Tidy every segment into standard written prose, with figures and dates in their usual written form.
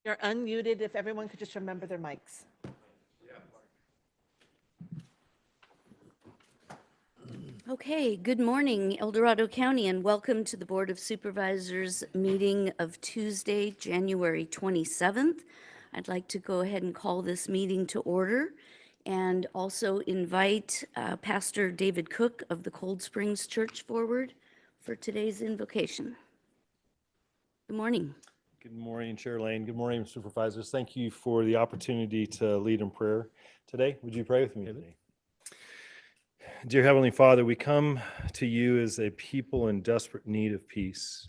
You're unmuted. If everyone could just remember their mics. Okay, good morning, El Dorado County, and welcome to the Board of Supervisors meeting of Tuesday, January 27th. I'd like to go ahead and call this meeting to order and also invite Pastor David Cook of the Cold Springs Church forward for today's invocation. Good morning. Good morning, Chair Lane. Good morning, Supervisors. Thank you for the opportunity to lead in prayer today. Would you pray with me today? Dear Heavenly Father, we come to you as a people in desperate need of peace.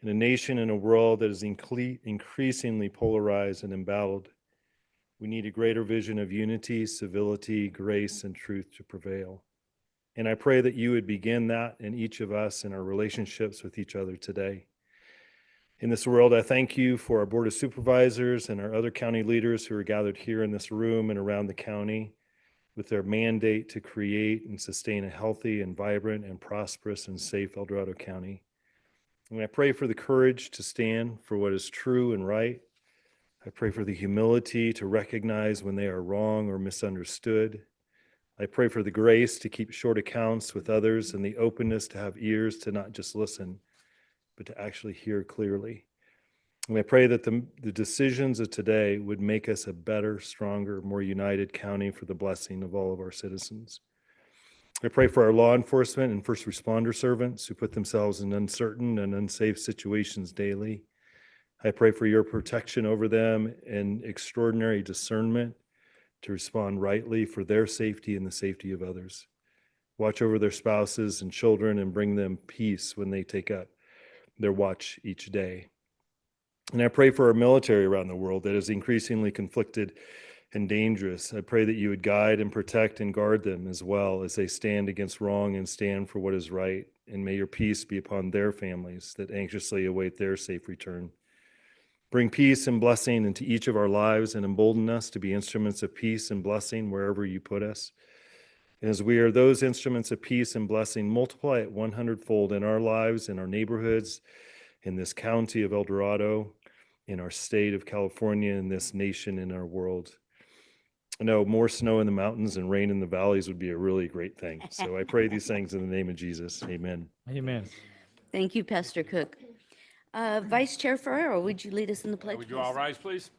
In a nation and a world that is increasingly polarized and embattled, we need a greater vision of unity, civility, grace, and truth to prevail. And I pray that you would begin that in each of us in our relationships with each other today. In this world, I thank you for our Board of Supervisors and our other county leaders who are gathered here in this room and around the county with their mandate to create and sustain a healthy and vibrant and prosperous and safe El Dorado County. And I pray for the courage to stand for what is true and right. I pray for the humility to recognize when they are wrong or misunderstood. I pray for the grace to keep short accounts with others and the openness to have ears to not just listen, but to actually hear clearly. And I pray that the decisions of today would make us a better, stronger, more united county for the blessing of all of our citizens. I pray for our law enforcement and first responder servants who put themselves in uncertain and unsafe situations daily. I pray for your protection over them and extraordinary discernment to respond rightly for their safety and the safety of others. Watch over their spouses and children and bring them peace when they take up their watch each day. And I pray for our military around the world that is increasingly conflicted and dangerous. I pray that you would guide and protect and guard them as well as they stand against wrong and stand for what is right. And may your peace be upon their families that anxiously await their safe return. Bring peace and blessing into each of our lives and embolden us to be instruments of peace and blessing wherever you put us. And as we are those instruments of peace and blessing, multiply it 100-fold in our lives, in our neighborhoods, in this county of El Dorado, in our state of California, in this nation, in our world. I know more snow in the mountains and rain in the valleys would be a really great thing. So I pray these things in the name of Jesus. Amen. Amen. Thank you, Pastor Cook. Vice Chair Ferrero, would you lead us in the pledge? Would you all rise, please?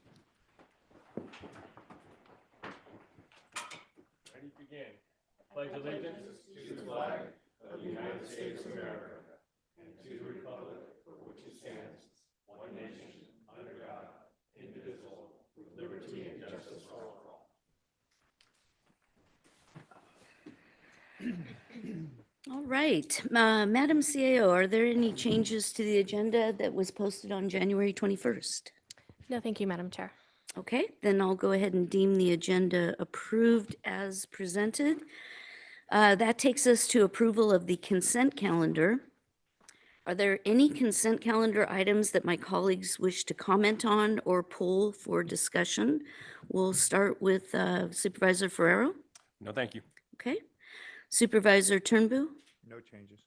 Ready to begin. Pledge allegiance to the flag of the United States of America and to the republic for which it stands, one nation, under God, indivisible, with liberty and justice for all. All right. Madam CAO, are there any changes to the agenda that was posted on January 21st? No, thank you, Madam Chair. Okay, then I'll go ahead and deem the agenda approved as presented. That takes us to approval of the consent calendar. Are there any consent calendar items that my colleagues wish to comment on or pull for discussion? We'll start with Supervisor Ferrero. No, thank you. Okay. Supervisor Turnbull? No changes.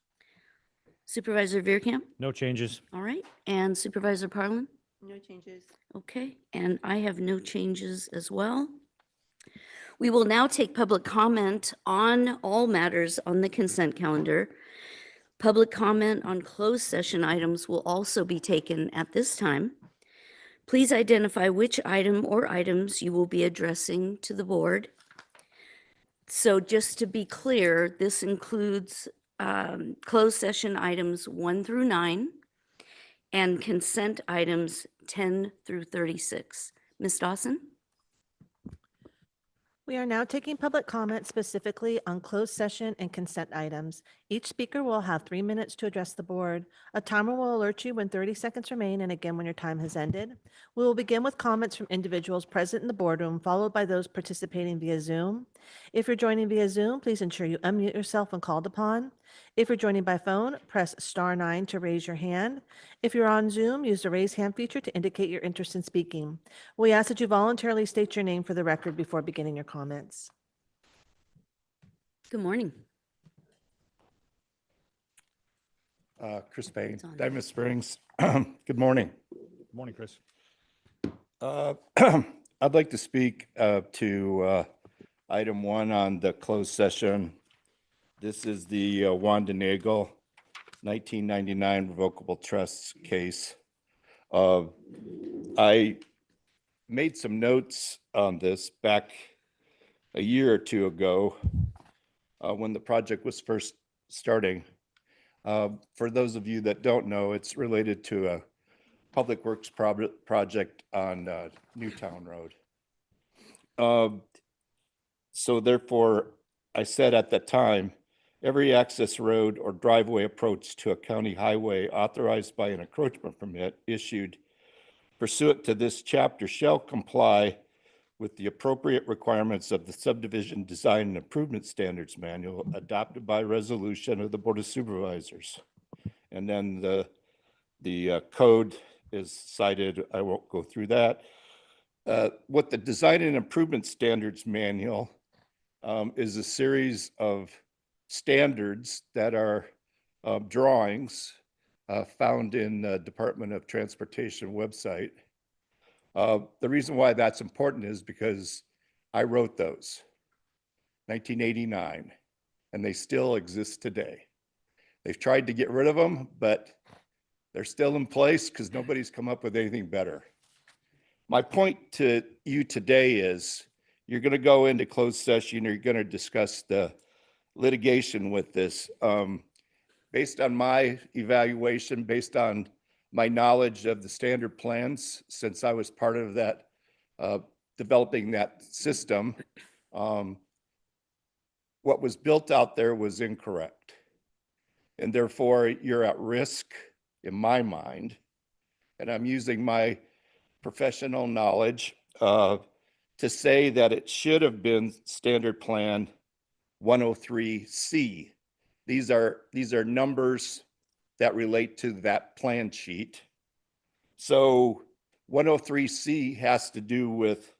Supervisor Veerkamp? No changes. All right. And Supervisor Parlin? No changes. Okay. And I have no changes as well. We will now take public comment on all matters on the consent calendar. Public comment on closed session items will also be taken at this time. Please identify which item or items you will be addressing to the board. So just to be clear, this includes closed session items 1 through 9 and consent items 10 through 36. Ms. Dawson? We are now taking public comment specifically on closed session and consent items. Each speaker will have 3 minutes to address the board. A timer will alert you when 30 seconds remain and again when your time has ended. We will begin with comments from individuals present in the boardroom, followed by those participating via Zoom. If you're joining via Zoom, please ensure you unmute yourself when called upon. If you're joining by phone, press *9 to raise your hand. If you're on Zoom, use the raise hand feature to indicate your interest in speaking. We ask that you voluntarily state your name for the record before beginning your comments. Good morning. Chris Payne, It's on. Diamond Springs. Good morning. Good morning, Chris. I'd like to speak to item 1 on the closed session. This is the Wanda Nagel 1999 revocable trust case. I made some notes on this back a year or two ago when the project was first starting. For those of you that don't know, it's related to a public works project on Newtown Road. So therefore, I said at the time, every access road or driveway approach to a county highway authorized by an encroachment permit issued pursuant to this chapter shall comply with the appropriate requirements of the subdivision design and improvement standards manual adopted by resolution of the Board of Supervisors. And then the code is cited. I won't go through that. What the design and improvement standards manual is a series of standards that are drawings found in the Department of Transportation website. The reason why that's important is because I wrote those 1989 and they still exist today. They've tried to get rid of them, but they're still in place because nobody's come up with anything better. My point to you today is you're going to go into closed session, you're going to discuss the litigation with this. Based on my evaluation, based on my knowledge of the standard plans, since I was part of that, developing that system, what was built out there was incorrect. And therefore, you're at risk, in my mind, and I'm using my professional knowledge to say that it should have been standard plan 103C. These are numbers that relate to that plan sheet. So 103C has to do with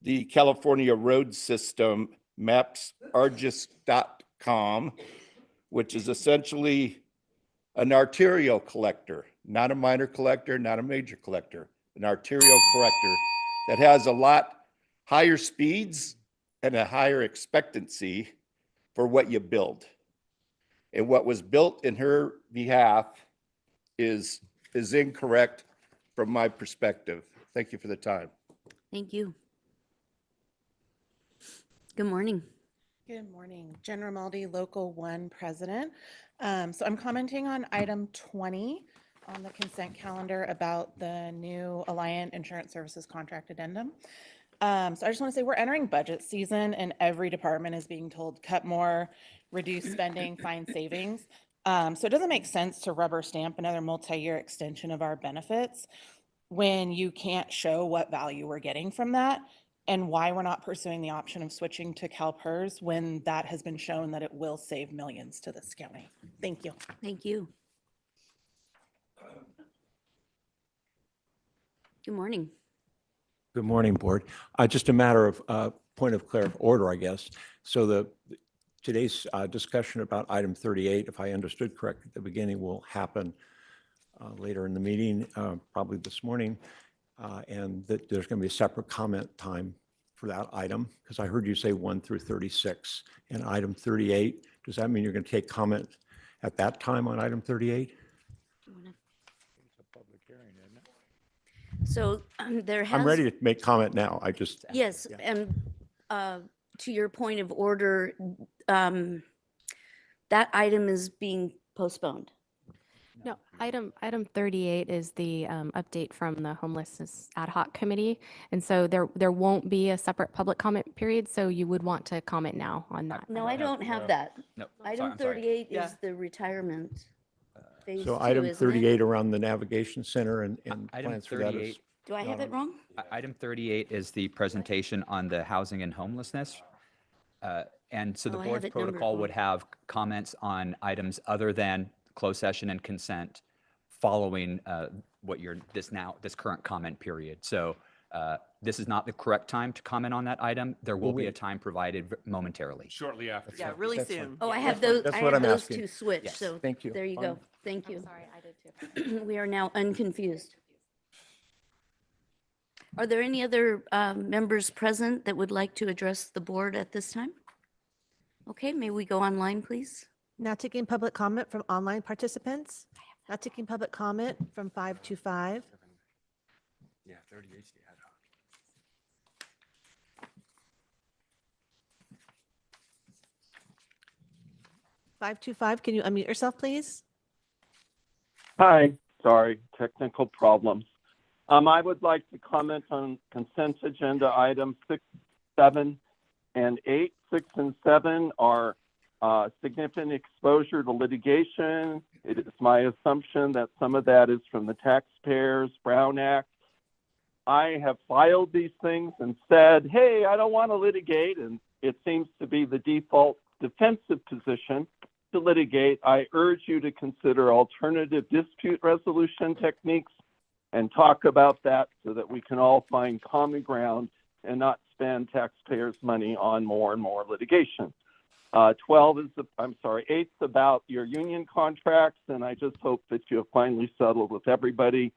the California road system mapsargis.com, which is essentially an arterial collector, not a minor collector, not a major collector, an arterial collector that has a lot higher speeds and a higher expectancy for what you build. And what was built in her behalf is incorrect from my perspective. Thank you for the time. Thank you. Good morning. Good morning, Jen Romaldi, Local 1 President. So I'm commenting on item 20 on the consent calendar about the new Alliant Insurance Services contract addendum. So I just want to say we're entering budget season and every department is being told cut more, reduce spending, find savings. So it doesn't make sense to rubber stamp another multi-year extension of our benefits when you can't show what value we're getting from that and why we're not pursuing the option of switching to CalPERS when that has been shown that it will save millions to this county. Thank you. Thank you. Good morning. Good morning, Board. Just a matter of point of order, I guess. So today's discussion about item 38, if I understood correctly at the beginning, will happen later in the meeting, probably this morning, and that there's going to be a separate comment time for that item, because I heard you say 1 through 36. And item 38, does that mean you're going to take comment at that time on item 38? So there has. I'm ready to make comment now. I just. Yes, Yeah. and to your point of order, that item is being postponed. No, item 38 is the update from the Homelessness Ad Hoc Committee. And so there won't be a separate public comment period, so you would want to comment now on that. No, I don't have that. No. Item 38 is the retirement. phase So two, item isn't it? 38 around the navigation center and Item plans for that is. 38, Do I have it wrong? item 38 is the presentation on the housing and homelessness. And so the Oh, I have board's it numbered protocol would wrong. have comments on items other than closed session and consent following this current comment period. So this is not the correct time to comment on that item. There will be a time provided momentarily. Shortly after. Yeah, really That's soon. Oh, I have those, That's I what have I'm those asking. two switched, Yes. so Thank you. there you go. Thank I'm you. sorry, I did too. We are now unconfused. Are there any other members present that would like to address the board at this time? Okay, may we go online, please? Now taking public comment from online participants. Now taking public comment from 525. Yeah, 38's the ad hoc. 525, can you unmute yourself, please? Hi, sorry, technical problems. I would like to comment on consent agenda items 6, 7, and 8. 6 and 7 are significant exposure to litigation. It is my assumption that some of that is from the Taxpayers Brown Act. I have filed these things and said, hey, I don't want to litigate, and it seems to be the default defensive position to litigate. I urge you to consider alternative dispute resolution techniques and talk about that so that we can all find common ground and not spend taxpayers' money on more and more litigation. 8's about your union contracts, and I just hope that you have finally settled with everybody.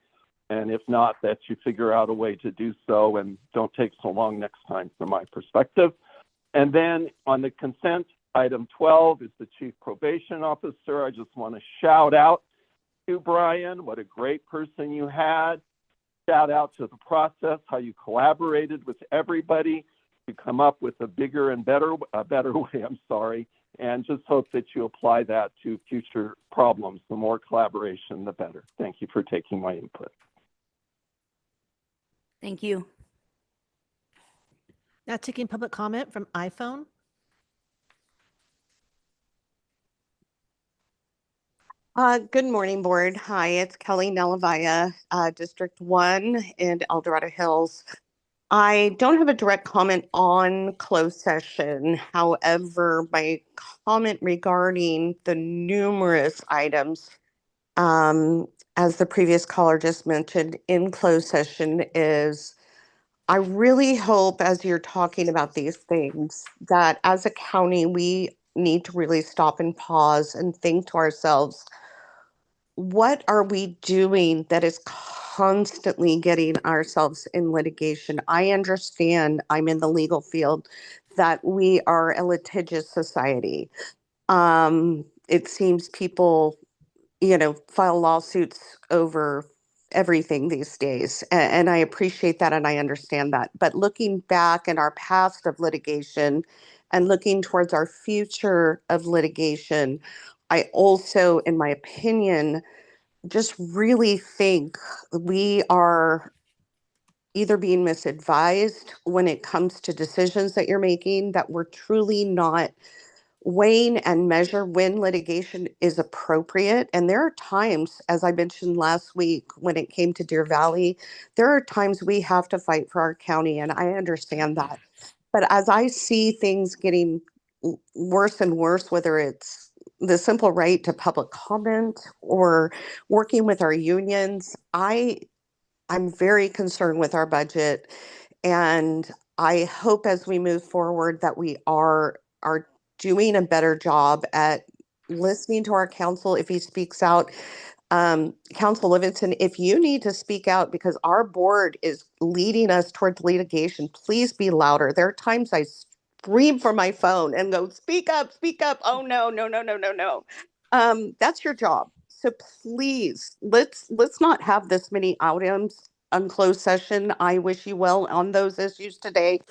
And if not, that you figure out a way to do so and don't take so long next time from my perspective. And then on the consent, item 12 is the Chief Probation Officer. I just want to shout out to Brian, what a great person you had. Shout out to the process, how you collaborated with everybody to come up with a bigger and better way, and just hope that you apply that to future problems. The more collaboration, the better. Thank you for taking my input. Thank you. Now taking public comment from iPhone. Good morning, board. Hi, it's Kelly Nelavaya, District 1 in El Dorado Hills. I don't have a direct comment on closed session. However, my comment regarding the numerous items, as the previous caller just mentioned in closed session, is I really hope as you're talking about these things that as a county, we need to really stop and pause and think to ourselves, what are we doing that is constantly getting ourselves in litigation? I understand, I'm in the legal field, that we are a litigious society. It seems people, file lawsuits over everything these days. And I appreciate that and I understand that. But looking back in our past of litigation and looking towards our future of litigation, I also, in my opinion, just really think we are either being misadvised when it comes to decisions that you're making, that we're truly not weighing and measure when litigation is appropriate. And there are times, as I mentioned last week, when it came to Deer Valley, there are times we have to fight for our county, and I understand that. But as I see things getting worse and worse, whether it's the simple right to public comment or working with our unions, I'm very concerned with our budget. And I hope as we move forward that we are doing a better job at listening to our council if he speaks out. Council Livingston, if you need to speak out because our board is leading us towards litigation, please be louder. There are times I scream from my phone and go, speak up, speak up. Oh, no, no, no, no, no, no. That's your job. So please, let's not have this many items on closed session. I wish you well on those issues today.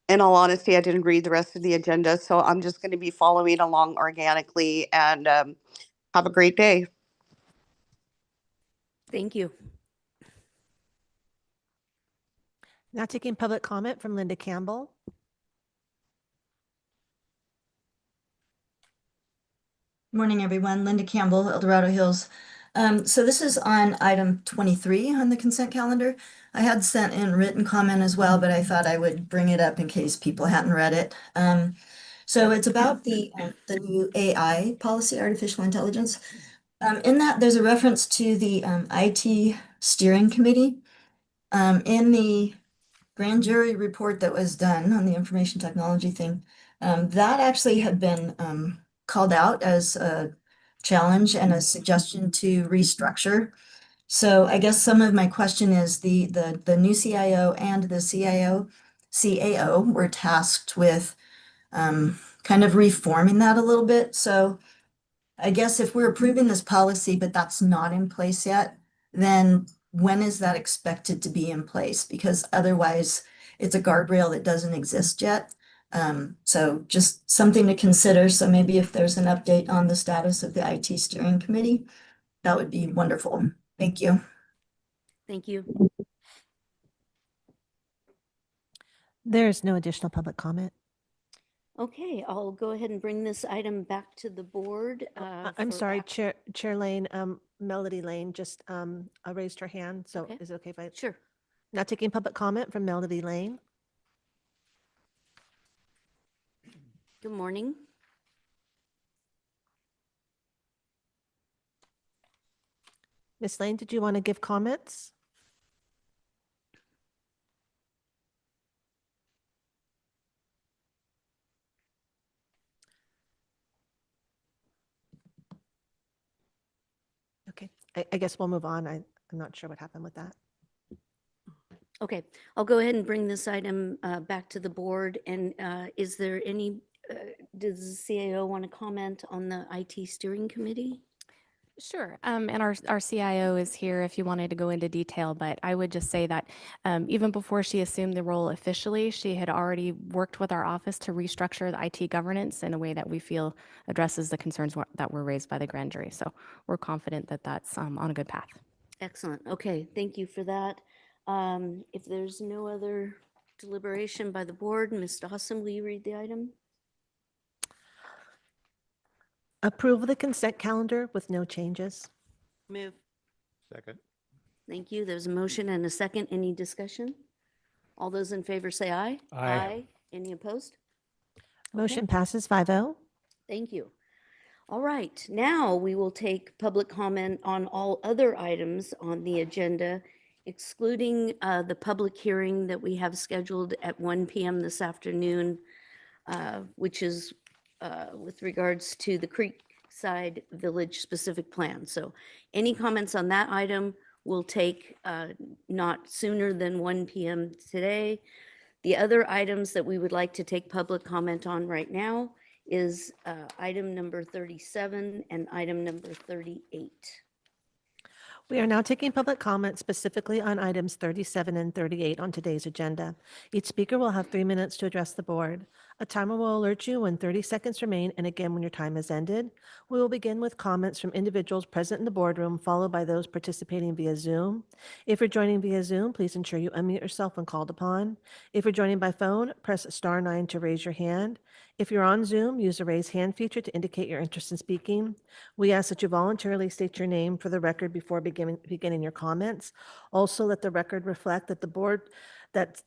In all honesty, I didn't read the rest of the agenda, so I'm just going to be following along organically, and have a great day. Thank you. Now taking public comment from Linda Campbell. Morning, everyone. Linda Campbell, El Dorado Hills. So this is on item 23 on the consent calendar. I had sent in written comment as well, but I thought I would bring it up in case people hadn't read it. So it's about the new AI policy, artificial intelligence. In that, there's a reference to the IT steering committee. In the grand jury report that was done on the information technology thing, that actually had been called out as a challenge and a suggestion to restructure So I guess some of my question is the new CIO and the CAO were tasked with kind of reforming that a little bit. So I guess if we're approving this policy, but that's not in place yet, then when is that expected to be in place? Because otherwise it's a guardrail that doesn't exist yet. So just something to consider. So maybe if there's an update on the status of the IT steering committee, that would be wonderful. Thank you. Thank you. There's no additional public comment. Okay, I'll go ahead and bring this item back to the board. I'm for sorry, ac- Chair Lane, Melody Lane just raised her hand. So Okay. is it okay if I, Sure. now taking public comment from Melody Lane? Good morning. Miss Lane, did you want to give comments? Okay, I guess we'll move on. I'm not sure what happened with that. Okay, I'll go ahead and bring this item back to the board. And is there any, does the CAO want to comment on the IT steering committee? Sure. And our CIO is here if you wanted to go into detail, but I would just say that even before she assumed the role officially, she had already worked with our office to restructure the IT governance in a way that we feel addresses the concerns that were raised by the grand jury. So we're confident that that's on a good path. Excellent. Okay, thank you for that. If there's no other deliberation by the board, Ms. Dawson, will you read the item? Approve of the consent calendar with no changes. Move. Second. Thank you. There's a motion and a second. Any discussion? All those in favor say aye. Aye. Any opposed? Motion passes 5-0. Thank you. All right, now we will take public comment on all other items on the agenda, excluding the public hearing that we have scheduled at 1 p.m. this afternoon, which is with regards to the Creekside Village specific plan. So any comments on that item will take not sooner than 1 p.m. today. The other items that we would like to take public comment on right now is item number 37 and item number 38. We are now taking public comment specifically on items 37 and 38 on today's agenda. Each speaker will have 3 minutes to address the board. A timer will alert you when 30 seconds remain and again when your time has ended. We will begin with comments from individuals present in the boardroom, followed by those participating via Zoom. If you're joining via Zoom, please ensure you unmute yourself when called upon. If you're joining by phone, press *9 to raise your hand. If you're on Zoom, use the raise hand feature to indicate your interest in speaking. We ask that you voluntarily state your name for the record before beginning your comments. Also, let the record reflect that the board, that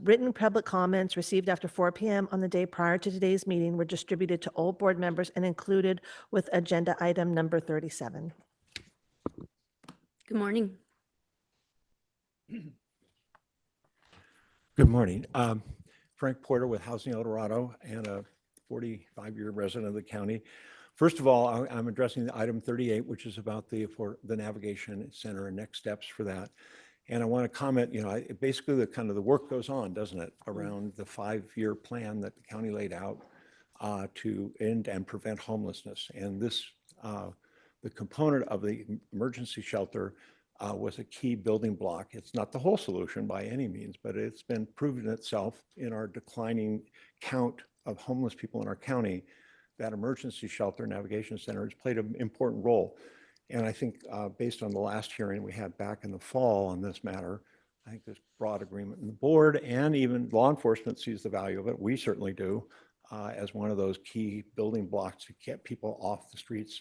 written public comments received after 4 p.m. on the day prior to today's meeting were distributed to all board members and included with agenda item number 37. Good morning. Good morning. Frank Porter with Housing El Dorado and a 45-year resident of the county. First of all, I'm addressing the item 38, which is about the navigation center and next steps for that. And I want to comment, basically the work goes on, doesn't it, around the 5-year plan that the county laid out to end and prevent homelessness. And this, the component of the emergency shelter was a key building block. It's not the whole solution by any means, but it's been proven itself in our declining count of homeless people in our county. That emergency shelter navigation center has played an important role. And I think based on the last hearing we had back in the fall on this matter, I think there's broad agreement in the board and even law enforcement sees the value of it. We certainly do as one of those key building blocks to get people off the streets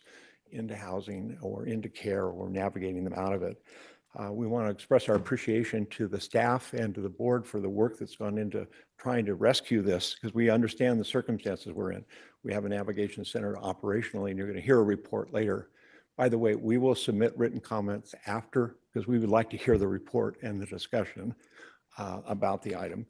into housing or into care or navigating them out of it. We want to express our appreciation to the staff and to the board for the work that's gone into trying to rescue this because we understand the circumstances we're in. We have a navigation center operationally and you're going to hear a report later. By the way, we will submit written comments after because we would like to hear the report and the discussion about the item.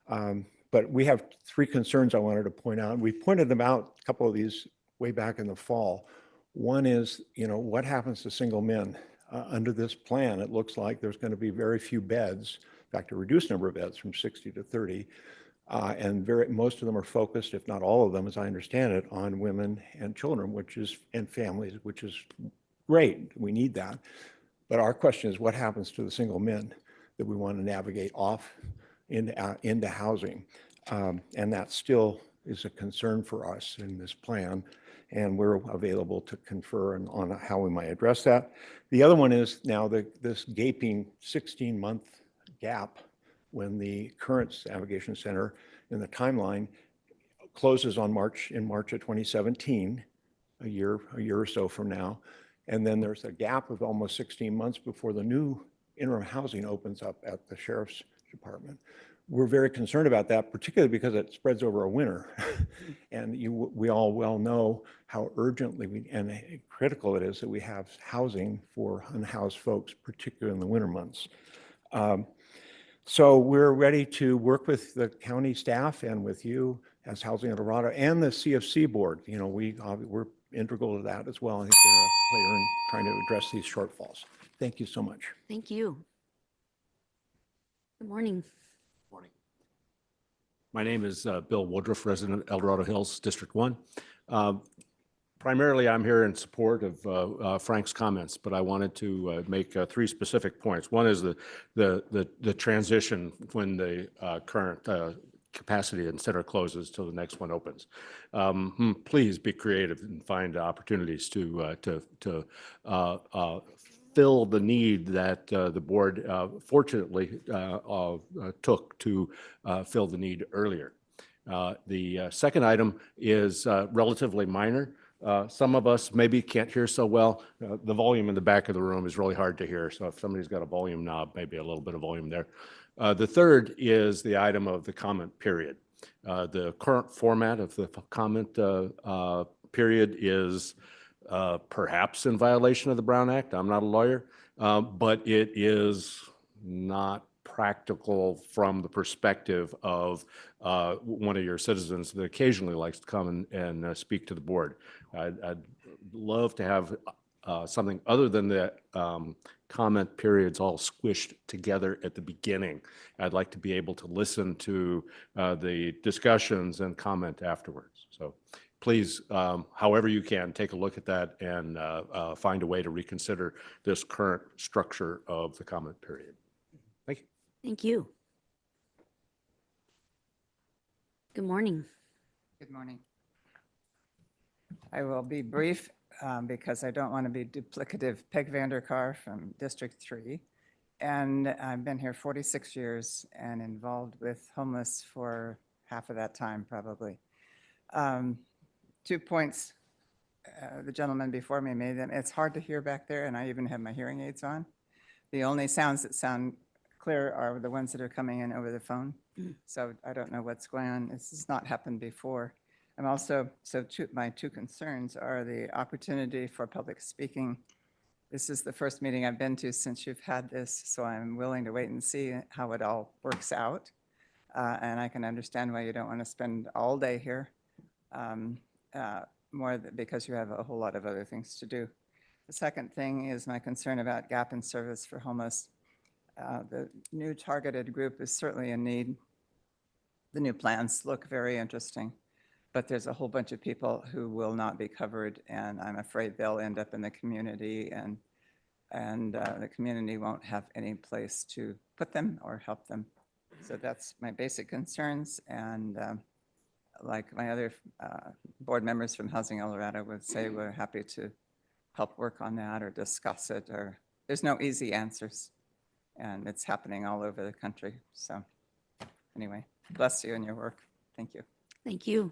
But we have 3 concerns I wanted to point out. We pointed them out, a couple of these way back in the fall. One is, what happens to single men under this plan, it looks like there's going to be very few beds, in fact, a reduced number of beds from 60 to 30. And most of them are focused, if not all of them, as I understand it, on women and children, and families, which is great. We need that. But our question is, what happens to the single men that we want to navigate off into housing? And that still is a concern for us in this plan. And we're available to confer on how we might address that. The other one is now this gaping 16-month gap when the current navigation center in the timeline closes in March of 2017, a year or so from now. And then there's a gap of almost 16 months before the new interim housing opens up at the Sheriff's Department. We're very concerned about that, particularly because it spreads over a winter. And we all well know how urgently and critical it is that we have housing for unhoused folks, particularly in the winter months. So we're ready to work with the county staff and with you as Housing El Dorado and the CFC board. You know, we're integral to that as well. I think they're a player in trying to address these shortfalls. Thank you so much. Thank you. Good morning. Morning. My name is Bill Woodruff, resident El Dorado Hills, District 1. Primarily, I'm here in support of Frank's comments, but I wanted to make 3 specific points. One is the transition when the current capacity and center closes till the next one opens. Please be creative and find opportunities to fill the need that the board fortunately took to fill the need earlier. The second item is relatively minor. Some of us maybe can't hear so well. The volume in the back of the room is really hard to hear. So if somebody's got a volume knob, maybe a little bit of volume there. The third is the item of the comment period. The current format of the comment period is perhaps in violation of the Brown Act. I'm not a lawyer, but it is not practical from the perspective of one of your citizens that occasionally likes to come and speak to the board. I'd love to have something other than the comment periods all squished together at the beginning. I'd like to be able to listen to the discussions and comment afterwards. So please, however you can, take a look at that and find a way to reconsider this current structure of the comment period. Thank you. Thank you. Good morning. Good morning. I will be brief because I don't want to be duplicative. Peg Vanderkar from District 3. And I've been here 46 years and involved with homeless for half of that time, probably. 2 points the gentleman before me made. It's hard to hear back there, and I even have my hearing aids on. The only sounds that sound clear are the ones that are coming in over the phone. So I don't know what's going on. This has not happened before. I'm also, my 2 concerns are the opportunity for public speaking. This is the first meeting I've been to since you've had this, so I'm willing to wait and see how it all works out. And I can understand why you don't want to spend all day here, because you have a whole lot of other things to do. The second thing is my concern about gap in service for homeless. The new targeted group is certainly in need. The new plans look very interesting, but there's a whole bunch of people who will not be covered, and I'm afraid they'll end up in the community, and the community won't have any place to put them or help them. So that's my basic concerns, and like my other board members from Housing El Dorado would say, we're happy to help work on that or discuss it, or there's no easy answers. And it's happening all over the country. So anyway, bless you in your work. Thank you. Thank you.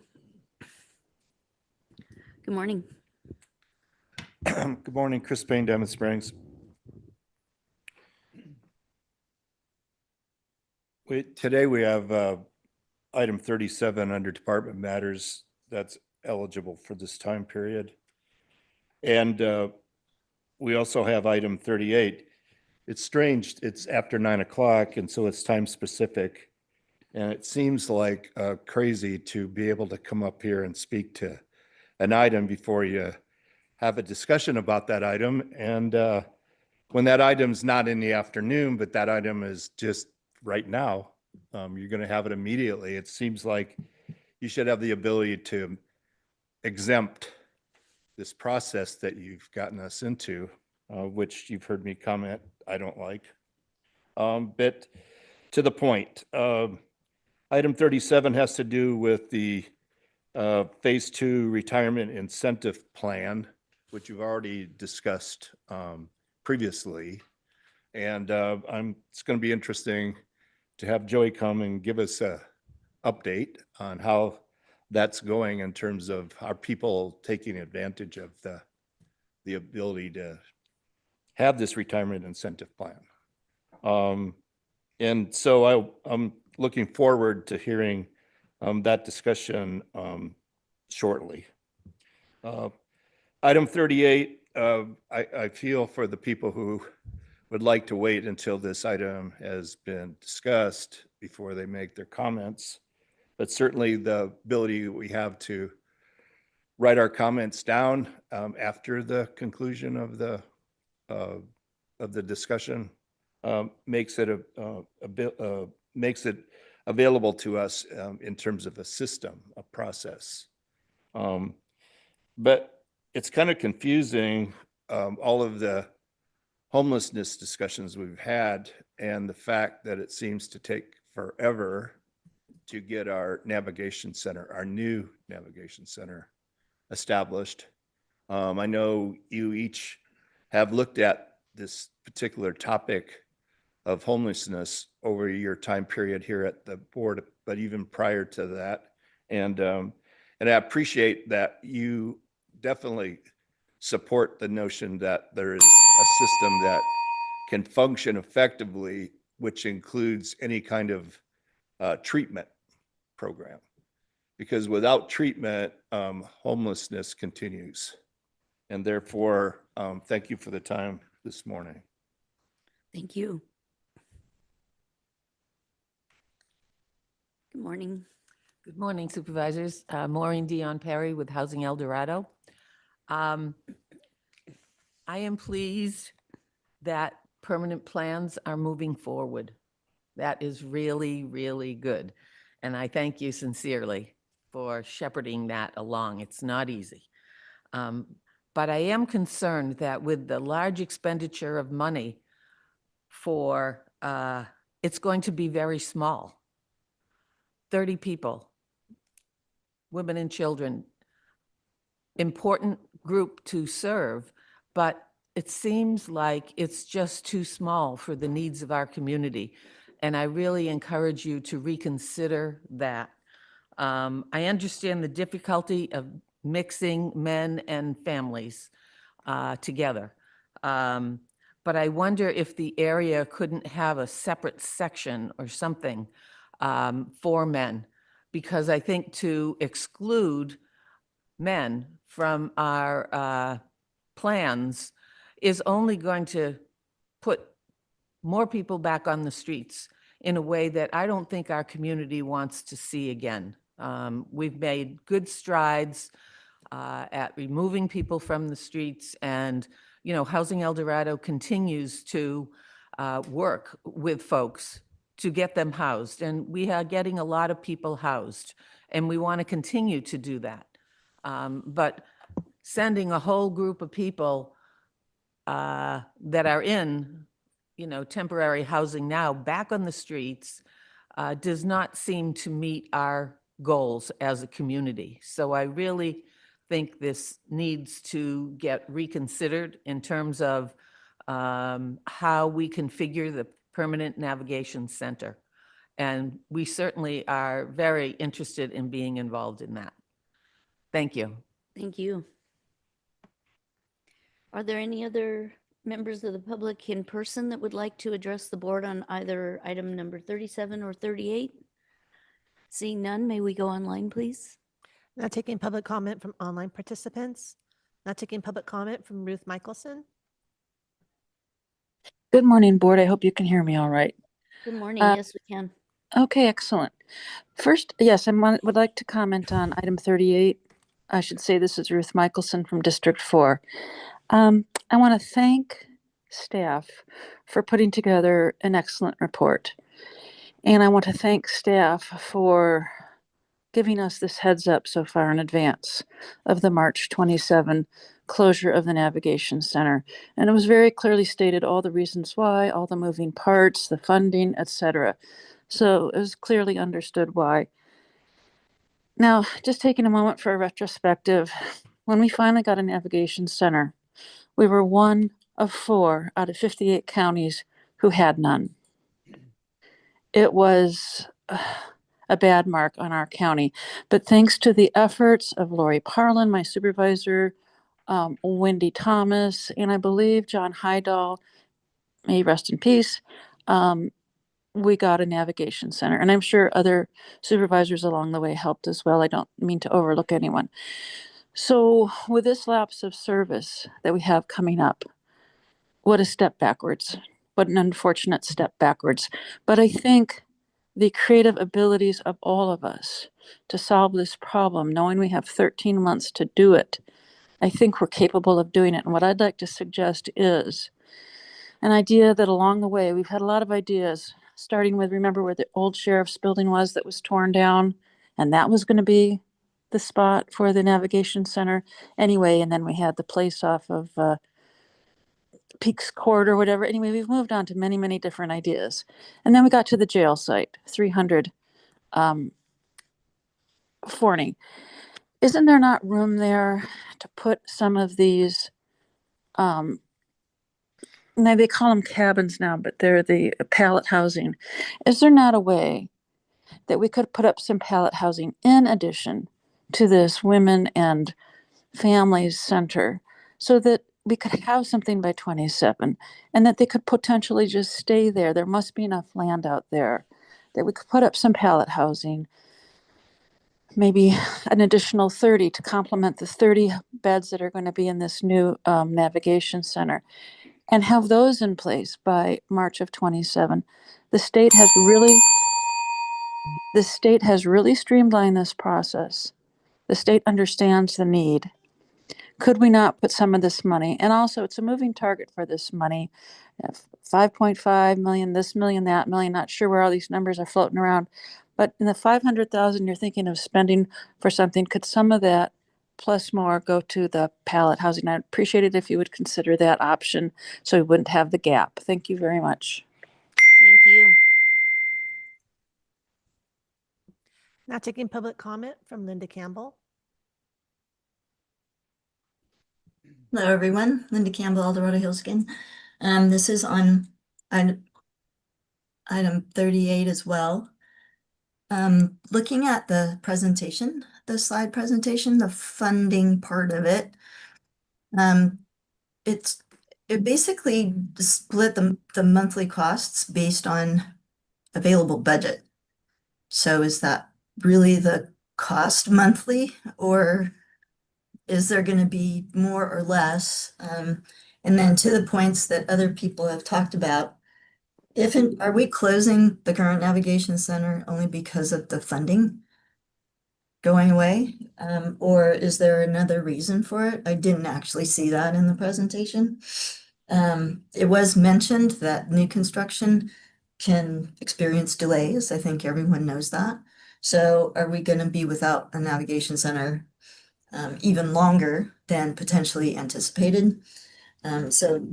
Good morning. Good morning, Chris Payne, Diamond Springs. Today we have item 37 under department matters that's eligible for this time period. And we also have item 38. It's strange, it's after 9 o'clock, and so it's time specific. And it seems like crazy to be able to come up here and speak to an item before you have a discussion about that item. And when that item's not in the afternoon, but that item is just right now, you're going to have it immediately. It seems like you should have the ability to exempt this process that you've gotten us into, which you've heard me comment I don't like. But to the point, item 37 has to do with the Phase 2 retirement incentive plan, which you've already discussed previously. And it's going to be interesting to have Joey come and give us a update on how that's going in terms of our people taking advantage of the ability to have this retirement incentive plan. And so I'm looking forward to hearing that discussion shortly. Item 38, I feel for the people who would like to wait until this item has been discussed before they make their comments. But certainly the ability we have to write our comments down after the conclusion of the discussion makes it makes it available to us in terms of a system, a process. But it's kind of confusing, all of the homelessness discussions we've had and the fact that it seems to take forever to get our navigation center, our new navigation center established. I know you each have looked at this particular topic of homelessness over your time period here at the board, but even prior to that. And I appreciate that you definitely support the notion that there is a system that can function effectively, which includes any kind of treatment program. Because without treatment, homelessness continues. And therefore, thank you for the time this morning. Thank you. Good morning. Good morning, Supervisors. Maureen Dion Perry with Housing El Dorado. I am pleased that permanent plans are moving forward. That is really, really good. And I thank you sincerely for shepherding that along. It's not easy. But I am concerned that with the large expenditure of money for, it's going to be very small. 30 people, women and children, important group to serve, but it seems like it's just too small for the needs of our community. And I really encourage you to reconsider that. I understand the difficulty of mixing men and families together. But I wonder if the area couldn't have a separate section or something for men, because I think to exclude men from our plans is only going to put more people back on the streets in a way that I don't think our community wants to see again. We've made good strides at removing people from the streets, and Housing El Dorado continues to work with folks to get them housed, and we are getting a lot of people housed, and we want to continue to do that. But sending a whole group of people that are in, temporary housing now back on the streets does not seem to meet our goals as a community. So I really think this needs to get reconsidered in terms of how we configure the permanent navigation center. And we certainly are very interested in being involved in that. Thank you. Thank you. Are there any other members of the public in person that would like to address the board on either item number 37 or 38? Seeing none, may we go online, please? Not taking public comment from online participants. Not taking public comment from Ruth Michelson. Good morning, board. I hope you can hear me all right. Good morning. Yes, we can. Okay, excellent. First, yes, I would like to comment on item 38. I should say this is Ruth Michelson from District 4. I want to thank staff for putting together an excellent report. And I want to thank staff for giving us this heads up so far in advance of the March 27 closure of the Navigation Center. And it was very clearly stated all the reasons why, all the moving parts, the funding, etc. So it was clearly understood why. Now, just taking a moment for a retrospective, when we finally got a Navigation Center, we were one of 4 out of 58 counties who had none. It was a bad mark on our county, but thanks to the efforts of Lori Parlin, my supervisor, Wendy Thomas, and I believe John Hydall, may he rest in peace, we got a navigation center. And I'm sure other supervisors along the way helped as well. I don't mean to overlook anyone. So with this lapse of service that we have coming up, what a step backwards. What an unfortunate step backwards. But I think the creative abilities of all of us to solve this problem, knowing we have 13 months to do it, I think we're capable of doing it. And what I'd like to suggest is an idea that along the way, we've had a lot of ideas, starting with, remember where the old sheriff's building was that was torn down, and that was going to be the spot for the navigation center anyway. And then we had the place off of Peaks Court or whatever. Anyway, we've moved on to many, many different ideas. And then we got to the jail site, 300 Forney. Isn't there not room there to put some of these, now they call them cabins now, but they're the pallet housing. Is there not a way that we could put up some pallet housing in addition to this women and families center so that we could have something by 27 and that they could potentially just stay there? There must be enough land out there that we could put up some pallet housing, maybe an additional 30 to complement the 30 beds that are going to be in this new navigation center, and have those in place by March of 27. The state has really streamlined this process. The state understands the need. Could we not put some of this money, and also it's a moving target for this money, 5.5 million, this million, that million, not sure where all these numbers are floating around, but in the 500,000 you're thinking of spending for something, could some of that plus more go to the pallet housing? I'd appreciate it if you would consider that option so we wouldn't have the gap. Thank you very much. Thank you. Now taking public comment from Linda Campbell. Hello, everyone. Linda Campbell, Eldorado Hills again. This is on item 38 as well. Looking at the presentation, the slide presentation, the funding part of it, it basically split the monthly costs based on available budget. So is that really the cost monthly, or is there going to be more or less? And then to the points that other people have talked about, are we closing the current navigation center only because of the funding going away? Or is there another reason for it? I didn't actually see that in the presentation. It was mentioned that new construction can experience delays. I think everyone knows that. So are we going to be without a navigation center even longer than potentially anticipated? So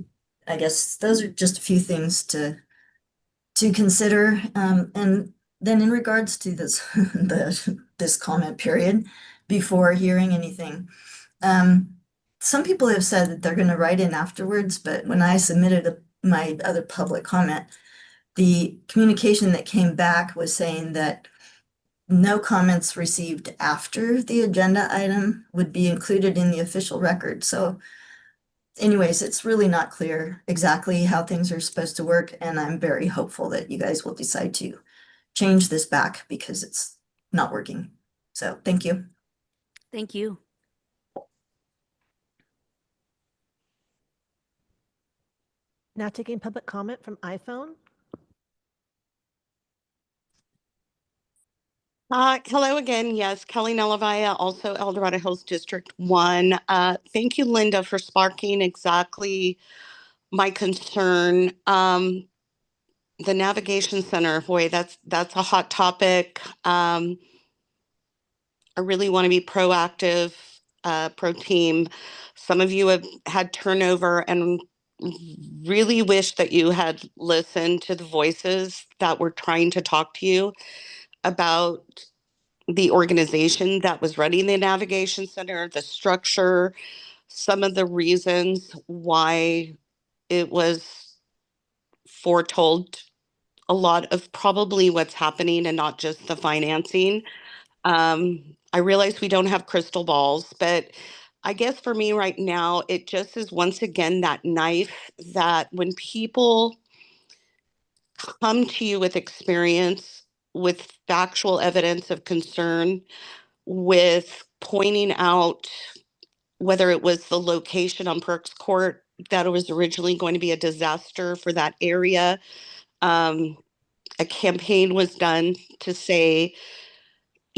I guess those are just a few things to consider. And then in regards to this this comment period before hearing anything, some people have said that they're going to write in afterwards, but when I submitted my other public comment, the communication that came back was saying that no comments received after the agenda item would be included in the official record. So anyways, it's really not clear exactly how things are supposed to work, and I'm very hopeful that you guys will decide to change this back because it's not working. So thank you. Thank you. Now taking public comment from iPhone. Hello again. Yes, Kelly Nelavia, also El Dorado Hills District 1. Thank you, Linda, for sparking exactly my concern. The navigation center, boy, that's a hot topic. I really want to be proactive, pro team. Some of you have had turnover and really wish that you had listened to the voices that were trying to talk to you about the organization that was running the navigation center, the structure, some of the reasons why it was foretold, a lot of probably what's happening and not just the financing. I realize we don't have crystal balls, but I guess for me right now, it just is once again that knife that when people come to you with experience, with factual evidence of concern, with pointing out whether it was the location on Perks Court that it was originally going to be a disaster for that area. A campaign was done to say,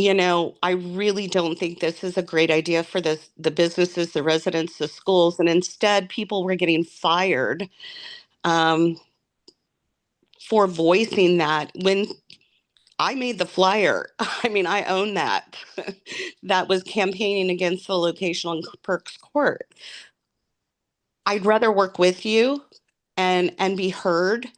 I really don't think this is a great idea for the businesses, the residents, the schools. And instead, people were getting fired for voicing that when I made the flyer. I mean, I own that. That was campaigning against the location on Perks Court. I'd rather work with you and be heard,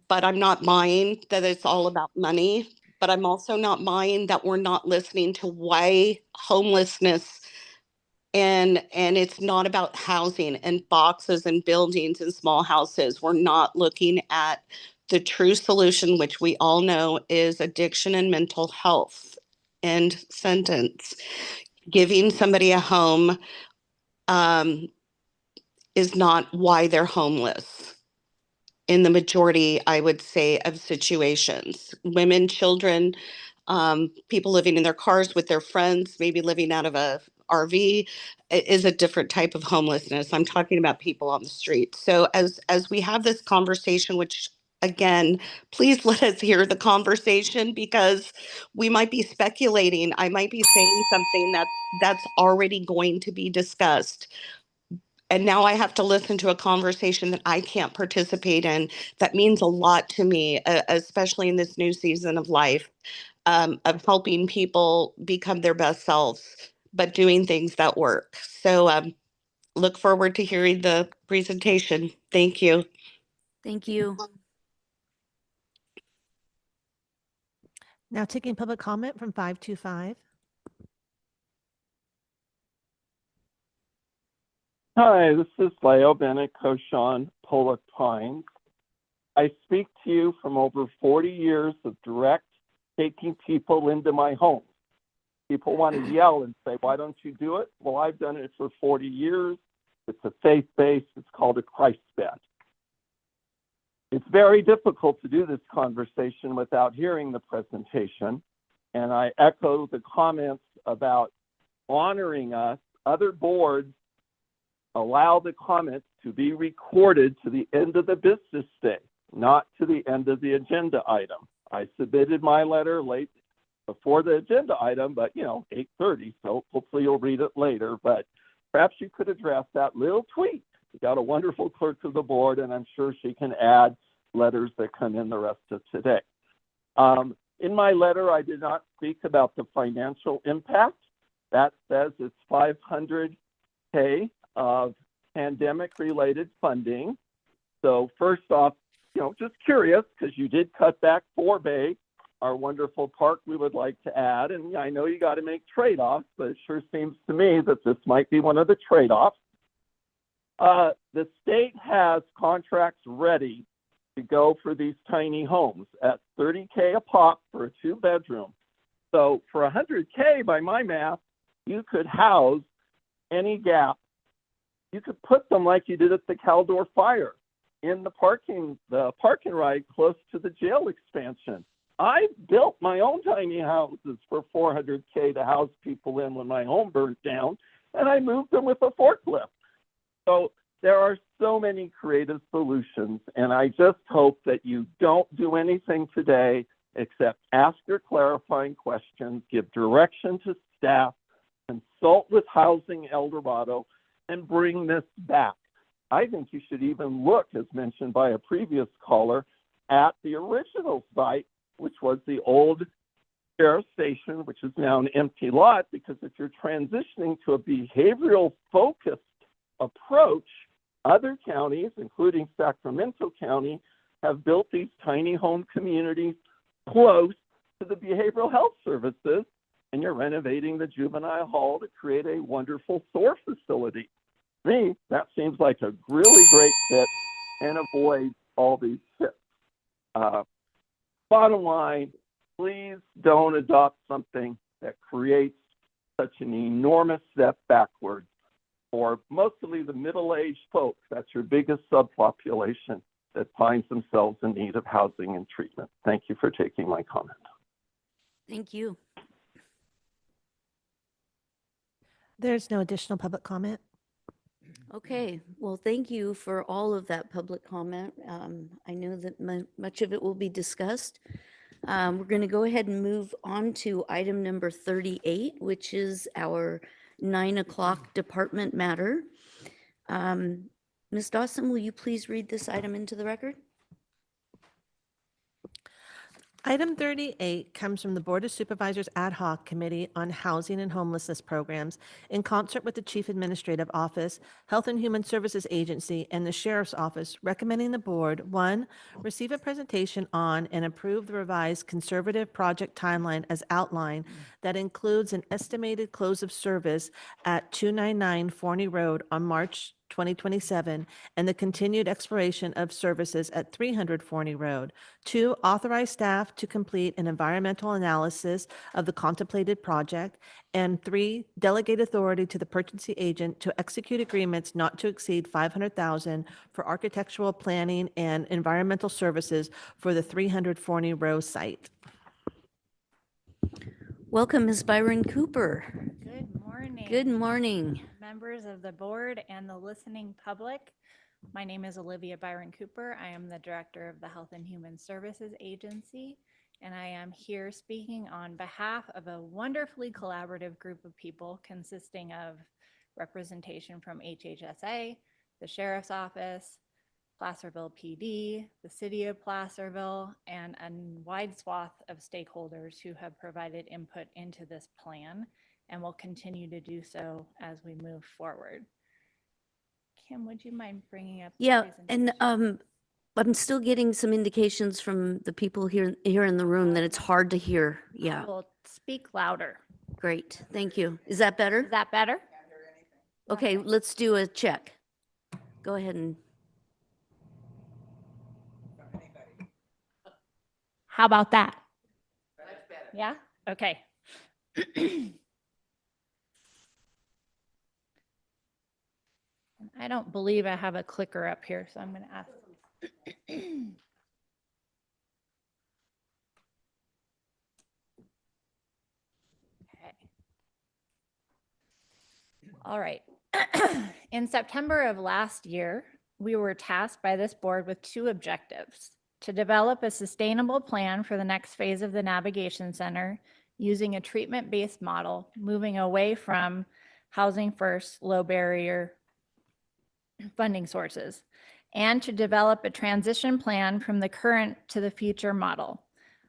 but I'm not buying that it's all about money. But I'm also not buying that we're not listening to why homelessness and it's not about housing and boxes and buildings and small houses. We're not looking at the true solution, which we all know is addiction and mental health. End sentence. Giving somebody a home is not why they're homeless. In the majority, I would say, of situations, women, children, people living in their cars with their friends, maybe living out of a RV is a different type of homelessness. I'm talking about people on the street. So as we have this conversation, which again, please let us hear the conversation because we might be speculating. I might be saying something that's already going to be discussed. And now I have to listen to a conversation that I can't participate in. That means a lot to me, especially in this new season of life, of helping people become their best selves, but doing things that work. So look forward to hearing the presentation. Thank you. Thank you. Now taking public comment from 525. Hi, this is Leo Bennett, Koshan, Pollock Pines. I speak to you from over 40 years of direct taking people into my home. People want to yell and say, why don't you do it? Well, I've done it for 40 years. It's a faith-based, it's called a Christ bed. It's very difficult to do this conversation without hearing the presentation. And I echo the comments about honoring us. Other boards allow the comments to be recorded to the end of the business day, not to the end of the agenda item. I submitted my letter late before the agenda item, but 8:30, so hopefully you'll read it later. But perhaps you could address that little tweak. We got a wonderful clerk of the board, and I'm sure she can add letters that come in the rest of today. In my letter, I did not speak about the financial impact. That says it's $500K of pandemic-related funding. So first off, just curious, because you did cut back Four Bay, our wonderful park we would like to add. And I know you got to make trade-offs, but it sure seems to me that this might be one of the trade-offs. The state has contracts ready to go for these tiny homes at $30K a pop for a 2-bedroom. So for $100K, by my math, you could house any gap. You could put them like you did at the Caldor Fire in the parking ride close to the jail expansion. I built my own tiny houses for $400K to house people in when my home burnt down, and I moved them with a forklift. So there are so many creative solutions, and I just hope that you don't do anything today except ask your clarifying questions, give direction to staff, consult with Housing El Dorado, and bring this back. I think you should even look, as mentioned by a previous caller, at the original site, which was the old sheriff station, which is now an empty lot, because if you're transitioning to a behavioral focused approach, other counties, including Sacramento County, have built these tiny home communities close to the behavioral health services, and you're renovating the juvenile hall to create a wonderful SOAR facility. To me, that seems like a really great fit and avoids all these fits. Bottom line, please don't adopt something that creates such an enormous step backwards for mostly the middle-aged folks. That's your biggest subpopulation that finds themselves in need of housing and treatment. Thank you for taking my comment. Thank you. There's no additional public comment. Okay, well, thank you for all of that public comment. I know that much of it will be discussed. We're going to go ahead and move on to item number 38, which is our 9 o'clock department matter. Ms. Dawson, will you please read this item into the record? Item 38 comes from the Board of Supervisors Ad Hoc Committee on Housing and Homelessness Programs in concert with the Chief Administrative Office, Health and Human Services Agency, and the Sheriff's Office, recommending the board, 1, receive a presentation on and approve the revised conservative project timeline as outlined that includes an estimated close of service at 299 Forney Road on March 2027, and the continued exploration of services at 300 Forney Road. 2, authorize staff to complete an environmental analysis of the contemplated project. And 3, delegate authority to the purchasing agent to execute agreements not to exceed $500,000 for architectural planning and environmental services for the 300 Forney Road site. Welcome, Ms. Byron Cooper. Good morning. Good morning. Members of the board and the listening public. My name is Olivia Byron Cooper. I am the Director of the Health and Human Services Agency, and I am here speaking on behalf of a wonderfully collaborative group of people consisting of representation from HHSA, the Sheriff's Office, Placerville PD, the City of Placerville, and a wide swath of stakeholders who have provided input into this plan and will continue to do so as we move forward. Kim, would you mind bringing up the Yeah, presentation? and I'm still getting some indications from the people here in the room that it's hard to hear. Yeah, We'll speak louder. great. Thank you. Is that better? Is that better? Okay, let's do a check. Go ahead and. How about that? Yeah? Okay. I don't believe I have a clicker up here, so I'm going to ask. Okay. All right. In September of last year, we were tasked by this board with 2 objectives: to develop a sustainable plan for the next phase of the Navigation Center using a treatment-based model, moving away from housing first, low barrier funding sources, and to develop a transition plan from the current to the future model.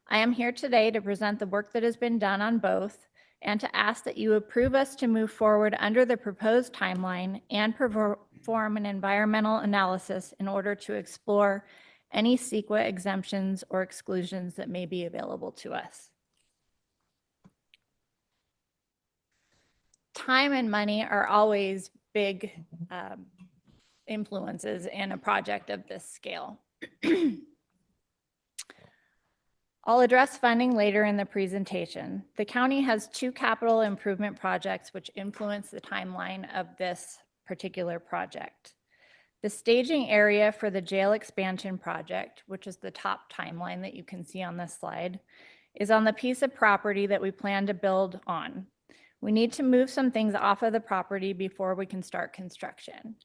I am here today to present the work that has been done on both and to ask that you approve us to move forward under the proposed timeline and perform an environmental analysis in order to explore any CEQA exemptions or exclusions that may be available to us. Time and money are always big influences in a project of this scale. I'll address funding later in the presentation. The county has 2 capital improvement projects which influence the timeline of this particular project. The staging area for the jail expansion project, which is the top timeline that you can see on this slide, is on the piece of property that we plan to build on. We need to move some things off of the property before we can start construction.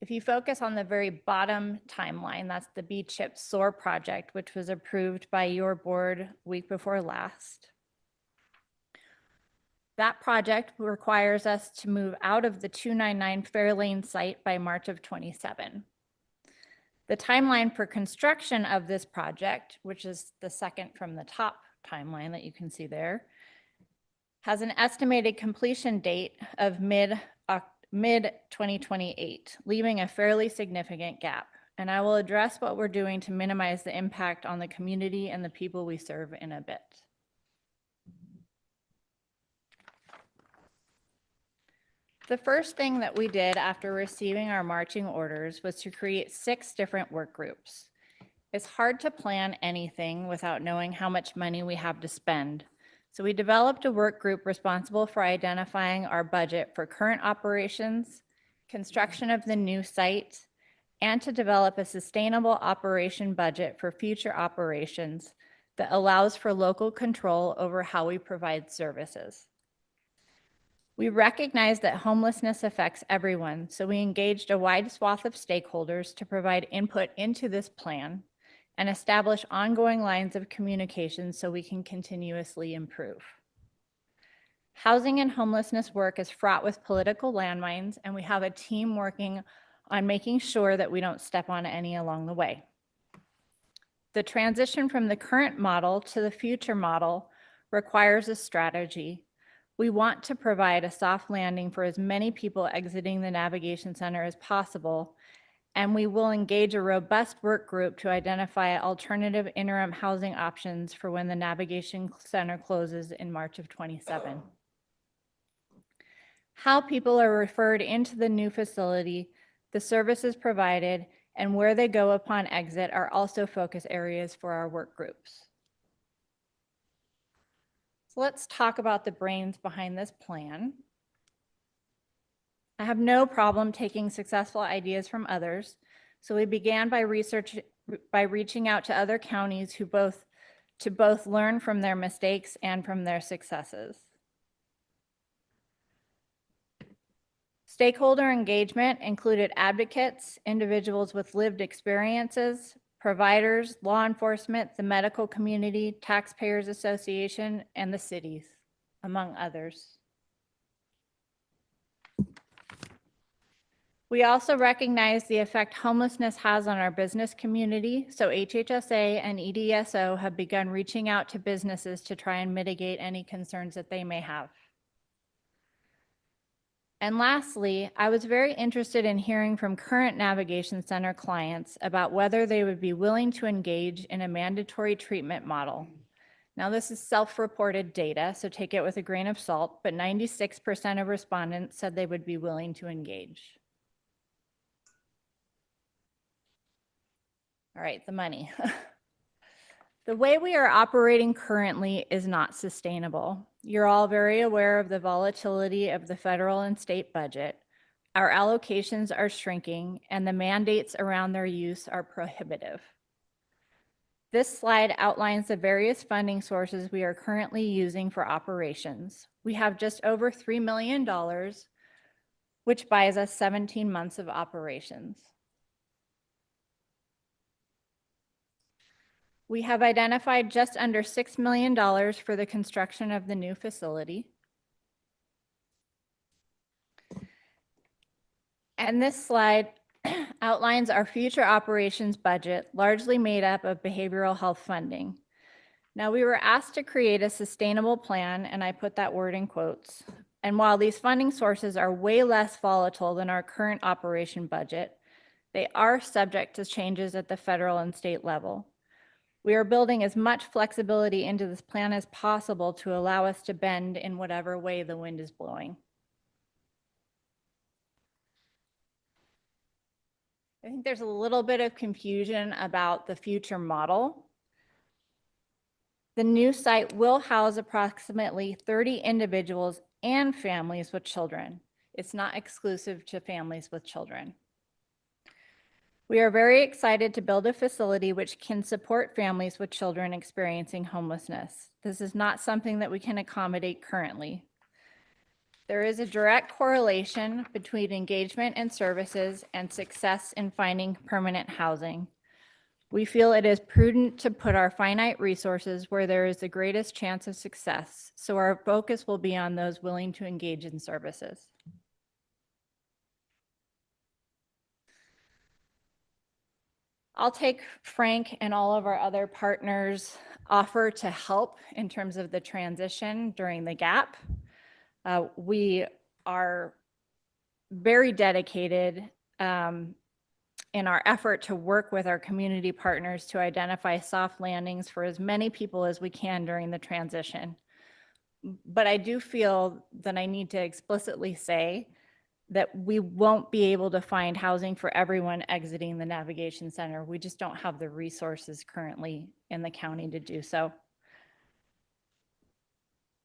If you focus on the very bottom timeline, that's the B-CHIP SOAR project, which was approved by your board week before last. That project requires us to move out of the 299 Fairlane site by March of 27. The timeline for construction of this project, which is the second from the top timeline that you can see there, has an estimated completion date of mid-2028, leaving a fairly significant gap. And I will address what we're doing to minimize the impact on the community and the people we serve in a bit. The first thing that we did after receiving our marching orders was to create 6 different work groups. It's hard to plan anything without knowing how much money we have to spend. So we developed a work group responsible for identifying our budget for current operations, construction of the new site, and to develop a sustainable operation budget for future operations that allows for local control over how we provide services. We recognize that homelessness affects everyone, so we engaged a wide swath of stakeholders to provide input into this plan and establish ongoing lines of communication so we can continuously improve. Housing and homelessness work is fraught with political landmines, and we have a team working on making sure that we don't step on any along the way. The transition from the current model to the future model requires a strategy. We want to provide a soft landing for as many people exiting the navigation center as possible, and we will engage a robust work group to identify alternative interim housing options for when the navigation center closes in March of 27. How people are referred into the new facility, the services provided, and where they go upon exit are also focus areas for our work groups. So let's talk about the brains behind this plan. I have no problem taking successful ideas from others, so we began by reaching out to other counties to both learn from their mistakes and from their successes. Stakeholder engagement included advocates, individuals with lived experiences, providers, law enforcement, the medical community, taxpayers association, and the cities, among others. We also recognize the effect homelessness has on our business community, so HHSA and EDSO have begun reaching out to businesses to try and mitigate any concerns that they may have. And lastly, I was very interested in hearing from current Navigation Center clients about whether they would be willing to engage in a mandatory treatment model. Now, this is self-reported data, so take it with a grain of salt, but 96% of respondents said they would be willing to engage. All right, the money. The way we are operating currently is not sustainable. You're all very aware of the volatility of the federal and state budget. Our allocations are shrinking, and the mandates around their use are prohibitive. This slide outlines the various funding sources we are currently using for operations. We have just over $3 million, which buys us 17 months of operations. We have identified just under $6 million for the construction of the new facility. And this slide outlines our future operations budget, largely made up of behavioral health funding. Now, we were asked to create a sustainable plan, and I put that word in quotes. And while these funding sources are way less volatile than our current operation budget, they are subject to changes at the federal and state level. We are building as much flexibility into this plan as possible to allow us to bend in whatever way the wind is blowing. I think there's a little bit of confusion about the future model. The new site will house approximately 30 individuals and families with children. It's not exclusive to families with children. We are very excited to build a facility which can support families with children experiencing homelessness. This is not something that we can accommodate currently. There is a direct correlation between engagement and services and success in finding permanent housing. We feel it is prudent to put our finite resources where there is the greatest chance of success, so our focus will be on those willing to engage in services. I'll take Frank and all of our other partners' offer to help in terms of the transition during the gap. We are very dedicated in our effort to work with our community partners to identify soft landings for as many people as we can during the transition. But I do feel that I need to explicitly say that we won't be able to find housing for everyone exiting the navigation center. We just don't have the resources currently in the county to do so.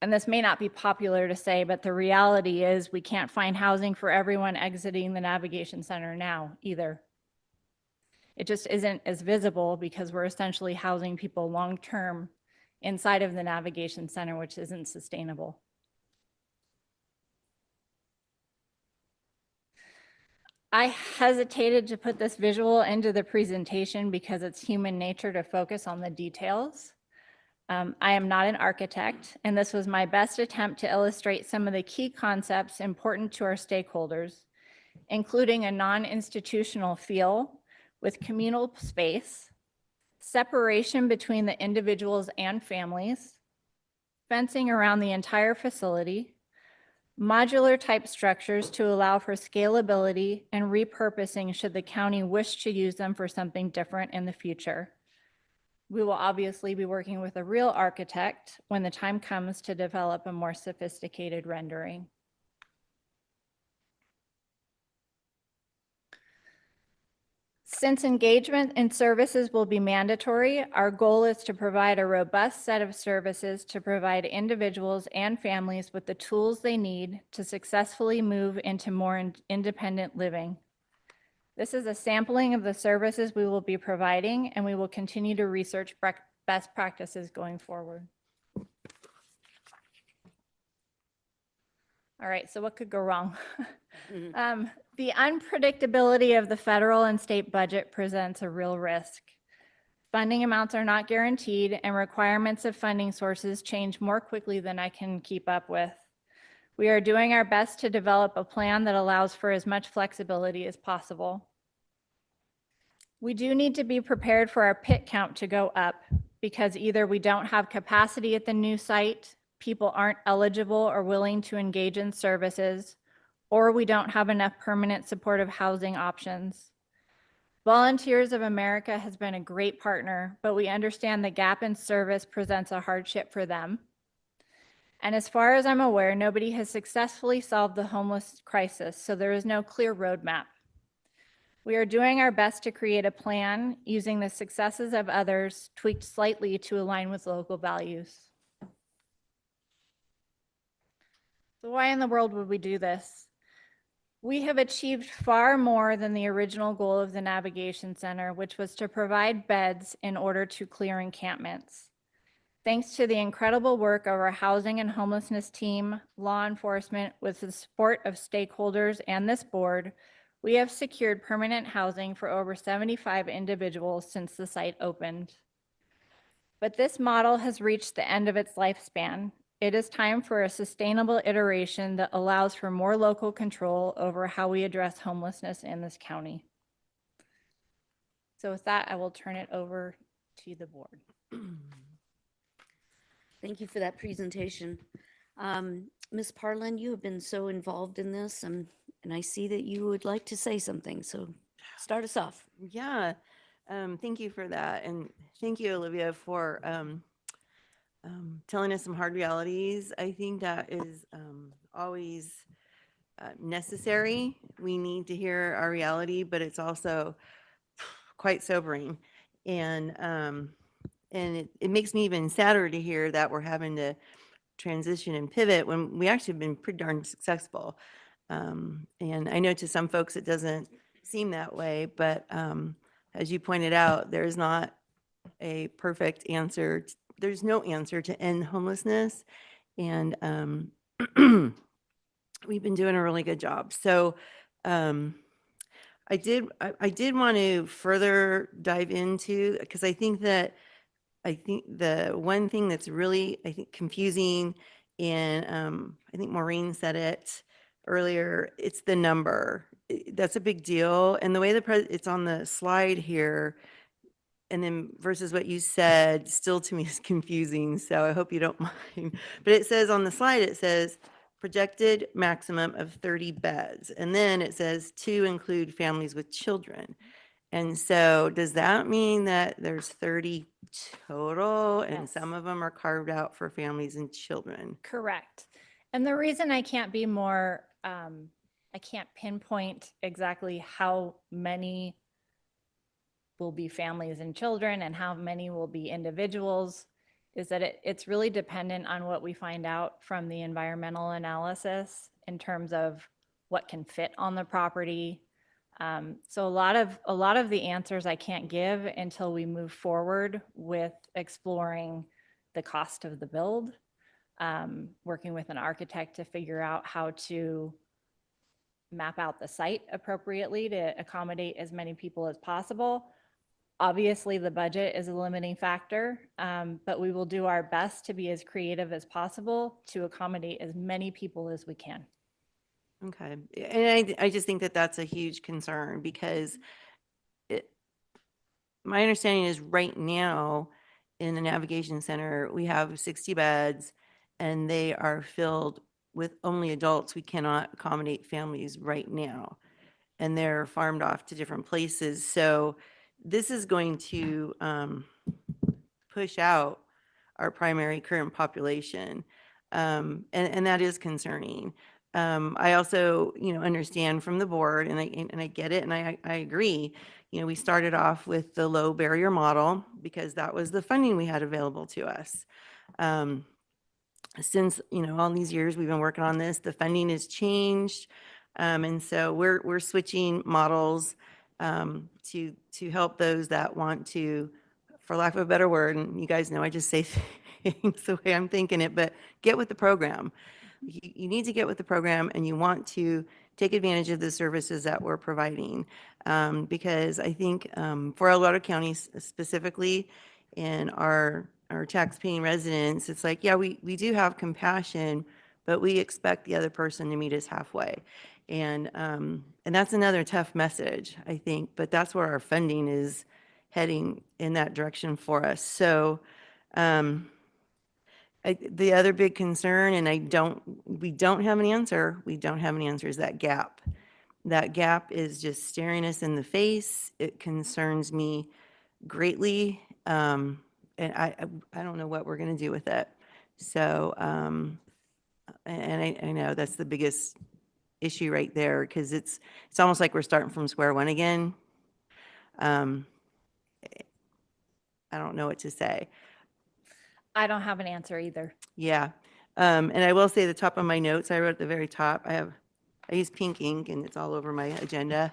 And this may not be popular to say, but the reality is we can't find housing for everyone exiting the navigation center now either. It just isn't as visible because we're essentially housing people long-term inside of the navigation center, which isn't sustainable. I hesitated to put this visual into the presentation because it's human nature to focus on the details. I am not an architect, and this was my best attempt to illustrate some of the key concepts important to our stakeholders, including a non-institutional feel with communal space, separation between the individuals and families, fencing around the entire facility, modular type structures to allow for scalability and repurposing should the county wish to use them for something different in the future. We will obviously be working with a real architect when the time comes to develop a more sophisticated rendering. Since engagement in services will be mandatory, our goal is to provide a robust set of services to provide individuals and families with the tools they need to successfully move into more independent living. This is a sampling of the services we will be providing, and we will continue to research best practices going forward. All right, so what could go wrong? The unpredictability of the federal and state budget presents a real risk. Funding amounts are not guaranteed, and requirements of funding sources change more quickly than I can keep up with. We are doing our best to develop a plan that allows for as much flexibility as possible. We do need to be prepared for our pit count to go up because either we don't have capacity at the new site, people aren't eligible or willing to engage in services, or we don't have enough permanent supportive housing options. Volunteers of America has been a great partner, but we understand the gap in service presents a hardship for them. And as far as I'm aware, nobody has successfully solved the homeless crisis, so there is no clear roadmap. We are doing our best to create a plan using the successes of others, tweaked slightly to align with local values. So why in the world would we do this? We have achieved far more than the original goal of the Navigation Center, which was to provide beds in order to clear encampments. Thanks to the incredible work of our housing and homelessness team, law enforcement, with the support of stakeholders and this board, we have secured permanent housing for over 75 individuals since the site opened. But this model has reached the end of its lifespan. It is time for a sustainable iteration that allows for more local control over how we address homelessness in this county. So with that, I will turn it over to the board. Thank you for that presentation. Ms. Parlin, you have been so involved in this, and I see that you would like to say something, so start us off. Yeah, thank you for that. And thank you, Olivia, for telling us some hard realities. I think that is always necessary. We need to hear our reality, but it's also quite sobering. And it makes me even sadder to hear that we're having to transition and pivot when we actually have been pretty darn successful. And I know to some folks it doesn't seem that way, but as you pointed out, there's not a perfect answer. There's no answer to end homelessness. And we've been doing a really good job. So I did want to further dive into, because I think the one thing that's really, I think, confusing, and I think Maureen said it earlier, it's the number. That's a big deal. And the way it's on the slide here, and then versus what you said, still to me is confusing. So I hope you don't mind. But it says on the slide, it says projected maximum of 30 beds. And then it says to include families with children. And so does that mean that there's 30 total and Yes. some of them are carved out for families and children? Correct. And the reason I can't be more, I can't pinpoint exactly how many will be families and children and how many will be individuals is that it's really dependent on what we find out from the environmental analysis in terms of what can fit on the property. So a lot of the answers I can't give until we move forward with exploring the cost of the build, working with an architect to figure out how to map out the site appropriately to accommodate as many people as possible. Obviously, the budget is a limiting factor, but we will do our best to be as creative as possible to accommodate as many people as we can. Okay. And I just think that that's a huge concern because my understanding is right now in the navigation center, we have 60 beds and they are filled with only adults. We cannot accommodate families right now. And they're farmed off to different places. So this is going to push out our primary current population. And that is concerning. I also, understand from the board, and I get it, and I agree. We started off with the low barrier model because that was the funding we had available to us. Since, all these years we've been working on this, the funding has changed. And so we're switching models to help those that want to, for lack of a better word, and you guys know I just say things the way I'm thinking it, but get with the program. You need to get with the program and you want to take advantage of the services that we're providing. Because I think for a lot of counties specifically in our tax-paying residents, it's like, yeah, we do have compassion, but we expect the other person to meet us halfway. And that's another tough message, I think, but that's where our funding is heading in that direction for us. So the other big concern, and we don't have an answer, is that gap. That gap is just staring us in the face. It concerns me greatly. And I don't know what we're going to do with it. So, and I know that's the biggest issue right there because it's almost like we're starting from square one again. I don't know what to say. I don't have an answer either. Yeah. And I will say the top of my notes, I wrote at the very top, I use pink ink and it's all over my agenda,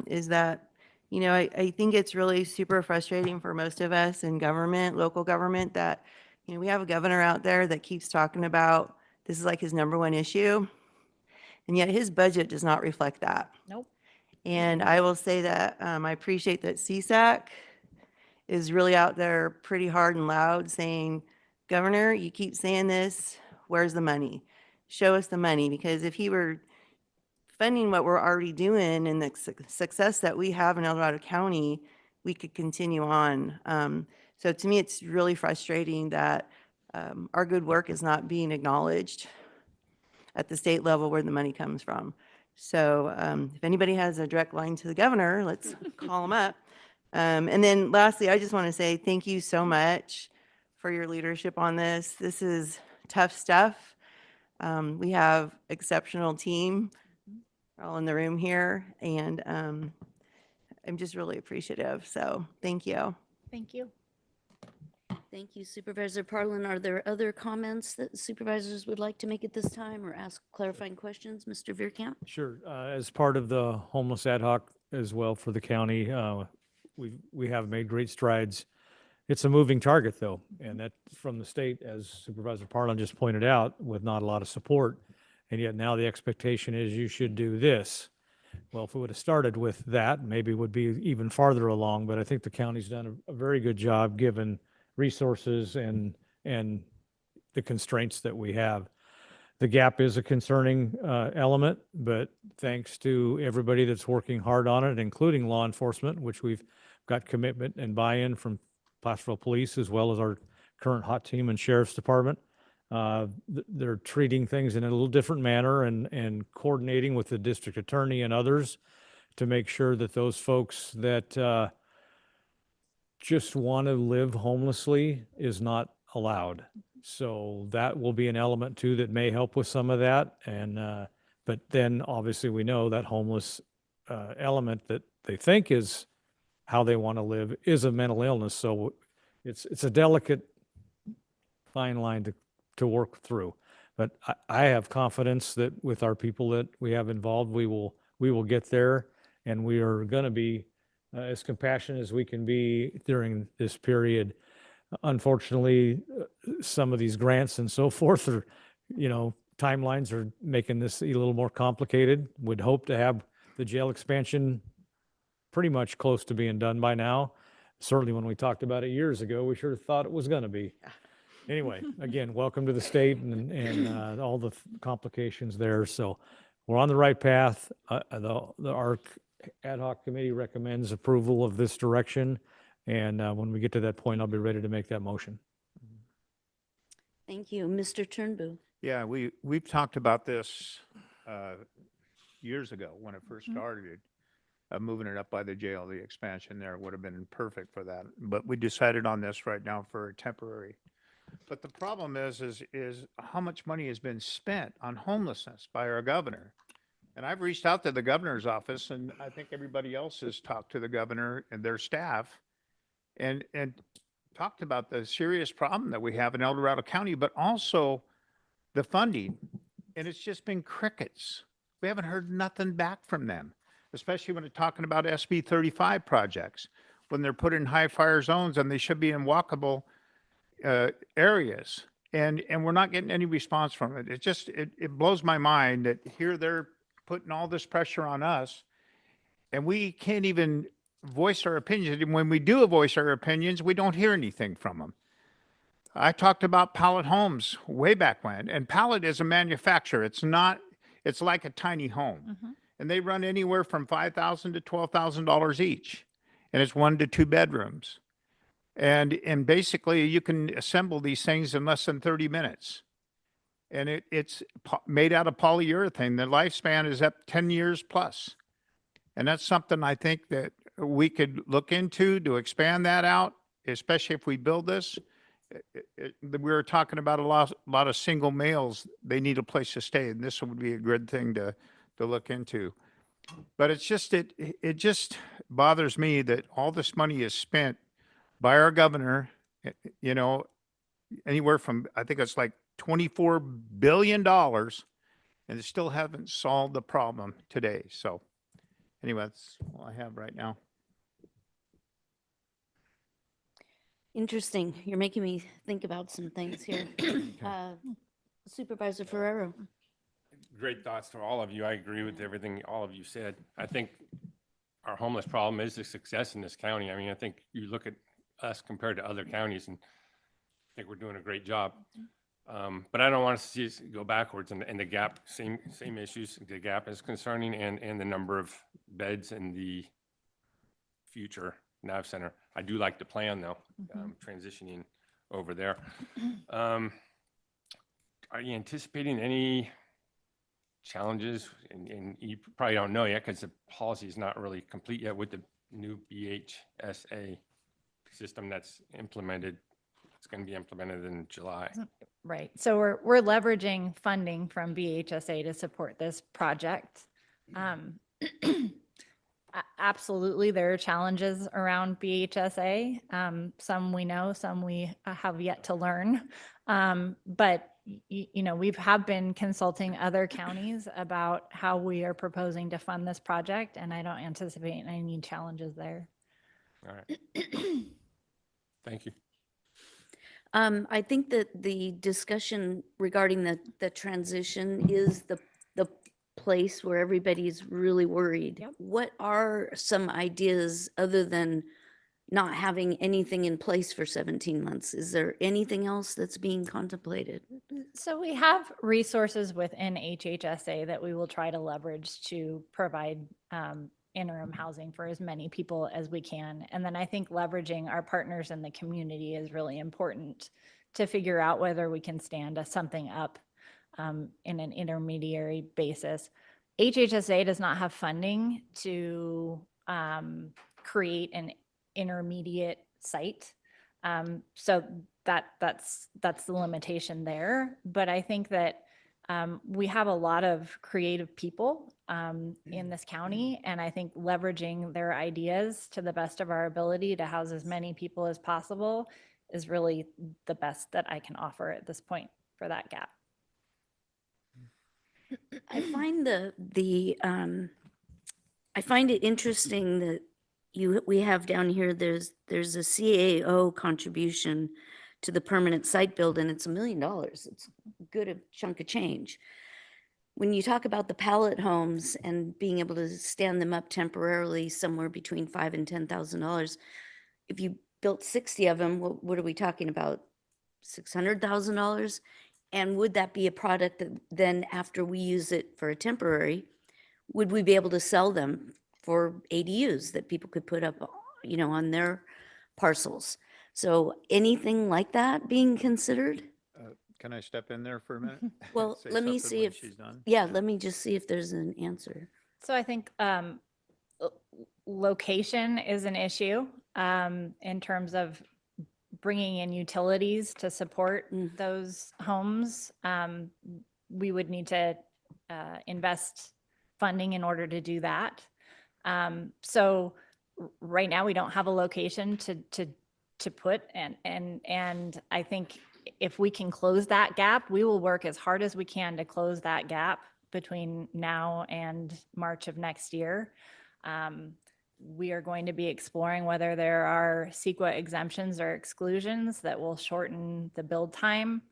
is that, I think it's really super frustrating for most of us in government, local government, that, we have a governor out there that keeps talking about this is like his number one issue. And yet his budget does not reflect that. Nope. And I will say that I appreciate that CSAC is really out there pretty hard and loud saying, Governor, you keep saying this, where's the money? Show us the money, because if he were funding what we're already doing and the success that we have in El Dorado County, we could continue on. So to me, it's really frustrating that our good work is not being acknowledged at the state level where the money comes from. So if anybody has a direct line to the governor, let's call him up. And then lastly, I just want to say thank you so much for your leadership on this. This is tough stuff. We have exceptional team all in the room here, and I'm just really appreciative. So thank you. Thank you. Thank you, Supervisor Parlin. Are there other comments that supervisors would like to make at this time or ask clarifying questions? Mr. Veerkamp? Sure. As part of the homeless ad hoc as well for the county, we have made great strides. It's a moving target, though, and that from the state, as Supervisor Parlin just pointed out, with not a lot of support. And yet now the expectation is you should do this. Well, if we would have started with that, maybe it would be even farther along, but I think the county's done a very good job given resources and the constraints that we have. The gap is a concerning element, but thanks to everybody that's working hard on it, including law enforcement, which we've got commitment and buy-in from Placerville Police as well as our current hot team and Sheriff's Department. They're treating things in a little different manner and coordinating with the district attorney and others to make sure that those folks that just want to live homelessly is not allowed. So that will be an element too that may help with some of that. And but then obviously we know that homeless element that they think is how they want to live is a mental illness. So it's a delicate fine line to work through. But I have confidence that with our people that we have involved, we will get there, and we are going to be as compassionate as we can be during this period. Unfortunately, some of these grants and so forth are, timelines are making this a little more complicated. Would hope to have the jail expansion pretty much close to being done by now. Certainly when we talked about it years ago, we sure thought it was going to be. Anyway, again, welcome to the state and all the complications there. So we're on the right path. Our ad hoc committee recommends approval of this direction. And when we get to that point, I'll be ready to make that motion. Thank you. Mr. Turnbull. Yeah, we've talked about this years ago when it first started, moving it up by the jail. The expansion there would have been perfect for that. But we decided on this right now for a temporary. But the problem is how much money has been spent on homelessness by our governor. And I've reached out to the governor's office, and I think everybody else has talked to the governor and their staff and talked about the serious problem that we have in El Dorado County, but also the funding. And it's just been crickets. We haven't heard nothing back from them, especially when they're talking about SB 35 projects, when they're put in high fire zones and they should be in walkable areas, and we're not getting any response from it. It blows my mind that here they're putting all this pressure on us, and we can't even voice our opinions. And when we do voice our opinions, we don't hear anything from them. I talked about Pallet Homes way back when, and Pallet is a manufacturer. It's like a tiny home, and they run anywhere from $5,000 to $12,000 each, and it's 1 to 2 bedrooms. And basically you can assemble these things in less than 30 minutes. And it's made out of polyurethane. The lifespan is up 10 years plus. And that's something I think that we could look into to expand that out, especially if we build this. We were talking about a lot of single males. They need a place to stay, and this would be a good thing to look into. But it just bothers me that all this money is spent by our governor, anywhere from, I think it's like $24 billion, and they still haven't solved the problem today. So anyway, that's all I have right now. Interesting. You're making me think about some things here. Supervisor Ferrero. Great thoughts to all of you. I agree with everything all of you said. I think our homeless problem is a success in this county. I mean, I think you look at us compared to other counties, and I think we're doing a great job. But I don't want to see us go backwards, and the gap, same issues. The gap is concerning, and the number of beds in the future NAV Center. I do like the plan, though, transitioning over there. Are you anticipating any challenges? And you probably don't know yet because the policy is not really complete yet with the new BHSA system that's implemented. It's going to be implemented in July. Right. So we're leveraging funding from BHSA to support this project. Absolutely, there are challenges around BHSA. Some we know, some we have yet to learn. But we have been consulting other counties about how we are proposing to fund this project, and I don't anticipate any challenges there. All right. Thank you. I think that the discussion regarding the transition is the place where everybody's really worried. What are some ideas other than not having anything in place for 17 months? Is there anything else that's being contemplated? So we have resources within HHSA that we will try to leverage to provide interim housing for as many people as we can. And then I think leveraging our partners in the community is really important to figure out whether we can stand something up in an intermediary basis. HHSA does not have funding to create an intermediate site. So that's the limitation there. But I think that we have a lot of creative people in this county, and I think leveraging their ideas to the best of our ability to house as many people as possible is really the best that I can offer at this point for that gap. I find I find it interesting that we have down here, there's a CAO contribution to the permanent site build, and it's $1 million. It's a good chunk of change. When you talk about the pallet homes and being able to stand them up temporarily somewhere between $5,000 and $10,000, if you built 60 of them, what are we talking about? $600,000? And would that be a product that then, after we use it for a temporary, would we be able to sell them for ADUs that people could put up, on their parcels? So anything like that being considered? Can I step in there for a minute? Well, Say let me something see when if, she's done? let me just see if there's an answer. So I think location is an issue in terms of bringing in utilities to support those homes. We would need to invest funding in order to do that. So right now we don't have a location to put, and I think if we can close that gap, we will work as hard as we can to close that gap between now and March of next year. We are going to be exploring whether there are CEQA exemptions or exclusions that will shorten the build time.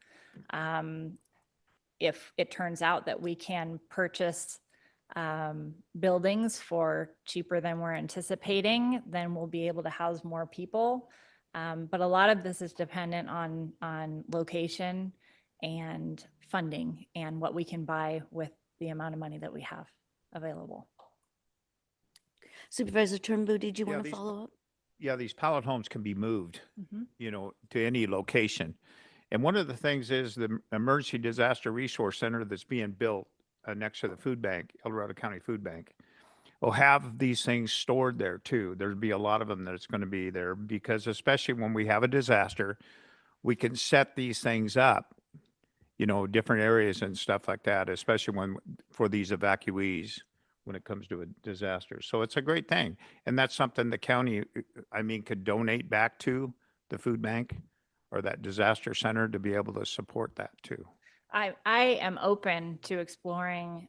If it turns out that we can purchase buildings for cheaper than we're anticipating, then we'll be able to house more people. But a lot of this is dependent on location and funding and what we can buy with the amount of money that we have available. Supervisor Turnbull, did you Yeah, want to these- follow up? Yeah, these pallet homes can be moved, Mhm. To any location. And one of the things is the Emergency Disaster Resource Center that's being built next to the food bank, El Dorado County Food Bank, will have these things stored there too. There'd be a lot of them that's going to be there because especially when we have a disaster, we can set these things up, different areas and stuff like that, especially for these evacuees when it comes to a disaster. So it's a great thing. And that's something the county, could donate back to the food bank or that disaster center to be able to support that too. I am open to exploring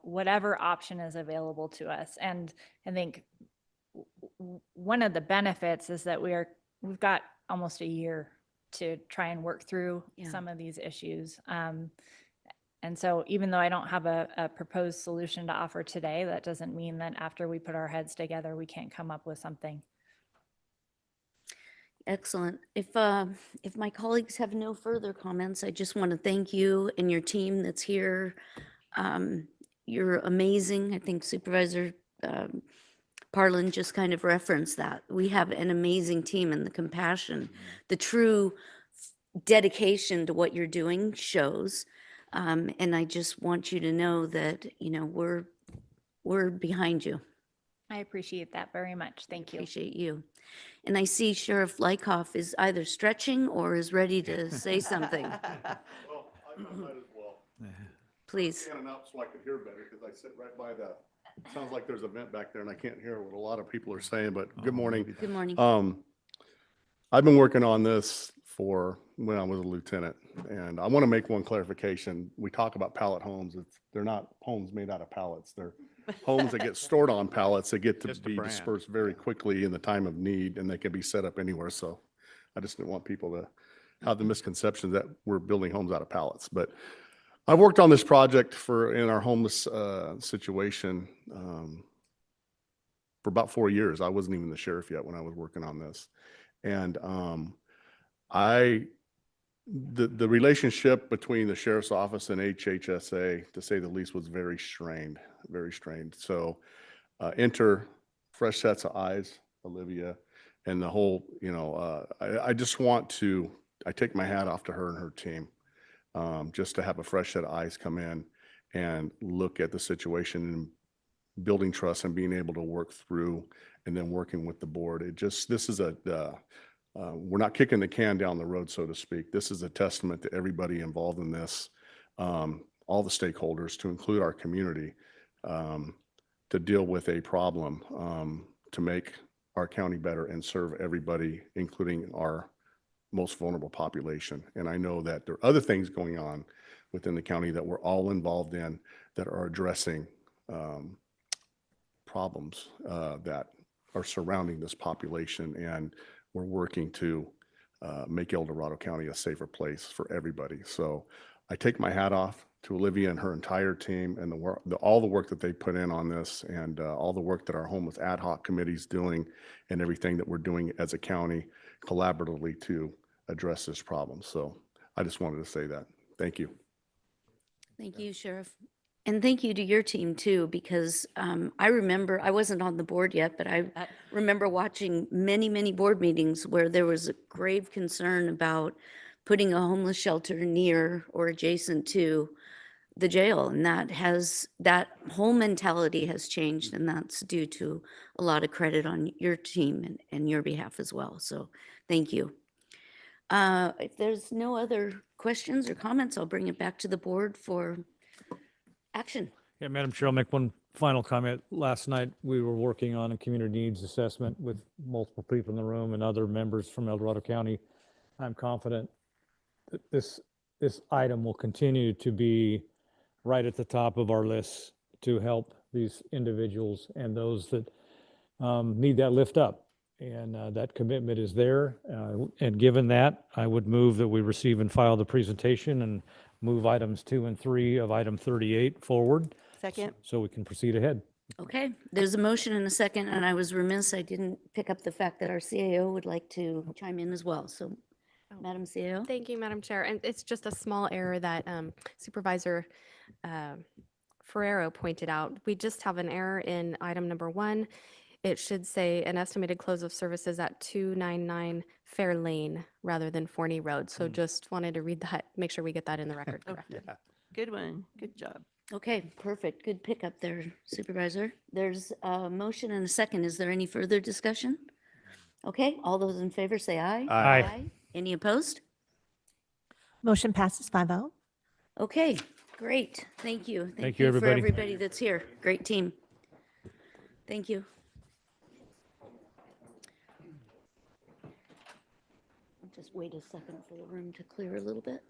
whatever option is available to us. And I think one of the benefits is that we've got almost a year to try and work through some of these issues. And so even though I don't have a proposed solution to offer today, that doesn't mean that after we put our heads together, we can't come up with something. Excellent. If my colleagues have no further comments, I just want to thank you and your team that's here. You're amazing. I think Supervisor Parlin just kind of referenced that. We have an amazing team, and the compassion, the true dedication to what you're doing shows. And I just want you to know that, we're behind you. I appreciate that very much. Thank you. Appreciate you. And I see Sheriff Lykoff is either stretching or is ready to say something. Well, I might as well. Please. Standing up so I can hear better because I sit right by the, sounds like there's a vent back there and I can't hear what a lot of people are saying, but good morning. Good morning. I've been working on this for when I was a lieutenant, and I want to make one clarification. We talk about pallet homes. They're not homes made out of pallets. They're homes that get stored on pallets that get to Just a be brand. dispersed very quickly in the time of need, and they can be set up anywhere. So I just didn't want people to have the misconception that we're building homes out of pallets. But I've worked on this project in our homeless situation for about 4 years. I wasn't even the sheriff yet when I was working on this. And the relationship between the sheriff's office and HHSA, to say the least, was very strained, very strained. So enter fresh sets of eyes, Olivia, and the whole, I just want to, I take my hat off to her and her team, just to have a fresh set of eyes come in and look at the situation and building trust and being able to work through and then working with the board. This is we're not kicking the can down the road, so to speak. This is a testament to everybody involved in this, all the stakeholders, to include our community, to deal with a problem, to make our county better and serve everybody, including our most vulnerable population. And I know that there are other things going on within the county that we're all involved in that are addressing problems that are surrounding this population. And we're working to make El Dorado County a safer place for everybody. So I take my hat off to Olivia and her entire team and all the work that they put in on this, and all the work that our homeless ad hoc committee is doing, and everything that we're doing as a county collaboratively to address this problem. So I just wanted to say that. Thank you. Thank you, Sheriff. And thank you to your team too, because I remember, I wasn't on the board yet, but I remember watching many, many board meetings where there was a grave concern about putting a homeless shelter near or adjacent to the jail. And that whole mentality has changed, and that's due to a lot of credit on your team and your behalf as well. So thank you. If there's no other questions or comments, I'll bring it back to the board for action. Yeah, Madam Chair, I'll make one final comment. Last night, we were working on a community needs assessment with multiple people in the room and other members from El Dorado County. I'm confident that this item will continue to be right at the top of our list to help these individuals and those that need that lift up. And that commitment is there. And given that, I would move that we receive and file the presentation and move items 2 and 3 of item 38 forward. Second. So we can proceed ahead. Okay, there's a motion and a second, and I was remiss, I didn't pick up the fact that our CAO would like to chime in as well. So, Madam CAO? Thank you, Madam Chair. And it's just a small error that Supervisor Ferrero pointed out. We just have an error in item number 1. It should say an estimated close of services at 299 Fair Lane rather than Forney Road. So just wanted to read that, make sure we get that in the record corrected. Good one. Good job. Okay, perfect. Good pickup there, Supervisor. There's a motion and a second. Is there any further discussion? Okay, all those in favor say aye. Aye. Any opposed? Motion passes 5-0. Okay, great. Thank you. Thank you, for everybody. everybody that's here. Great team. Thank you. Just wait a second for the room to clear a little bit.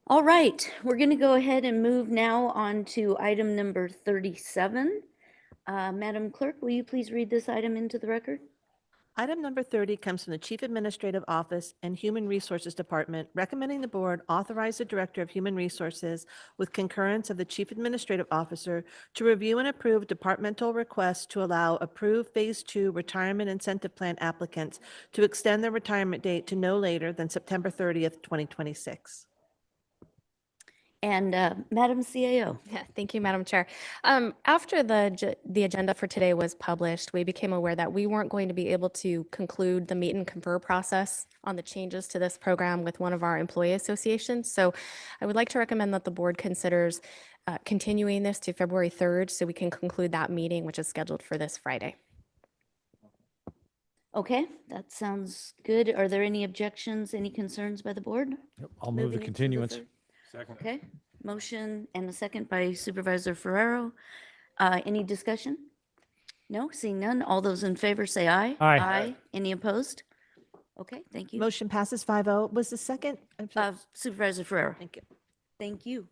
All right, we're going to go ahead and move now on to item number 37. Madam Clerk, will you please read this item into the record? Item number 30 comes from the Chief Administrative Office and Human Resources Department, recommending the board authorize the Director of Human Resources, with concurrence of the Chief Administrative Officer, to review and approve departmental requests to allow approved Phase 2 Retirement Incentive Plan applicants to extend their retirement date to no later than September 30th, 2026. And Madam CAO. Yeah, thank you, Madam Chair. After the agenda for today was published, we became aware that we weren't going to be able to conclude the meet and confer process on the changes to this program with one of our employee associations. So I would like to recommend that the board considers continuing this to February 3rd so we can conclude that meeting, which is scheduled for this Friday. Okay, that sounds good. Are there any objections, any concerns by the board? I'll move the Moving it to continuance. third? Second. Okay, motion and a second by Supervisor Ferrero. Any discussion? No, seeing none. All those in favor say aye. Aye. Any opposed? Okay, thank you. Motion passes 5-0. Was the second? I'm sorry. Supervisor Ferrera. Thank you. Thank you.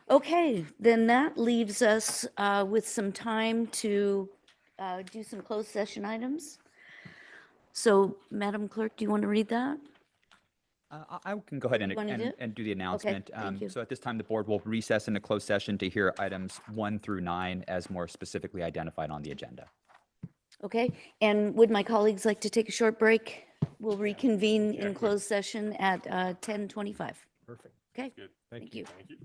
Okay, then that leaves us with some time to do some closed session items. So, Madam Clerk, do you want to read that? I can go ahead You wanna do it? and do the announcement. thank you. So at this time, the board will recess into closed session to hear items 1 through 9 as more specifically identified on the agenda. Okay, and would my colleagues like to take a short break? We'll reconvene in closed session at 10:25. Perfect. Okay, Good. thank you. Thank you.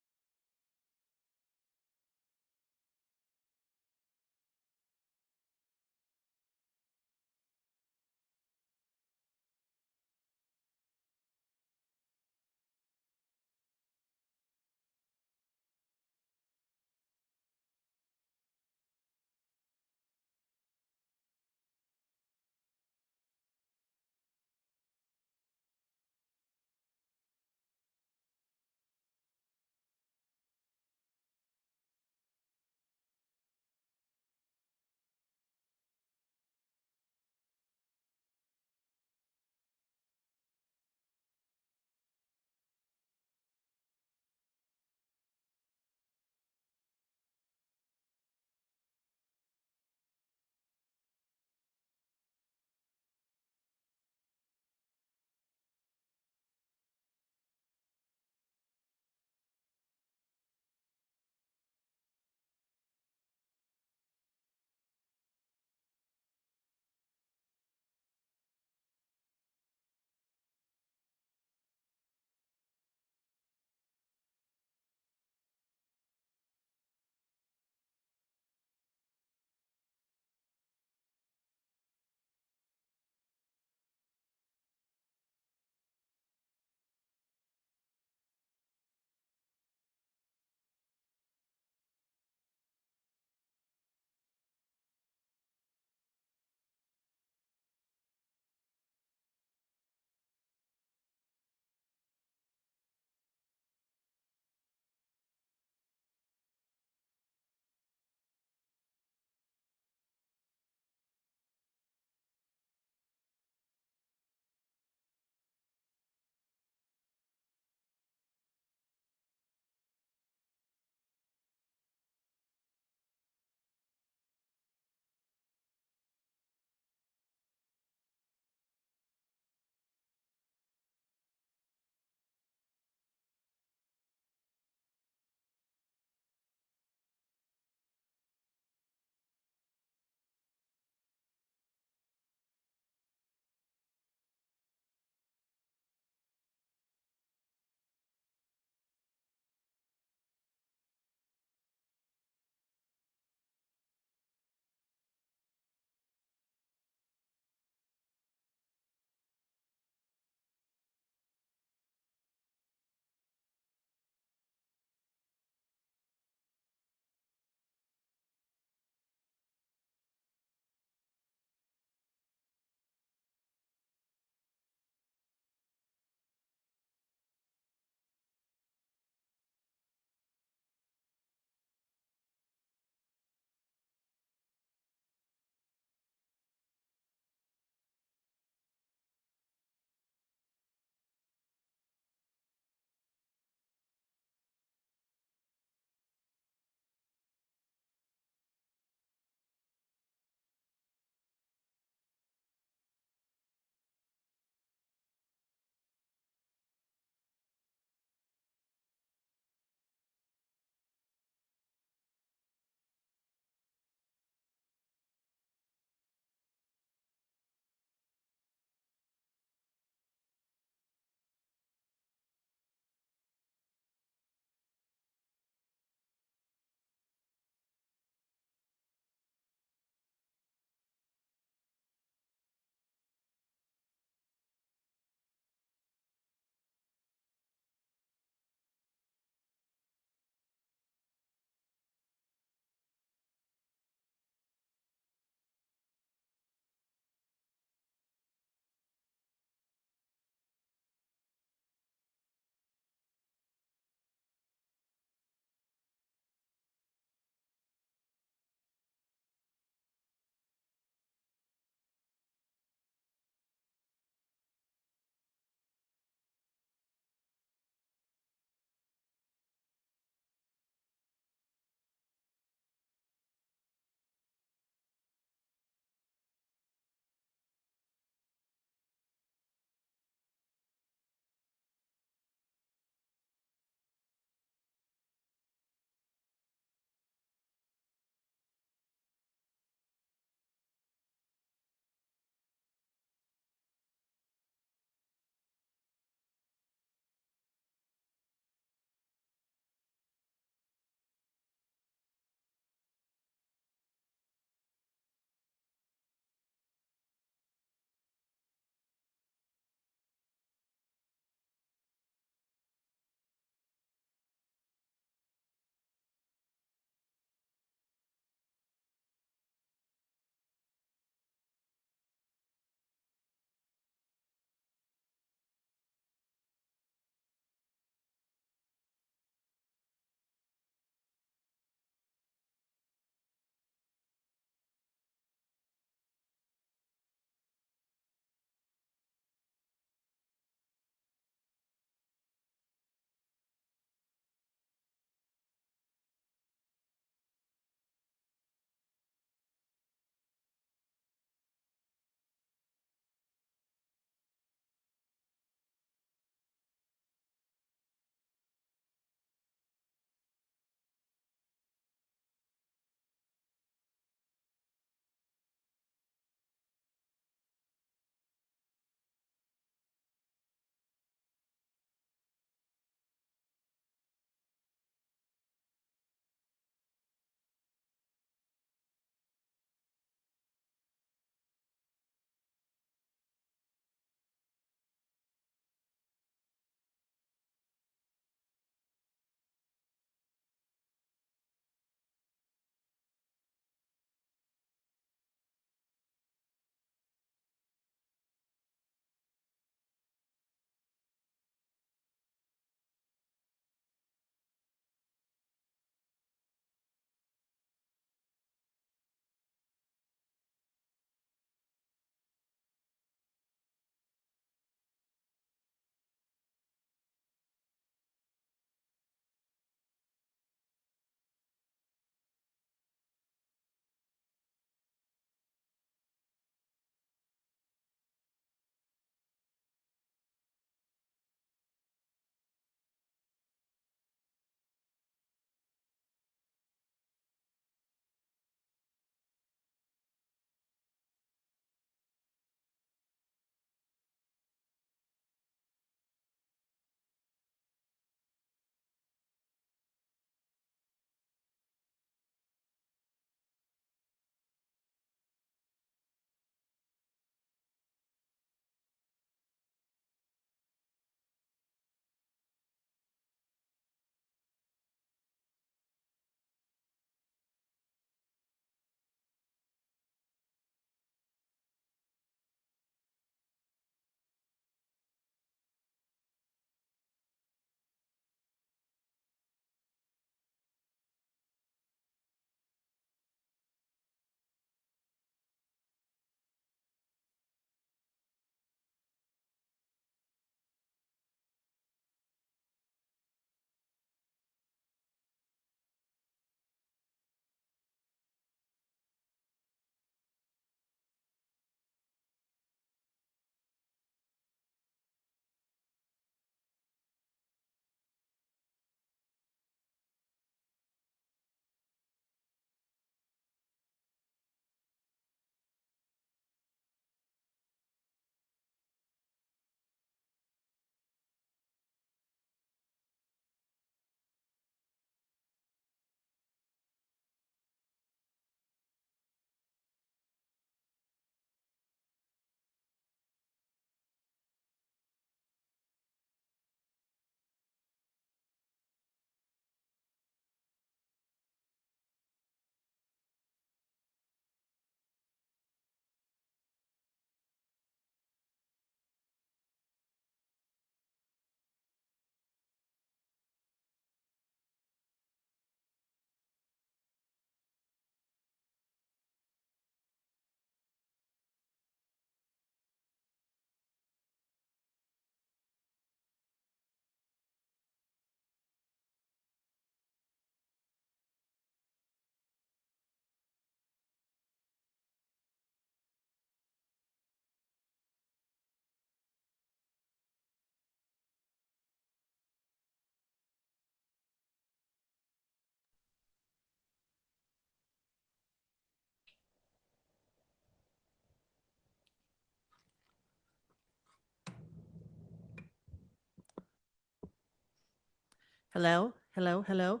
Hello, hello, hello.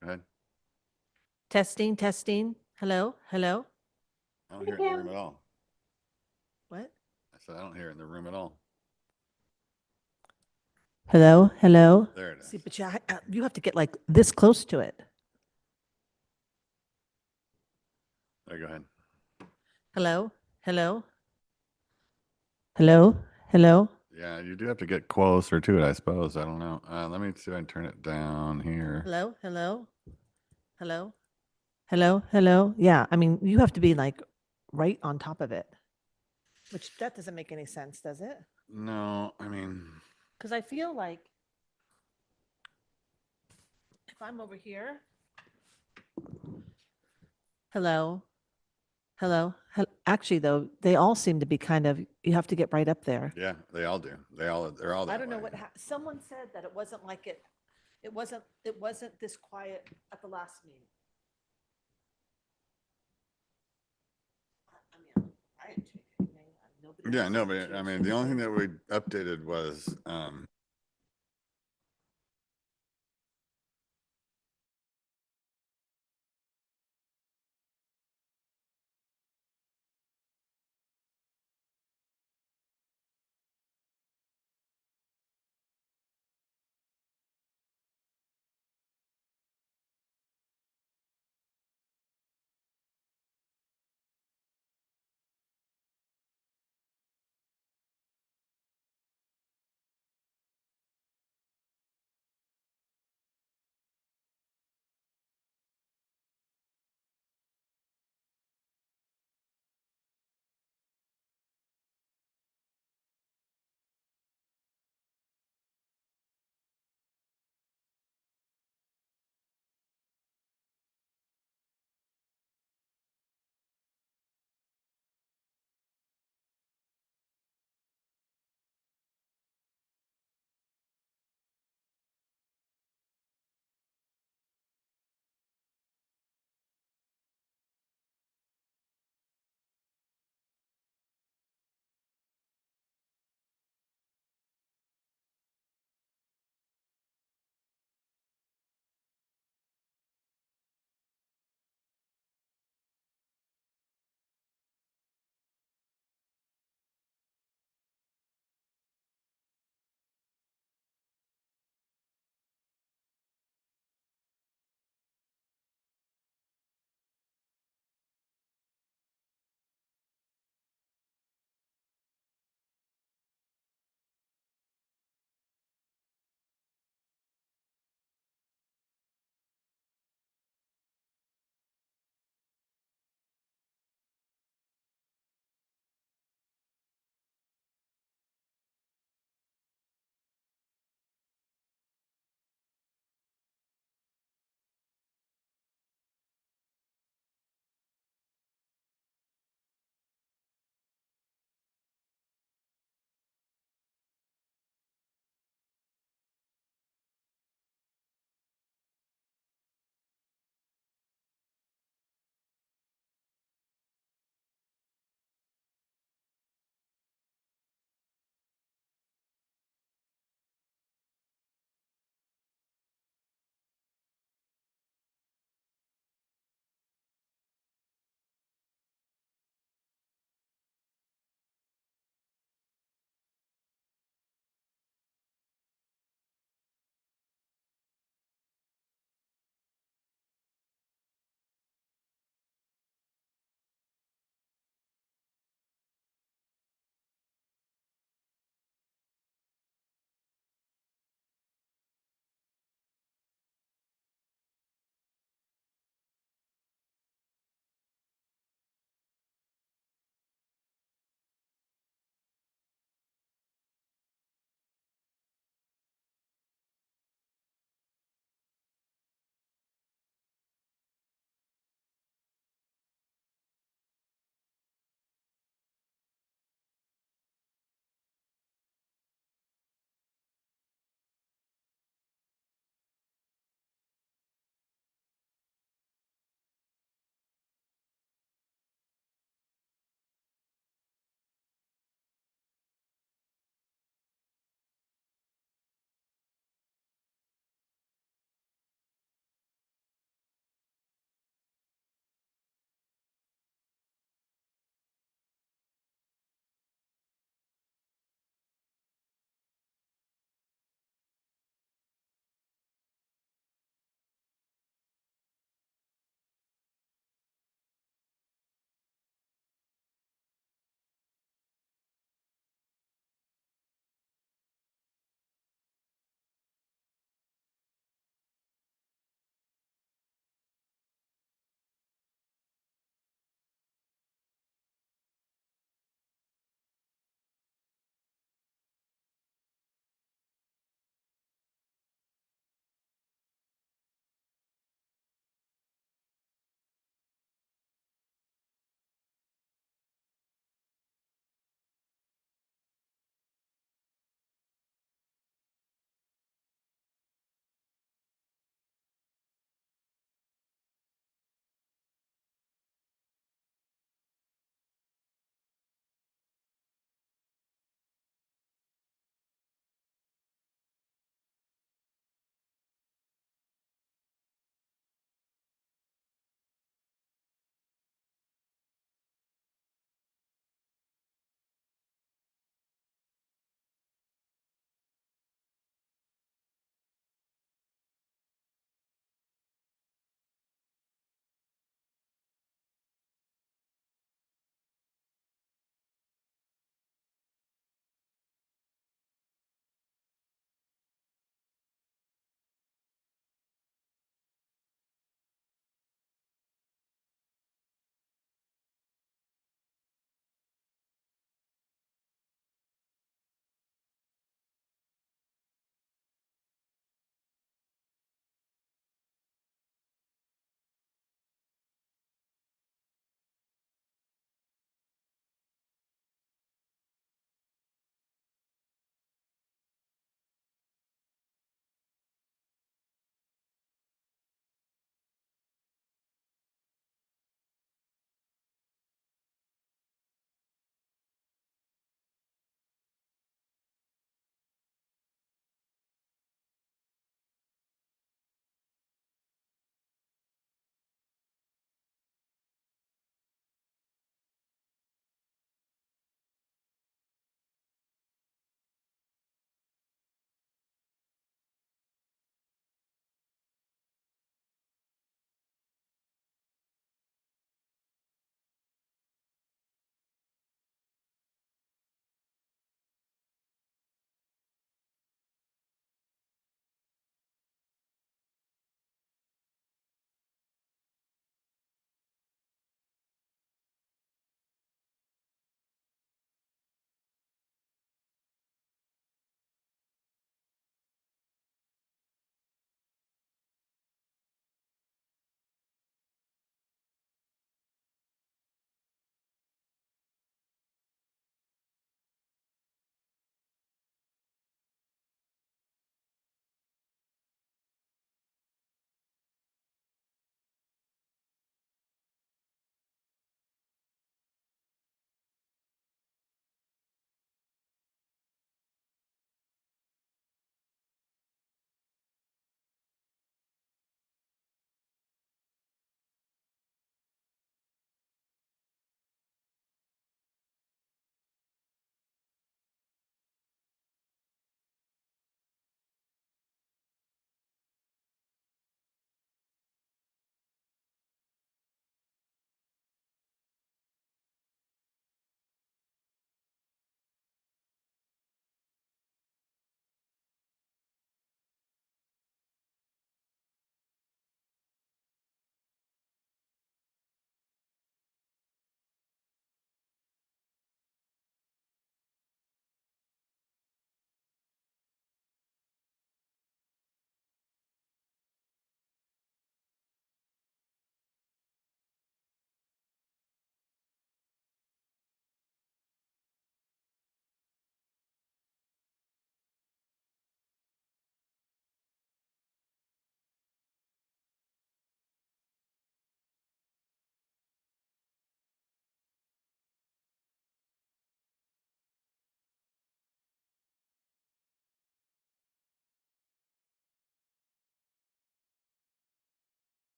Go ahead. Testing, testing. Hello, hello. I don't hear it in the room at all. What? I said, I don't hear it in the room at all. Hello, hello. There it is. See, but you have to get like this close to it. There, go ahead. Hello, hello. Hello, hello. Yeah, you do have to get closer to it, I suppose. I don't know. Let me see if I can turn it down here. Hello, hello. Hello, hello, hello. Yeah, I mean, you have to be like right on top of it, which that doesn't make any sense, does it? No, I mean, Because I feel like if I'm over here, hello, hello, actually, though, they all seem to be kind of, you have to get right up there. yeah, they all do. They're all I that don't know way. what, someone said that it wasn't like it wasn't this quiet at the last meeting. I mean, I didn't change anything. Nobody Yeah, else no, did but I change mean, the only thing anything. that we updated was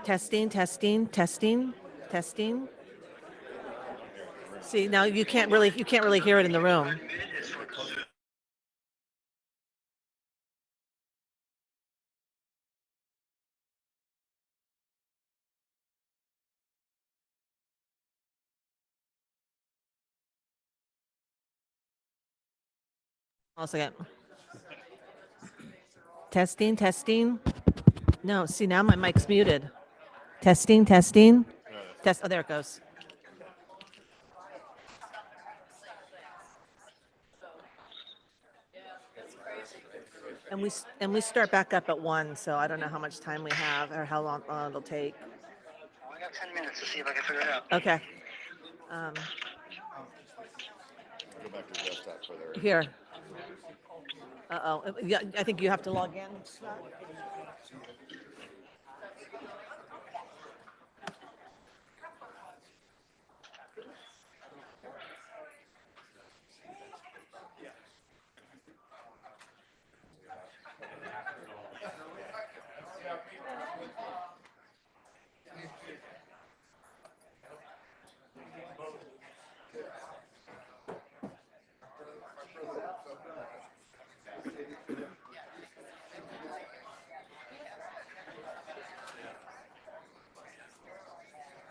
Testing, testing, testing, testing. See, now you can't really hear it in the room. Hold on a second. Testing, testing. No, see, now my mic's muted. Testing, testing. Test. Oh, there it goes. And we start back up at 1, so I don't know how much time we have or how long it'll take. I got 10 minutes to see if I can figure it out. Okay. Go back to the desktop for there. Here. Uh-oh. Yeah, I think you have to log in, Scott.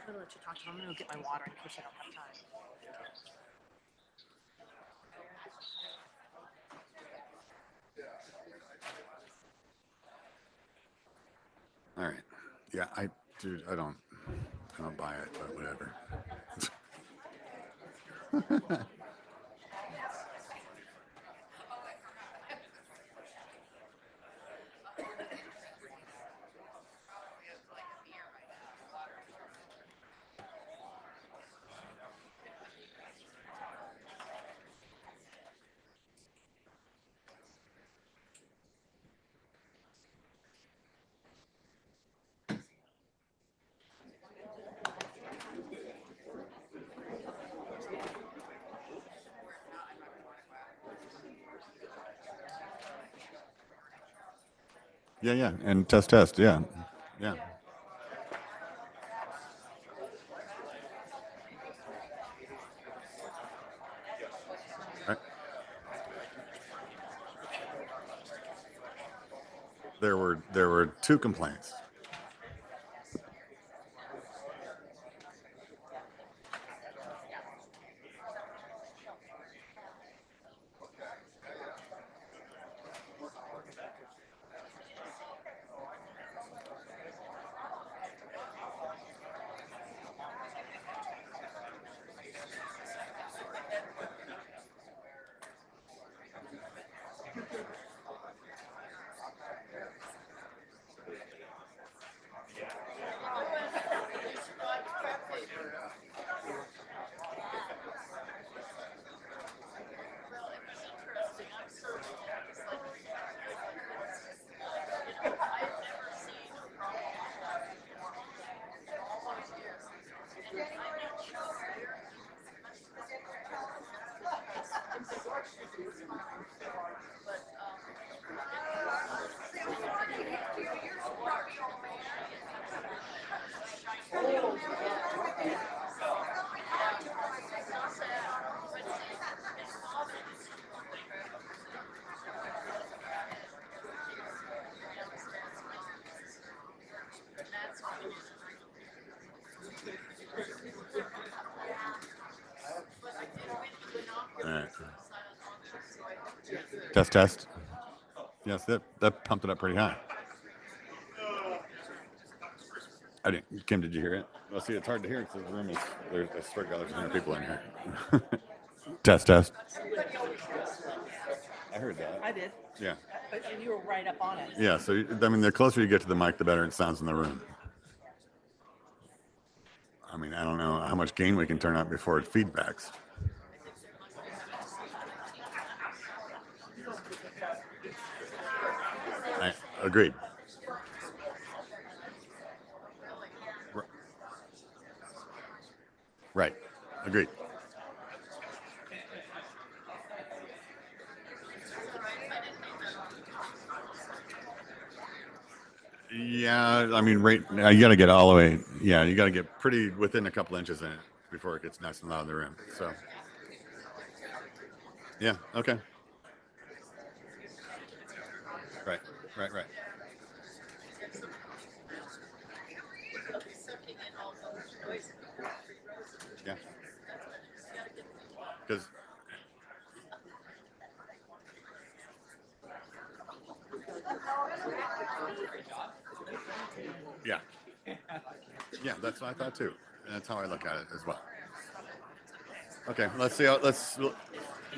I'm gonna let you talk to him. I'm gonna go get my water in case I don't have time. All right. Yeah, dude, I don't buy it, but whatever. Yeah, yeah, and test, yeah, yeah. Right. There were 2 complaints. All right. Test. Yes, that pumped it up pretty high. I didn't. Kim, did you hear it? Well, see, it's hard to hear because the room is. I swear to God, there's 100 people in here. Test. I heard that. I did. Yeah. But you were right up on it. Yeah. So I mean, the closer you get to the mic, the better it sounds in the room. I mean, I don't know how much gain we can turn up before it feedbacks. Agreed. Right. Agreed. Yeah, I mean, right now you got to get all the way. Yeah, you got to get pretty within a couple inches in it before it gets nice and loud in the room. So, yeah, okay. Right, right, right. Yeah. Because yeah, yeah, that's what I thought too. And that's how I look at it as well. Okay, let's see how.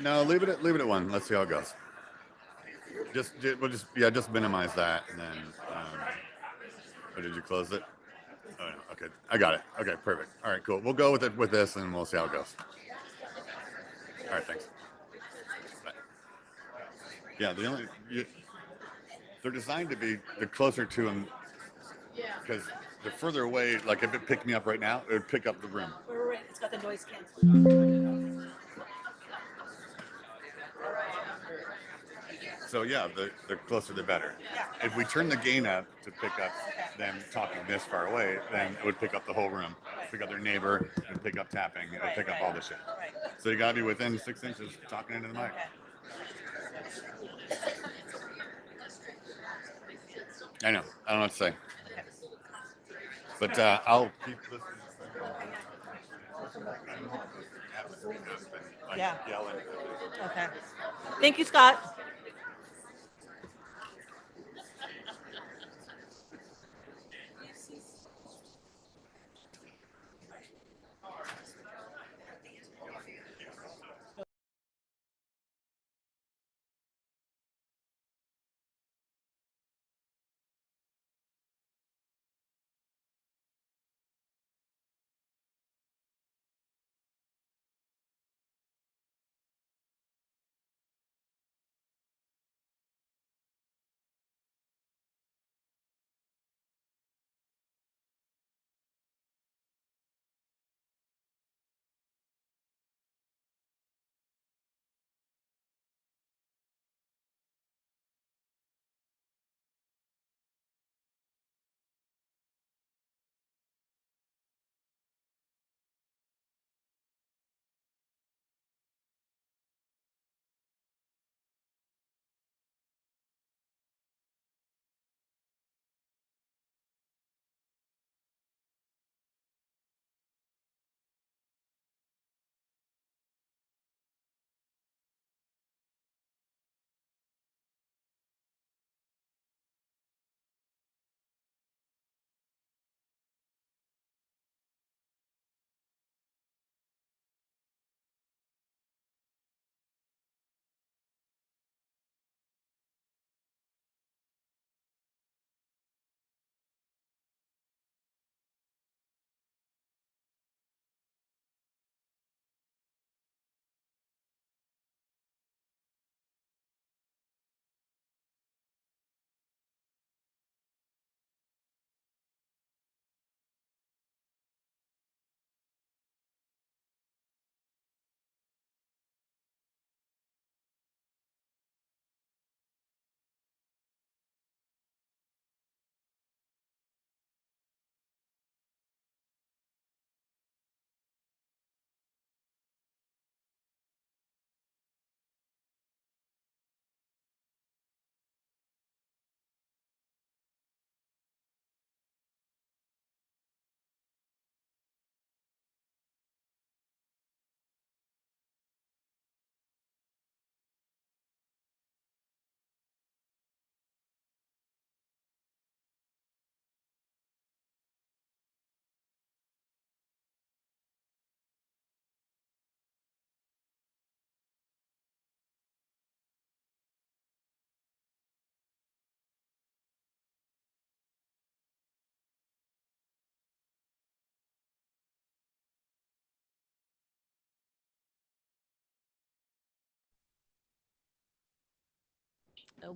No, leave it at one. Let's see how it goes. We'll just minimize that and then. Oh, did you close it? Oh, no. Okay, I got it. Okay, perfect. All right, cool. We'll go with it with this, and we'll see how it goes. All right, thanks. Bye. Yeah, they're designed to be the closer to them because the further away. Like if it picked me up right now, it would pick up the room. It's got the noise canceling. So yeah, the closer the better. If we turn the gain up to pick up them talking this far away, then it would pick up the whole room. Pick up their neighbor, it would pick up tapping, it would pick up all the shit. So you gotta be within 6 inches talking into the mic. I know, I don't know what to say. But I'll keep listening. Yeah. Okay. Thank you, Scott.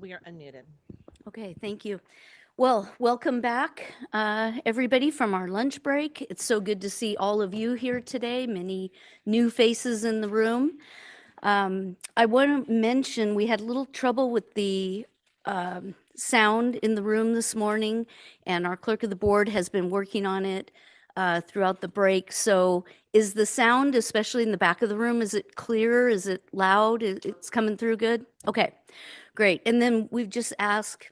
We are unmuted. Okay, thank you. Well, welcome back, everybody from our lunch break. It's so good to see all of you here today, many new faces in the room. I want to mention we had a little trouble with the sound in the room this morning, and our clerk of the board has been working on it throughout the break. So is the sound, especially in the back of the room, is it clear? Is it loud? It's coming through good? Okay, great. And then we've just asked,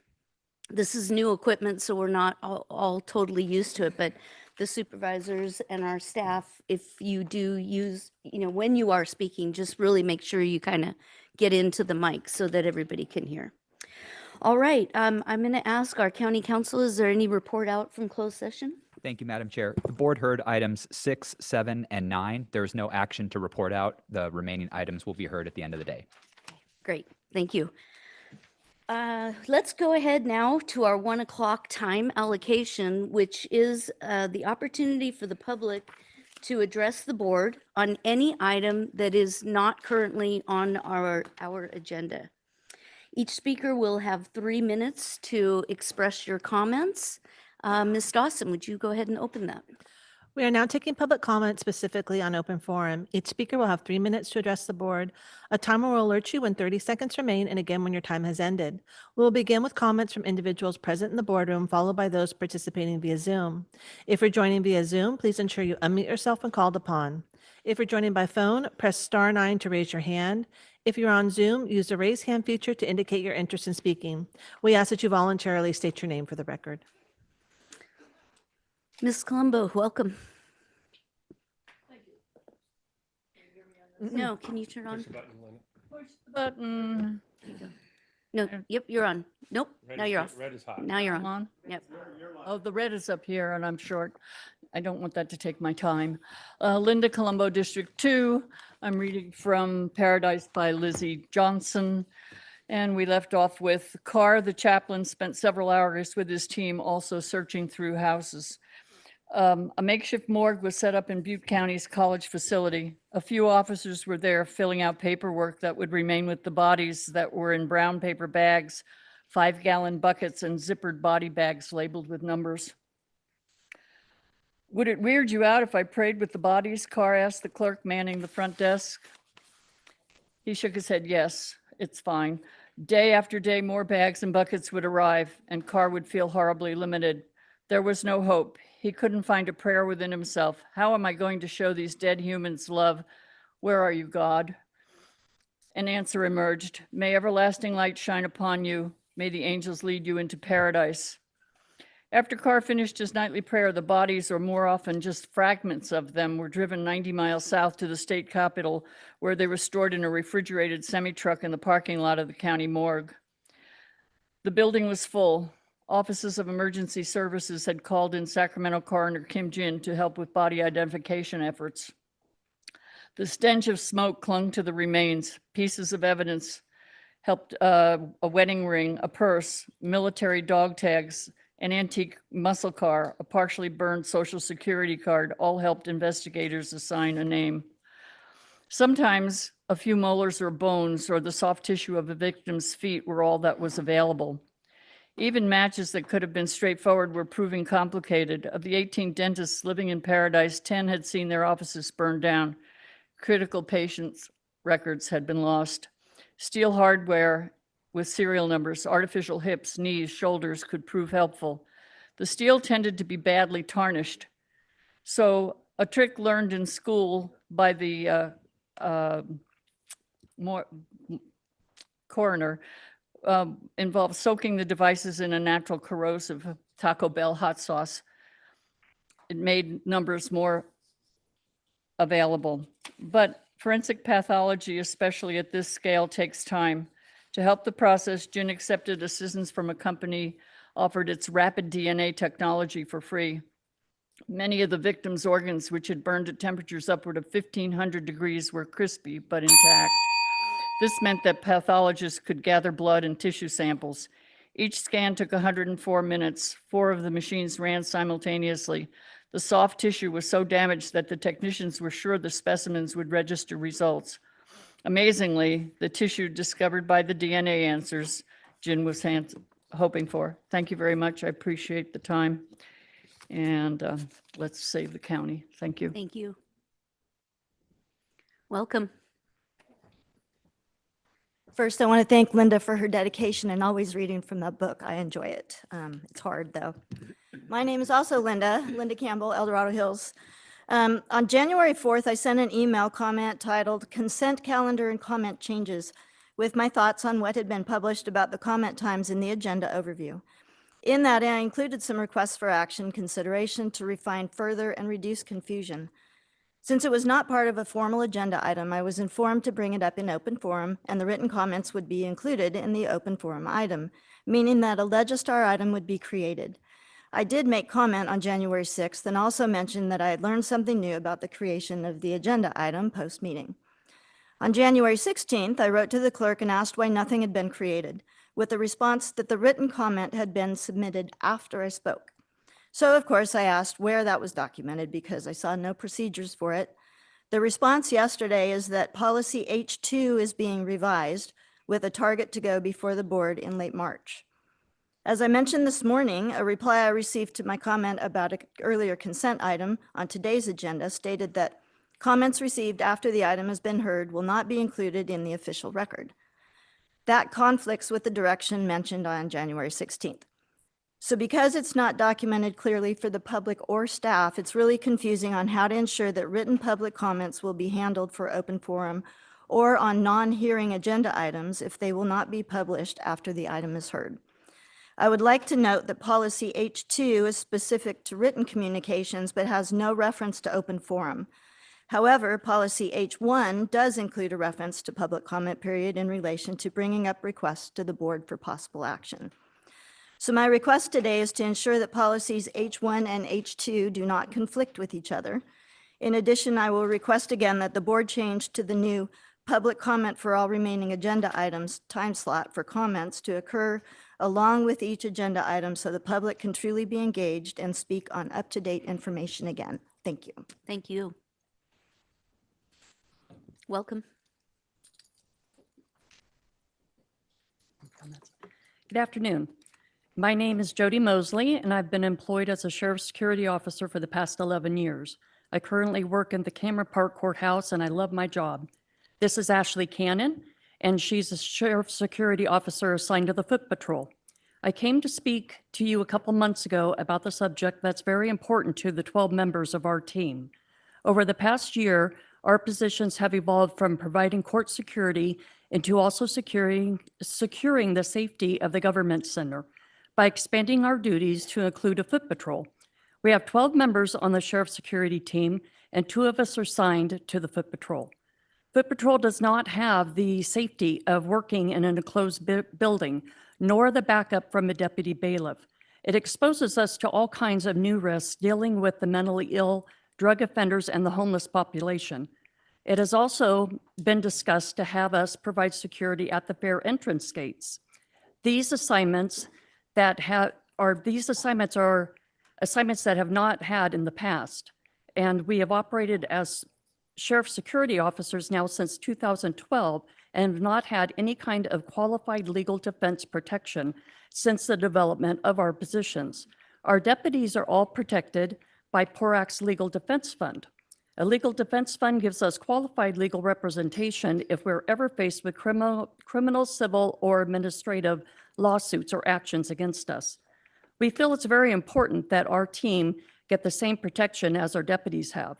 this is new equipment, so we're not all totally used to it, but the supervisors and our staff, if you do use, when you are speaking, just really make sure you kind of get into the mic so that everybody can hear. All right, I'm going to ask our county council, is there any report out from closed session? Thank you, Madam Chair. The board heard items 6, 7, and 9. There is no action to report out. The remaining items will be heard at the end of the day. Great, thank you. Let's go ahead now to our 1 o'clock time allocation, which is the opportunity for the public to address the board on any item that is not currently on our agenda. Each speaker will have 3 minutes to express your comments. Ms. Dawson, would you go ahead and open that? We are now taking public comment specifically on open forum. Each speaker will have 3 minutes to address the board. A timer will alert you when 30 seconds remain and again when your time has ended. We will begin with comments from individuals present in the boardroom, followed by those participating via Zoom. If you're joining via Zoom, please ensure you unmute yourself when called upon. If you're joining by phone, press *9 to raise your hand. If you're on Zoom, use the raise hand feature to indicate your interest in speaking. We ask that you voluntarily state your name for the record. Ms. Colombo, welcome. No, can you turn on? Push the button. No, yep, you're on. Nope, now you're off. Red is hot. Now you're I'm on. on. Yep. Oh, the red is up here and I'm short. I don't want that to take my time. Linda Colombo, District 2. I'm reading from Paradise by Lizzie Johnson. And we left off with Carr, the chaplain, spent several hours with his team also searching through houses. A makeshift morgue was set up in Butte County's college facility. A few officers were there filling out paperwork that would remain with the bodies that were in brown paper bags, 5-gallon buckets, and zippered body bags labeled with numbers. Would it weird you out if I prayed with the bodies? Carr asked the clerk manning the front desk. He shook his head, yes, it's fine. Day after day, more bags and buckets would arrive, and Carr would feel horribly limited. There was no hope. He couldn't find a prayer within himself. How am I going to show these dead humans love? Where are you, God? An answer emerged. May everlasting light shine upon you. May the angels lead you into paradise. After Carr finished his nightly prayer, the bodies, or more often just fragments of them, were driven 90 miles south to the state capitol, where they were stored in a refrigerated semi-truck in the parking lot of the county morgue. The building was full. Offices of Emergency Services had called in Sacramento Coroner Kim Jin to help with body identification efforts. The stench of smoke clung to the remains. Pieces of evidence helped, a wedding ring, a purse, military dog tags, an antique muscle car, a partially burned Social Security card, all helped investigators assign a name. Sometimes a few molars or bones or the soft tissue of a victim's feet were all that was available. Even matches that could have been straightforward were proving complicated. Of the 18 dentists living in Paradise, 10 had seen their offices burned down. Critical patients' records had been lost. Steel hardware with serial numbers, artificial hips, knees, shoulders could prove helpful. The steel tended to be badly tarnished. So a trick learned in school by the coroner involved soaking the devices in a natural corrosive Taco Bell hot sauce. It made numbers more available. But forensic pathology, especially at this scale, takes time. To help the process, Jin accepted assistance from a company offered its rapid DNA technology for free. Many of the victims' organs, which had burned at temperatures upward of 1,500 degrees, were crispy but intact. This meant that pathologists could gather blood and tissue samples. Each scan took 104 minutes. 4 of the machines ran simultaneously. The soft tissue was so damaged that the technicians were sure the specimens would register results. Amazingly, the tissue discovered by the DNA answers Jin was hoping for. Thank you very much. I appreciate the time. And let's save the county. Thank you. Thank you. Welcome. First, I want to thank Linda for her dedication and always reading from that book. I enjoy it. It's hard, though. My name is also Linda Campbell, El Dorado Hills. On January 4th, I sent an email comment titled Consent Calendar and Comment Changes with my thoughts on what had been published about the comment times in the agenda overview. In that, I included some requests for action consideration to refine further and reduce confusion. Since it was not part of a formal agenda item, I was informed to bring it up in open forum, and the written comments would be included in the open forum item, meaning that a Legistar item would be created. I did make comment on January 6th and also mentioned that I had learned something new about the creation of the agenda item post-meeting. On January 16th, I wrote to the clerk and asked why nothing had been created, with the response that the written comment had been submitted after I spoke. So, of course, I asked where that was documented because I saw no procedures for it. The response yesterday is that policy H2 is being revised with a target to go before the board in late March. As I mentioned this morning, a reply I received to my comment about an earlier consent item on today's agenda stated that comments received after the item has been heard will not be included in the official record. That conflicts with the direction mentioned on January 16th. So because it's not documented clearly for the public or staff, it's really confusing on how to ensure that written public comments will be handled for open forum or on non-hearing agenda items if they will not be published after the item is heard. I would like to note that policy H2 is specific to written communications but has no reference to open forum. However, policy H1 does include a reference to public comment period in relation to bringing up requests to the board for possible action. So my request today is to ensure that policies H1 and H2 do not conflict with each other. In addition, I will request again that the board change to the new public comment for all remaining agenda items time slot for comments to occur along with each agenda item so the public can truly be engaged and speak on up-to-date information again. Thank you. Thank you. Welcome. Good afternoon. My name is Jody Mosley, and I've been employed as a sheriff's security officer for the past 11 years. I currently work in the Cameron Park Courthouse, and I love my job. This is Ashley Cannon, and she's a sheriff's security officer assigned to the Foot Patrol. I came to speak to you a couple months ago about the subject that's very important to the 12 members of our team. Over the past year, our positions have evolved from providing court security into also securing the safety of the government center by expanding our duties to include a foot patrol. We have 12 members on the sheriff's security team, and 2 of us are signed to the foot patrol. Foot patrol does not have the safety of working in an enclosed building, nor the backup from a deputy bailiff. It exposes us to all kinds of new risks dealing with the mentally ill, drug offenders, and the homeless population. It has also been discussed to have us provide security at the fair entrance gates. These assignments are assignments that have not had in the past, and we have operated as sheriff security officers now since 2012 and have not had any kind of qualified legal defense protection since the development of our positions. Our deputies are all protected by PORAC's Legal Defense Fund. A legal defense fund gives us qualified legal representation if we're ever faced with criminal, civil, or administrative lawsuits or actions against us. We feel it's very important that our team get the same protection as our deputies have.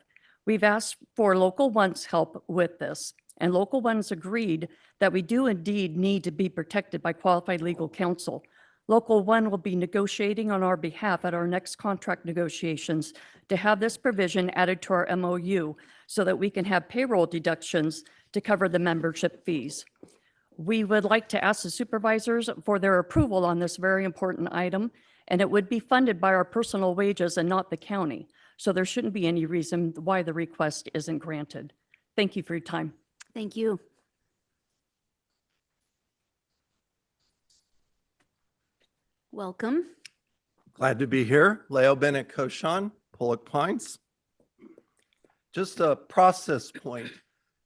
We've asked for Local 1's help with this, and Local 1's agreed that we do indeed need to be protected by qualified legal counsel. Local 1 will be negotiating on our behalf at our next contract negotiations to have this provision added to our MOU so that we can have payroll deductions to cover the membership fees. We would like to ask the supervisors for their approval on this very important item, and it would be funded by our personal wages and not the county. So there shouldn't be any reason why the request isn't granted. Thank you for your time. Thank you. Welcome. Glad to be here. Leo Bennett Koshan, Pollock Pines. Just a process point.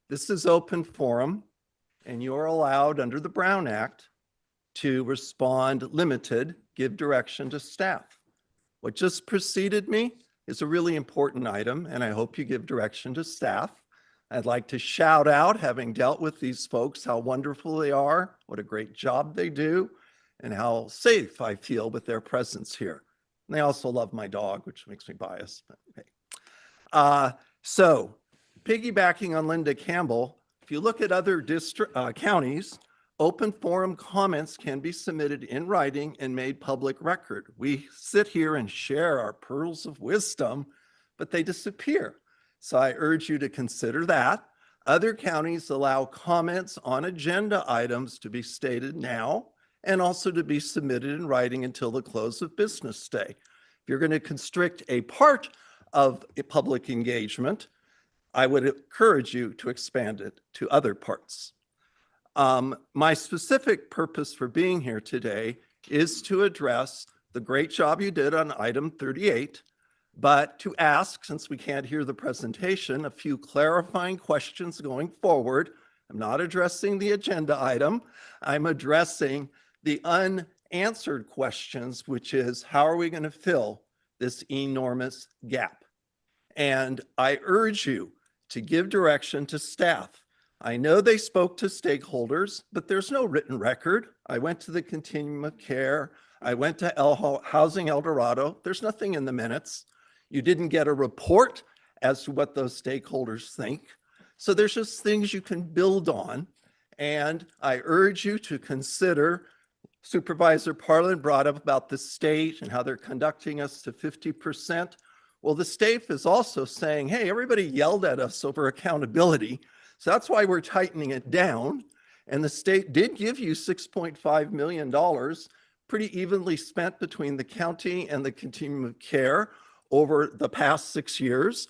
This is open forum, and you are allowed under the Brown Act to respond limited, give direction to staff. What just preceded me is a really important item, and I hope you give direction to staff I'd like to shout out, having dealt with these folks, how wonderful they are, what a great job they do, and how safe I feel with their presence here. And they also love my dog, which makes me biased. But okay. So piggybacking on Linda Campbell, if you look at other counties, open forum comments can be submitted in writing and made public record. We sit here and share our pearls of wisdom, but they disappear. So I urge you to consider that. Other counties allow comments on agenda items to be stated now and also to be submitted in writing until the close of business day. If you're going to constrict a part of a public engagement, I would encourage you to expand it to other parts. My specific purpose for being here today is to address the great job you did on item 38, but to ask, since we can't hear the presentation, a few clarifying questions going forward. I'm not addressing the agenda item. I'm addressing the unanswered questions, which is how are we going to fill this enormous gap? And I urge you to give direction to staff. I know they spoke to stakeholders, but there's no written record. I went to the continuum of care. I went to Housing El Dorado. There's nothing in the minutes. You didn't get a report as to what those stakeholders think. So there's just things you can build on. And I urge you to consider, Supervisor Parlin brought up about the state and how they're conducting us to 50%. Well, the state is also saying, hey, everybody yelled at us over accountability. So that's why we're tightening it down. And the state did give you $6.5 million, pretty evenly spent between the county and the continuum of care over the past 6 years.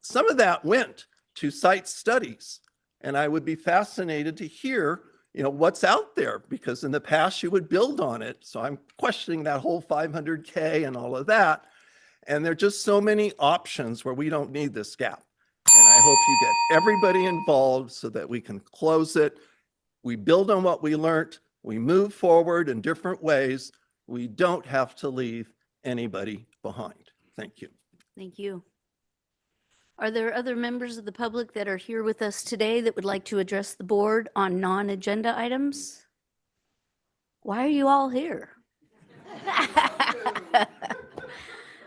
Some of that went to site studies. And I would be fascinated to hear, what's out there, because in the past you would build on it. So I'm questioning that whole 500K and all of that. And there are just so many options where we don't need this gap. And I hope you get everybody involved so that we can close it. We build on what we learned. We move forward in different ways. We don't have to leave anybody behind. Thank you. Thank you. Are there other members of the public that are here with us today that would like to address the board on non-agenda items? Why are you all here?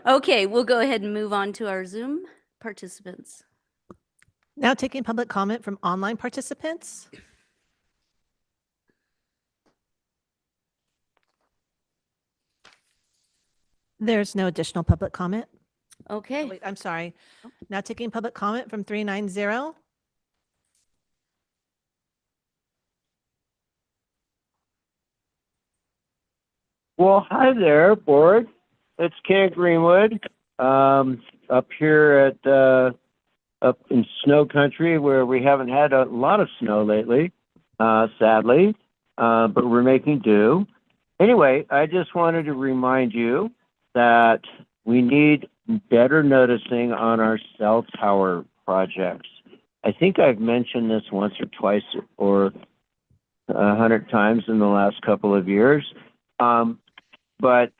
Okay, we'll go ahead and move on to our Zoom participants. Now taking public comment from online participants. There's no additional public comment. Okay. Oh, wait, I'm sorry. Now taking public comment from 390. Well, hi there, board. It's Kay Greenwood, up here at up in snow country where we haven't had a lot of snow lately, sadly, but we're making do. Anyway, I just wanted to remind you that we need better noticing on our cell tower projects. I think I've mentioned this once or twice or 100 times in the last couple of years, but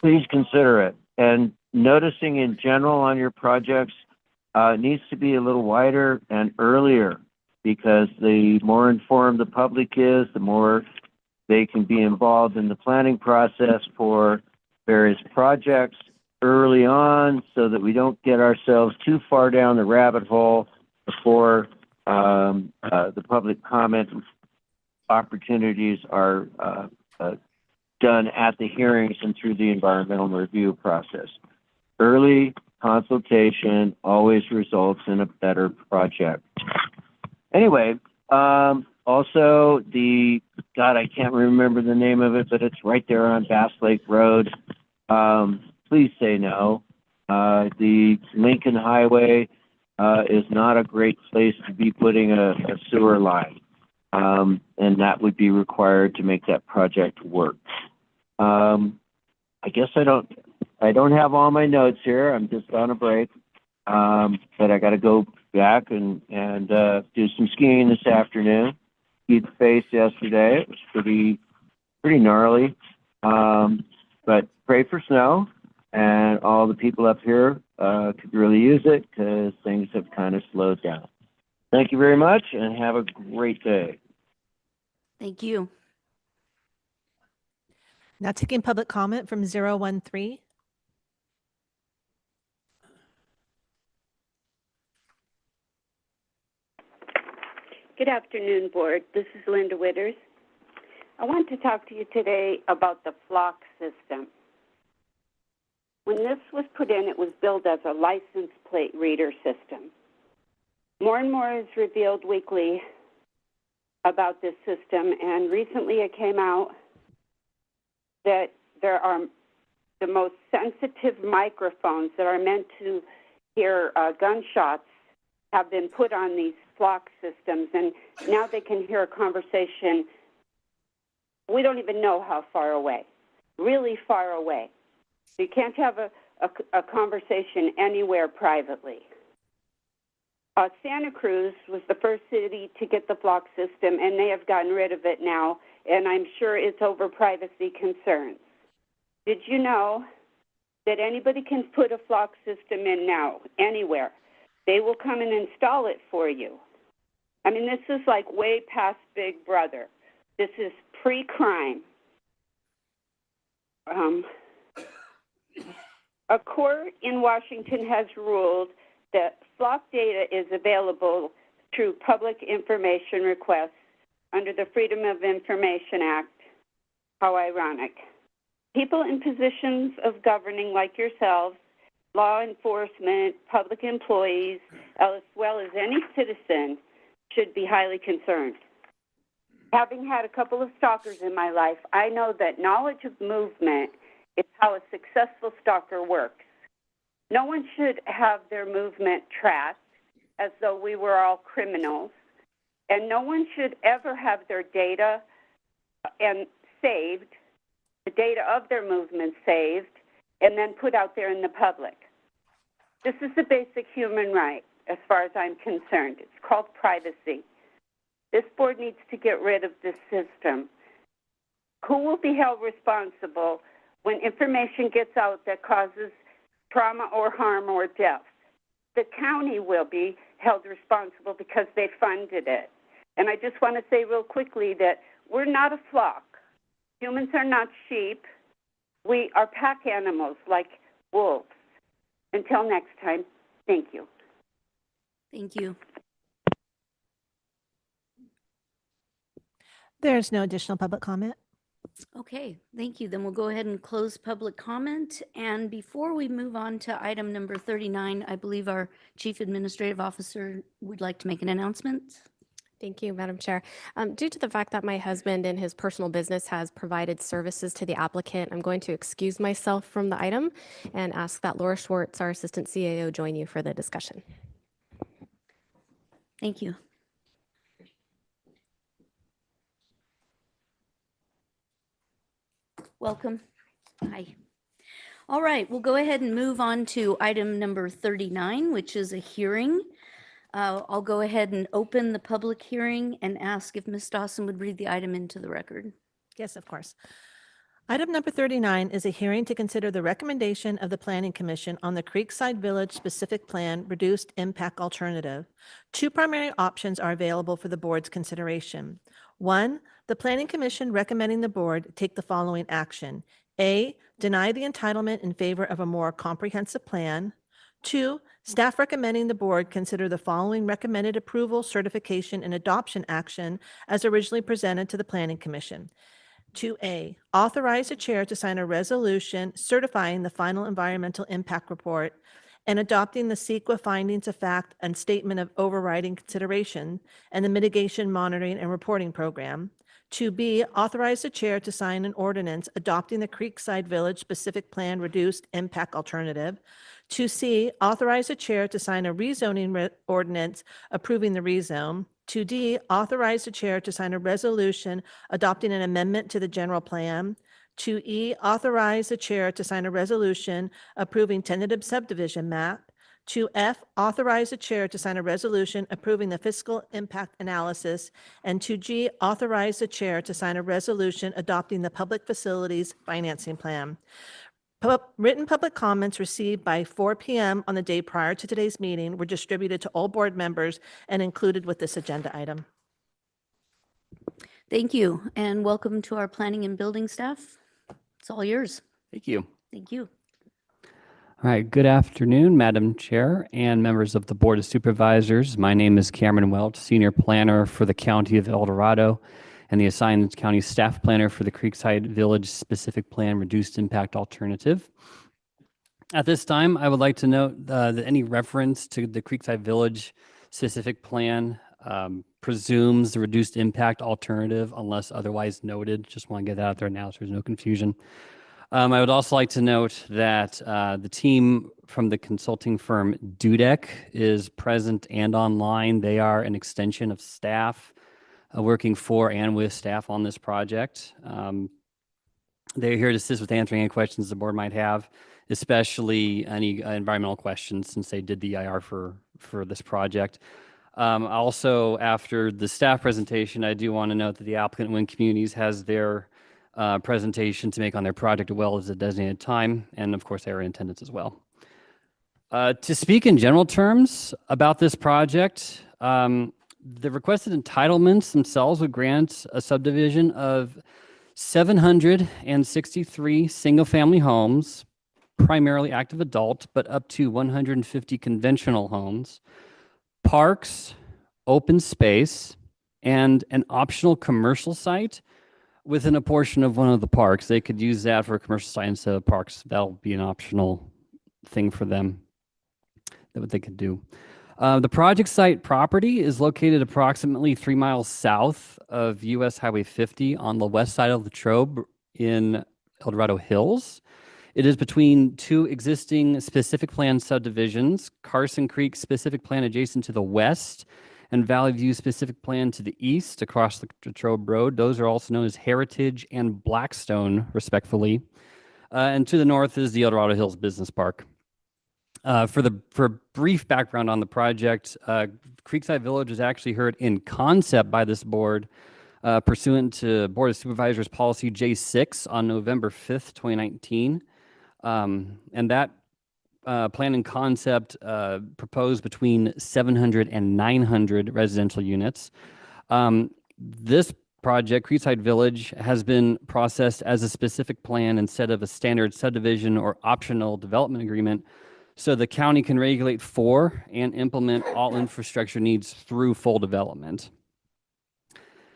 please consider it. And noticing in general on your projects needs to be a little wider and earlier, because the more informed the public is, the more they can be involved in the planning process for various projects early on, so that we don't get ourselves too far down the rabbit hole before the public comment opportunities are done at the hearings and through the environmental review process. Early consultation always results in a better project. Anyway, also I can't remember the name of it, but it's right there on Bass Lake Road. Please say no. The Lincoln Highway is not a great place to be putting a sewer line. And that would be required to make that project work. I guess I don't have all my notes here. I'm just on a break. But I got to go back and do some skiing this afternoon. Skied the face yesterday. It was pretty gnarly. But pray for snow, and all the people up here could really use it, because things have kind of slowed down. Thank you very much and have a great day. Thank you. Now taking public comment from 013. Good afternoon, Board. This is Linda Witters. I want to talk to you today about the flock system. When this was put in, it was billed as a license plate reader system. More and more is revealed weekly about this system, and recently it came out that there are the most sensitive microphones that are meant to hear gunshots have been put on these flock systems, and now they can hear a conversation. We don't even know how far away, really far away. You can't have a conversation anywhere privately. Santa Cruz was the first city to get the flock system, and they have gotten rid of it now, and I'm sure it's over privacy concerns. Did you know that anybody can put a flock system in now, anywhere? They will come and install it for you. I mean, this is like way past Big Brother. This is pre-crime. A court in Washington has ruled that flock data is available through public information requests under the Freedom of Information Act. How ironic. People in positions of governing like yourselves, law enforcement, public employees, as well as any citizen, should be highly concerned. Having had a couple of stalkers in my life, I know that knowledge of movement is how a successful stalker works. No one should have their movement tracked as though we were all criminals, and no one should ever have their data and saved, the data of their movement saved, and then put out there in the public. This is a basic human right, as far as I'm concerned. It's called privacy. This board needs to get rid of this system. Who will be held responsible when information gets out that causes trauma or harm or death? The county will be held responsible because they funded it. And I just want to say real quickly that we're not a flock. Humans are not sheep. We are pack animals like wolves. Until next time, thank you. Thank you. There's no additional public comment. Okay, thank you. Then we'll go ahead and close public comment. And before we move on to item number 39, I believe our Chief Administrative Officer would like to make an announcement. Thank you, Madam Chair. Due to the fact that my husband in his personal business has provided services to the applicant, I'm going to excuse myself from the item and ask that Laura Schwartz, our Assistant CAO, join you for the discussion. Thank you. Welcome. Hi. All right, we'll go ahead and move on to item number 39, which is a hearing. I'll go ahead and open the public hearing and ask if Ms. Dawson would read the item into the record. Yes, of course. Item number 39 is a hearing to consider the recommendation of the Planning Commission on the Creekside Village Specific Plan Reduced Impact Alternative. Two primary options are available for the board's consideration. One, the Planning Commission recommending the board take the following action. A, deny the entitlement in favor of a more comprehensive plan. 2, staff recommending the board consider the following recommended approval, certification, and adoption action as originally presented to the Planning Commission. 2A, authorize the chair to sign a resolution certifying the final environmental impact report and adopting the CEQA findings of fact and statement of overriding consideration and the mitigation monitoring and reporting program. 2B, authorize the chair to sign an ordinance adopting the Creekside Village Specific Plan Reduced Impact Alternative. 2C, authorize the chair to sign a rezoning ordinance approving the rezone. 2D, authorize the chair to sign a resolution adopting an amendment to the general plan. 2E, authorize the chair to sign a resolution approving tentative subdivision map. 2F, authorize the chair to sign a resolution approving the fiscal impact analysis. And 2G, authorize the chair to sign a resolution adopting the public facilities financing plan. Written public comments received by 4 p.m. on the day prior to today's meeting were distributed to all board members and included with this agenda item. Thank you, and welcome to our planning and building staff. It's all yours. Thank you. Thank you. All right, good afternoon, Madam Chair and members of the Board of Supervisors. My name is Cameron Welch, Senior Planner for the County of El Dorado and the assigned County Staff Planner for the Creekside Village Specific Plan Reduced Impact Alternative. At this time, I would like to note that any reference to the Creekside Village Specific Plan presumes the reduced impact alternative unless otherwise noted. Just want to get that out there now so there's no confusion. I would also like to note that the team from the consulting firm Dudek is present and online. They are an extension of staff working for and with staff on this project. They're here to assist with answering any questions the board might have, especially any environmental questions since they did the IR for this project. Also, after the staff presentation, I do want to note that the applicant, Wind Communities, has their presentation to make on their project as well as the designated time, and of course, they are in attendance as well. To speak in general terms about this project, the requested entitlements themselves would grant a subdivision of 763 single-family homes, primarily active adult, but up to 150 conventional homes, parks, open space, and an optional commercial site within a portion of one of the parks. They could use that for a commercial site instead of parks. That'll be an optional thing for them, that what they could do. The project site property is located approximately 3 miles south of US Highway 50 on the west side of Latrobe in El Dorado Hills. It is between two existing specific plan subdivisions, Carson Creek specific plan adjacent to the west and Valley View specific plan to the east across the Latrobe Road. Those are also known as Heritage and Blackstone, respectively. And to the north is the El Dorado Hills Business Park. For brief background on the project, Creekside Village was actually heard in concept by this board pursuant to Board of Supervisors Policy J6 on November 5th, 2019. And that plan and concept proposed between 700 and 900 residential units. This project, Creekside Village, has been processed as a specific plan instead of a standard subdivision or optional development agreement, so the county can regulate for and implement all infrastructure needs through full development.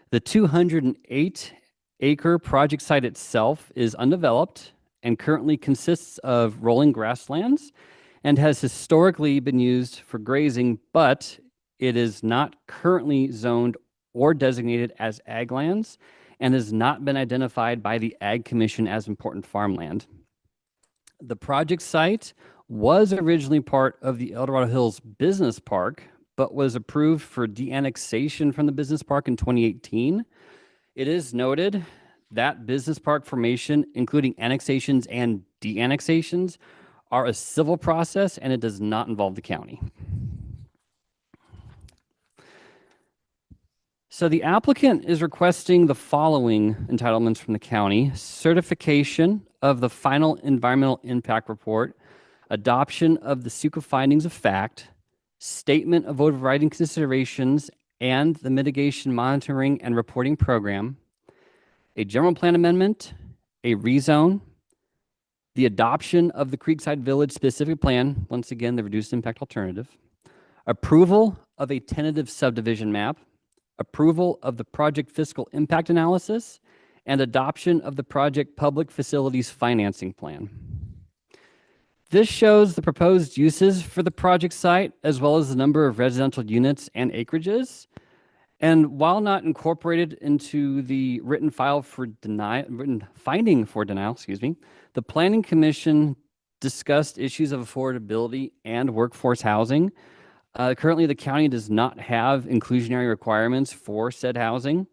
The 208-acre project site itself is undeveloped and currently consists of rolling grasslands and has historically been used for grazing, but it is not currently zoned or designated as ag lands and has not been identified by the Ag Commission as important farmland. The project site was originally part of the El Dorado Hills Business Park, but was approved for de-annexation from the business park in 2018. It is noted that business park formation, including annexations and de-annexations, are a civil process and it does not involve the county. So the applicant is requesting the following entitlements from the county: certification of the final environmental impact report, adoption of the SUCA findings of fact, statement of overriding considerations and the mitigation monitoring and reporting program, a general plan amendment, a rezone, the adoption of the Creekside Village specific plan, once again, the reduced impact alternative, approval of a tentative subdivision map, approval of the project fiscal impact analysis, and adoption of the project public facilities financing plan. This shows the proposed uses for the project site, as well as the number of residential units and acreages. And while not incorporated into the written finding for denial, the Planning Commission discussed issues of affordability and workforce housing. Currently, the county does not have inclusionary requirements for said housing.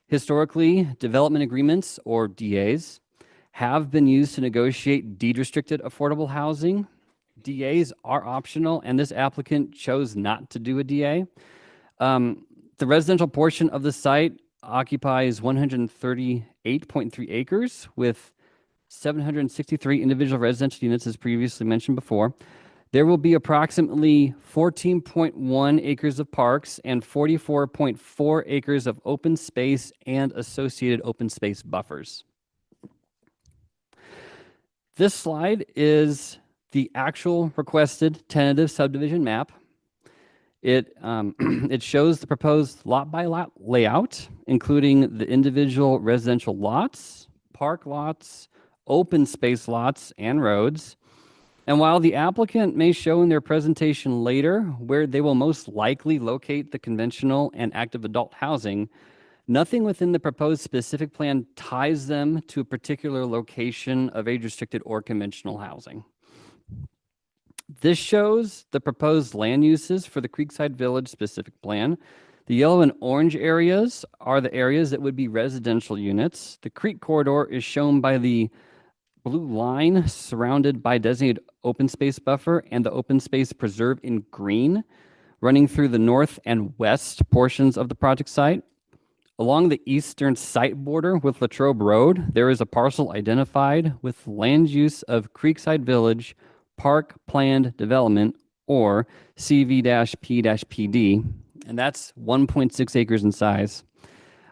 Historically, development agreements, or DAs, have been used to negotiate deed-restricted affordable housing. DAs are optional, and this applicant chose not to do a DA. The residential portion of the site occupies 138.3 acres with 763 individual residential units, as previously mentioned before. There will be approximately 14.1 acres of parks and 44.4 acres of open space and associated open space buffers. This slide is the actual requested tentative subdivision map. It, it shows the proposed lot by lot layout, including the individual residential lots, park lots, open space lots, and roads. And while the applicant may show in their presentation later where they will most likely locate the conventional and active adult housing, nothing within the proposed specific plan ties them to a particular location of age-restricted or conventional housing. This shows the proposed land uses for the Creekside Village specific plan. The yellow and orange areas are the areas that would be residential units. The creek corridor is shown by the blue line surrounded by designated open space buffer and the open space preserve in green, running through the north and west portions of the project site. Along the eastern site border with Latrobe Road, there is a parcel identified with land use of Creekside Village Park Planned Development, or CV-P-PD, and that's 1.6 acres in size.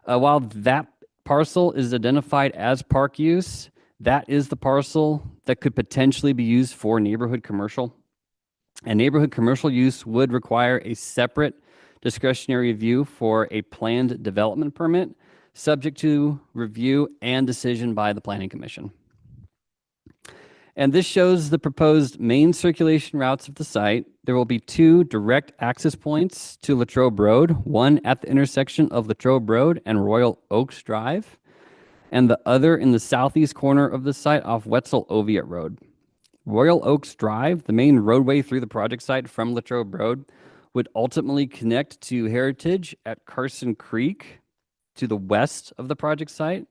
While that parcel is identified as park use, that is the parcel that could potentially be used for neighborhood commercial. And neighborhood commercial use would require a separate discretionary review for a planned development permit, subject to review and decision by the Planning Commission. And this shows the proposed main circulation routes of the site. There will be 2 direct access points to Latrobe Road, one at the intersection of Latrobe Road and Royal Oaks Drive, and the other in the southeast corner of the site off Wetzel Oviatt Road. Royal Oaks Drive, the main roadway through the project site from Latrobe Road, would ultimately connect to Heritage at Carson Creek to the west of the project site.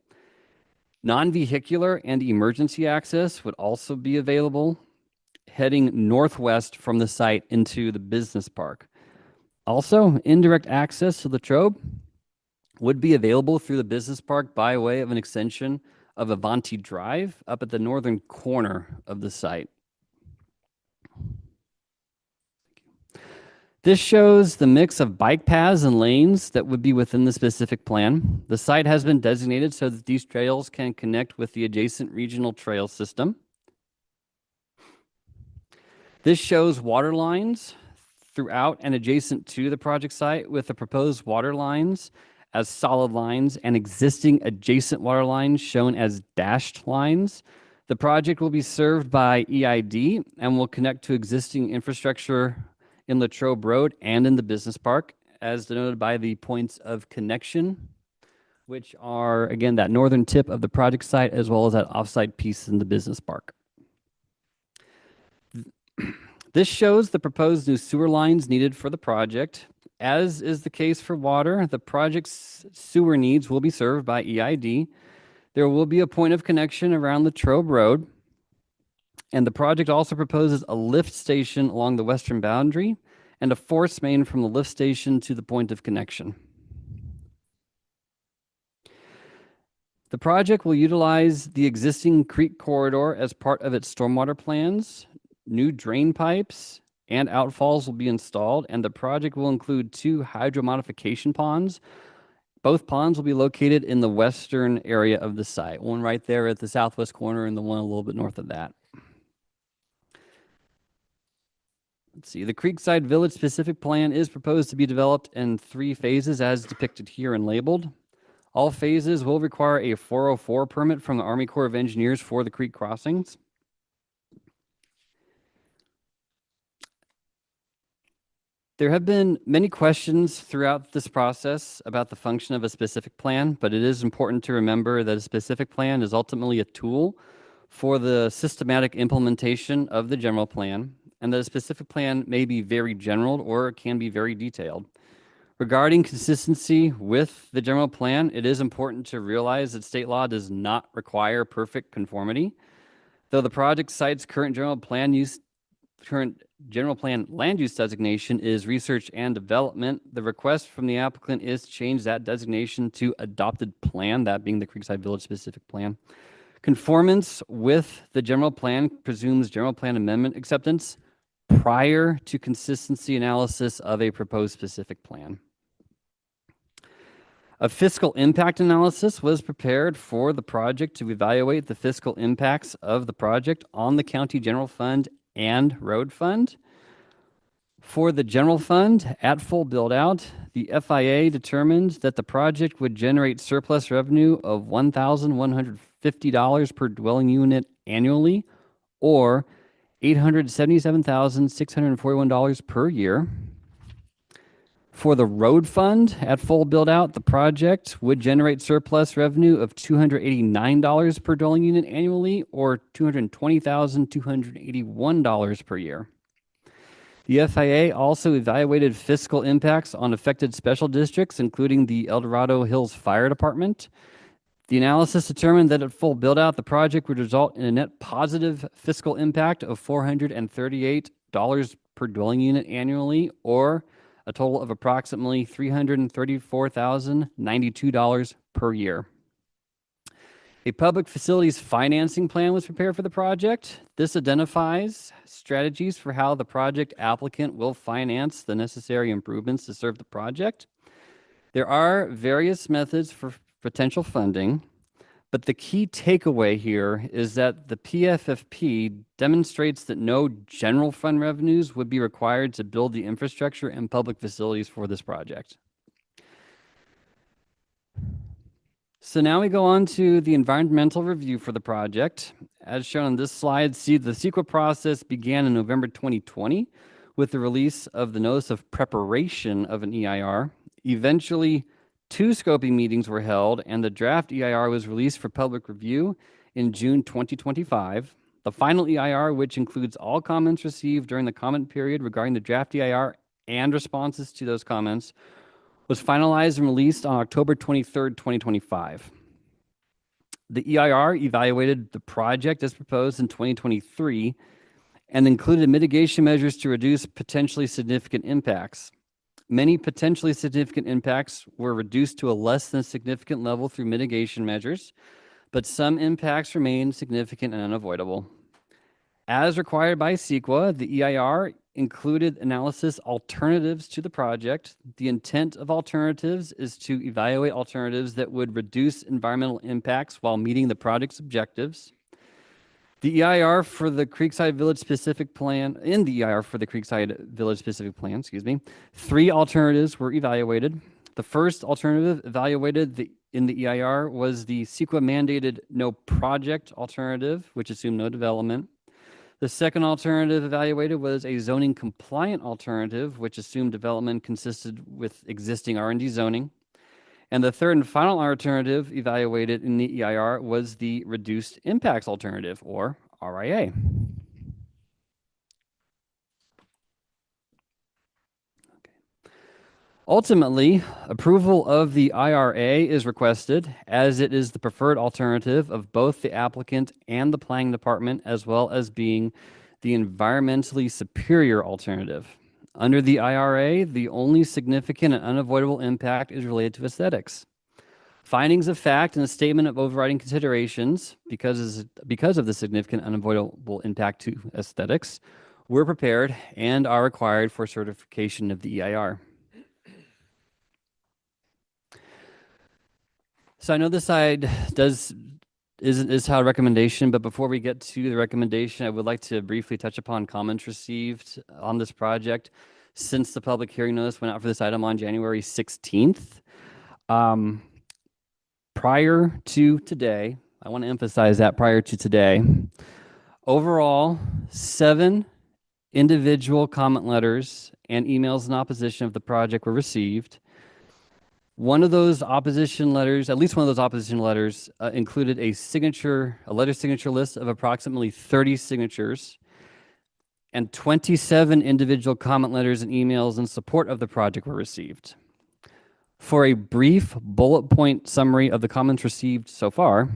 Non-vehicular and emergency access would also be available, heading northwest from the site into the business park. Also, indirect access to Latrobe would be available through the business park by way of an extension of Avanti Drive up at the northern corner of the site. This shows the mix of bike paths and lanes that would be within the specific plan. The site has been designated so that these trails can connect with the adjacent regional trail system. This shows water lines throughout and adjacent to the project site, with the proposed water lines as solid lines and existing adjacent water lines shown as dashed lines. The project will be served by EID and will connect to existing infrastructure in Latrobe Road and in the business park, as denoted by the points of connection, which are, again, that northern tip of the project site, as well as that offsite piece in the business park. This shows the proposed new sewer lines needed for the project. As is the case for water, the project's sewer needs will be served by EID. There will be a point of connection around Latrobe Road. And the project also proposes a lift station along the western boundary and a force main from the lift station to the point of connection. The project will utilize the existing creek corridor as part of its stormwater plans. New drain pipes and outfalls will be installed, and the project will include 2 hydro modification ponds. Both ponds will be located in the western area of the site, one right there at the southwest corner and the one a little bit north of that. Let's see, the Creekside Village specific plan is proposed to be developed in 3 phases as depicted here and labeled. All phases will require a 404 permit from the Army Corps of Engineers for the creek crossings. There have been many questions throughout this process about the function of a specific plan, but it is important to remember that a specific plan is ultimately a tool for the systematic implementation of the general plan, and that a specific plan may be very general or can be very detailed. Regarding consistency with the general plan, it is important to realize that state law does not require perfect conformity. Though the project site's current general plan land use designation is research and development, the request from the applicant is to change that designation to adopted plan, that being the Creekside Village specific plan. Conformance with the general plan presumes general plan amendment acceptance prior to consistency analysis of a proposed specific plan. A fiscal impact analysis was prepared for the project to evaluate the fiscal impacts of the project on the county general fund and road fund. For the general fund, at full build-out, the FIA determined that the project would generate surplus revenue of $1,150 per dwelling unit annually, or $877,641 per year. For the road fund, at full build-out, the project would generate surplus revenue of $289 per dwelling unit annually, or $220,281 per year. The FIA also evaluated fiscal impacts on affected special districts, including the El Dorado Hills Fire Department. The analysis determined that at full build-out, the project would result in a net positive fiscal impact of $438 per dwelling unit annually, or a total of approximately $334,092 per year. A public facilities financing plan was prepared for the project. This identifies strategies for how the project applicant will finance the necessary improvements to serve the project. There are various methods for potential funding, but the key takeaway here is that the PFFP demonstrates that no general fund revenues would be required to build the infrastructure and public facilities for this project. So now we go on to the environmental review for the project. As shown on this slide, the CEQA process began in November 2020 with the release of the notice of preparation of an EIR. Eventually, 2 scoping meetings were held, and the draft EIR was released for public review in June 2025. The final EIR, which includes all comments received during the comment period regarding the draft EIR and responses to those comments, was finalized and released on October 23rd, 2025. The EIR evaluated the project as proposed in 2023 and included mitigation measures to reduce potentially significant impacts. Many potentially significant impacts were reduced to a less than significant level through mitigation measures, but some impacts remain significant and unavoidable. As required by CEQA, the EIR included analysis alternatives to the project. The intent of alternatives is to evaluate alternatives that would reduce environmental impacts while meeting the project's objectives. The EIR for the Creekside Village specific plan, 3 alternatives were evaluated. The first alternative evaluated in the EIR was the CEQA mandated no project alternative, which assumed no development. The second alternative evaluated was a zoning compliant alternative, which assumed development consisted with existing R&D zoning. And the third and final alternative evaluated in the EIR was the reduced impacts alternative, or RIA. Ultimately, approval of the IRA is requested, as it is the preferred alternative of both the applicant and the planning department, as well as being the environmentally superior alternative. Under the IRA, the only significant and unavoidable impact is related to aesthetics. Findings of fact and a statement of overriding considerations, because of the significant unavoidable impact to aesthetics, were prepared and are required for certification of the EIR. So I know this side is how a recommendation, but before we get to the recommendation, I would like to briefly touch upon comments received on this project since the public hearing notice went out for this item on January 16th. Prior to today, I want to emphasize that prior to today, overall, 7 individual comment letters and emails in opposition of the project were received. One of those opposition letters, at least one of those opposition letters, included a letter signature list of approximately 30 signatures, and 27 individual comment letters and emails in support of the project were received. For a brief bullet point summary of the comments received so far,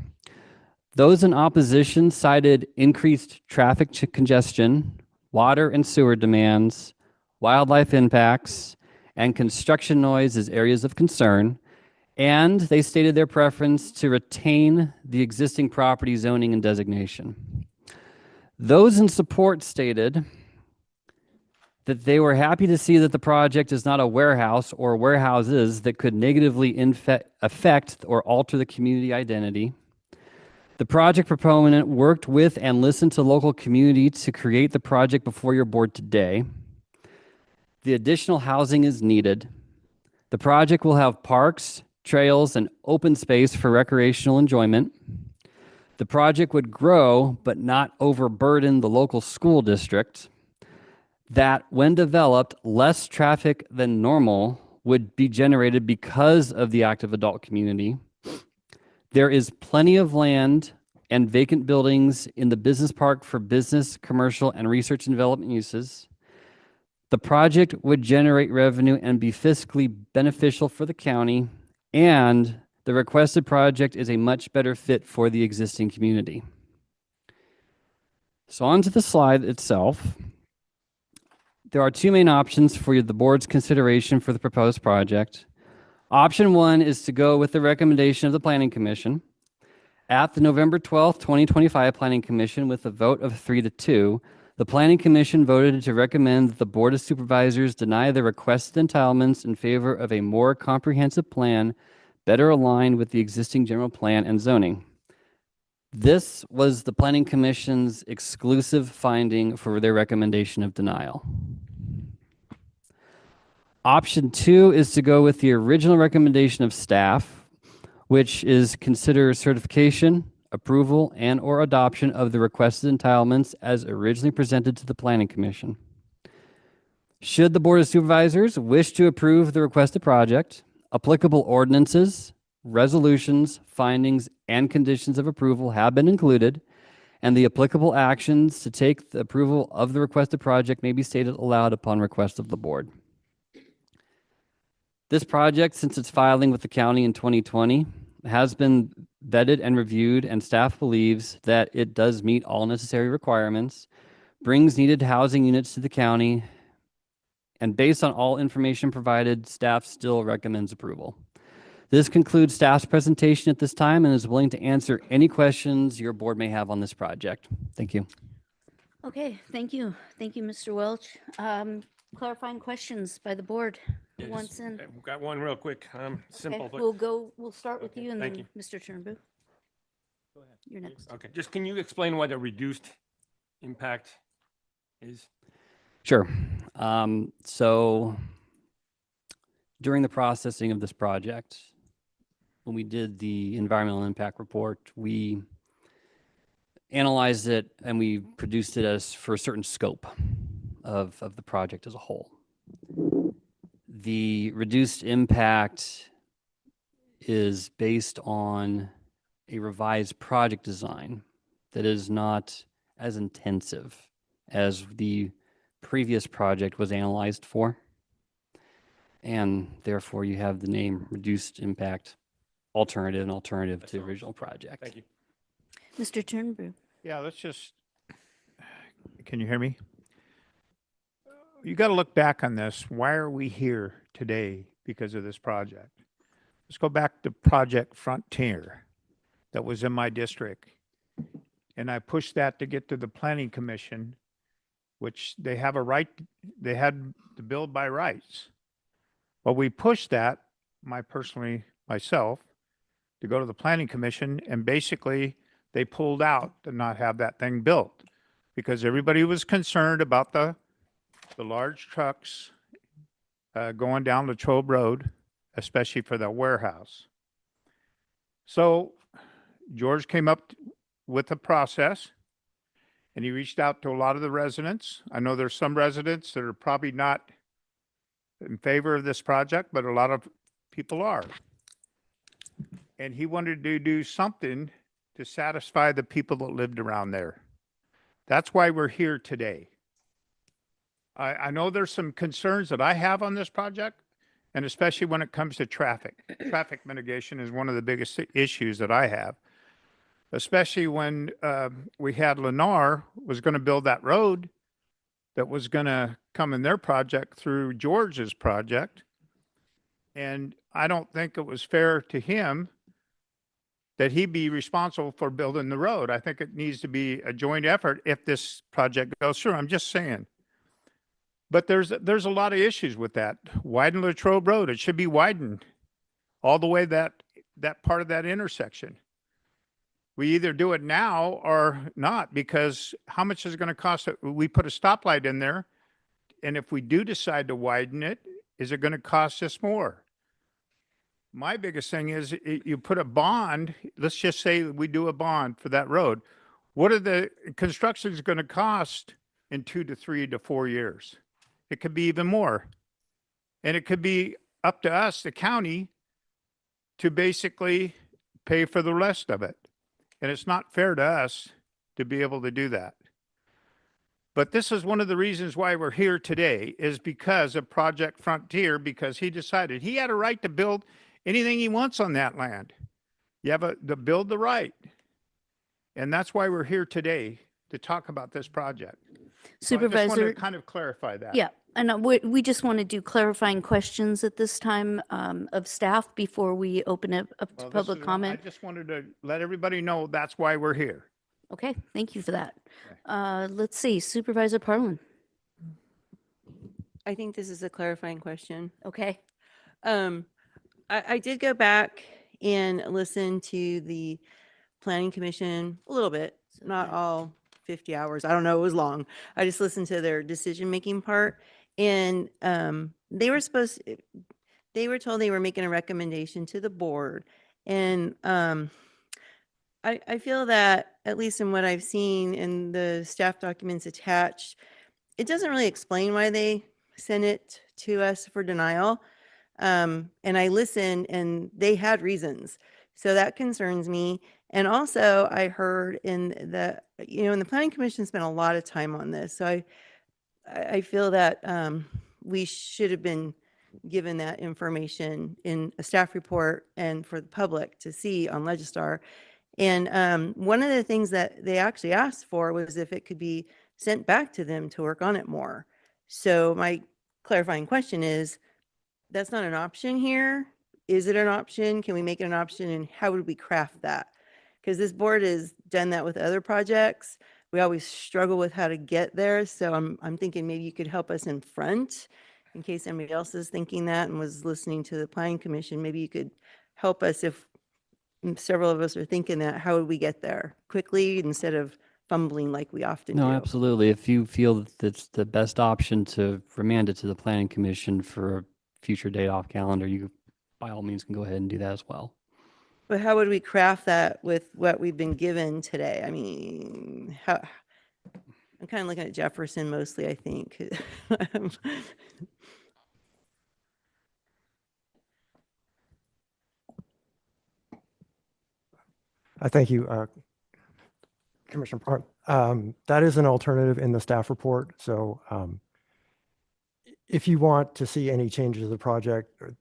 those in opposition cited increased traffic congestion, water and sewer demands, wildlife impacts, and construction noise as areas of concern, And they stated their preference to retain the existing property zoning and designation. Those in support stated that they were happy to see that the project is not a warehouse or warehouses that could negatively affect or alter the community identity. The project proponent worked with and listened to local community to create the project before your board today. The additional housing is needed. The project will have parks, trails, and open space for recreational enjoyment. The project would grow but not overburden the local school district. That when developed, less traffic than normal would be generated because of the active adult community. There is plenty of land and vacant buildings in the business park for business, commercial, and research and development uses. The project would generate revenue and be fiscally beneficial for the county, and the requested project is a much better fit for the existing community. So on to the slide itself. There are two main options for the board's consideration for the proposed project. Option one is to go with the recommendation of the Planning Commission. At the November 12th, 2025 Planning Commission, with a vote of 3-2, the Planning Commission voted to recommend that the Board of Supervisors deny the requested entitlements in favor of a more comprehensive plan, better aligned with the existing general plan and zoning. This was the Planning Commission's exclusive finding for their recommendation of denial. Option two is to go with the original recommendation of staff, which is consider certification, approval, and or adoption of the requested entitlements as originally presented to the Planning Commission. Should the Board of Supervisors wish to approve the requested project, applicable ordinances, resolutions, findings, and conditions of approval have been included, and the applicable actions to take the approval of the requested project may be stated aloud upon request of the board. This project, since its filing with the county in 2020, has been vetted and reviewed, and staff believes that it does meet all necessary requirements, brings needed housing units to the county, and based on all information provided, staff still recommends approval. This concludes staff's presentation at this time and is willing to answer any questions your board may have on this project. Thank you. Okay, thank you. Thank you, Mr. Welch. Clarifying questions by the board. Who wants in? We've got one real quick, simple, Okay, but. we'll start with you and thank then Mr. Turnbull. Go ahead. You're next. Okay, just can you explain what a reduced impact is? Sure. So during the processing of this project, when we did the environmental impact report, we analyzed it and we produced it as for a certain scope of the project as a whole. The reduced impact is based on a revised project design that is not as intensive as the previous project was analyzed for. And therefore you have the name reduced impact alternative to the original project. Thank you. Mr. Turnbull. Yeah, let's just, can you hear me? You got to look back on this. Why are we here today because of this project? Let's go back to Project Frontier that was in my district. And I pushed that to get to the Planning Commission, which they have a right, they had to build by rights. But we pushed that, myself, to go to the Planning Commission, and basically they pulled out to not have that thing built because everybody was concerned about the large trucks going down Latrobe Road, especially for the warehouse. So George came up with a process and he reached out to a lot of the residents. I know there's some residents that are probably not in favor of this project, but a lot of people are. And he wanted to do something to satisfy the people that lived around there. That's why we're here today. I know there's some concerns that I have on this project, and especially when it comes to traffic. Traffic mitigation is one of the biggest issues that I have, especially when we had Lennar was going to build that road that was going to come in their project through George's project. And I don't think it was fair to him that he be responsible for building the road. I think it needs to be a joint effort if this project goes through. I'm just saying. But there's a lot of issues with that. Widen Latrobe Road. It should be widened all the way that part of that intersection. We either do it now or not, because how much is it going to cost? We put a stoplight in there, and if we do decide to widen it, is it going to cost us more? My biggest thing is you put a bond. Let's just say we do a bond for that road. What are the construction is going to cost in 2 to 3 to 4 years? It could be even more. And it could be up to us, the county, to basically pay for the rest of it. And it's not fair to us to be able to do that. But this is one of the reasons why we're here today, is because of Project Frontier, because he decided he had a right to build anything he wants on that land. You have to build the right. And that's why we're here today, to talk about this project. So I just wanted Supervisor. to kind of clarify that. Yeah, and we just want to do clarifying questions at this time of staff before we open it up to Well, this public is- comment. I just wanted to let everybody know that's why we're here. Okay, thank you for that. Let's see, Supervisor Parlin. I think this is a clarifying question. Okay. I did go back and listen to the planning commission a little bit, not all 50 hours. I don't know, it was long. I just listened to their decision-making part, and they were told they were making a recommendation to the board. And I feel that, at least in what I've seen in the staff documents attached, it doesn't really explain why they sent it to us for denial. And I listened, and they had reasons. So that concerns me. And also, I heard in the planning commission spent a lot of time on this. So I feel that we should have been given that information in a staff report and for the public to see on Legistar. And one of the things that they actually asked for was if it could be sent back to them to work on it more. So my clarifying question is, that's not an option here. Is it an option? Can we make it an option? And how would we craft that? Because this board has done that with other projects. We always struggle with how to get there. So I'm thinking maybe you could help us in front, in case anybody else is thinking that and was listening to the planning commission. Maybe you could help us if several of us are thinking that. How would we get there quickly instead of fumbling like we often No, do? absolutely. If you feel that it's the best option to remand it to the planning commission for a future date off calendar, you by all means can go ahead and do that as well. But how would we craft that with what we've been given today? I mean, how, I'm kind of looking at Jefferson mostly, I think. Thank you, Commissioner Park. That is an alternative in the staff report. So if you want to see any changes to the project, or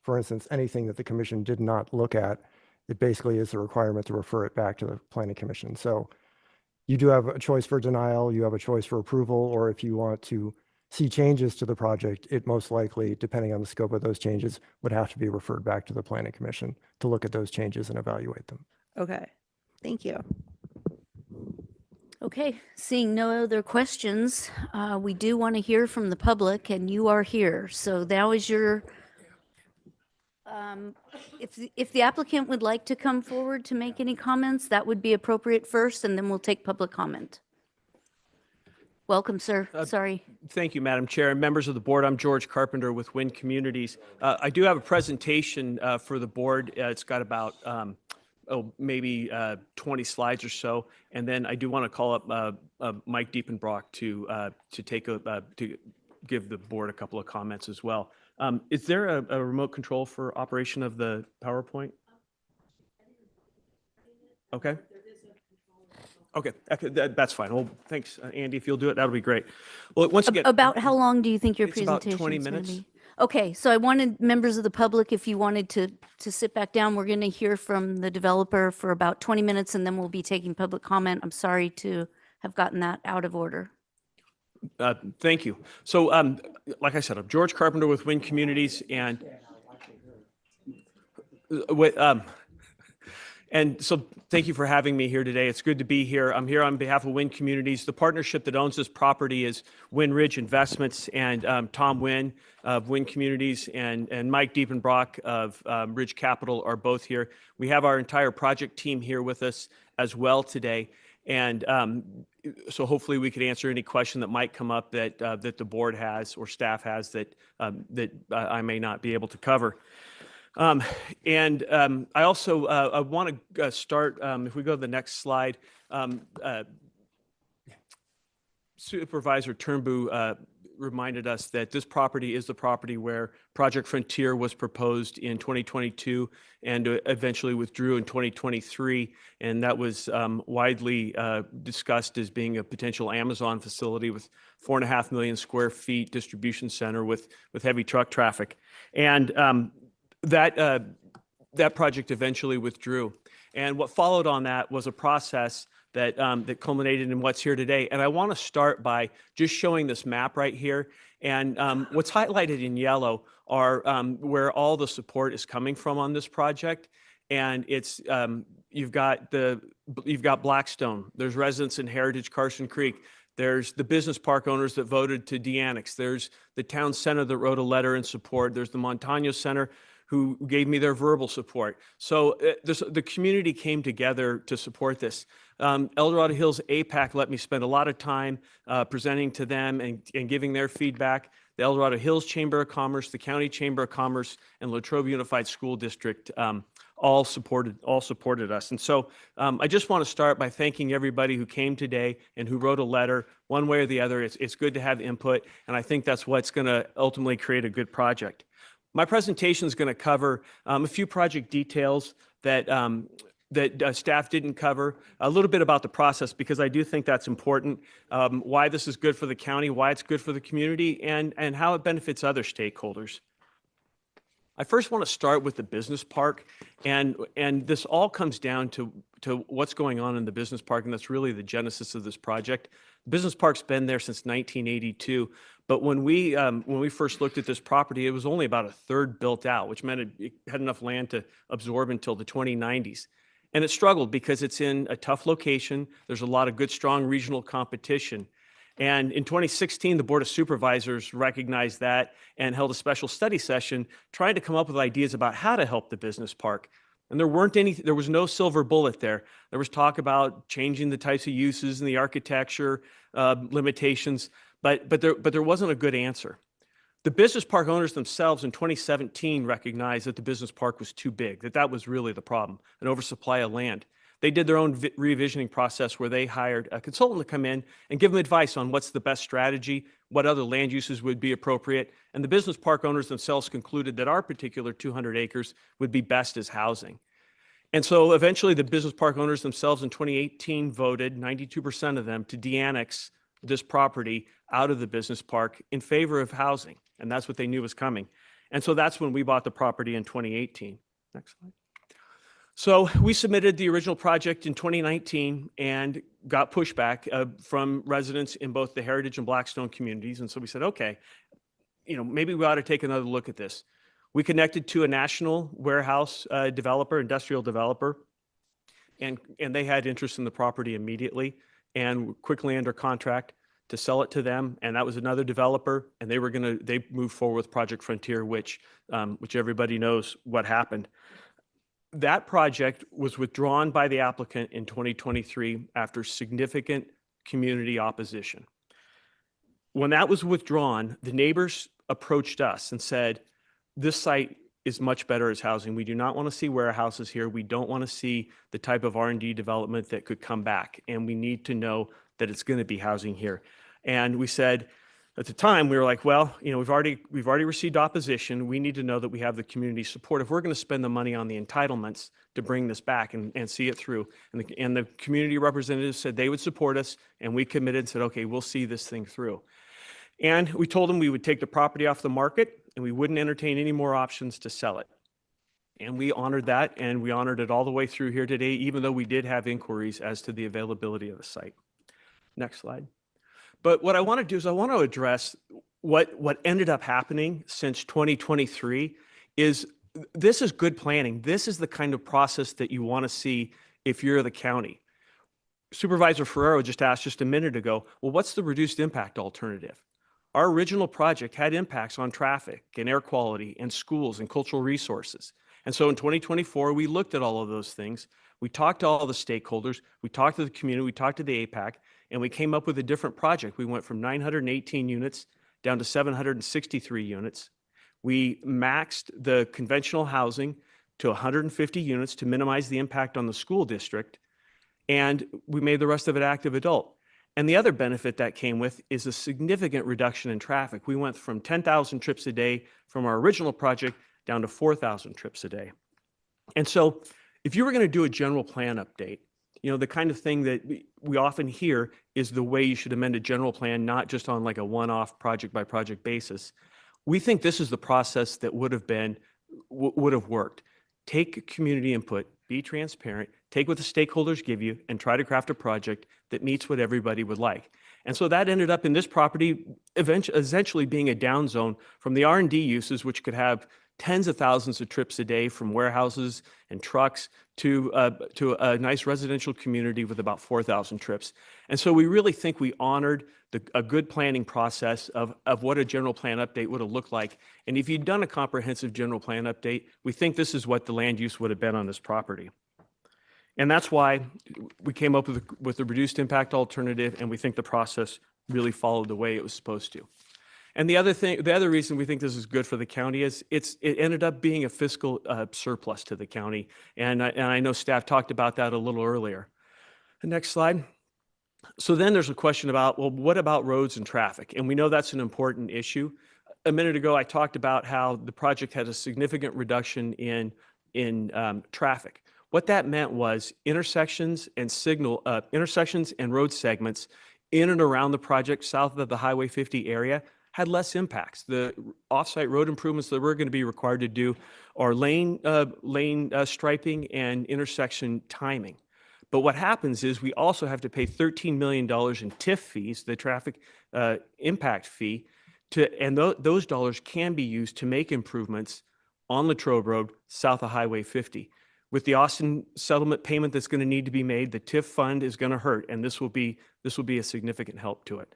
for instance, anything that the commission did not look at, it basically is a requirement to refer it back to the planning commission. So you do have a choice for denial, you have a choice for approval, or if you want to see changes to the project, it most likely, depending on the scope of those changes, would have to be referred back to the planning commission to look at those changes and evaluate them. Okay, thank you. Okay, seeing no other questions, we do want to hear from the public, and you are here. So now is your, if the applicant would like to come forward to make any comments, that would be appropriate first, and then we'll take public comment. Welcome, sir. Sorry. Thank you, Madam Chair and members of the board. I'm George Carpenter with Wind Communities. I do have a presentation for the board. It's got about maybe 20 slides or so, and then I do want to call up Mike Diepenbrock to give the board a couple of comments as well. Is there a remote control for operation of the PowerPoint? Okay. Okay, that's fine. Well, thanks, Andy. If you'll do it, that'll be great. Well, once again, About how long do you think your it's about presentation 20 is going to minutes. be? Okay, so I wanted members of the public, if you wanted to sit back down, we're going to hear from the developer for about 20 minutes, and then we'll be taking public comment. I'm sorry to have gotten that out of order. Thank you. So, like I said, I'm George Carpenter with Wind Communities, and What, and so thank you for having me here today. It's good to be here. I'm here on behalf of Wynn Communities. The partnership that owns this property is Wynn Ridge Investments, and Tom Wynn of Wynn Communities and Mike Diepenbrock of Ridge Capital are both here. We have our entire project team here with us as well today. And so hopefully we could answer any question that might come up that that the board has or staff has that I may not be able to cover. I also I want to start, if we go to the next slide, Supervisor Turnbull reminded us that this property is the property where Project Frontier was proposed in 2022 and eventually withdrew in 2023. And that was widely discussed as being a potential Amazon facility with 4.5 million square feet distribution center with heavy truck traffic. And that project eventually withdrew. And what followed on that was a process that that culminated in what's here today. And I want to start by just showing this map right here. And what's highlighted in yellow are where all the support is coming from on this project. And it's you've got Blackstone. There's residents in Heritage Carson Creek. There's the business park owners that voted to de-annex. There's the town center that wrote a letter in support. There's the Montano Center who gave me their verbal support. So the community came together to support this. El Dorado Hills APAC let me spend a lot of time presenting to them and giving their feedback. The El Dorado Hills Chamber of Commerce, the County Chamber of Commerce, and Latrobe Unified School District all supported us. And so I just want to start by thanking everybody who came today and who wrote a letter one way or the other. It's good to have input, and I think that's what's going to ultimately create a good project. My presentation is going to cover a few project details that staff didn't cover, a little bit about the process, because I do think that's important, why this is good for the county, why it's good for the community, and how it benefits other stakeholders. I first want to start with the business park, and this all comes down to what's going on in the business park, and that's really the genesis of this project. The business park's been there since 1982, but when we first looked at this property, it was only about a third built out, which meant it had enough land to absorb until the 2090s. And it struggled because it's in a tough location. There's a lot of good, strong regional competition. And in 2016, the Board of Supervisors recognized that and held a special study session trying to come up with ideas about how to help the business park. And there was no silver bullet there. There was talk about changing the types of uses and the architecture limitations, but there wasn't a good answer. The business park owners themselves in 2017 recognized that the business park was too big, that was really the problem, an oversupply of land. They did their own revisioning process where they hired a consultant to come in and give them advice on what's the best strategy, what other land uses would be appropriate. And the business park owners themselves concluded that our particular 200 acres would be best as housing. And so eventually the business park owners themselves in 2018 voted, 92% of them, to de-annex this property out of the business park in favor of housing. And that's what they knew was coming. And so that's when we bought the property in 2018. Next slide. So we submitted the original project in 2019 and got pushback from residents in both the Heritage and Blackstone communities. And so we said, okay, maybe we ought to take another look at this. We connected to a national warehouse developer, industrial developer, and they had interest in the property immediately and were quickly under contract to sell it to them. And that was another developer, and they moved forward with Project Frontier, which everybody knows what happened. That project was withdrawn by the applicant in 2023 after significant community opposition. When that was withdrawn, the neighbors approached us and said, this site is much better as housing. We do not want to see warehouses here. We don't want to see the type of R&D development that could come back. And we need to know that it's going to be housing here. And we said, at the time, we were like, well, we've already received opposition. We need to know that we have the community support if we're going to spend the money on the entitlements to bring this back and see it through. And the community representatives said they would support us, and we committed and said, okay, we'll see this thing through. And we told them we would take the property off the market and we wouldn't entertain any more options to sell it. And we honored that, and we honored it all the way through here today, even though we did have inquiries as to the availability of the site. Next slide. But what I want to do is I want to address what ended up happening since 2023 is this is good planning. This is the kind of process that you want to see if you're the county. Supervisor Ferrero just asked just a minute ago, well, what's the reduced impact alternative? Our original project had impacts on traffic and air quality and schools and cultural resources. And so in 2024, we looked at all of those things. We talked to all the stakeholders. We talked to the community. We talked to the APAC, and we came up with a different project. We went from 918 units down to 763 units. We maxed the conventional housing to 150 units to minimize the impact on the school district. And we made the rest of it active adult. And the other benefit that came with is a significant reduction in traffic. We went from 10,000 trips a day from our original project down to 4,000 trips a day. And so if you were going to do a general plan update, you know, the kind of thing that we often hear is the way you should amend a general plan, not just on like a one-off project by project basis. We think this is the process that would have worked. Take community input, be transparent, take what the stakeholders give you, and try to craft a project that meets what everybody would like. And so that ended up in this property essentially being a down zone from the R&D uses, which could have tens of thousands of trips a day from warehouses and trucks to a nice residential community with about 4,000 trips. And so we really think we honored a good planning process of what a general plan update would have looked like. And if you'd done a comprehensive general plan update, we think this is what the land use would have been on this property. And that's why we came up with the reduced impact alternative, and we think the process really followed the way it was supposed to. And the other reason we think this is good for the county is it ended up being a fiscal surplus to the county. And I know staff talked about that a little earlier. The next slide. So then there's a question about, well, what about roads and traffic? And we know that's an important issue. A minute ago, I talked about how the project had a significant reduction in traffic. What that meant was intersections and road segments in and around the project south of the Highway 50 area had less impacts. The offsite road improvements that we're going to be required to do are lane striping and intersection timing. But what happens is we also have to pay $13 million in TIF fees, the traffic impact fee, and those dollars can be used to make improvements on Latrobe Road south of Highway 50. With the Austin settlement payment that's going to need to be made, the TIF fund is going to hurt, and this will be a significant help to it.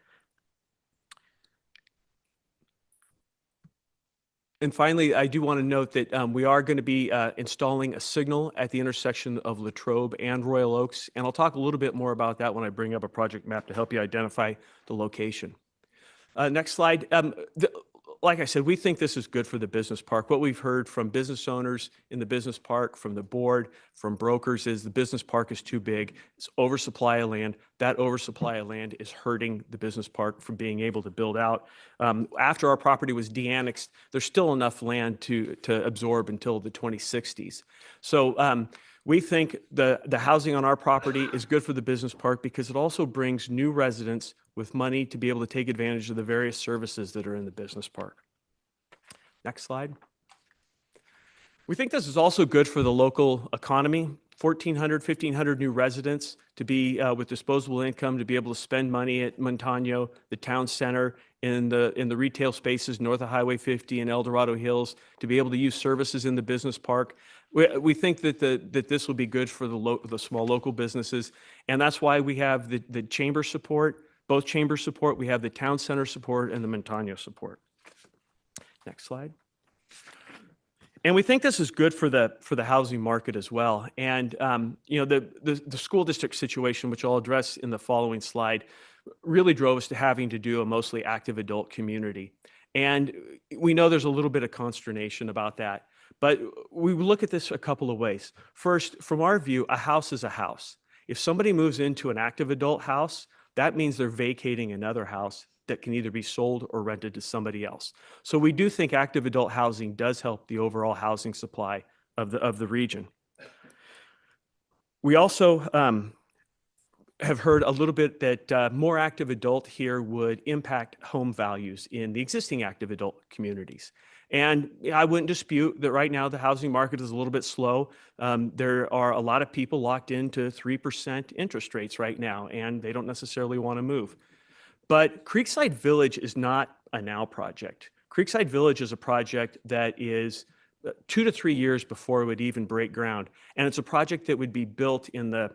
And finally, I do want to note that we are going to be installing a signal at the intersection of Latrobe and Royal Oaks, and I'll talk a little bit more about that when I bring up a project map to help you identify the location. Next slide. Like I said, we think this is good for the business park. What we've heard from business owners in the business park, from the board, from brokers is the business park is too big. It's oversupply of land. That oversupply of land is hurting the business park from being able to build out. After our property was de-annexed, there's still enough land to absorb until the 2060s. So we think the housing on our property is good for the business park because it also brings new residents with money to be able to take advantage of the various services that are in the business park. Next slide. We think this is also good for the local economy. 1,400, 1,500 new residents to be with disposable income to be able to spend money at Montano, the town center, in the retail spaces north of Highway 50 and El Dorado Hills, to be able to use services in the business park. We think that this will be good for the small local businesses, and that's why we have the chamber support, both chamber support. We have the town center support and the Montano support. Next slide. And we think this is good for the housing market as well. And you know, the school district situation, which I'll address in the following slide, really drove us to having to do a mostly active adult community. And we know there's a little bit of consternation about that, but we look at this a couple of ways. First, from our view, a house is a house. If somebody moves into an active adult house, that means they're vacating another house that can either be sold or rented to somebody else. So we do think active adult housing does help the overall housing supply of the region. We also have heard a little bit that more active adult here would impact home values in the existing active adult communities. And I wouldn't dispute that right now the housing market is a little bit slow. There are a lot of people locked into 3% interest rates right now, and they don't necessarily want to move. But Creekside Village is not a now project. Creekside Village is a project that is 2 to 3 years before it would even break ground. And it's a project that would be built in the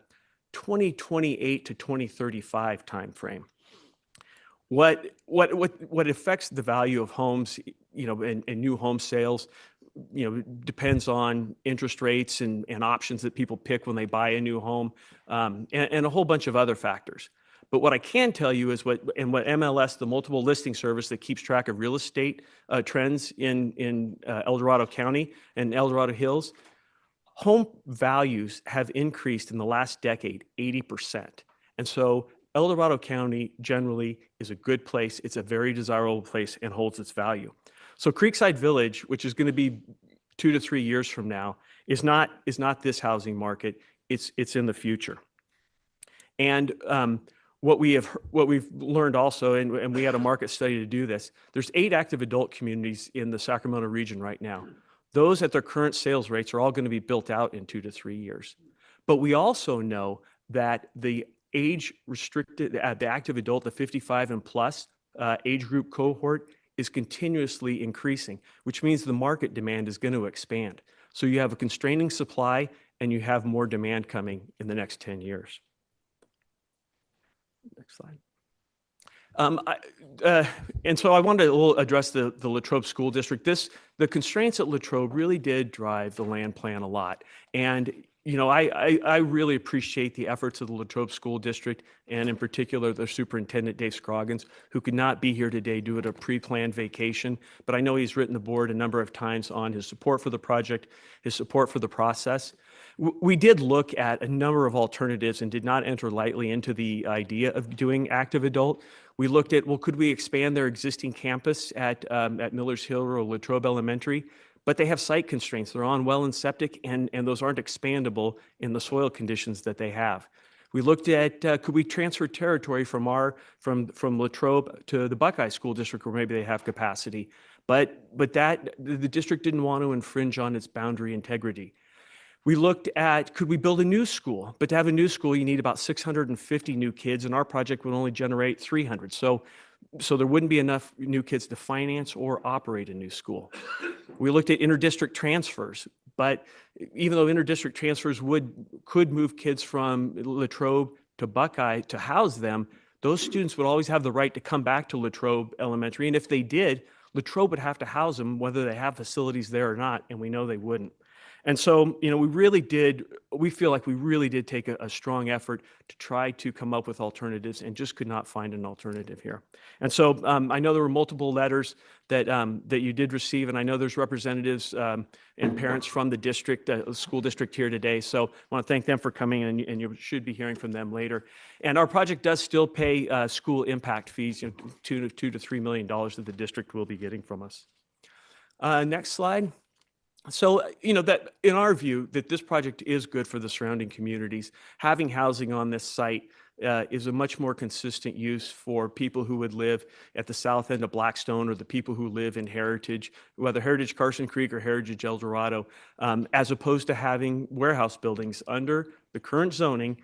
2028 to 2035 timeframe. What affects the value of homes, and new home sales, depends on interest rates and options that people pick when they buy a new home, and a whole bunch of other factors. But what I can tell you is what MLS, the multiple listing service that keeps track of real estate trends in El Dorado County and El Dorado Hills, home values have increased in the last decade 80%. And so El Dorado County generally is a good place. It's a very desirable place and holds its value. So Creekside Village, which is going to be 2 to 3 years from now, is not this housing market. It's in the future. And what we've learned also, and we had a market study to do this, there's 8 active adult communities in the Sacramento region right now. Those at their current sales rates are all going to be built out in 2 to 3 years. But we also know that the age restricted, the active adult, the 55 and plus age group cohort is continuously increasing, which means the market demand is going to expand. So you have a constraining supply and you have more demand coming in the next 10 years. Next slide. And so I wanted to address the Latrobe School District. The constraints at Latrobe really did drive the land plan a lot. And I really appreciate the efforts of the Latrobe School District, and in particular, their superintendent, Dave Scroggins, who could not be here today due to a pre-planned vacation. But I know he's written the board a number of times on his support for the project, his support for the process. We did look at a number of alternatives and did not enter lightly into the idea of doing active adult. We looked at, well, could we expand their existing campus at Millers Hill or Latrobe Elementary? But they have site constraints. They're on well and septic, and those aren't expandable in the soil conditions that they have. We looked at, could we transfer territory from Latrobe to the Buckeye School District, where maybe they have capacity? But the district didn't want to infringe on its boundary integrity. We looked at, could we build a new school? But to have a new school, you need about 650 new kids, and our project would only generate 300. So there wouldn't be enough new kids to finance or operate a new school. We looked at interdistrict transfers, but even though interdistrict transfers could move kids from Latrobe to Buckeye to house them, those students would always have the right to come back to Latrobe Elementary. And if they did, Latrobe would have to house them whether they have facilities there or not, and we know they wouldn't. And so, we feel like we really did take a strong effort to try to come up with alternatives and just could not find an alternative here. And so I know there were multiple letters that you did receive, and I know there's representatives and parents from the district, school district here today. So I want to thank them for coming, and you should be hearing from them later. And our project does still pay school impact fees, $2 to $3 million that the district will be getting from us. Next slide. So, that in our view, that this project is good for the surrounding communities. Having housing on this site is a much more consistent use for people who would live at the south end of Blackstone, or the people who live in Heritage, whether Heritage Carson Creek or Heritage El Dorado, as opposed to having warehouse buildings. Under the current zoning,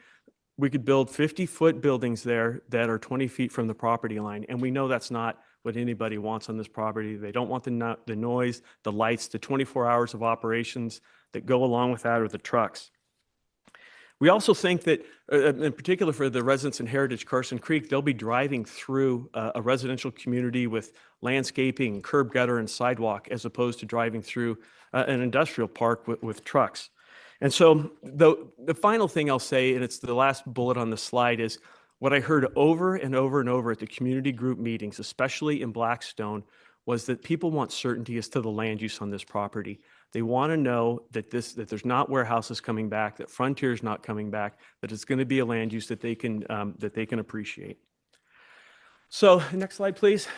we could build 50-foot buildings there that are 20 feet from the property line. And we know that's not what anybody wants on this property. They don't want the noise, the lights, the 24 hours of operations that go along with that, or the trucks. We also think that, in particular for the residents in Heritage Carson Creek, they'll be driving through a residential community with landscaping, curb gutter, and sidewalk, as opposed to driving through an industrial park with trucks. And so the final thing I'll say, and it's the last bullet on the slide, is what I heard over and over and over at the community group meetings, especially in Blackstone, was that people want certainty as to the land use on this property. They want to know that there's not warehouses coming back, that Frontier is not coming back, that it's going to be a land use that they can appreciate. So next slide, please.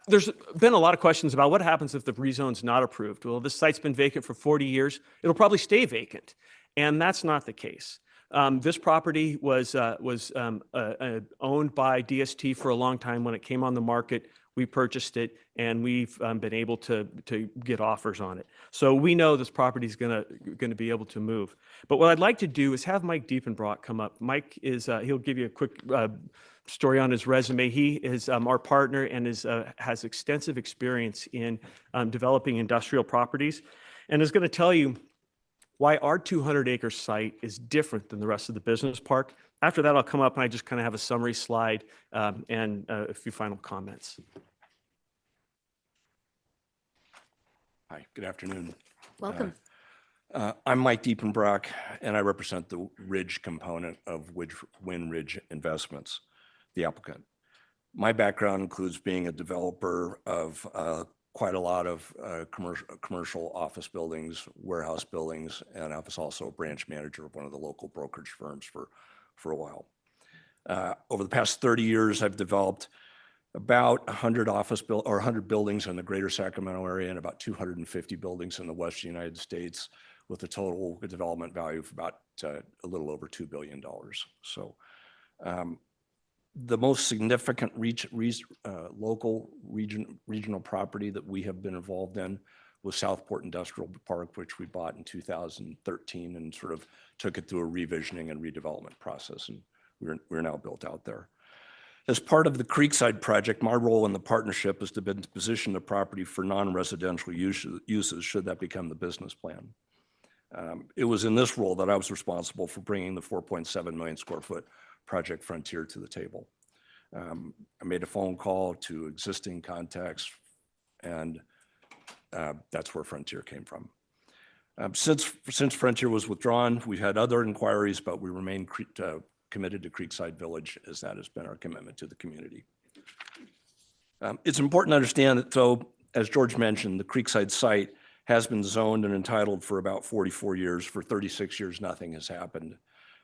There's been a lot of questions about what happens if the rezone's not approved. Well, this site's been vacant for 40 years. It'll probably stay vacant, and that's not the case. This property was owned by DST for a long time. When it came on the market, we purchased it, and we've been able to get offers on it. So we know this property is going to be able to move. But what I'd like to do is have Mike Diepenbrock come up. Mike is he'll give you a quick story on his resume. He is our partner and has extensive experience in developing industrial properties, and is going to tell you why our 200-acre site is different than the rest of the business park. After that, I'll come up and I just kind of have a summary slide and a few final comments. Hi, good afternoon. Welcome. I'm Mike Diepenbrock, and I represent the Ridge component of Win Ridge Investments, the applicant. My background includes being a developer of quite a lot of commercial office buildings, warehouse buildings, and I was also a branch manager of one of the local brokerage firms for a while. Over the past 30 years, I've developed about 100 buildings in the greater Sacramento area and about 250 buildings in the western United States, with a total development value of about a little over $2 billion. So the most significant local regional property that we have been involved in was Southport Industrial Park, which we bought in 2013 and sort of took it through a revisioning and redevelopment process, and we're now built out there. As part of the Creekside project, my role in the partnership is to position the property for non-residential uses should that become the business plan. It was in this role that I was responsible for bringing the 4.7 million square foot Project Frontier to the table. I made a phone call to existing contacts, and that's where Frontier came from. Since Frontier was withdrawn, we've had other inquiries, but we remain committed to Creekside Village, as that has been our commitment to the community. It's important to understand that, so as George mentioned, the Creekside site has been zoned and entitled for about 44 years. For 36 years, nothing has happened.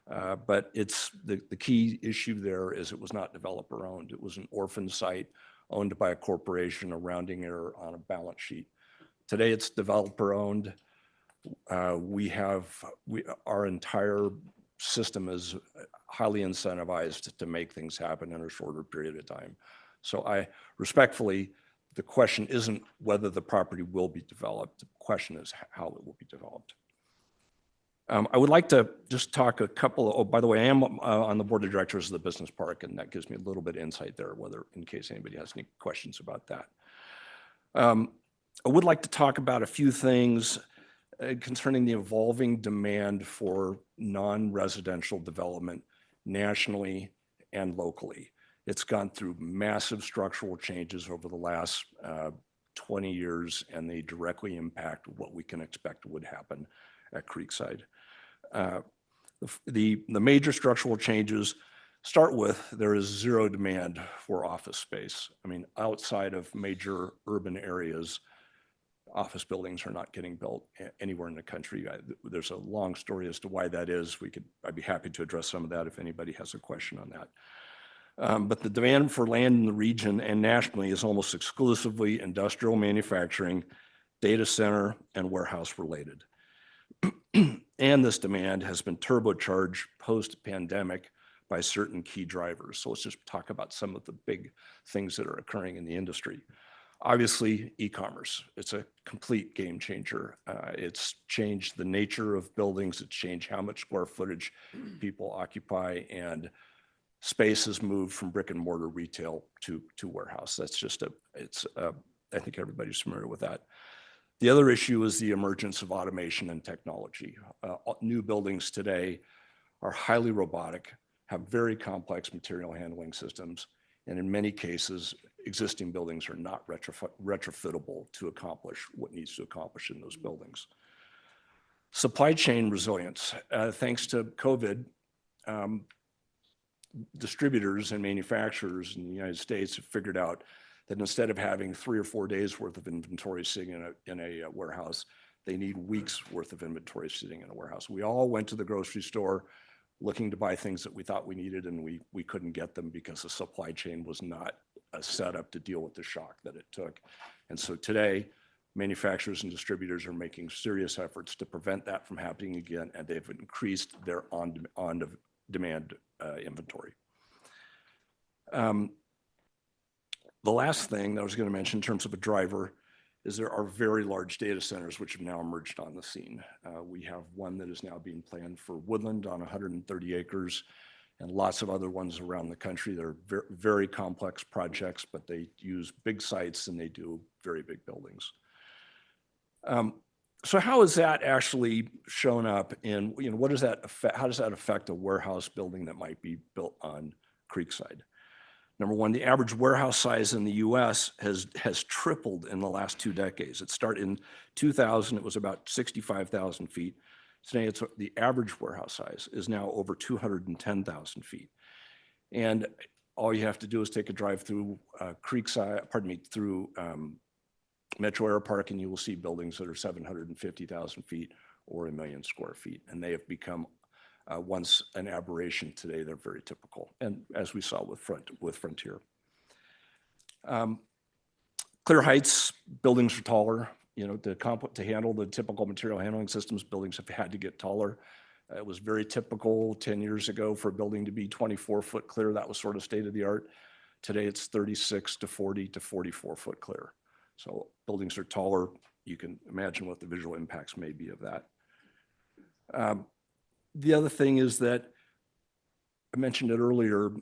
But it's the key issue there is it was not developer owned. It was an orphan site owned by a corporation, a rounding error on a balance sheet. Today it's developer owned. Our entire system is highly incentivized to make things happen in a shorter period of time. So I respectfully, the question isn't whether the property will be developed. The question is how it will be developed. I would like to just talk by the way, I am on the board of directors of the business park, and that gives me a little bit of insight there, whether in case anybody has any questions about that. I would like to talk about a few things concerning the evolving demand for non-residential development nationally and locally. It's gone through massive structural changes over the last 20 years, and they directly impact what we can expect would happen at Creekside. The major structural changes start with there is zero demand for office space. I mean, outside of major urban areas, office buildings are not getting built anywhere in the country. There's a long story as to why that is. I'd be happy to address some of that if anybody has a question on that. But the demand for land in the region and nationally is almost exclusively industrial manufacturing, data center, and warehouse related. And this demand has been turbocharged post-pandemic by certain key drivers. So let's just talk about some of the big things that are occurring in the industry. Obviously, e-commerce, it's a complete game changer. It's changed the nature of buildings. It's changed how much square footage people occupy, and space has moved from brick and mortar retail to warehouse. That's just I think everybody's familiar with that. The other issue is the emergence of automation and technology. New buildings today are highly robotic, have very complex material handling systems, and in many cases, existing buildings are not retrofittable to accomplish what needs to accomplish in those buildings. Supply chain resilience. Thanks to COVID, distributors and manufacturers in the United States have figured out that instead of having 3 or 4 days worth of inventory sitting in a warehouse, they need weeks worth of inventory sitting in a warehouse. We all went to the grocery store looking to buy things that we thought we needed, and we couldn't get them because the supply chain was not set up to deal with the shock that it took. And so today, manufacturers and distributors are making serious efforts to prevent that from happening again, and they've increased their on-demand inventory. The last thing that I was going to mention in terms of a driver is there are very large data centers which have now emerged on the scene. We have one that is now being planned for Woodland on 130 acres, and lots of other ones around the country. They're very complex projects, but they use big sites and they do very big buildings. So how is that actually shown up in, what does that affect? How does that affect a warehouse building that might be built on Creekside? Number one, the average warehouse size in the US has tripled in the last 2 decades. It started in 2000, it was about 65,000 feet. Today, the average warehouse size is now over 210,000 feet. And all you have to do is take a drive through through Metro Air Park, and you will see buildings that are 750,000 feet or 1 million square feet. And they have become, once an aberration, today they're very typical. And as we saw with Frontier. Clear Heights, buildings are taller. To handle the typical material handling systems, buildings have had to get taller. It was very typical 10 years ago for a building to be 24-foot clear. That was sort of state of the art. Today it's 36 to 40 to 44-foot clear. So buildings are taller. You can imagine what the visual impacts may be of that. The other thing is that I mentioned it earlier,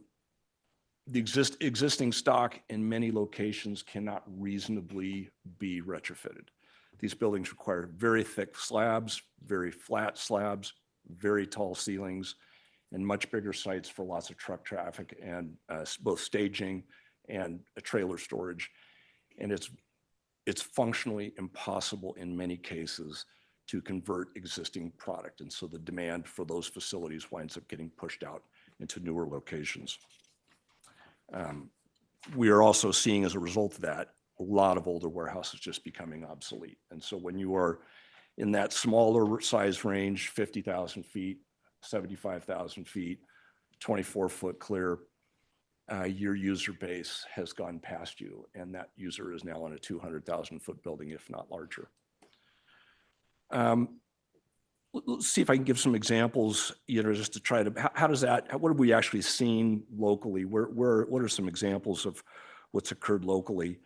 the existing stock in many locations cannot reasonably be retrofitted. These buildings require very thick slabs, very flat slabs, very tall ceilings, and much bigger sites for lots of truck traffic and both staging and trailer storage. And it's functionally impossible in many cases to convert existing product. And so the demand for those facilities winds up getting pushed out into newer locations. We are also seeing, as a result of that, a lot of older warehouses just becoming obsolete. And so when you are in that smaller size range, 50,000 feet, 75,000 feet, 24-foot clear, your user base has gone past you, and that user is now in a 200,000-foot building, if not larger. Let's see if I can give some examples, just to try to, how does that, what have we actually seen locally? What are some examples of what's occurred locally?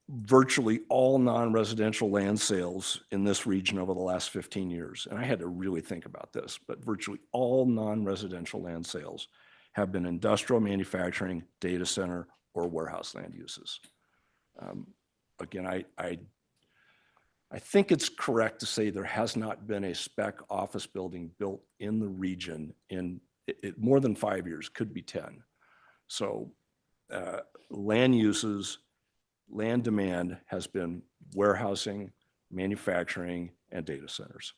Virtually all non-residential land sales in this region over the last 15 years, and I had to really think about this, but virtually all non-residential land sales have been industrial manufacturing, data center, or warehouse land uses. Again, I think it's correct to say there has not been a spec office building built in the region in more than 5 years, could be 10. So land uses, land demand has been warehousing, manufacturing, and data centers.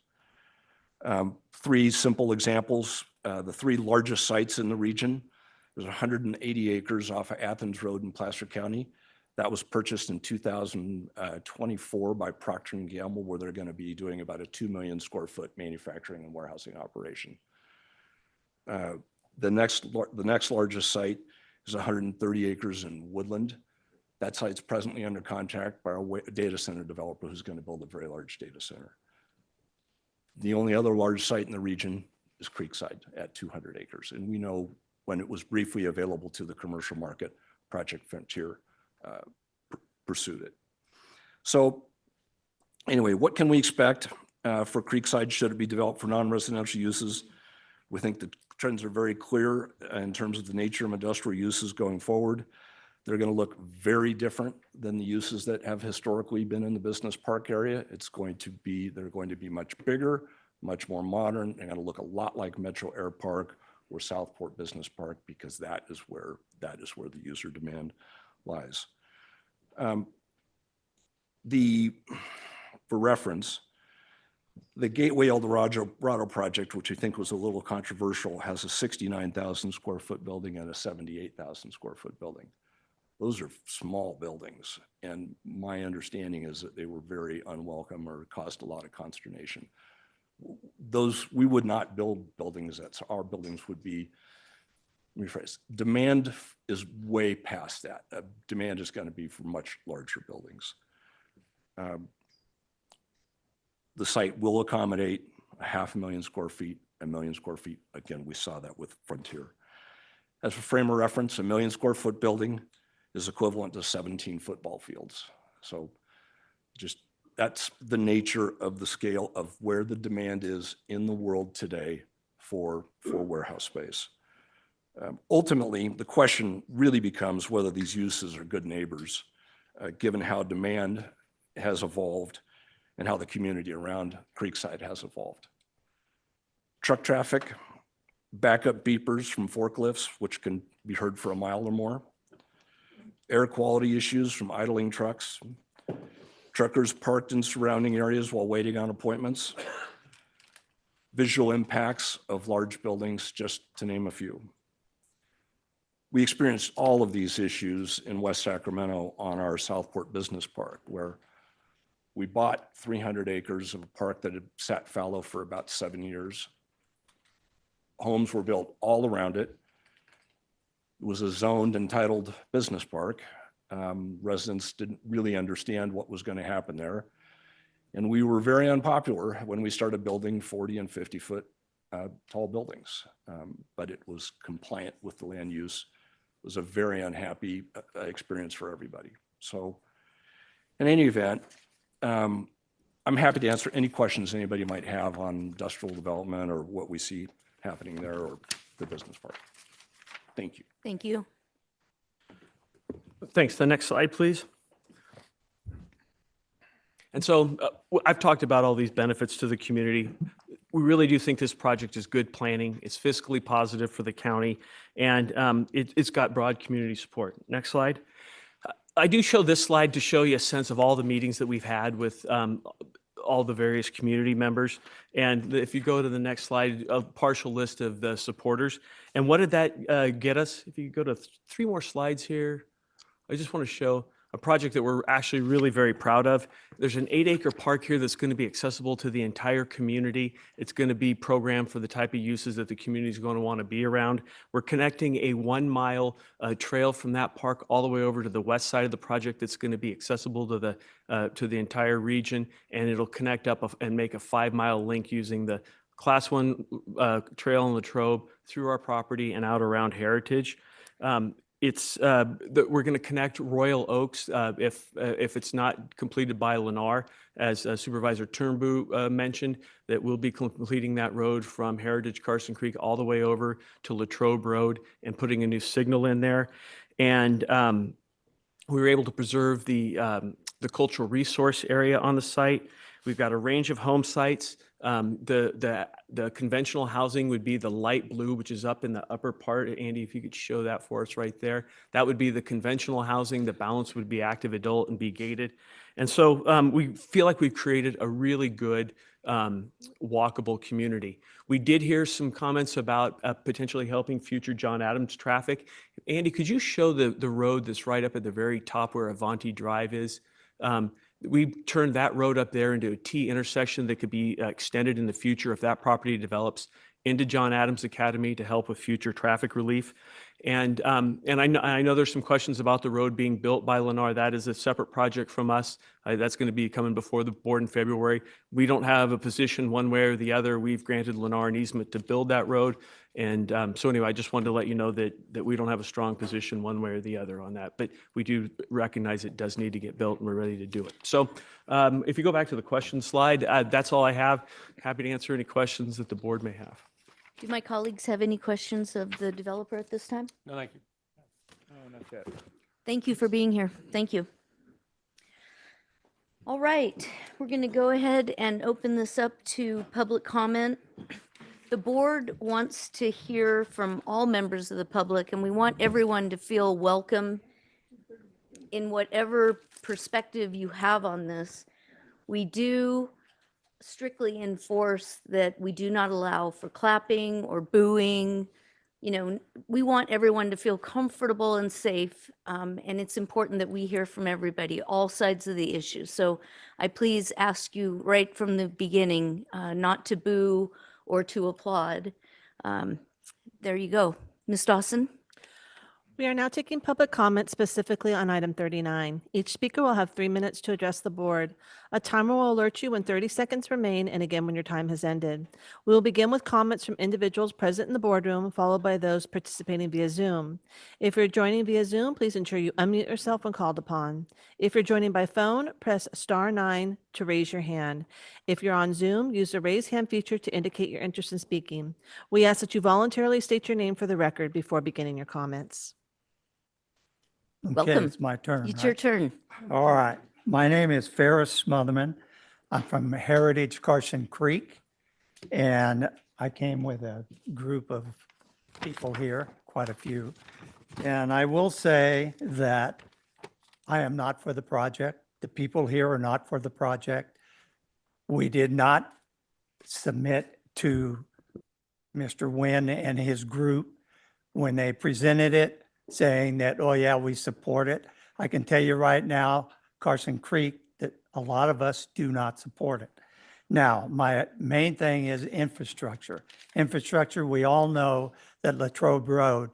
3 simple examples. The 3 largest sites in the region, there's 180 acres off of Athens Road in Placer County. That was purchased in 2024 by Procter & Gamble, where they're going to be doing about a 2 million square foot manufacturing and warehousing operation. The next largest site is 130 acres in Woodland. That site's presently under contract by a data center developer who's going to build a very large data center. The only other large site in the region is Creekside at 200 acres. And we know when it was briefly available to the commercial market, Project Frontier pursued it. So anyway, what can we expect for Creekside should it be developed for non-residential uses? We think the trends are very clear in terms of the nature of industrial uses going forward. They're going to look very different than the uses that have historically been in the business park area. They're going to be much bigger, much more modern. They're going to look a lot like Metro Air Park or Southport Business Park, because that is where the user demand lies. For reference, the Gateway El Dorado project, which I think was a little controversial, has a 69,000 square foot building and a 78,000 square foot building. Those are small buildings, and my understanding is that they were very unwelcome or caused a lot of consternation. We would not build buildings. Our buildings would be, let me rephrase, demand is way past that. Demand is going to be for much larger buildings. The site will accommodate 500,000 square feet, 1 million square feet. Again, we saw that with Frontier. As a frame of reference, 1 million square foot building is equivalent to 17 football fields. So that's the nature of the scale of where the demand is in the world today for warehouse space. Ultimately, the question really becomes whether these uses are good neighbors, given how demand has evolved and how the community around Creekside has evolved. Truck traffic, backup beepers from forklifts, which can be heard for a mile or more, air quality issues from idling trucks, truckers parked in surrounding areas while waiting on appointments, visual impacts of large buildings, just to name a few. We experienced all of these issues in West Sacramento on our Southport Business Park, where we bought 300 acres of a park that had sat fallow for about 7 years. Homes were built all around it. It was a zoned entitled business park. Residents didn't really understand what was going to happen there. And we were very unpopular when we started building 40 and 50-foot tall buildings. But it was compliant with the land use. It was a very unhappy experience for everybody. So in any event, I'm happy to answer any questions anybody might have on industrial development or what we see happening there or the business park. Thank you. Thank you. Thanks. The next slide, please. And so I've talked about all these benefits to the community. We really do think this project is good planning. It's fiscally positive for the county, and it's got broad community support. Next slide. I do show this slide to show you a sense of all the meetings that we've had with all the various community members. And if you go to the next slide, a partial list of the supporters. And what did that get us? If you go to 3 more slides here, I just want to show a project that we're actually really very proud of. There's an 8-acre park here that's going to be accessible to the entire community. It's going to be programmed for the type of uses that the community is going to want to be around. We're connecting a 1-mile trail from that park all the way over to the west side of the project that's going to be accessible to the entire region, and it'll connect up and make a 5-mile link using the Class 1 trail in Latrobe through our property and out around Heritage. We're going to connect Royal Oaks if it's not completed by Lennar, as Supervisor Turnbull mentioned, that we'll be completing that road from Heritage Carson Creek all the way over to Latrobe Road and putting a new signal in there. And we were able to preserve the cultural resource area on the site. We've got a range of home sites. The conventional housing would be the light blue, which is up in the upper part. Andy, if you could show that for us right there. That would be the conventional housing. The balance would be active adult and be gated. And so we feel like we've created a really good walkable community. We did hear some comments about potentially helping future John Adams traffic. Andy, could you show the road that's right up at the very top where Avanti Drive is? We turned that road up there into a T intersection that could be extended in the future if that property develops into John Adams Academy to help with future traffic relief. And I know there's some questions about the road being built by Lennar. That is a separate project from us. That's going to be coming before the board in February. We don't have a position one way or the other. We've granted Lennar an easement to build that road. And so anyway, I just wanted to let you know that we don't have a strong position one way or the other on that, but we do recognize it does need to get built and we're ready to do it. So if you go back to the question slide, that's all I have. Happy to answer any questions that the board may have. Do my colleagues have any questions of the developer at this time? No, thank you. No, not yet. Thank you for being here. Thank you. All right, we're going to go ahead and open this up to public comment. The board wants to hear from all members of the public, and we want everyone to feel welcome in whatever perspective you have on this. We do strictly enforce that we do not allow for clapping or booing. You know, we want everyone to feel comfortable and safe, and it's important that we hear from everybody, all sides of the issue. So I please ask you right from the beginning not to boo or to applaud. There you go. Ms. Dawson? We are now taking public comment specifically on item 39. Each speaker will have 3 minutes to address the board. A timer will alert you when 30 seconds remain and again when your time has ended. We will begin with comments from individuals present in the boardroom, followed by those participating via Zoom. If you're joining via Zoom, please ensure you unmute yourself when called upon. If you're joining by phone, press *9 to raise your hand. If you're on Zoom, use the raise hand feature to indicate your interest in speaking. We ask that you voluntarily state your name for the record before beginning your comments. Okay, Welcome. it's my turn. It's your right? turn. All right. My name is Ferris Smotherman. I'm from Heritage Carson Creek. And I came with a group of people here, quite a few. And I will say that I am not for the project. The people here are not for the project. We did not submit to Mr. Nguyen and his group when they presented it, saying that, oh yeah, we support it. I can tell you right now, Carson Creek, that a lot of us do not support it. Now, my main thing is infrastructure. Infrastructure, we all know that Latrobe Road,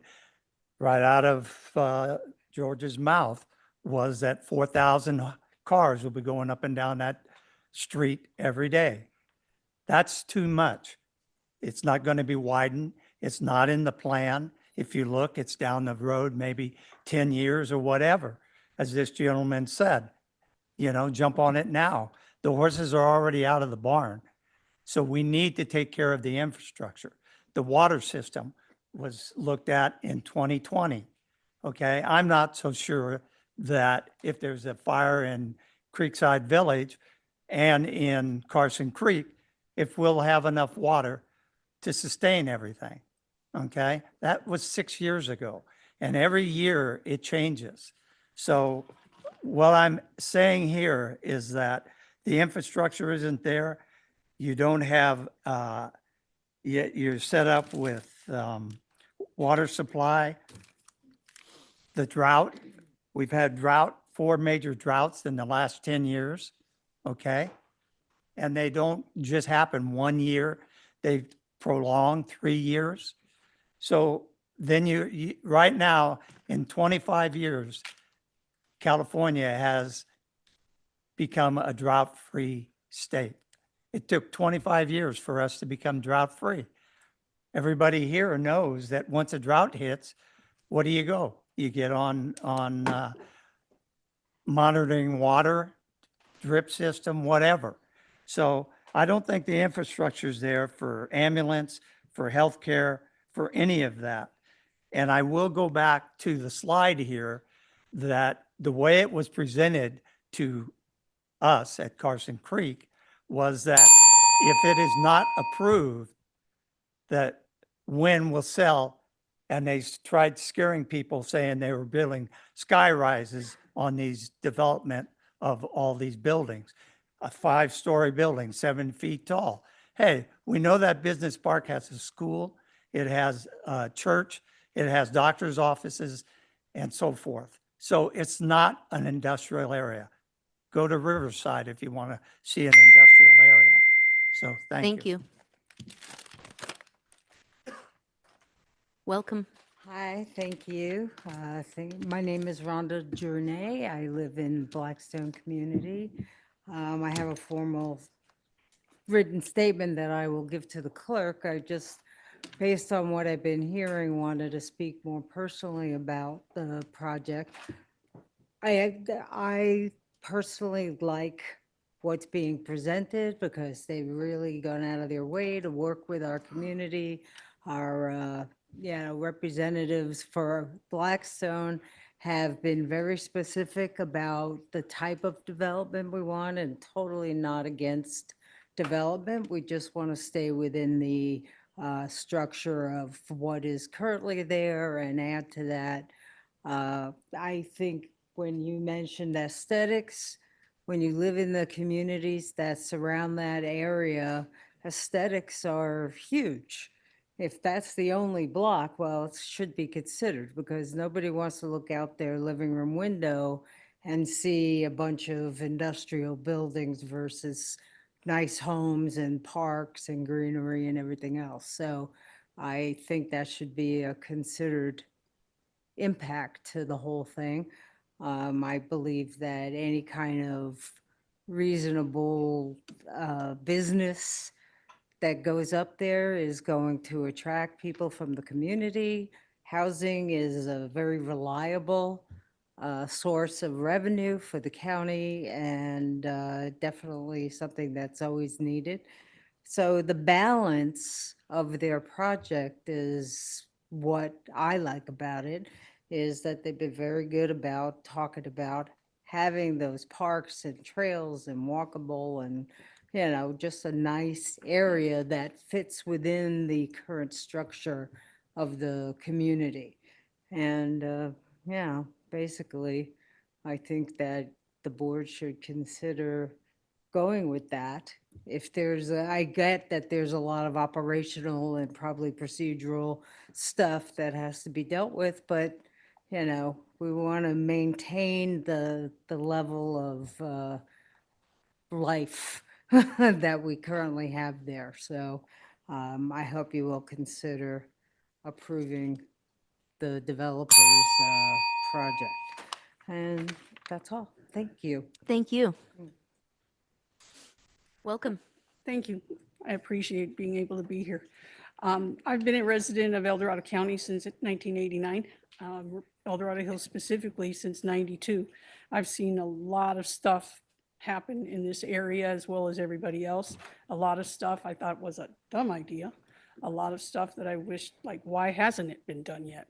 right out of George's mouth, was that 4,000 cars will be going up and down that street every day. That's too much. It's not going to be widened. It's not in the plan. If you look, it's down the road, maybe 10 years or whatever, as this gentleman said. You know, jump on it now. The horses are already out of the barn. So we need to take care of the infrastructure. The water system was looked at in 2020. Okay, I'm not so sure that if there's a fire in Creekside Village and in Carson Creek, if we'll have enough water to sustain everything. Okay, that was 6 years ago, and every year it changes. So what I'm saying here is that the infrastructure isn't there. You don't have, yet you're set up with water supply. The drought, we've had 4 major droughts in the last 10 years, okay? And they don't just happen 1 year, they prolong 3 years. So then you right now, in 25 years, California has become a drought-free state. It took 25 years for us to become drought-free. Everybody here knows that once a drought hits, what do you go? You get on monitoring water, drip system, whatever. So I don't think the infrastructure is there for ambulance, for healthcare, for any of that. And I will go back to the slide here that the way it was presented to us at Carson Creek was that if it is not approved, that Wynn will sell. And they tried scaring people saying they were building sky rises on these development of all these buildings, a 5-story building, 7 feet tall. Hey, we know that business park has a school, it has a church, it has doctor's offices and so forth. So it's not an industrial area. Go to Riverside if you want to see an industrial area. So thank you. Welcome. Hi, thank you. My name is Rhonda Journay. I live in Blackstone community. I have a formal written statement that I will give to the clerk. I just, based on what I've been hearing, wanted to speak more personally about the project. I personally like what's being presented because they've really gone out of their way to work with our community. Our representatives for Blackstone have been very specific about the type of development we want and totally not against development. We just want to stay within the structure of what is currently there and add to that. I think when you mentioned aesthetics, when you live in the communities that surround that area, aesthetics are huge. If that's the only block, well, it should be considered because nobody wants to look out their living room window and see a bunch of industrial buildings versus nice homes and parks and greenery and everything else. So I think that should be considered impact to the whole thing. I believe that any kind of reasonable business that goes up there is going to attract people from the community. Housing is a very reliable source of revenue for the county and definitely something that's always needed. So the balance of their project is what I like about it, is that they've been very good about talking about having those parks and trails and walkable and, you know, just a nice area that fits within the current structure of the community. And, yeah, basically, I think that the board should consider going with that. If there's, I get that there's a lot of operational and probably procedural stuff that has to be dealt with, but, you know, we want to maintain the level of life that we currently have there. So I hope you will consider approving the developer's project. And that's all. Thank you. Thank you. Welcome. Thank you. I appreciate being able to be here. I've been a resident of El Dorado County since 1989, El Dorado Hills specifically since 92. I've seen a lot of stuff happen in this area as well as everybody else. A lot of stuff I thought was a dumb idea. A lot of stuff that I wish, like, why hasn't it been done yet?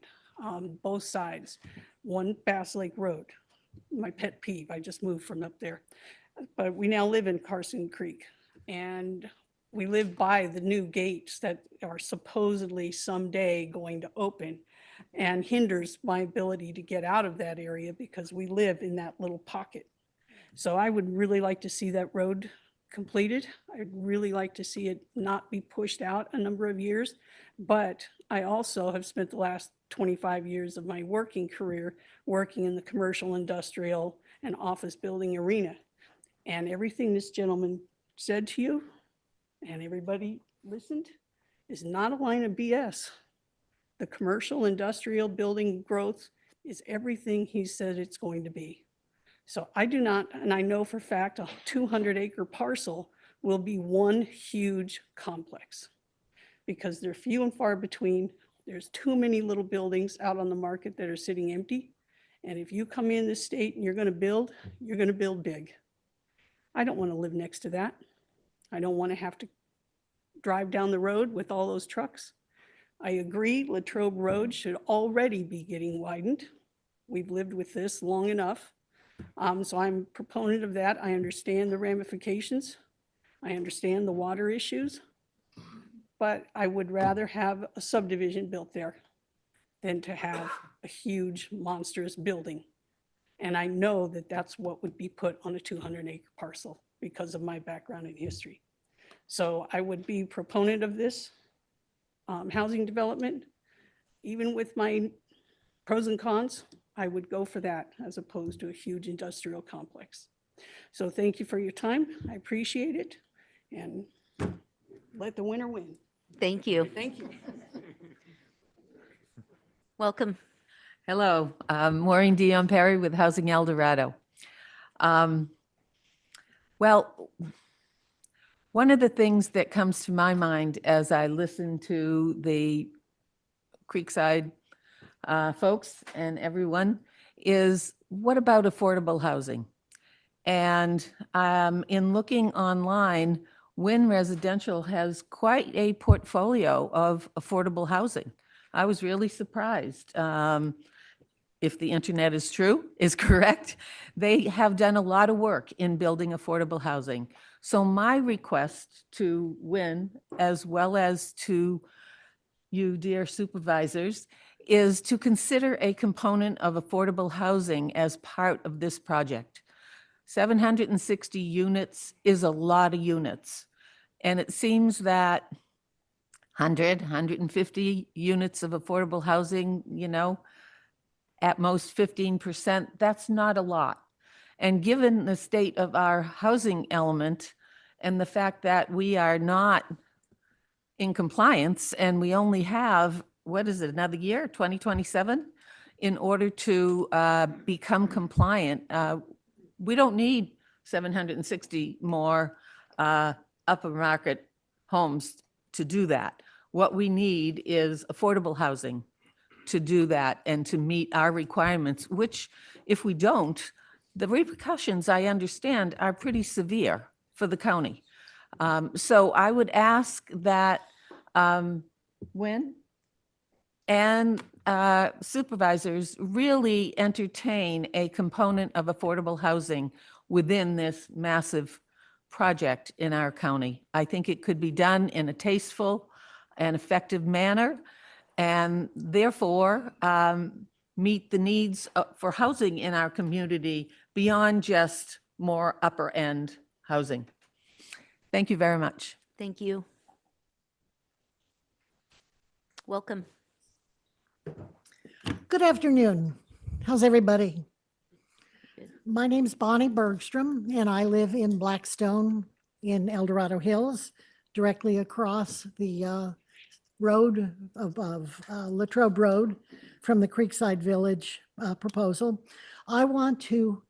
Both sides. One, Bass Lake Road, my pet peeve. I just moved from up there. But we now live in Carson Creek, and we live by the new gates that are supposedly someday going to open, and hinders my ability to get out of that area because we live in that little pocket. So I would really like to see that road completed. I'd really like to see it not be pushed out a number of years, but I also have spent the last 25 years of my working career working in the commercial, industrial, and office building arena. And everything this gentleman said to you, and everybody listened, is not a line of BS. The commercial industrial building growth is everything he said it's going to be. So I do not, and I know for a fact, a 200-acre parcel will be one huge complex because they're few and far between. There's too many little buildings out on the market that are sitting empty. And if you come in this state and you're going to build big. I don't want to live next to that. I don't want to have to drive down the road with all those trucks. I agree Latrobe Road should already be getting widened. We've lived with this long enough. So I'm a proponent of that. I understand the ramifications. I understand the water issues. But I would rather have a subdivision built there than to have a huge monstrous building. And I know that that's what would be put on a 200-acre parcel because of my background in history. So I would be proponent of this housing development. Even with my pros and cons, I would go for that as opposed to a huge industrial complex. So thank you for your time. I appreciate it. And let the winner win. Thank you. Thank you. Welcome. Hello, Maureen Dion Perry with Housing El Dorado. Well, one of the things that comes to my mind as I listen to the Creekside folks and everyone is, what about affordable housing? And in looking online, Wynn Residential has quite a portfolio of affordable housing. I was really surprised. If the internet is correct, they have done a lot of work in building affordable housing. So my request to Wynn, as well as to you, dear supervisors, is to consider a component of affordable housing as part of this project. 760 units is a lot of units. And it seems that 100, 150 units of affordable housing, you know, at most 15%, that's not a lot. And given the state of our housing element and the fact that we are not in compliance and we only have, what is it, another year, 2027? in order to become compliant. We don't need 760 more upper market homes to do that. What we need is affordable housing to do that and to meet our requirements, which if we don't, the repercussions, I understand, are pretty severe for the county. So I would ask that Wynn and supervisors really entertain a component of affordable housing within this massive project in our county. I think it could be done in a tasteful and effective manner, and therefore meet the needs for housing in our community beyond just more upper end housing. Thank you very much. Thank you. Welcome. Good afternoon. How's everybody? My name's Bonnie Bergstrom, and I live in Blackstone in El Dorado Hills, directly across the road of Latrobe Road from the Creekside Village proposal. I want to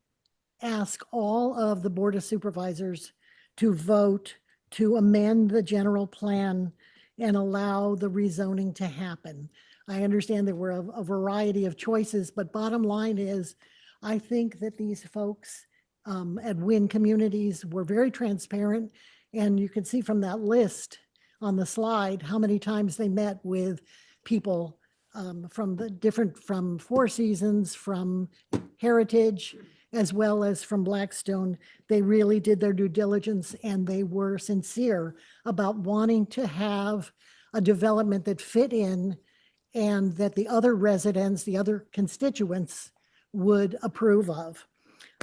ask all of the Board of Supervisors to vote to amend the general plan and allow the rezoning to happen. I understand there were a variety of choices, but bottom line is, I think that these folks at Wynn Communities were very transparent, and you can see from that list on the slide how many times they met with people from Four Seasons, from Heritage, as well as from Blackstone. They really did their due diligence, and they were sincere about wanting to have a development that fit in and that the other residents, the other constituents would approve of.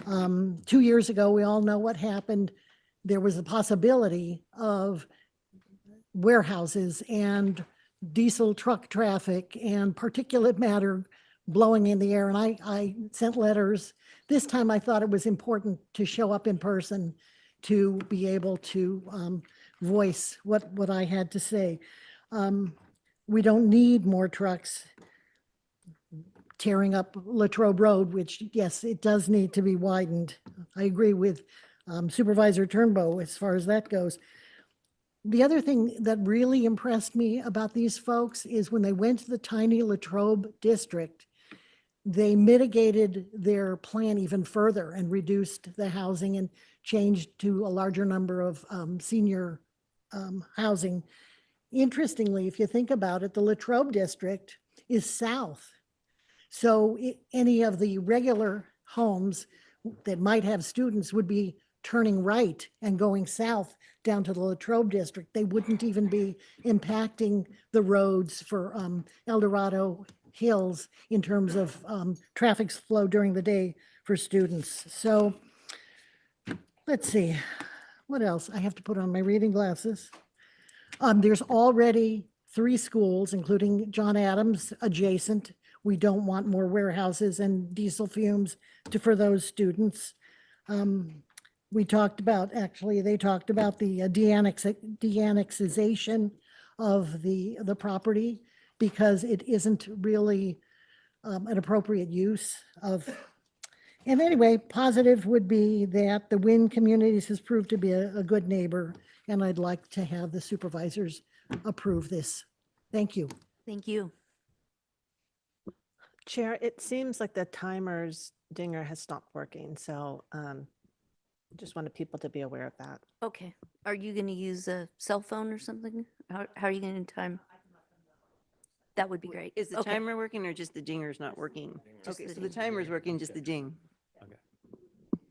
2 years ago, we all know what happened. There was a possibility of warehouses and diesel truck traffic and particulate matter blowing in the air. And I sent letters. This time I thought it was important to show up in person to be able to voice what I had to say. We don't need more trucks tearing up Latrobe Road, which, yes, it does need to be widened. I agree with Supervisor Turnbow as far as that goes. The other thing that really impressed me about these folks is when they went to the tiny Latrobe district, they mitigated their plan even further and reduced the housing and changed to a larger number of senior housing. Interestingly, if you think about it, the Latrobe district is south. So any of the regular homes that might have students would be turning right and going south down to the Latrobe district. They wouldn't even be impacting the roads for El Dorado Hills in terms of traffic flow during the day for students. So let's see, what else? I have to put on my reading glasses. There's already 3 schools, including John Adams, adjacent. We don't want more warehouses and diesel fumes for those students. We talked about, actually, they talked about the de-annexization of the property because it isn't really an appropriate use of. And anyway, positive would be that the Wynn Communities has proved to be a good neighbor, and I'd like to have the supervisors approve this. Thank you. Thank you. Chair, it seems like the timer's dinger has stopped working, so just wanted people to be aware of that. Okay. Are you going to use a cell phone or something? How are you going to time? That would be great. Is the Okay. timer working or just the dinger's not working? Just Okay, the so the ding. timer's working, just the ding.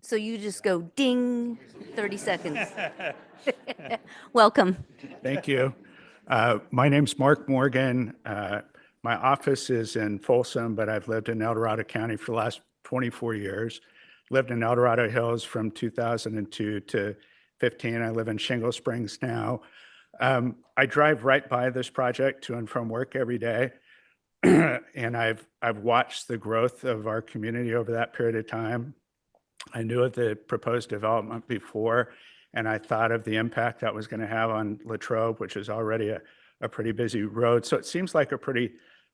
So you just go ding, 30 seconds. Welcome. Thank you. My name's Mark Morgan. My office is in Folsom, but I've lived in El Dorado County for the last 24 years. Lived in El Dorado Hills from 2002 to 15. I live in Shingle Springs now. I drive right by this project to and from work every day. And I've watched the growth of our community over that period of time. I knew of the proposed development before, and I thought of the impact that was going to have on Latrobe, which is already a pretty busy road. So it seems like a pretty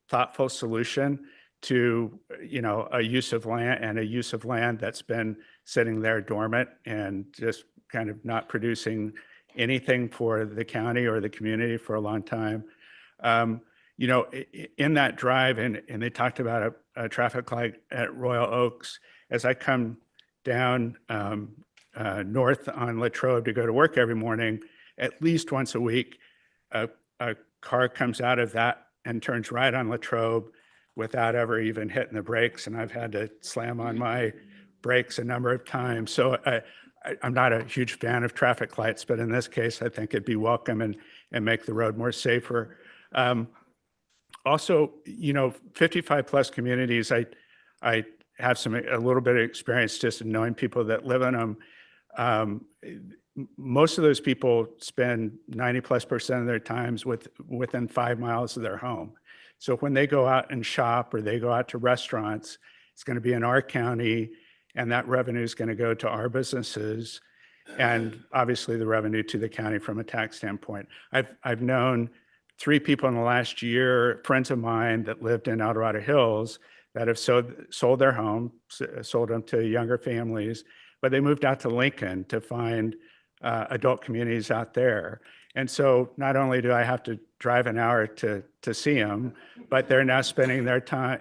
thoughtful solution. to, a use of land that's been sitting there dormant and just kind of not producing anything for the county or the community for a long time. In that drive, and they talked about a traffic light at Royal Oaks. As I come down north on Latrobe to go to work every morning, at least once a week, a car comes out of that and turns right on Latrobe without ever even hitting the brakes. And I've had to slam on my brakes a number of times. So I'm not a huge fan of traffic lights, but in this case, I think it'd be welcome and make the road more safer. Also, 55 plus communities, I have a little bit of experience just in knowing people that live in them. Most of those people spend 90+% of their times within 5 miles of their home. So when they go out and shop or they go out to restaurants, it's going to be in our county, and that revenue is going to go to our businesses, and obviously the revenue to the county from a tax standpoint. I've known 3 people in the last year, friends of mine that lived in El Dorado Hills, that have sold their home, sold them to younger families, but they moved out to Lincoln to find adult communities out there. And so not only do I have to drive an hour to see them, but they're now spending their time,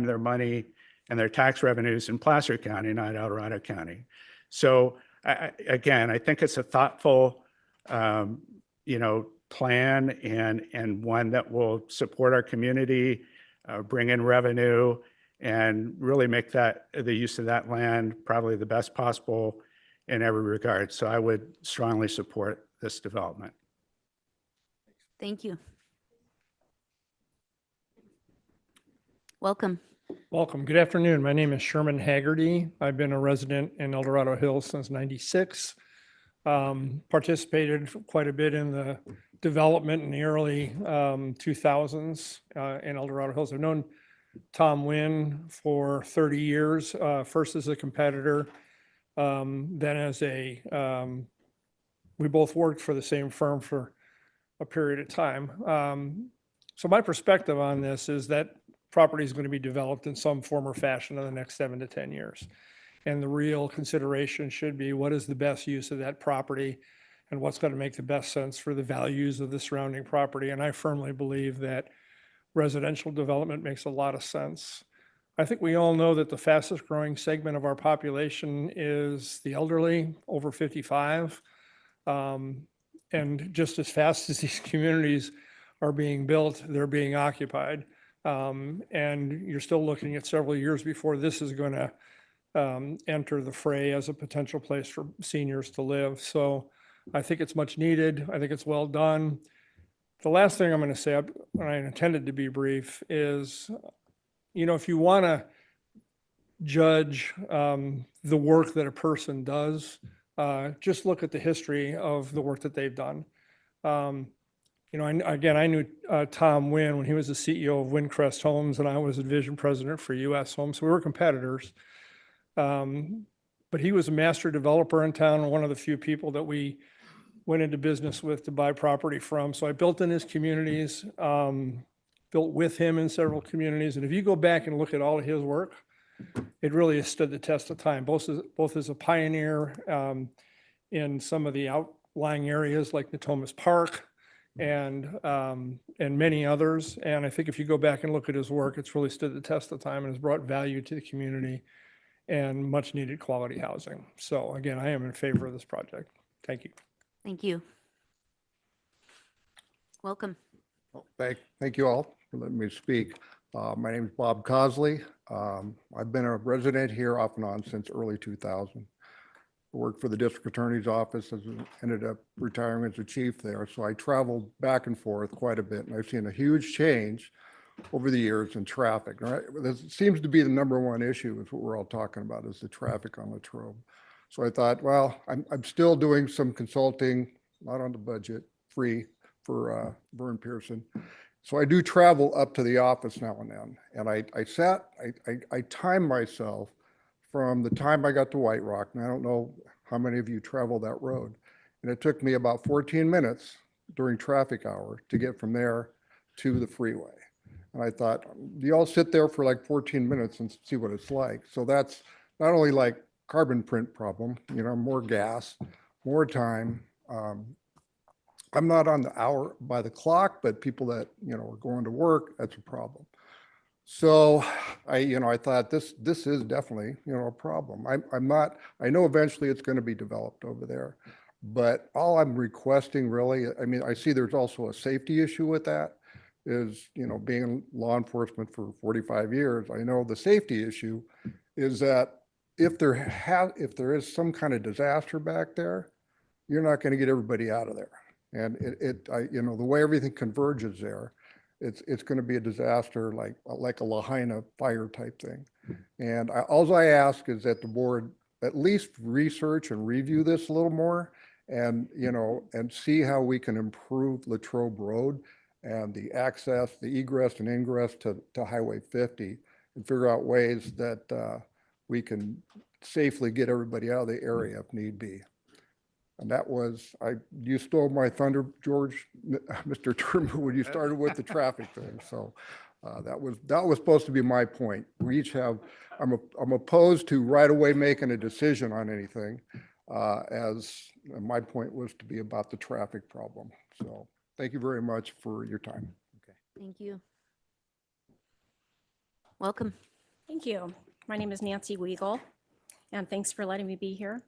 their money, and their tax revenues in Placer County, not El Dorado County. So again, I think it's a thoughtful, plan and one that will support our community, bring in revenue, and really make the use of that land probably the best possible in every regard. So I would strongly support this development. Thank you. Welcome. Welcome. Good afternoon. My name is Sherman Haggerty. I've been a resident in El Dorado Hills since '96. Participated quite a bit in the development in the early 2000s in El Dorado Hills. I've known Tom Wynn for 30 years, first as a competitor, then as we both worked for the same firm for a period of time. So my perspective on this is that property is going to be developed in some form or fashion in the next 7 to 10 years. And the real consideration should be what is the best use of that property and what's going to make the best sense for the values of the surrounding property. And I firmly believe that residential development makes a lot of sense. I think we all know that the fastest growing segment of our population is the elderly over 55. And just as fast as these communities are being built, they're being occupied. And you're still looking at several years before this is going to enter the fray as a potential place for seniors to live. So I think it's much needed. I think it's well done. The last thing I'm going to say, and I intended to be brief, is, if you want to judge the work that a person does, just look at the history of the work that they've done. I knew Tom Wynn when he was the CEO of Windcrest Homes, and I was a division president for US Homes. So we were competitors. But he was a master developer in town, and one of the few people that we went into business with to buy property from. So I built in his communities, built with him in several communities. And if you go back and look at all of his work, it really has stood the test of time, both as a pioneer in some of the outlying areas like Natomas Park and many others. And I think if you go back and look at his work, it's really stood the test of time and has brought value to the community and much needed quality housing. So again, I am in favor of this project. Thank you. Thank you. Welcome. Thank you all for letting me speak. My name is Bob Cosley. I've been a resident here off and on since early 2000. I worked for the district attorney's office, ended up retiring as a chief there. So I traveled back and forth quite a bit, and I've seen a huge change over the years in traffic. Right? This seems to be the number one issue is what we're all talking about is the traffic on Latrobe. So I thought, well, I'm still doing some consulting, not on the budget, free for Vern Pearson. So I do travel up to the office now and then. And I timed myself from the time I got to White Rock, and I don't know how many of you travel that road. And it took me about 14 minutes during traffic hour to get from there to the freeway. And I thought, you all sit there for like 14 minutes and see what it's like. So that's not only like carbon print problem, more gas, more time. I'm not on the hour by the clock, but people that, are going to work, that's a problem. So I thought this is definitely, a problem. I know eventually it's going to be developed over there, but all I'm requesting really, I see there's also a safety issue with that is, being in law enforcement for 45 years, I know the safety issue is that if there is some kind of disaster back there, you're not going to get everybody out of there. And the way everything converges there, it's going to be a disaster like a Lahaina fire type thing. And all I ask is that the board at least research and review this a little more and, and see how we can improve Latrobe Road and the access, the egress and ingress to Highway 50 and figure out ways that we can safely get everybody out of the area if need be. And that was, you stole my thunder, George, Mr. Turnbull, when you started with the traffic thing. So that was supposed to be my point. We each have, I'm opposed to right away making a decision on anything, as my point was to be about the traffic problem. So thank you very much for your time. Okay. Thank you. Welcome. Thank you. My name is Nancy Weigel, and thanks for letting me be here.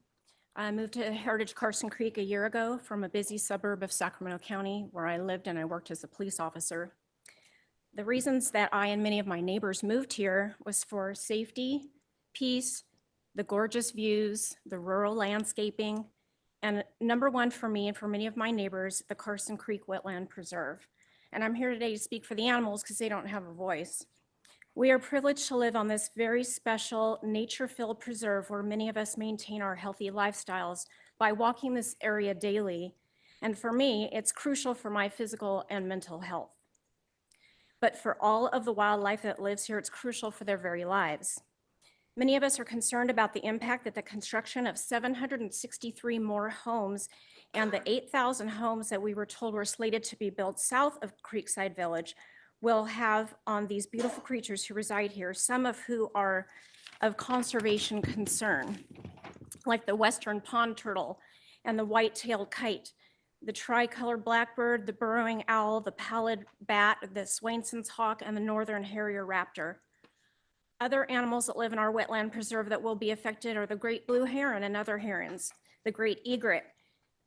I moved to Heritage Carson Creek a year ago from a busy suburb of Sacramento County where I lived and I worked as a police officer. The reasons that I and many of my neighbors moved here was for safety, peace, the gorgeous views, the rural landscaping, and number one for me and for many of my neighbors, the Carson Creek Wetland Preserve. And I'm here today to speak for the animals because they don't have a voice. We are privileged to live on this very special nature-filled preserve where many of us maintain our healthy lifestyles by walking this area daily. And for me, it's crucial for my physical and mental health. But for all of the wildlife that lives here, it's crucial for their very lives. Many of us are concerned about the impact that the construction of 763 more homes and the 8,000 homes that we were told were slated to be built south of Creekside Village will have on these beautiful creatures who reside here, some of who are of conservation concern, like the western pond turtle and the white-tailed kite, the tricolored blackbird, the burrowing owl, the pallid bat, the Swainson's hawk, and the northern harrier raptor. Other animals that live in our wetland preserve that will be affected are the great blue heron and other herons, the great egret.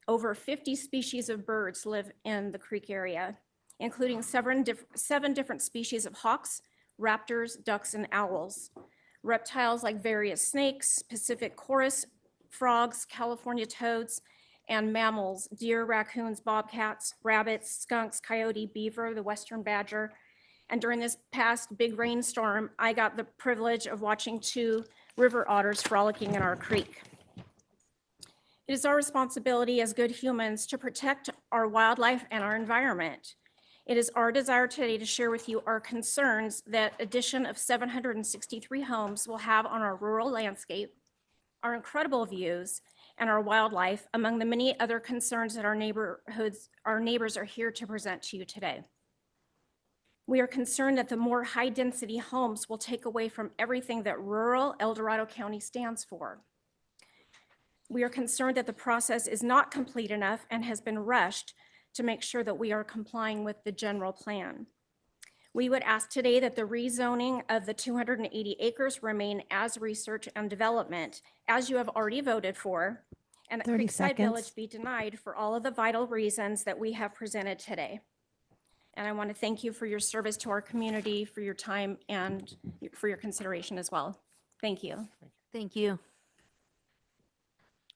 Over 50 species of birds live in the creek area, including seven different species of hawks, raptors, ducks, and owls. Reptiles like various snakes, Pacific chorus frogs, California toads, and mammals, deer, raccoons, bobcats, rabbits, skunks, coyote, beaver, the western badger. And during this past big rainstorm, I got the privilege of watching 2 river otters frolicking in our creek. It is our responsibility as good humans to protect our wildlife and our environment. It is our desire today to share with you our concerns that addition of 763 homes will have on our rural landscape, our incredible views, and our wildlife, among the many other concerns that our neighbors are here to present to you today. We are concerned that the more high-density homes will take away from everything that rural El Dorado County stands for. We are concerned that the process is not complete enough and has been rushed to make sure that we are complying with the general plan. We would ask today that the rezoning of the 280 acres remain as research and development, as you have already voted for, and that 30 Creekside seconds. Village be denied for all of the vital reasons that we have presented today. And I want to thank you for your service to our community, for your time, and for your consideration as well. Thank you. Thank you.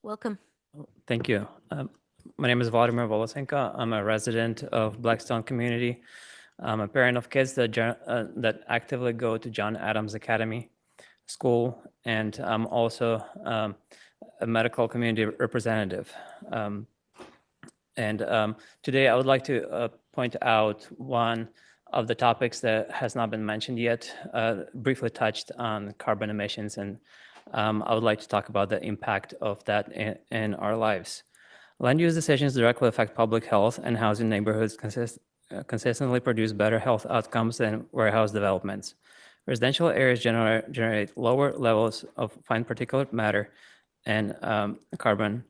Welcome. Thank you. My name is Vladimir Volosenko. I'm a resident of Blackstone community. I'm a parent of kids that actively go to John Adams Academy School, and I'm also a medical community representative. Today I would like to point out one of the topics that has not been mentioned yet, briefly touched on carbon emissions, and I would like to talk about the impact of that in our lives. Land use decisions directly affect public health and housing neighborhoods consistently produce better health outcomes than warehouse developments. Residential areas generate lower levels of fine particulate matter and carbon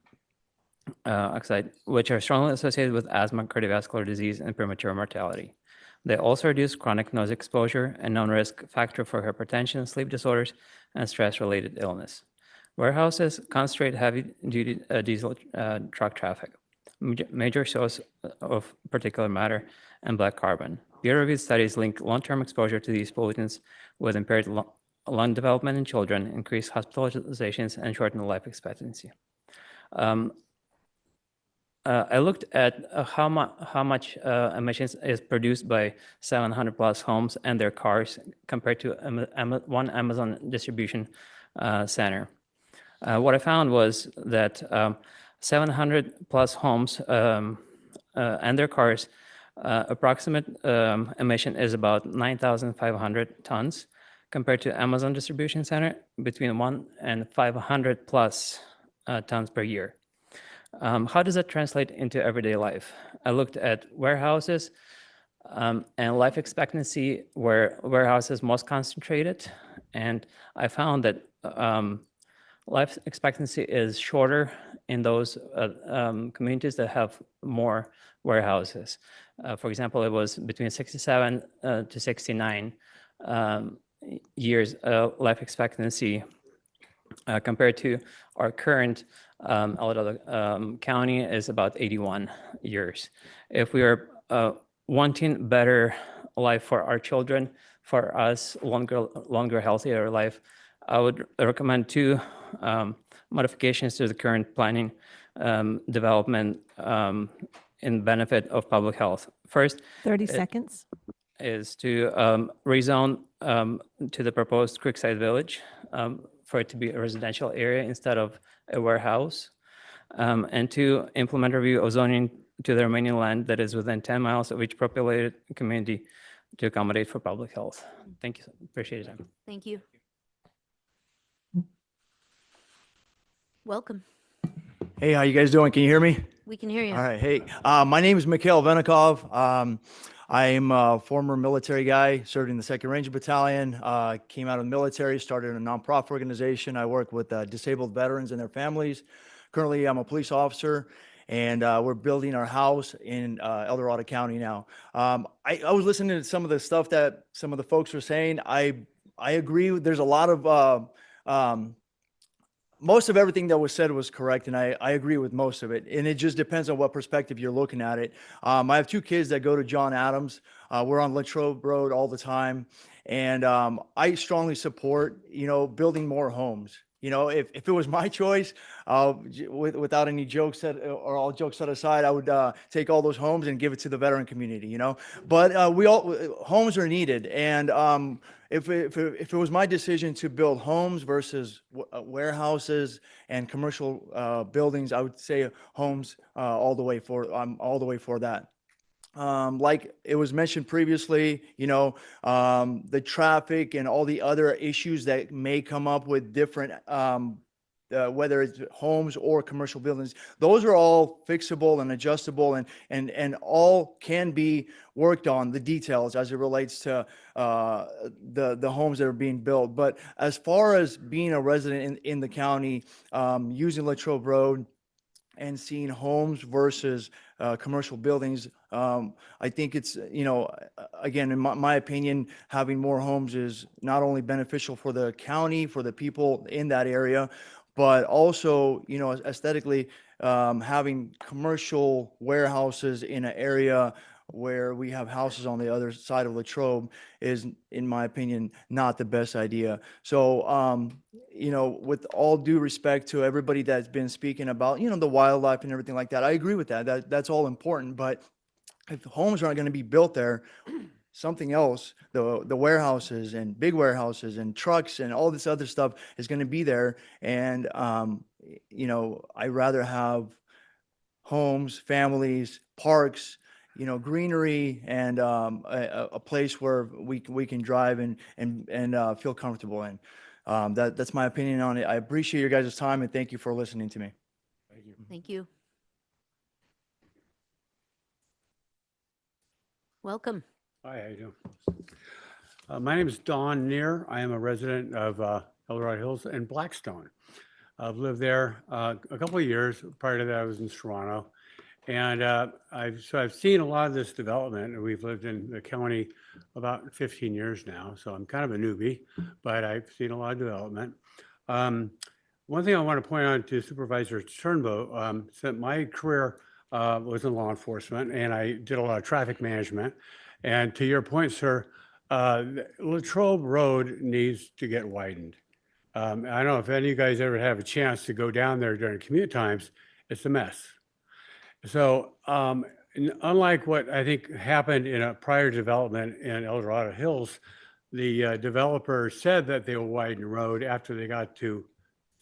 oxide, which are strongly associated with asthma, cardiovascular disease, and premature mortality. They also reduce chronic noise exposure, a known risk factor for hypertension, sleep disorders, and stress-related illness. Warehouses concentrate heavy-duty diesel truck traffic, major source of particulate matter and black carbon. Peer-reviewed studies link long-term exposure to these pollutants with impaired lung development in children, increased hospitalizations, and shortened life expectancy. I looked at how much emissions is produced by 700 plus homes and their cars compared to one Amazon distribution center. What I found was that 700 plus homes and their cars, approximate emission is about 9,500 tons compared to Amazon distribution center between 1 and 500 plus tons per year. How does that translate into everyday life? I looked at warehouses and life expectancy where warehouses most concentrated, and I found that life expectancy is shorter in those communities that have more warehouses. For example, it was between 67 to 69 years life expectancy compared to our current El Dorado County is about 81 years. If we are wanting better life for our children, for us, longer, healthier life, I would recommend two modifications to the current planning development in benefit of public health. First, 30 seconds. Is to rezone to the proposed Creekside Village for it to be a residential area instead of a warehouse, and to implement review of zoning to the remaining land that is within 10 miles of each populated community to accommodate for public health. Thank you. Appreciate your time. Thank you. Welcome. Hey, how you guys doing? Can you hear me? We can hear you. All right. Hey, my name is Mikhail Venikov. I am a former military guy, served in the 2nd Ranger Battalion, came out of the military, started a nonprofit organization. I work with disabled veterans and their families. Currently, I'm a police officer, and we're building our house in El Dorado County now. I was listening to some of the stuff that some of the folks were saying. I agree. There's a lot of most of everything that was said was correct, and I agree with most of it. And it just depends on what perspective you're looking at it. I have 2 kids that go to John Adams. We're on Latrobe Road all the time, and I strongly support, building more homes. If it was my choice, without any jokes or all jokes set aside, I would take all those homes and give it to the veteran community. But homes are needed, and if it was my decision to build homes versus warehouses and commercial buildings, I would say homes all the way for. I'm all the way for that. Like it was mentioned previously, the traffic and all the other issues that may come up with different, whether it's homes or commercial buildings, those are all fixable and adjustable and all can be worked on, the details as it relates to the homes that are being built. But as far as being a resident in the county, using Latrobe Road and seeing homes versus commercial buildings, I think it's, again, in my opinion, having more homes is not only beneficial for the county, for the people in that area, but also, aesthetically, having commercial warehouses in an area where we have houses on the other side of Latrobe is, in my opinion, not the best idea. So, with all due respect to everybody that's been speaking about, the wildlife and everything like that, I agree with that. That's all important. But if homes aren't going to be built there, something else, the warehouses and big warehouses and trucks and all this other stuff is going to be there. And, I'd rather have homes, families, parks, greenery, and a place where we can drive and feel comfortable in. That's my opinion on it. I appreciate your guys' time, and thank you for listening to me. Thank you. Welcome. Hi, how you doing? My name is Don Neer. I am a resident of El Dorado Hills and Blackstone. I've lived there a couple of years. Prior to that, I was in Toronto. And I've seen a lot of this development. And we've lived in the county about 15 years now. So I'm kind of a newbie, but I've seen a lot of development. One thing I want to point out to Supervisor Turnbow, that my career was in law enforcement, and I did a lot of traffic management. And to your point, sir, Latrobe Road needs to get widened. I don't know if any of you guys ever have a chance to go down there during commute times. It's a mess. So unlike what I think happened in a prior development in El Dorado Hills, the developer said that they will widen the road after they got to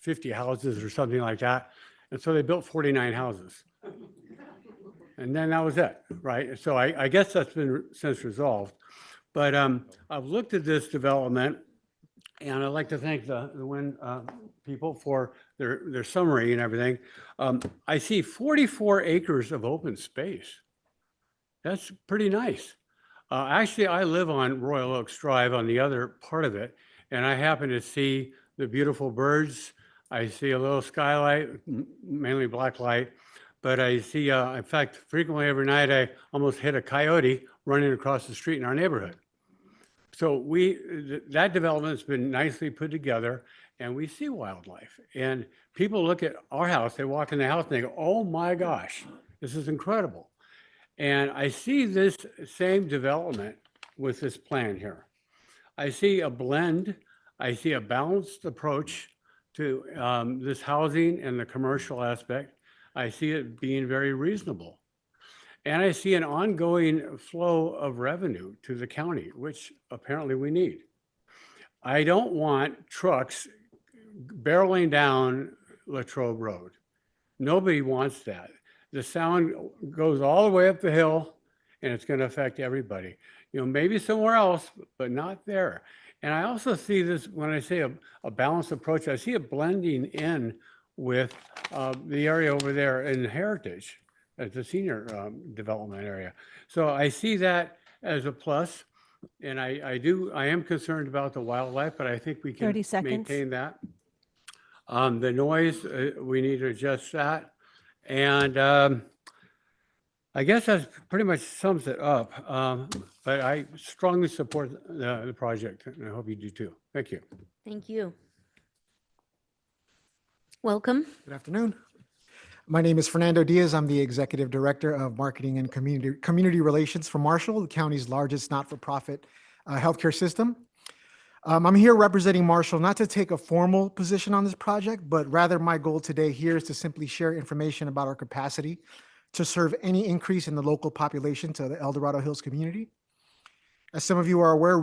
50 houses or something like that. And so they built 49 houses. And then that was it, right? So I guess that's been since resolved. But I've looked at this development, and I'd like to thank the WIN people for their summary and everything. I see 44 acres of open space. That's pretty nice. Actually, I live on Royal Oaks Drive on the other part of it, and I happen to see the beautiful birds. I see a little skylight, mainly black light, but I see, in fact, frequently every night I almost hit a coyote running across the street in our neighborhood. So that development's been nicely put together, and we see wildlife. And people look at our house, they walk in the house and they go, oh my gosh, this is incredible. And I see this same development with this plan here. I see a blend, I see a balanced approach to this housing and the commercial aspect. I see it being very reasonable. And I see an ongoing flow of revenue to the county, which apparently we need. I don't want trucks barreling down Latrobe Road. Nobody wants that. The sound goes all the way up the hill, and it's going to affect everybody. You know, maybe somewhere else, but not there. And I also see this, when I say a balanced approach, I see it blending in with the area over there in Heritage, as the senior development area. So I see that as a plus. And I am concerned about the wildlife, but I think we can 30 seconds. maintain that. The noise, we need to adjust that. And I guess that pretty much sums it up. But I strongly support the project, and I hope you do too. Thank you. Thank you. Welcome. Good afternoon. My name is Fernando Diaz. I'm the Executive Director of Marketing and Community Relations for Marshall, the county's largest not-for-profit healthcare system. I'm here representing Marshall, not to take a formal position on this project, but rather my goal today here is to simply share information about our capacity to serve any increase in the local population to the El Dorado Hills community. As some of you are aware,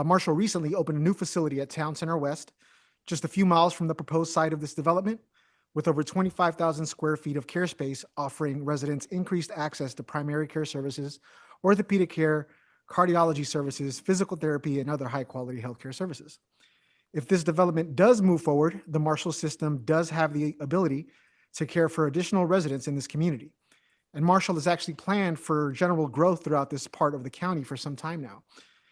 Marshall recently opened a new facility at Town Center West, just a few miles from the proposed site of this development, with over 25,000 square feet of care space, offering residents increased access to primary care services, orthopedic care, cardiology services, physical therapy, and other high-quality healthcare services. If this development does move forward, the Marshall system does have the ability to care for additional residents in this community. And Marshall has actually planned for general growth throughout this part of the county for some time now.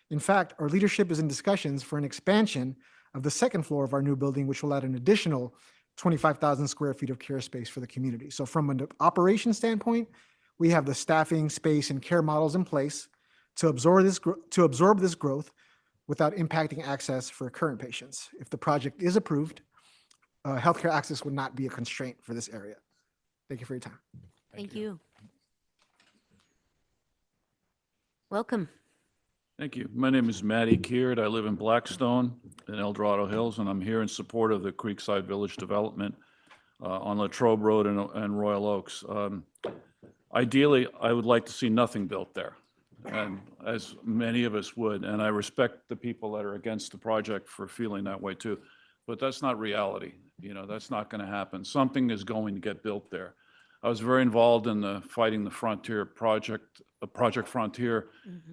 In fact, our leadership is in discussions for an expansion of the second floor of our new building, which will add an additional 25,000 square feet of care space for the community. So from an operation standpoint, we have the staffing, space, and care models in place to absorb this growth without impacting access for current patients. If the project is approved, healthcare access would not be a constraint for this area. Thank you for your time. Thank you. Welcome. Thank you. My name is Matty Keard. I live in Blackstone in El Dorado Hills, and I'm here in support of the Creekside Village development on Latrobe Road and Royal Oaks. Ideally, I would like to see nothing built there, and as many of us would, and I respect the people that are against the project for feeling that way too, but that's not reality. You know, that's not going to happen. Something is going to get built there. I was very involved in the Fighting the Frontier project, Project Frontier,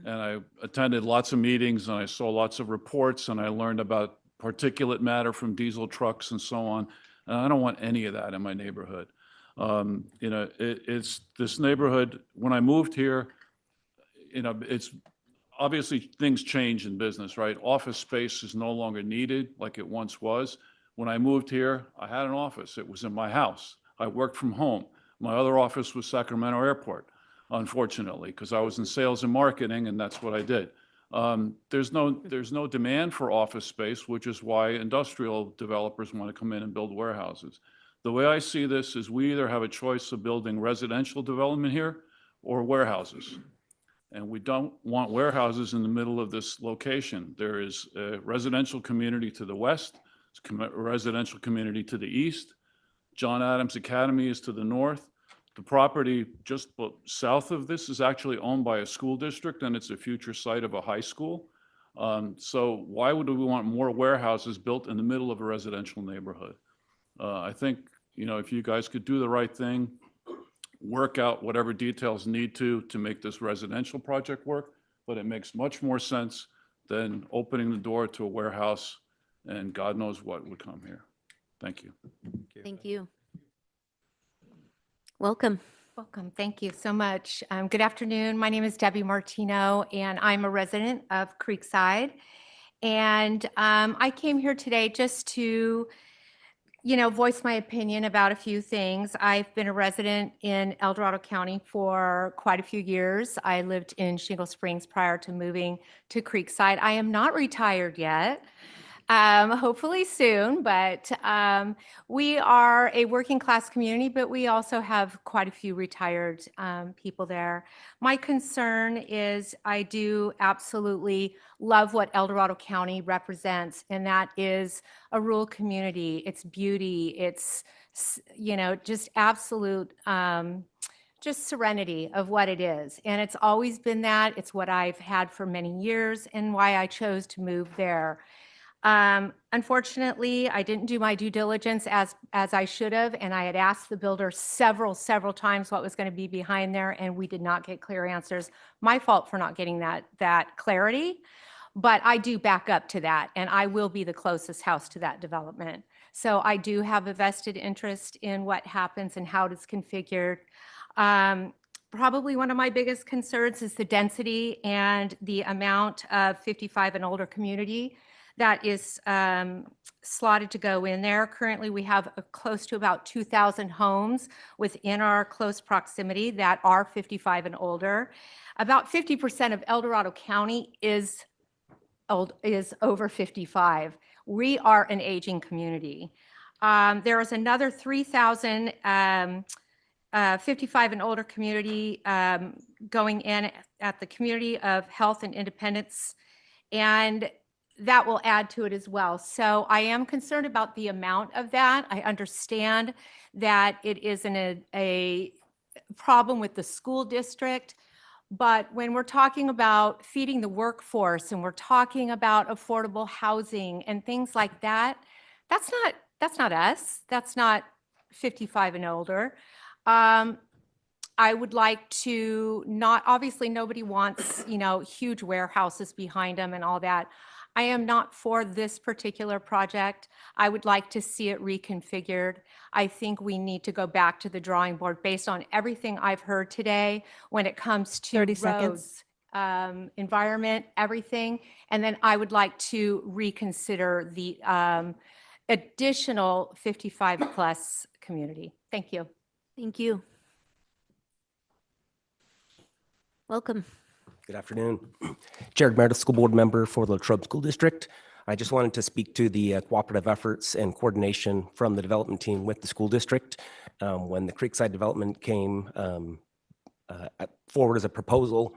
and I attended lots of meetings and I saw lots of reports and I learned about particulate matter from diesel trucks and so on. And I don't want any of that in my neighborhood. You know, it's this neighborhood, when I moved here, you know, it's obviously things change in business, right? Office space is no longer needed like it once was. When I moved here, I had an office. It was in my house. I worked from home. My other office was Sacramento Airport, unfortunately, because I was in sales and marketing, and that's what I did. There's no demand for office space, which is why industrial developers want to come in and build warehouses. The way I see this is we either have a choice of building residential development here or warehouses. And we don't want warehouses in the middle of this location. There is a residential community to the west, a residential community to the east. John Adams Academy is to the north. The property just south of this is actually owned by a school district, and it's a future site of a high school. So why would we want more warehouses built in the middle of a residential neighborhood? I think, you know, if you guys could do the right thing, work out whatever details need to make this residential project work, but it makes much more sense than opening the door to a warehouse and God knows what would come here. Thank you. Thank you. Welcome. Welcome. Thank you so much. Good afternoon. My name is Debbie Martino, and I'm a resident of Creekside. And I came here today just to, voice my opinion about a few things. I've been a resident in El Dorado County for quite a few years. I lived in Shingle Springs prior to moving to Creekside. I am not retired yet. Hopefully soon, but we are a working class community, but we also have quite a few retired people there. My concern is I do absolutely love what El Dorado County represents, and that is a rural community. It's beauty. It's, just absolute, just serenity of what it is. And it's always been that. It's what I've had for many years and why I chose to move there. Unfortunately, I didn't do my due diligence as I should have, and I had asked the builder several times what was going to be behind there, and we did not get clear answers. My fault for not getting that clarity, but I do back up to that, and I will be the closest house to that development. So I do have a vested interest in what happens and how it's configured. Probably one of my biggest concerns is the density and the amount of 55 and older community that is slotted to go in there. Currently, we have close to about 2,000 homes within our close proximity that are 55 and older. About 50% of El Dorado County is over 55. We are an aging community. There is another 3,000 55 and older community going in at the community of health and independence, and that will add to it as well. So I am concerned about the amount of that. I understand that it isn't a problem with the school district, but when we're talking about feeding the workforce and we're talking about affordable housing and things like that, that's not us. That's not 55 and older. I would like to obviously nobody wants, huge warehouses behind them and all that. I am not for this particular project. I would like to see it reconfigured. I think we need to go back to the drawing board based on everything I've heard today when it comes to 30 seconds. roads, environment, everything. And then I would like to reconsider the additional 55 plus community. Thank you. Thank you. Welcome. Good afternoon. Jared Meredith, School Board Member for the Latrobe School District. I just wanted to speak to the cooperative efforts and coordination from the development team with the school district. When the Creekside development came forward as a proposal,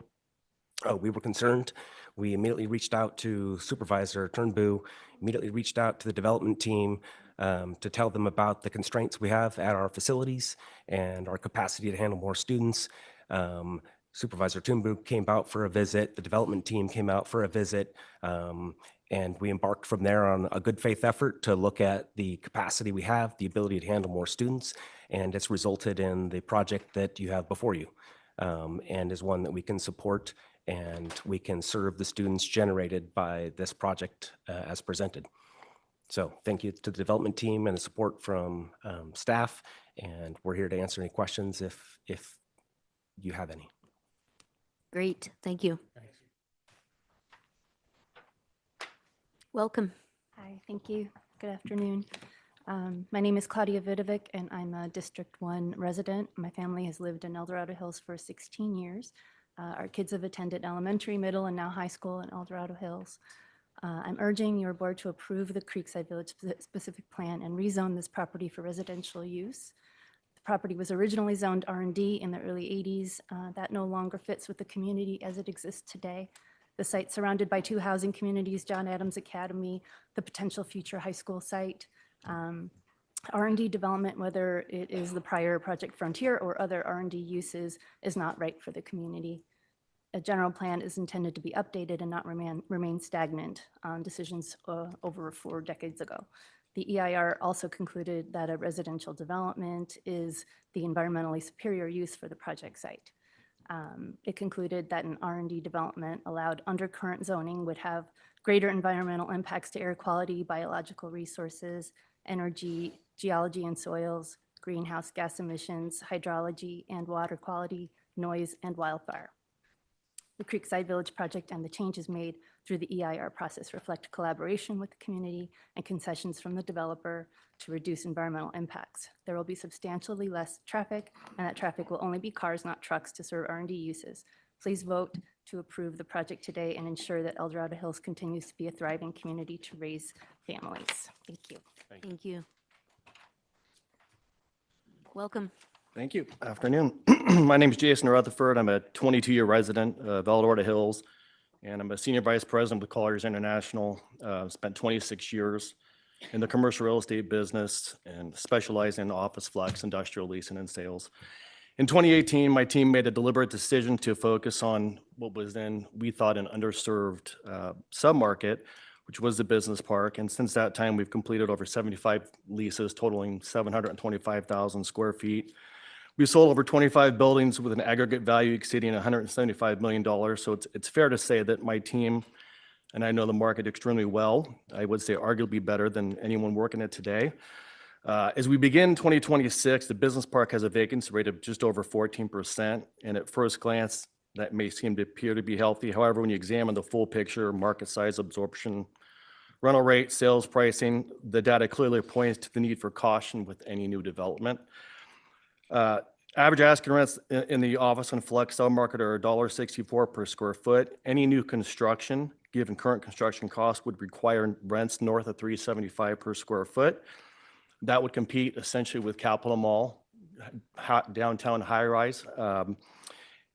we were concerned. We immediately reached out to Supervisor Turnbull, immediately reached out to the development team to tell them about the constraints we have at our facilities and our capacity to handle more students. Supervisor Turnbull came out for a visit, the development team came out for a visit, and we embarked from there on a good faith effort to look at the capacity we have, the ability to handle more students, and it's resulted in the project that you have before you, and is one that we can support and we can serve the students generated by this project as presented. So thank you to the development team and the support from staff, and we're here to answer any questions if you have any. Great, thank you. Welcome. Hi, thank you. Good afternoon. My name is Claudia Vidovic, and I'm a District 1 resident. My family has lived in El Dorado Hills for 16 years. Our kids have attended elementary, middle, and now high school in El Dorado Hills. I'm urging your board to approve the Creekside Village specific plan and rezone this property for residential use. The property was originally zoned R&D in the early 80s. That no longer fits with the community as it exists today. The site surrounded by 2 housing communities, John Adams Academy, the potential future high school site. R&D development, whether it is the prior Project Frontier or other R&D uses, is not right for the community. A general plan is intended to be updated and not remain stagnant on decisions over 4 decades ago. The EIR also concluded that a residential development is the environmentally superior use for the project site. It concluded that an R&D development allowed under current zoning would have greater environmental impacts to air quality, biological resources, energy, geology and soils, greenhouse gas emissions, hydrology and water quality, noise, and wildfire. The Creekside Village project and the changes made through the EIR process reflect collaboration with the community and concessions from the developer to reduce environmental impacts. There will be substantially less traffic, and that traffic will only be cars, not trucks, to serve R&D uses. Please vote to approve the project today and ensure that El Dorado Hills continues to be a thriving community to raise families. Thank you. Thank you. Welcome. Thank you. Afternoon. My name is Jason Rutherford. I'm a 22-year resident of El Dorado Hills, and I'm a senior vice president with Colliers International. Spent 26 years in the commercial real estate business and specialized in office flex, industrial leasing, and sales. In 2018, my team made a deliberate decision to focus on what was then, we thought, an underserved submarket, which was the business park. And since that time, we've completed over 75 leases totaling 725,000 square feet. We sold over 25 buildings with an aggregate value exceeding $175 million. So it's fair to say that my team, and I know the market extremely well, I would say arguably better than anyone working it today. As we begin 2026, the business park has a vacancy rate of just over 14%. And at first glance, that may seem to appear to be healthy. However, when you examine the full picture, market size, absorption, rental rate, sales pricing, the data clearly points to the need for caution with any new development. Average asking rents in the office and flex submarket are $1.64 per square foot. Any new construction, given current construction costs, would require rents north of $3.75 per square foot. That would compete essentially with Capitol Mall, downtown high-rise.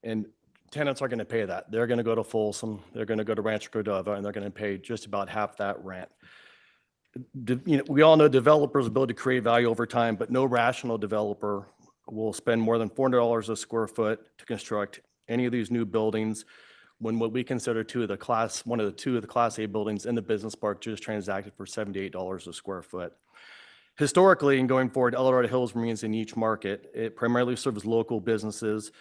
And tenants are going to pay that. They're going to go to Folsom, they're going to go to Rancho Cordova, and they're going to pay just about half that rent. We all know developers' ability to create value over time, but no rational developer will spend more than $400 a square foot to construct any of these new buildings when what we consider one of the two of the Class A buildings in the business park just transacted for $78 a square foot. Historically, and going forward, El Dorado Hills remains a niche market. It primarily serves local businesses.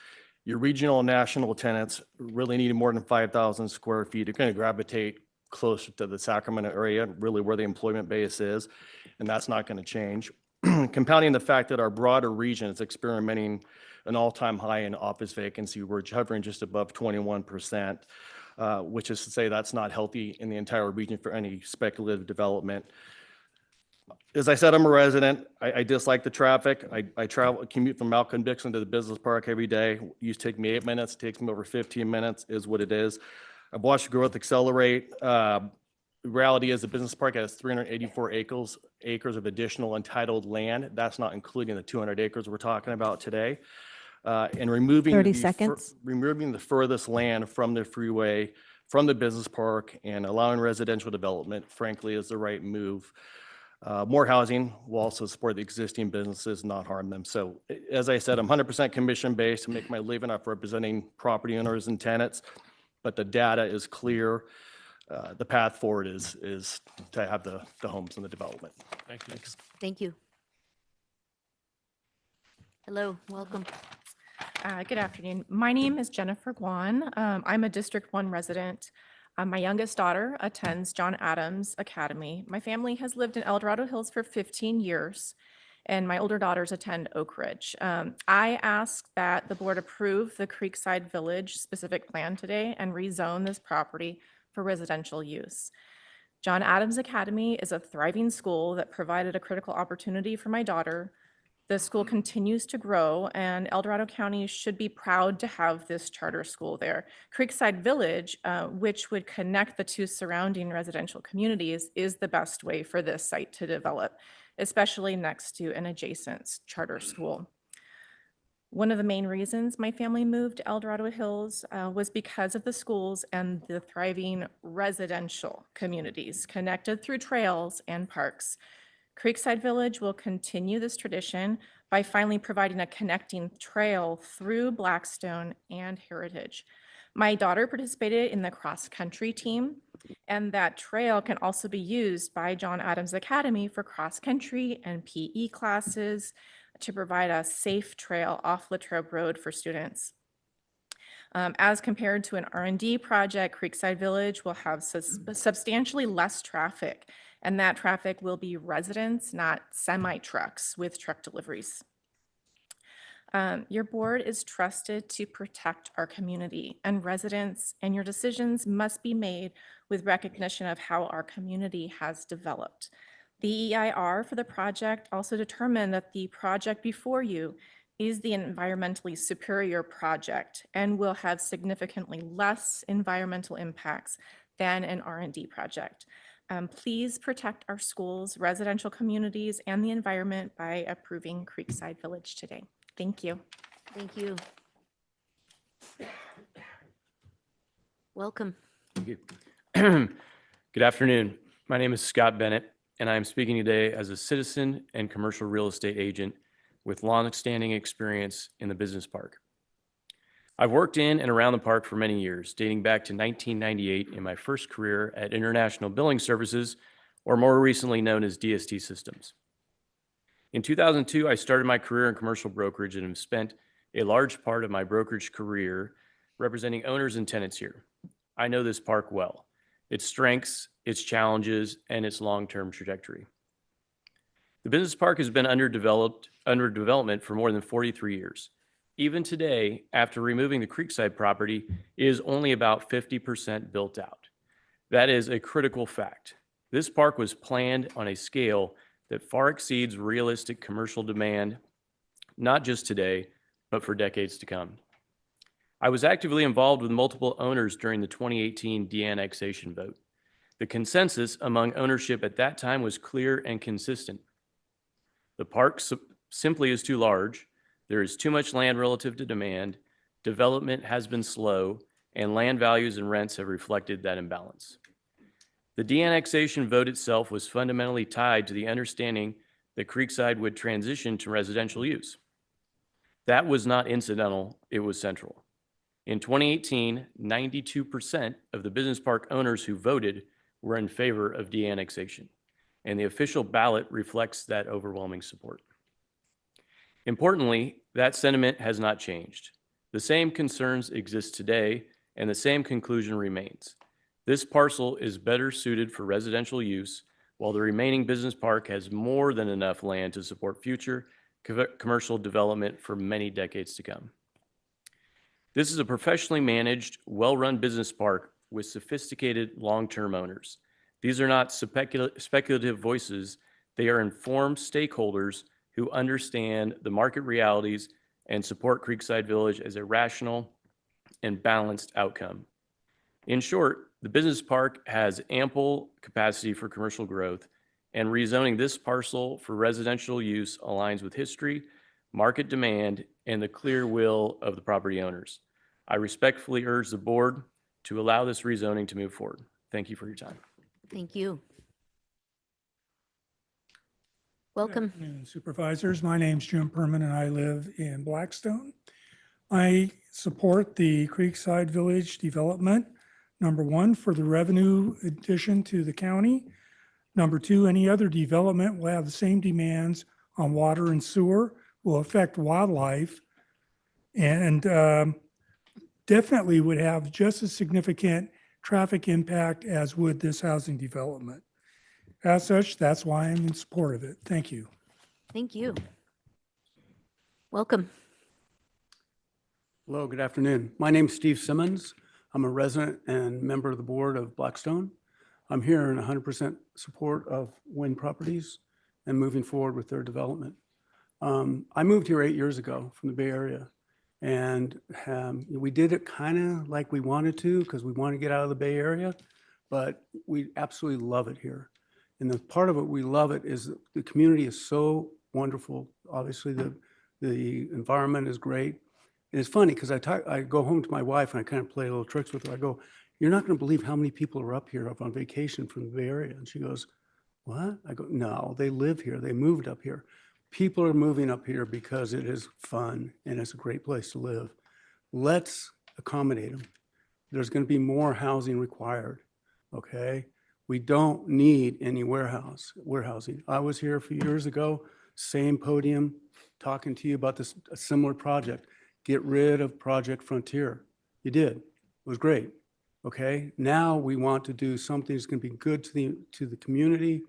Your regional and national tenants really need more than 5,000 square feet. They're going to gravitate closer to the Sacramento area, really where the employment base is, and that's not going to change. Compounding the fact that our broader region is experimenting an all-time high in office vacancy, we're hovering just above 21%, which is to say that's not healthy in the entire region for any speculative development. As I said, I'm a resident. I dislike the traffic. I commute from Malcolm-Dixon to the business park every day. It used to take me 8 minutes. It takes me over 15 minutes, is what it is. I've watched growth accelerate. The reality is the business park has 384 acres of additional entitled land. That's not including the 200 acres we're talking about today. And removing 30 seconds. Removing the furthest land from the freeway, from the business park, and allowing residential development, frankly, is the right move. More housing will also support the existing businesses, not harm them. So as I said, I'm 100% commission-based to make my living off representing property owners and tenants, but the data is clear. The path forward is to have the homes and the development. Thank you. Thanks. Thank you. Hello, welcome. Good afternoon. My name is Jennifer Guan. I'm a District 1 resident. My youngest daughter attends John Adams Academy. My family has lived in El Dorado Hills for 15 years, and my older daughters attend Oak Ridge. I ask that the board approve the Creekside Village specific plan today and rezone this property for residential use. John Adams Academy is a thriving school that provided a critical opportunity for my daughter. The school continues to grow, and El Dorado County should be proud to have this charter school there. Creekside Village, which would connect the two surrounding residential communities, is the best way for this site to develop, especially next to an adjacent charter school. One of the main reasons my family moved to El Dorado Hills was because of the schools and the thriving residential communities connected through trails and parks. Creekside Village will continue this tradition by finally providing a connecting trail through Blackstone and Heritage. My daughter participated in the cross-country team, and that trail can also be used by John Adams Academy for cross-country and PE classes to provide a safe trail off Latrobe Road for students. As compared to an R&D project, Creekside Village will have substantially less traffic, and that traffic will be residents, not semi-trucks with truck deliveries. Your board is trusted to protect our community and residents, and your decisions must be made with recognition of how our community has developed. The EIR for the project also determined that the project before you is the environmentally superior project and will have significantly less environmental impacts than an R&D project. Please protect our schools, residential communities, and the environment by approving Creekside Village today. Thank you. Thank you. Welcome. Thank you. Good afternoon. My name is Scott Bennett, and I am speaking today as a citizen and commercial real estate agent with long-standing experience in the business park. I've worked in and around the park for many years, dating back to 1998 in my first career at International Billing Services, or more recently known as DST Systems. In 2002, I started my career in commercial brokerage and have spent a large part of my brokerage career representing owners and tenants here. I know this park well, its strengths, its challenges, and its long-term trajectory. The business park has been under development for more than 43 years. Even today, after removing the Creekside property, it is only about 50% built out. That is a critical fact. This park was planned on a scale that far exceeds realistic commercial demand, not just today, but for decades to come. I was actively involved with multiple owners during the 2018 de-annexation vote. The consensus among ownership at that time was clear and consistent. The park simply is too large, there is too much land relative to demand, development has been slow, and land values and rents have reflected that imbalance. The de-annexation vote itself was fundamentally tied to the understanding that Creekside would transition to residential use. That was not incidental, it was central. In 2018, 92% of the business park owners who voted were in favor of de-annexation, and the official ballot reflects that overwhelming support. Importantly, that sentiment has not changed. The same concerns exist today, and the same conclusion remains. This parcel is better suited for residential use, while the remaining business park has more than enough land to support future commercial development for many decades to come. This is a professionally managed, well-run business park with sophisticated long-term owners. These are not speculative voices. They are informed stakeholders who understand the market realities and support Creekside Village as a rational and balanced outcome. In short, the business park has ample capacity for commercial growth, and rezoning this parcel for residential use aligns with history, market demand, and the clear will of the property owners. I respectfully urge the board to allow this rezoning to move forward. Thank you for your time. Thank you. Welcome. Good afternoon, Supervisors. My name's Jim Perman and I live in Blackstone. I support the Creekside Village development. Number one, for the revenue addition to the county. Number two, any other development will have the same demands on water and sewer, will affect wildlife, and definitely would have just as significant traffic impact as would this housing development. As such, that's why I'm in support of it. Thank you. Thank you. Welcome. Hello, good afternoon. My name's Steve Simmons. I'm a resident and member of the board of Blackstone. I'm here in 100% support of Wynn Properties and moving forward with their development. I moved here 8 years ago from the Bay Area, and we did it kind of like we wanted to because we want to get out of the Bay Area, but we absolutely love it here. And the part of it we love it is that the community is so wonderful. Obviously, the environment is great. And it's funny because I go home to my wife and I kind of play little tricks with her. I go, "You're not going to believe how many people are up here up on vacation from the Bay Area." And she goes, "What?" I go, "No, they live here. They moved up here." People are moving up here because it is fun and it's a great place to live. Let's accommodate them. There's going to be more housing required, okay? We don't need any warehousing. I was here a few years ago, same podium, talking to you about this, a similar project. Get rid of Project Frontier. You did. It was great, okay? Now we want to do something that's going to be good to the community,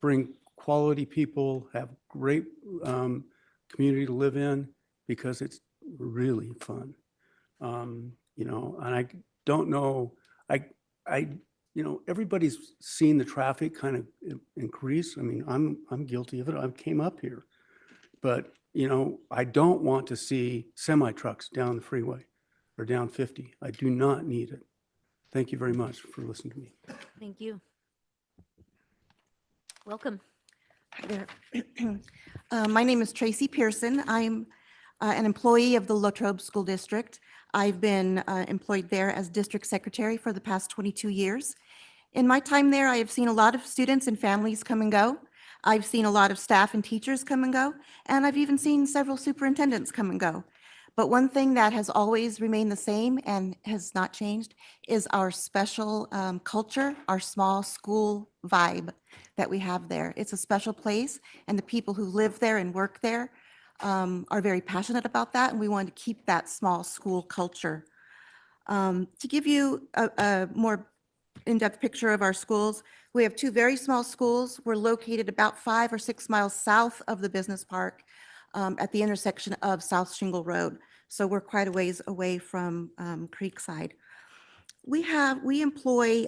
bring quality people, have great community to live in because it's really fun. You know, and I don't know, everybody's seen the traffic kind of increase. I mean, I'm guilty of it. I came up here, but I don't want to see semi trucks down the freeway or down 50. I do not need it. Thank you very much for listening to me. Thank you. Welcome. Hi there. My name is Tracy Pearson. I'm an employee of the Latrobe School District. I've been employed there as district secretary for the past 22 years. In my time there, I have seen a lot of students and families come and go. I've seen a lot of staff and teachers come and go, and I've even seen several superintendents come and go. But one thing that has always remained the same and has not changed is our special culture, our small school vibe that we have there. It's a special place, and the people who live there and work there are very passionate about that, and we want to keep that small school culture. To give you a more in-depth picture of our schools, we have two very small schools. We're located about 5 or 6 miles south of the business park at the intersection of South Shingle Road. So we're quite a ways away from Creekside. We employ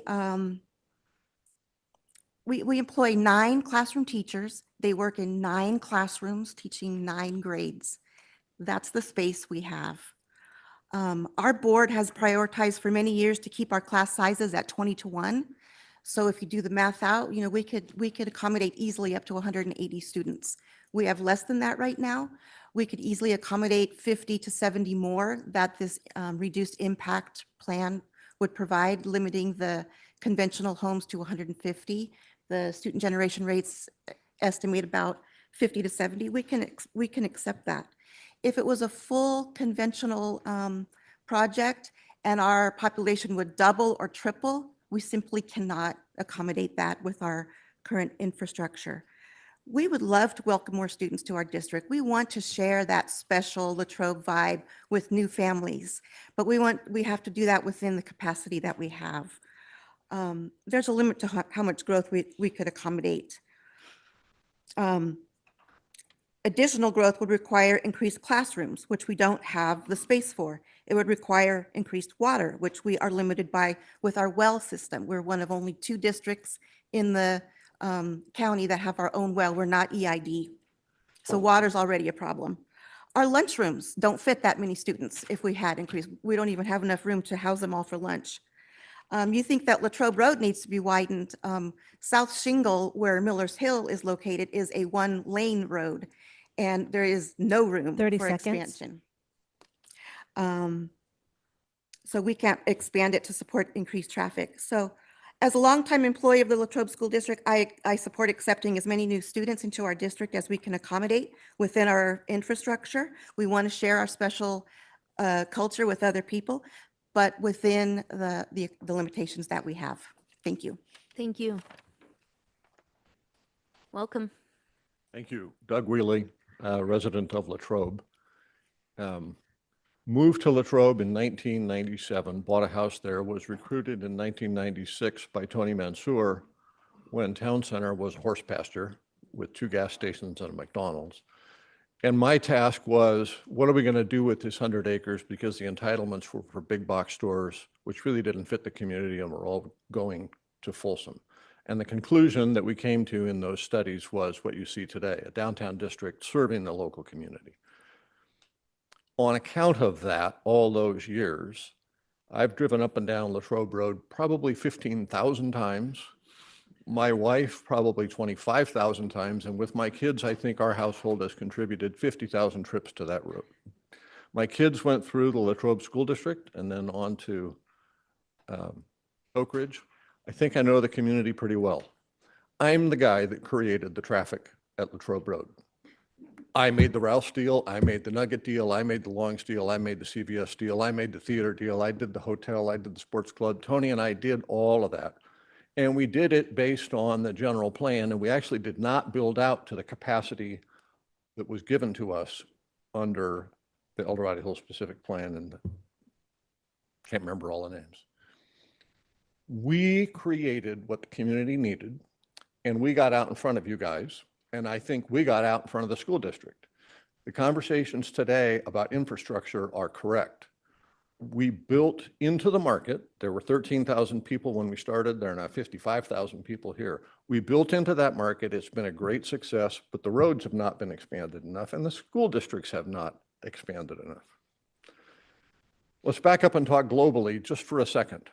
9 classroom teachers. They work in 9 classrooms, teaching 9 grades. That's the space we have. Our board has prioritized for many years to keep our class sizes at 20-1. So if you do the math out, we could accommodate easily up to 180 students. We have less than that right now. We could easily accommodate 50 to 70 more that this reduced impact plan would provide, limiting the conventional homes to 150. The student generation rates estimate about 50 to 70. We can accept that. If it was a full conventional project and our population would double or triple, we simply cannot accommodate that with our current infrastructure. We would love to welcome more students to our district. We want to share that special Latrobe vibe with new families, but we have to do that within the capacity that we have. There's a limit to how much growth we could accommodate. Additional growth would require increased classrooms, which we don't have the space for. It would require increased water, which we are limited by with our well system. We're one of only 2 districts in the county that have our own well. We're not EID. So water's already a problem. Our lunchrooms don't fit that many students if we had increased. We don't even have enough room to house them all for lunch. You think that Latrobe Road needs to be widened. South Shingle, where Miller's Hill is located, is a 1-lane road, and there is no room 30 for seconds. expansion. So we can't expand it to support increased traffic. So as a longtime employee of the Latrobe School District, I support accepting as many new students into our district as we can accommodate within our infrastructure. We want to share our special culture with other people, but within the limitations that we have. Thank you. Thank you. Welcome. Thank you. Doug Wheely, resident of Latrobe. Moved to Latrobe in 1997, bought a house there, was recruited in 1996 by Tony Mansour when Town Center was horse pasture. with 2 gas stations and a McDonald's. And my task was, what are we going to do with this 100 acres? Because the entitlements were for big box stores, which really didn't fit the community and were all going to Folsom. And the conclusion that we came to in those studies was what you see today, a downtown district serving the local community. On account of that, all those years, I've driven up and down Latrobe Road probably 15,000 times. My wife probably 25,000 times, and with my kids, I think our household has contributed 50,000 trips to that road. My kids went through the Latrobe School District and then on to Oak Ridge. I think I know the community pretty well. I'm the guy that created the traffic at Latrobe Road. I made the Rouse deal, I made the Nugget deal, I made the Longs deal, I made the CVS deal, I made the theater deal, I did the hotel, I did the sports club. Tony and I did all of that. And we did it based on the general plan, and we actually did not build out to the capacity that was given to us under the El Dorado Hills specific plan, and can't remember all the names. We created what the community needed, and we got out in front of you guys, and I think we got out in front of the school district. The conversations today about infrastructure are correct. We built into the market. There were 13,000 people when we started. There are now 55,000 people here. We built into that market. It's been a great success, but the roads have not been expanded enough, and the school districts have not expanded enough. Let's back up and talk globally just for a second.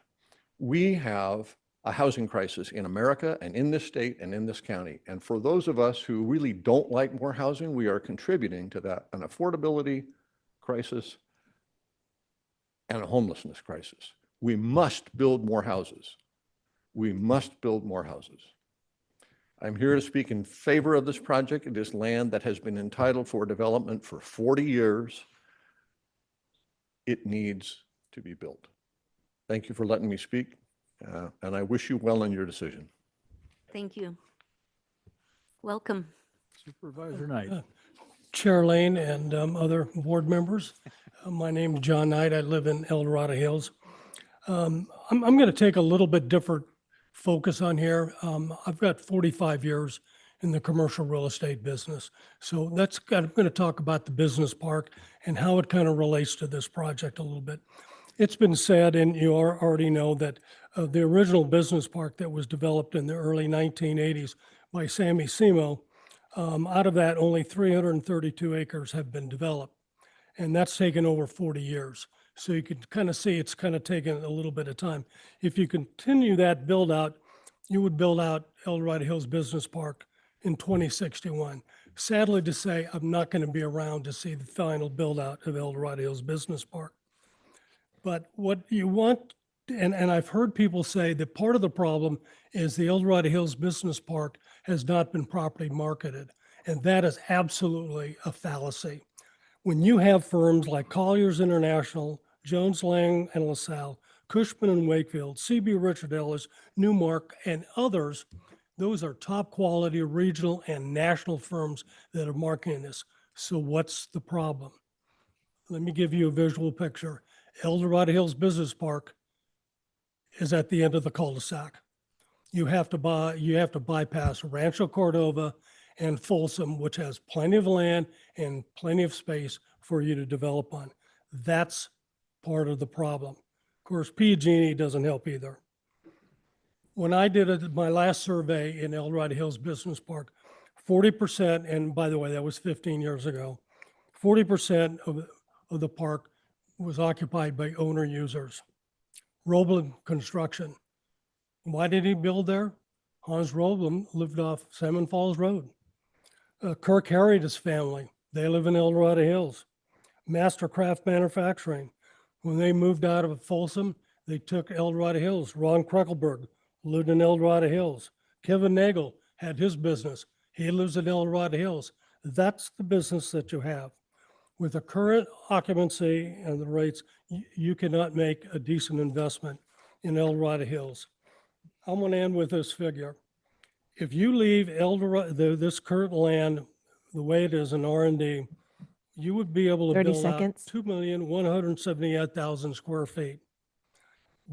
We have a housing crisis in America and in this state and in this county. And for those of us who really don't like more housing, we are contributing to that, an affordability crisis and a homelessness crisis. We must build more houses. We must build more houses. I'm here to speak in favor of this project. It is land that has been entitled for development for 40 years. It needs to be built. Thank you for letting me speak, and I wish you well in your decision. Thank you. Welcome. Supervisor Knight. Chair Lane and other board members. My name is John Knight. I live in El Dorado Hills. I'm going to take a little bit different focus on here. I've got 45 years in the commercial real estate business. So I'm going to talk about the business park and how it kind of relates to this project a little bit. It's been said, and you already know, that the original business park that was developed in the early 1980s by Sammy Simo, out of that, only 332 acres have been developed. And that's taken over 40 years. So you can kind of see it's kind of taken a little bit of time. If you continue that build out, you would build out El Dorado Hills Business Park in 2061. Sadly to say, I'm not going to be around to see the final build out of El Dorado Hills Business Park. But what you want, and I've heard people say that part of the problem is the El Dorado Hills Business Park has not been properly marketed. And that is absolutely a fallacy. When you have firms like Colliers International, Jones Lang and LaSalle, Cushman and Wakefield, CB Richard Ellis, Newmark, and others, those are top quality regional and national firms that are marketing this. So what's the problem? Let me give you a visual picture. El Dorado Hills Business Park is at the end of the cul-de-sac. You have to bypass Rancho Cordova and Folsom, which has plenty of land and plenty of space for you to develop on. That's part of the problem. Of course, PG&E doesn't help either. When I did my last survey in El Dorado Hills Business Park, 40%, and by the way, that was 15 years ago, 40% of the park was occupied by owner users. Roblin Construction. Why did he build there? Hans Roblin lived off Salmon Falls Road. Kirk Harriet's family, they live in El Dorado Hills. Mastercraft Manufacturing, when they moved out of Folsom, they took El Dorado Hills. Ron Kreckelberg lived in El Dorado Hills. Kevin Nagel had his business. He lives in El Dorado Hills. That's the business that you have. With the current occupancy and the rates, you cannot make a decent investment in El Dorado Hills. I'm going to end with this figure. If you leave El Dorado, this current land the way it is in R&D, you would be able to 30 build seconds. out 2,178,000 square feet.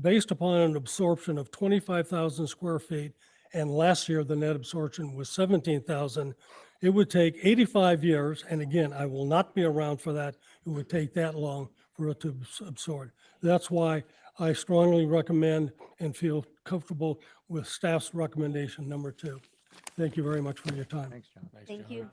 Based upon an absorption of 25,000 square feet and last year the net absorption was 17,000. It would take 85 years, and again, I will not be around for that. It would take that long for it to absorb. That's why I strongly recommend and feel comfortable with staff's recommendation number 2. Thank you very much for your time. Thanks, John. Thank you.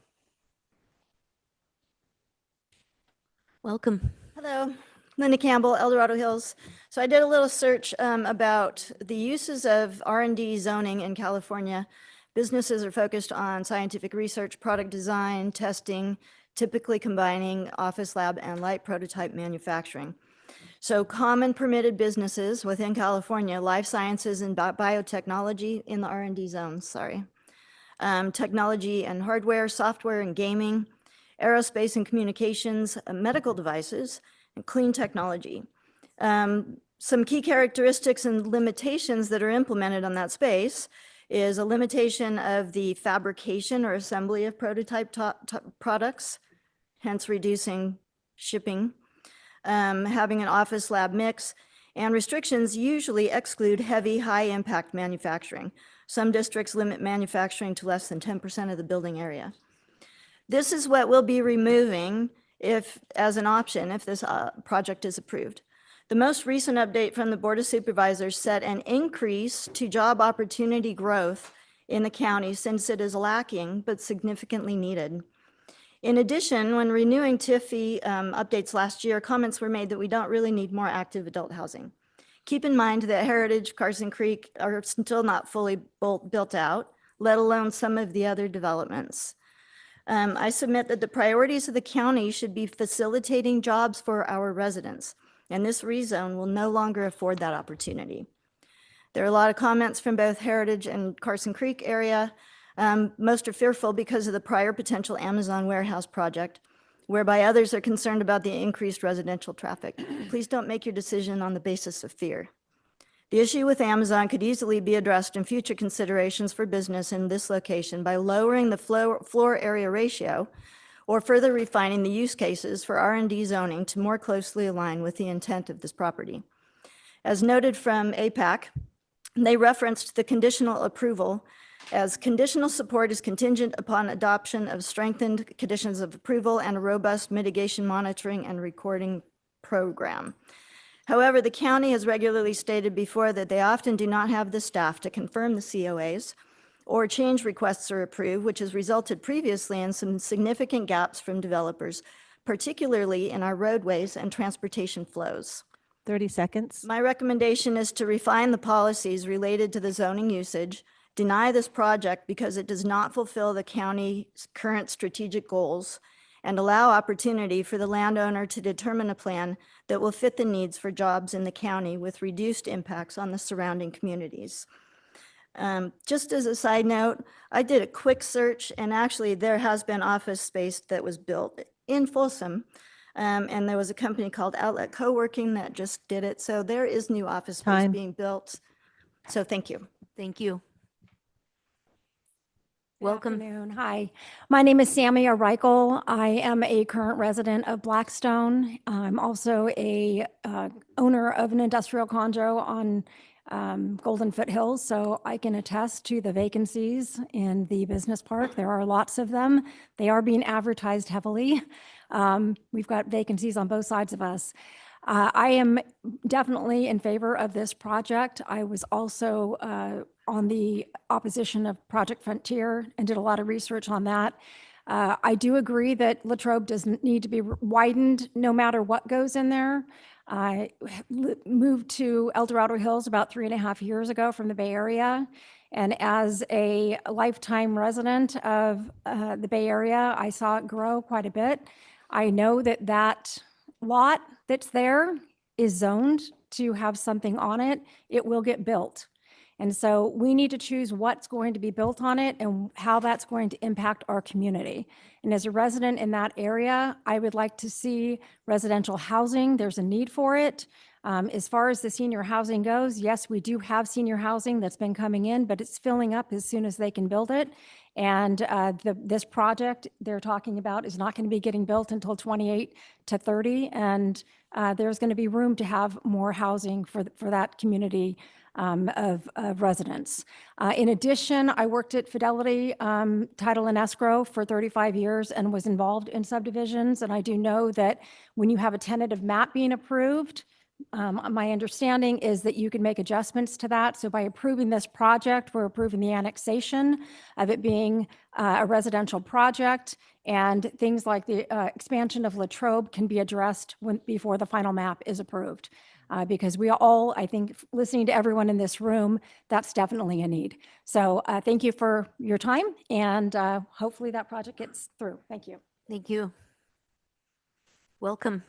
Welcome. Hello, Linda Campbell, El Dorado Hills. So I did a little search about the uses of R&D zoning in California. Businesses are focused on scientific research, product design, testing, typically combining office lab and light prototype manufacturing. So common permitted businesses within California, life sciences and biotechnology in the R&D zones, technology and hardware, software and gaming, aerospace and communications, medical devices, and clean technology. Some key characteristics and limitations that are implemented on that space is a limitation of the fabrication or assembly of prototype products, hence reducing shipping, having an office lab mix, and restrictions usually exclude heavy, high-impact manufacturing. Some districts limit manufacturing to less than 10% of the building area. This is what we'll be removing as an option if this project is approved. The most recent update from the Board of Supervisors set an increase to job opportunity growth in the county since it is lacking but significantly needed. In addition, when renewing TIFI updates last year, comments were made that we don't really need more active adult housing. Keep in mind that Heritage, Carson Creek are still not fully built out, let alone some of the other developments. I submit that the priorities of the county should be facilitating jobs for our residents, and this rezone will no longer afford that opportunity. There are a lot of comments from both Heritage and Carson Creek area. Most are fearful because of the prior potential Amazon warehouse project, whereby others are concerned about the increased residential traffic. Please don't make your decision on the basis of fear. The issue with Amazon could easily be addressed in future considerations for business in this location by lowering the floor area ratio or further refining the use cases for R&D zoning to more closely align with the intent of this property. As noted from APAC, they referenced the conditional approval as conditional support is contingent upon adoption of strengthened conditions of approval and a robust mitigation monitoring and recording program. However, the county has regularly stated before that they often do not have the staff to confirm the COAs or change requests are approved, which has resulted previously in some significant gaps from developers, particularly in our roadways and transportation flows. 30 seconds. My recommendation is to refine the policies related to the zoning usage, deny this project because it does not fulfill the county's current strategic goals, and allow opportunity for the landowner to determine a plan that will fit the needs for jobs in the county with reduced impacts on the surrounding communities. Just as a side note, I did a quick search, and actually there has been office space that was built in Folsom, and there was a company called Outlet Co-working that just did it. So there is new office space Time. being built. So thank you. Thank you. Good Welcome. afternoon. Hi, my name is Samia Reichel. I am a current resident of Blackstone. I'm also a owner of an industrial condo on Golden Foothills, so I can attest to the vacancies in the business park. There are lots of them. They are being advertised heavily. We've got vacancies on both sides of us. I am definitely in favor of this project. I was also on the opposition of Project Frontier and did a lot of research on that. I do agree that Latrobe doesn't need to be widened no matter what goes in there. I moved to El Dorado Hills about 3.5 years ago from the Bay Area. And as a lifetime resident of the Bay Area, I saw it grow quite a bit. I know that that lot that's there is zoned to have something on it. It will get built. And so we need to choose what's going to be built on it and how that's going to impact our community. And as a resident in that area, I would like to see residential housing. There's a need for it. As far as the senior housing goes, yes, we do have senior housing that's been coming in, but it's filling up as soon as they can build it. And this project they're talking about is not going to be getting built until 28 to 30. And there's going to be room to have more housing for that community of residents. In addition, I worked at Fidelity Title and Escrow for 35 years and was involved in subdivisions. And I do know that when you have a tentative map being approved, my understanding is that you can make adjustments to that. So by approving this project, we're approving the annexation of it being a residential project, and things like the expansion of Latrobe can be addressed before the final map is approved. Because we all, I think, listening to everyone in this room, that's definitely a need. So thank you for your time, and hopefully that project gets through. Thank you. Thank you. Welcome.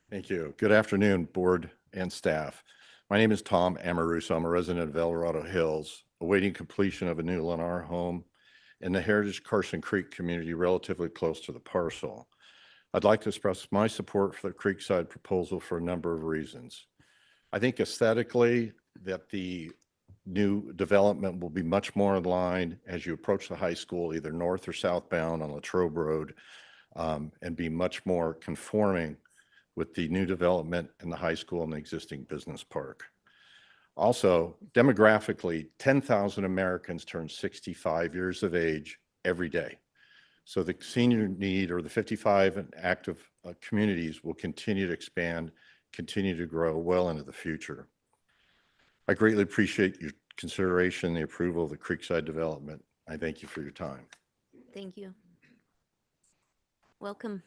Thank you. Good afternoon, board and staff. My name is Tom Amaruso. I'm a resident of El Dorado Hills, awaiting completion of a new Lennar home in the Heritage Carson Creek community relatively close to the parcel. I'd like to express my support for the Creekside proposal for a number of reasons. I think aesthetically that the new development will be much more in line as you approach the high school, either north or southbound on Latrobe Road, and be much more conforming with the new development in the high school and the existing business park. Also, demographically, 10,000 Americans turn 65 years of age every day. So the senior need, or the 55 and active communities, will continue to expand, continue to grow well into the future. I greatly appreciate your consideration, the approval of the Creekside development. I thank you for your time. Thank you. Welcome.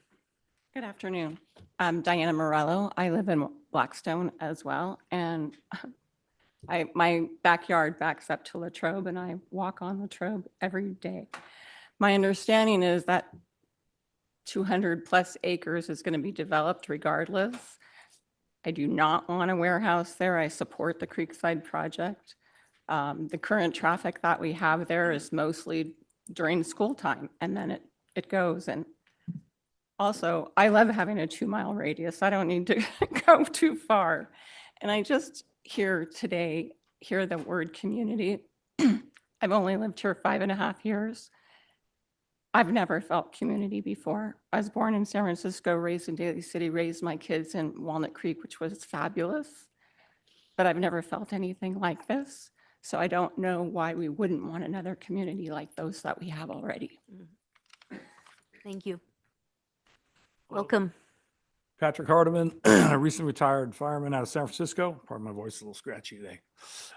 Good afternoon. I'm Diana Morello. I live in Blackstone as well. And my backyard backs up to Latrobe, and I walk on Latrobe every day. My understanding is that 200 plus acres is going to be developed regardless. I do not want a warehouse there. I support the Creekside project. The current traffic that we have there is mostly during school time, and then it goes. And also, I love having a 2-mile radius. I don't need to go too far. And I just hear the word community. I've only lived here 5.5 years. I've never felt community before. I was born in San Francisco, raised in Daly City, raised my kids in Walnut Creek, which was fabulous. But I've never felt anything like this. So I don't know why we wouldn't want another community like those that we have already. Thank you. Welcome. Patrick Hardiman, a recently retired fireman out of San Francisco. Pardon my voice, a little scratchy today.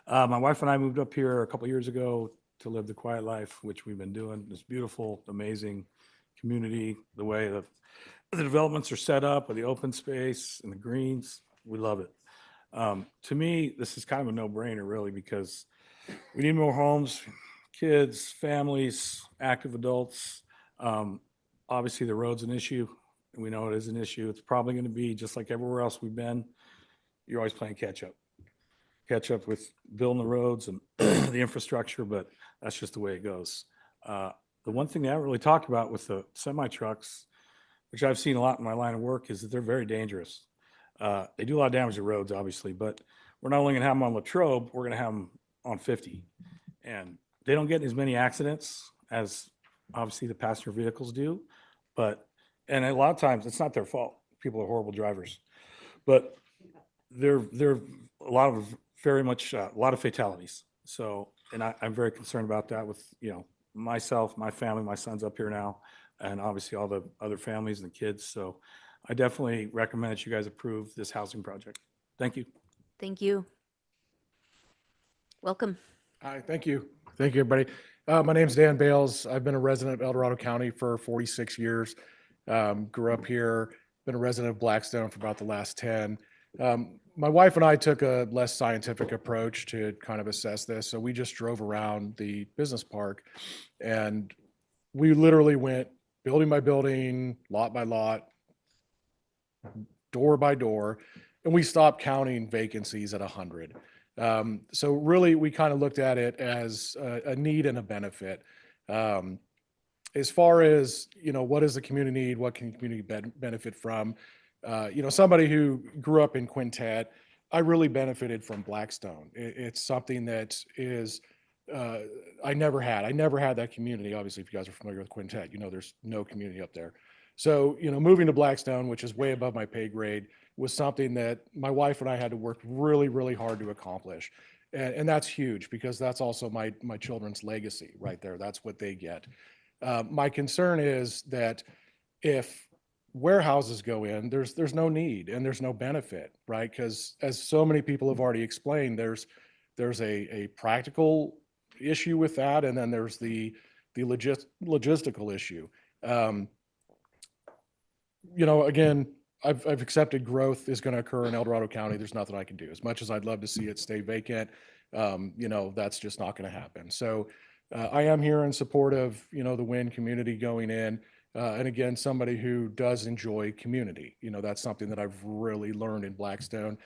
My wife and I moved up here a couple years ago to live the quiet life, which we've been doing. This beautiful, amazing community, the way the developments are set up with the open space and the greens, we love it. To me, this is kind of a no-brainer, really, because we need more homes, kids, families, active adults. Obviously, the road's an issue. And we know it is an issue. It's probably going to be just like everywhere else we've been. You're always playing catch up with building the roads and the infrastructure, but that's just the way it goes. The one thing they haven't really talked about with the semi trucks, which I've seen a lot in my line of work, is that they're very dangerous. They do a lot of damage to roads, obviously, but we're not only going to have them on Latrobe, we're going to have them on 50. And they don't get as many accidents as obviously the passenger vehicles do, and a lot of times it's not their fault. People are horrible drivers, but they're a lot of fatalities. So, and I'm very concerned about that with, myself, my family, my son's up here now, and obviously all the other families and the kids. So I definitely recommend that you guys approve this housing project. Thank you. Thank you. Welcome. Hi, thank you. Thank you, everybody. My name's Dan Bales. I've been a resident of El Dorado County for 46 years. Grew up here, been a resident of Blackstone for about the last 10. My wife and I took a less scientific approach to kind of assess this. So we just drove around the business park, and we literally went building by building, lot by lot, door by door, and we stopped counting vacancies at 100. So really, we kind of looked at it as a need and a benefit. as far as, what does the community need? What can the community benefit from? Somebody who grew up in Quintet, I really benefited from Blackstone. It's something that is, I never had. I never had that community. Obviously, if you guys are familiar with Quintet, there's no community up there. So, moving to Blackstone, which is way above my pay grade, was something that my wife and I had to work really, really hard to accomplish. And that's huge because that's also my children's legacy right there. That's what they get. My concern is that if warehouses go in, there's no need and there's no benefit, right? Because as so many people have already explained, there's a practical issue with that, and then there's the logistical issue. Again, I've accepted growth is going to occur in El Dorado County. There's nothing I can do. As much as I'd love to see it stay vacant, that's just not going to happen. So I am here in support of, the Wynn community going in. And again, somebody who does enjoy community. That's something that I've really learned in Blackstone,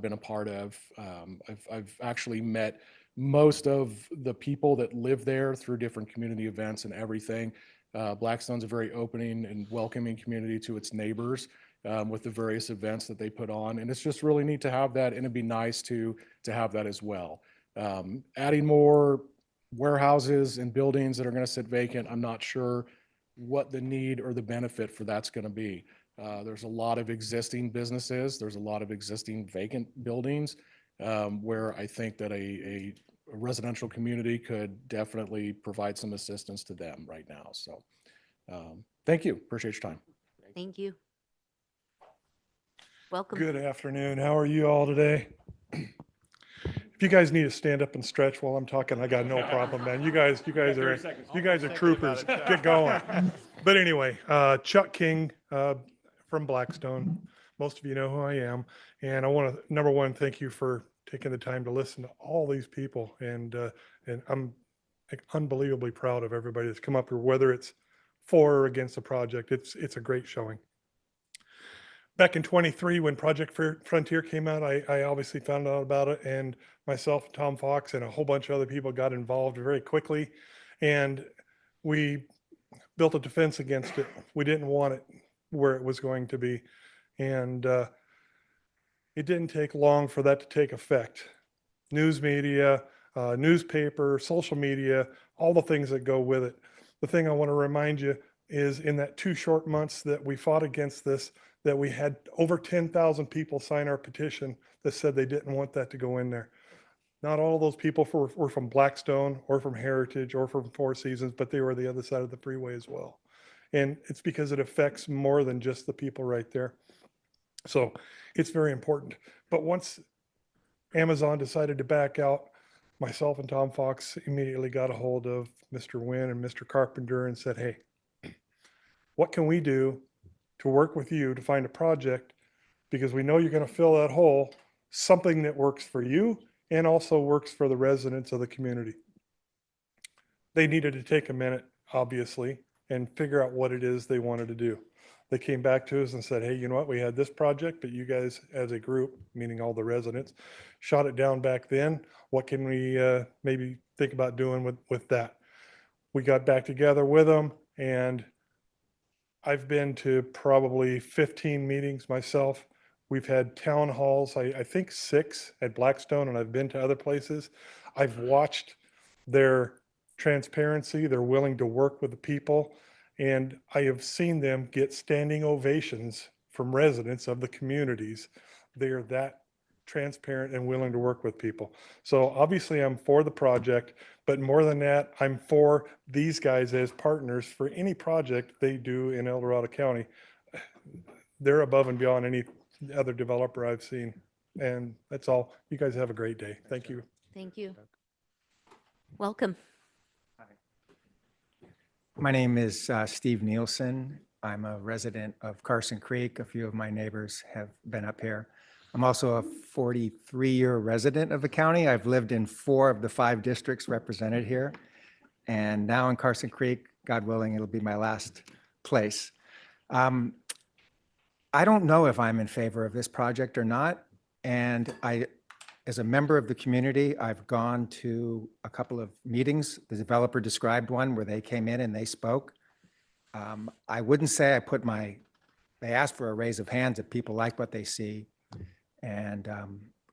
been a part of. I've actually met most of the people that live there through different community events and everything. Blackstone's a very opening and welcoming community to its neighbors with the various events that they put on. And it's just really neat to have that, and it'd be nice to have that as well. Adding more warehouses and buildings that are going to sit vacant, I'm not sure what the need or the benefit for that's going to be. There's a lot of existing businesses. There's a lot of existing vacant buildings where I think that a residential community could definitely provide some assistance to them right now. So thank you. Appreciate your time. Thank you. Welcome. Good afternoon. How are you all today? If you guys need to stand up and stretch while I'm talking, I got no problem, man. You guys are troopers. Get going. But anyway, Chuck King from Blackstone. Most of you know who I am, and I want to, number one, thank you for taking the time to listen to all these people, and I'm unbelievably proud of everybody that's come up here, whether it's for or against the project. It's a great showing. Back in 23, when Project Frontier came out, I obviously found out about it, and myself, Tom Fox, and a whole bunch of other people got involved very quickly, and we built a defense against it. We didn't want it where it was going to be, and it didn't take long for that to take effect. News media, newspaper, social media, all the things that go with it. The thing I want to remind you is in that 2 short months that we fought against this, that we had over 10,000 people sign our petition that said they didn't want that to go in there. Not all of those people were from Blackstone or from Heritage or from Four Seasons, but they were the other side of the freeway as well. And it's because it affects more than just the people right there. So it's very important. But once Amazon decided to back out, myself and Tom Fox immediately got a hold of Mr. Wynn and Mr. Carpenter and said, hey, what can we do to work with you to find a project, because we know you're going to fill that hole, something that works for you and also works for the residents of the community. They needed to take a minute, obviously, and figure out what it is they wanted to do. They came back to us and said, hey, you know what, we had this project, but you guys as a group, meaning all the residents, shot it down back then. What can we maybe think about doing with that? We got back together with them, and I've been to probably 15 meetings myself. We've had town halls, I think 6 at Blackstone, and I've been to other places. I've watched their transparency. They're willing to work with the people. And I have seen them get standing ovations from residents of the communities. They are that transparent and willing to work with people. So obviously I'm for the project, but more than that, I'm for these guys as partners for any project they do in El Dorado County. They're above and beyond any other developer I've seen. And that's all. You guys have a great day. Thank you. Thank you. Welcome. My name is Steve Nielsen. I'm a resident of Carson Creek. A few of my neighbors have been up here. I'm also a 43-year resident of the county. I've lived in 4 of the 5 districts represented here. And now in Carson Creek, God willing, it'll be my last place. I don't know if I'm in favor of this project or not. And as a member of the community, I've gone to a couple of meetings. The developer described one where they came in and they spoke. I wouldn't say I put they asked for a raise of hands if people like what they see. And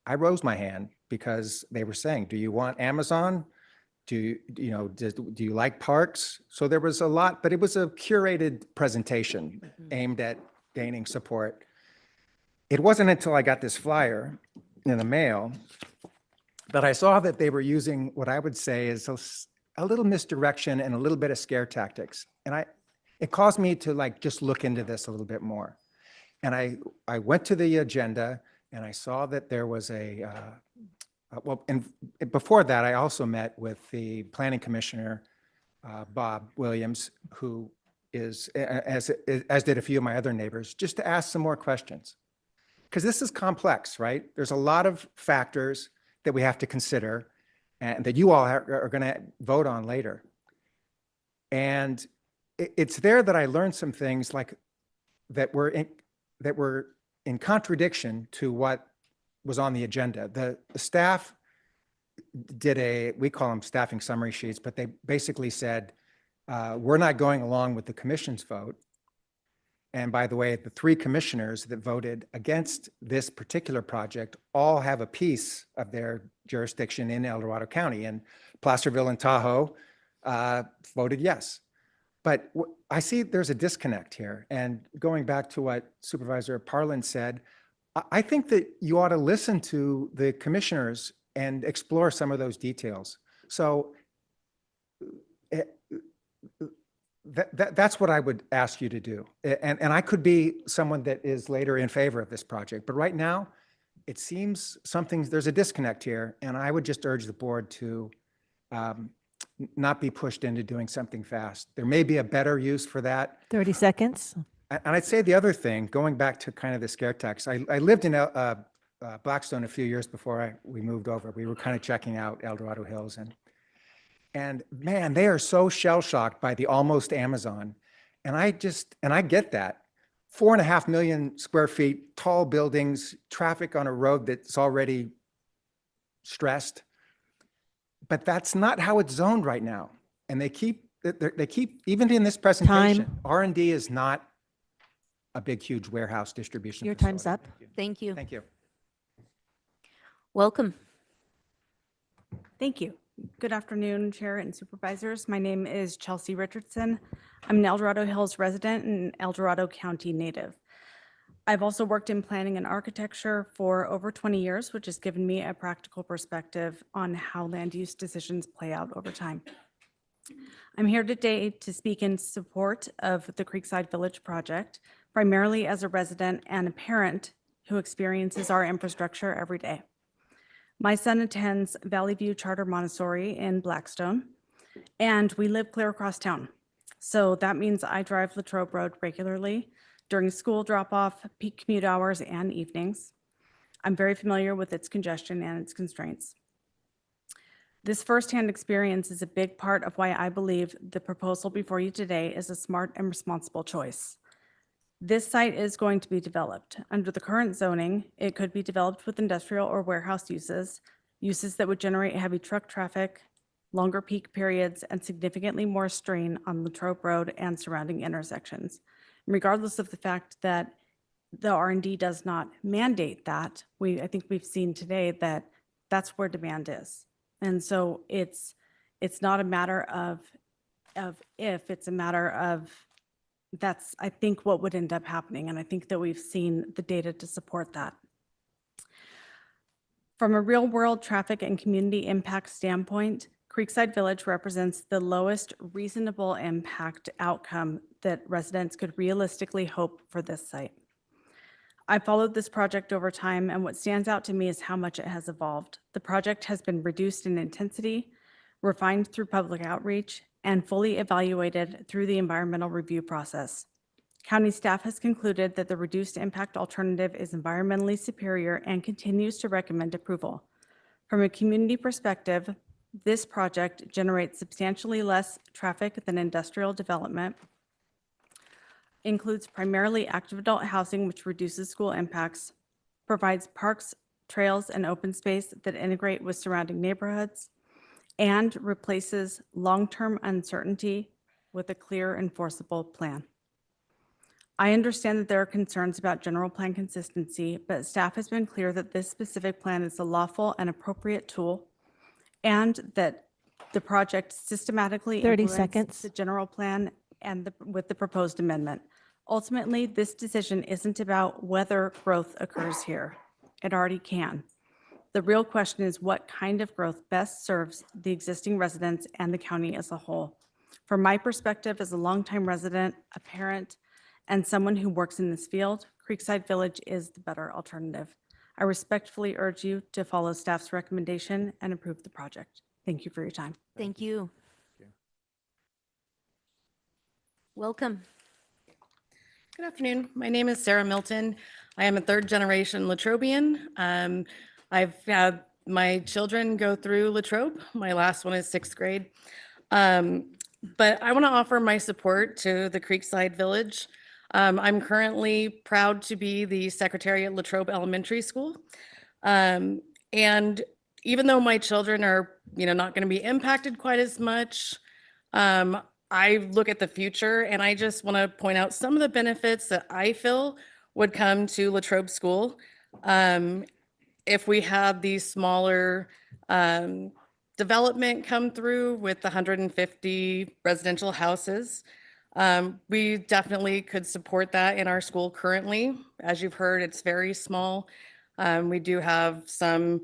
I rose my hand because they were saying, do you want Amazon? Do you like parks? So there was a lot, but it was a curated presentation aimed at gaining support. It wasn't until I got this flyer in the mail that I saw that they were using what I would say is a little misdirection and a little bit of scare tactics. And it caused me to just look into this a little bit more. And I went to the agenda and I saw that there was and before that, I also met with the planning commissioner, Bob Williams, who is, as did a few of my other neighbors, just to ask some more questions. Because this is complex, right? There's a lot of factors that we have to consider and that you all are going to vote on later. And it's there that I learned some things that were in contradiction to what was on the agenda. The staff did we call them staffing summary sheets, but they basically said, we're not going along with the commission's vote. And by the way, the 3 commissioners that voted against this particular project all have a piece of their jurisdiction in El Dorado County, and Placerville and Tahoe voted yes. But I see there's a disconnect here. And going back to what Supervisor Parlin said, I think that you ought to listen to the commissioners and explore some of those details. So that's what I would ask you to do. And I could be someone that is later in favor of this project, but right now it seems there's a disconnect here. And I would just urge the board to not be pushed into doing something fast. There may be a better use for that. 30 seconds. And I'd say the other thing, going back to kind of the scare tactics, I lived in Blackstone a few years before we moved over. We were kind of checking out El Dorado Hills, and man, they are so shell-shocked by the almost Amazon. And I get that. 4.5 million square feet, tall buildings, traffic on a road that's already stressed. But that's not how it's zoned right now. And they keep, even in this presentation, R&D is not a big, huge warehouse distribution. Your time's up. Thank you. Thank you. Welcome. Thank you. Good afternoon, Chair and Supervisors. My name is Chelsea Richardson. I'm an El Dorado Hills resident and El Dorado County native. I've also worked in planning and architecture for over 20 years, which has given me a practical perspective on how land use decisions play out over time. I'm here today to speak in support of the Creekside Village project, primarily as a resident and a parent who experiences our infrastructure every day. My son attends Valley View Charter Montessori in Blackstone, and we live clear across town. So that means I drive Latrobe Road regularly during school drop-off, peak commute hours, and evenings. I'm very familiar with its congestion and its constraints. This firsthand experience is a big part of why I believe the proposal before you today is a smart and responsible choice. This site is going to be developed. Under the current zoning, it could be developed with industrial or warehouse uses that would generate heavy truck traffic, longer peak periods, and significantly more strain on Latrobe Road and surrounding intersections. Regardless of the fact that the R&D does not mandate that, I think we've seen today that that's where demand is. And so it's not a matter of if, it's a matter of that's, I think, what would end up happening. And I think that we've seen the data to support that. From a real world traffic and community impact standpoint, Creekside Village represents the lowest reasonable impact outcome that residents could realistically hope for this site. I followed this project over time, and what stands out to me is how much it has evolved. The project has been reduced in intensity, refined through public outreach, and fully evaluated through the environmental review process. County staff has concluded that the reduced impact alternative is environmentally superior and continues to recommend approval. From a community perspective, this project generates substantially less traffic than industrial development, includes primarily active adult housing, which reduces school impacts, provides parks, trails, and open space that integrate with surrounding neighborhoods, and replaces long-term uncertainty with a clear enforceable plan. I understand that there are concerns about general plan consistency, but staff has been clear that this specific plan is a lawful and appropriate tool, and that the project systematically 30 implements seconds. the general plan and with the proposed amendment. Ultimately, this decision isn't about whether growth occurs here. It already can. The real question is what kind of growth best serves the existing residents and the county as a whole. From my perspective as a longtime resident, a parent, and someone who works in this field, Creekside Village is the better alternative. I respectfully urge you to follow staff's recommendation and approve the project. Thank you for your time. Thank you. Welcome. Good afternoon. My name is Sarah Milton. I am a third-generation Latrobian. I've had my children go through Latrobe. My last one is sixth grade. But I want to offer my support to the Creekside Village. I'm currently proud to be the secretary at Latrobe Elementary School. And even though my children are, not going to be impacted quite as much, I look at the future and I just want to point out some of the benefits that I feel would come to Latrobe School if we had these smaller development come through with the 150 residential houses. We definitely could support that in our school currently. As you've heard, it's very small. We do have some,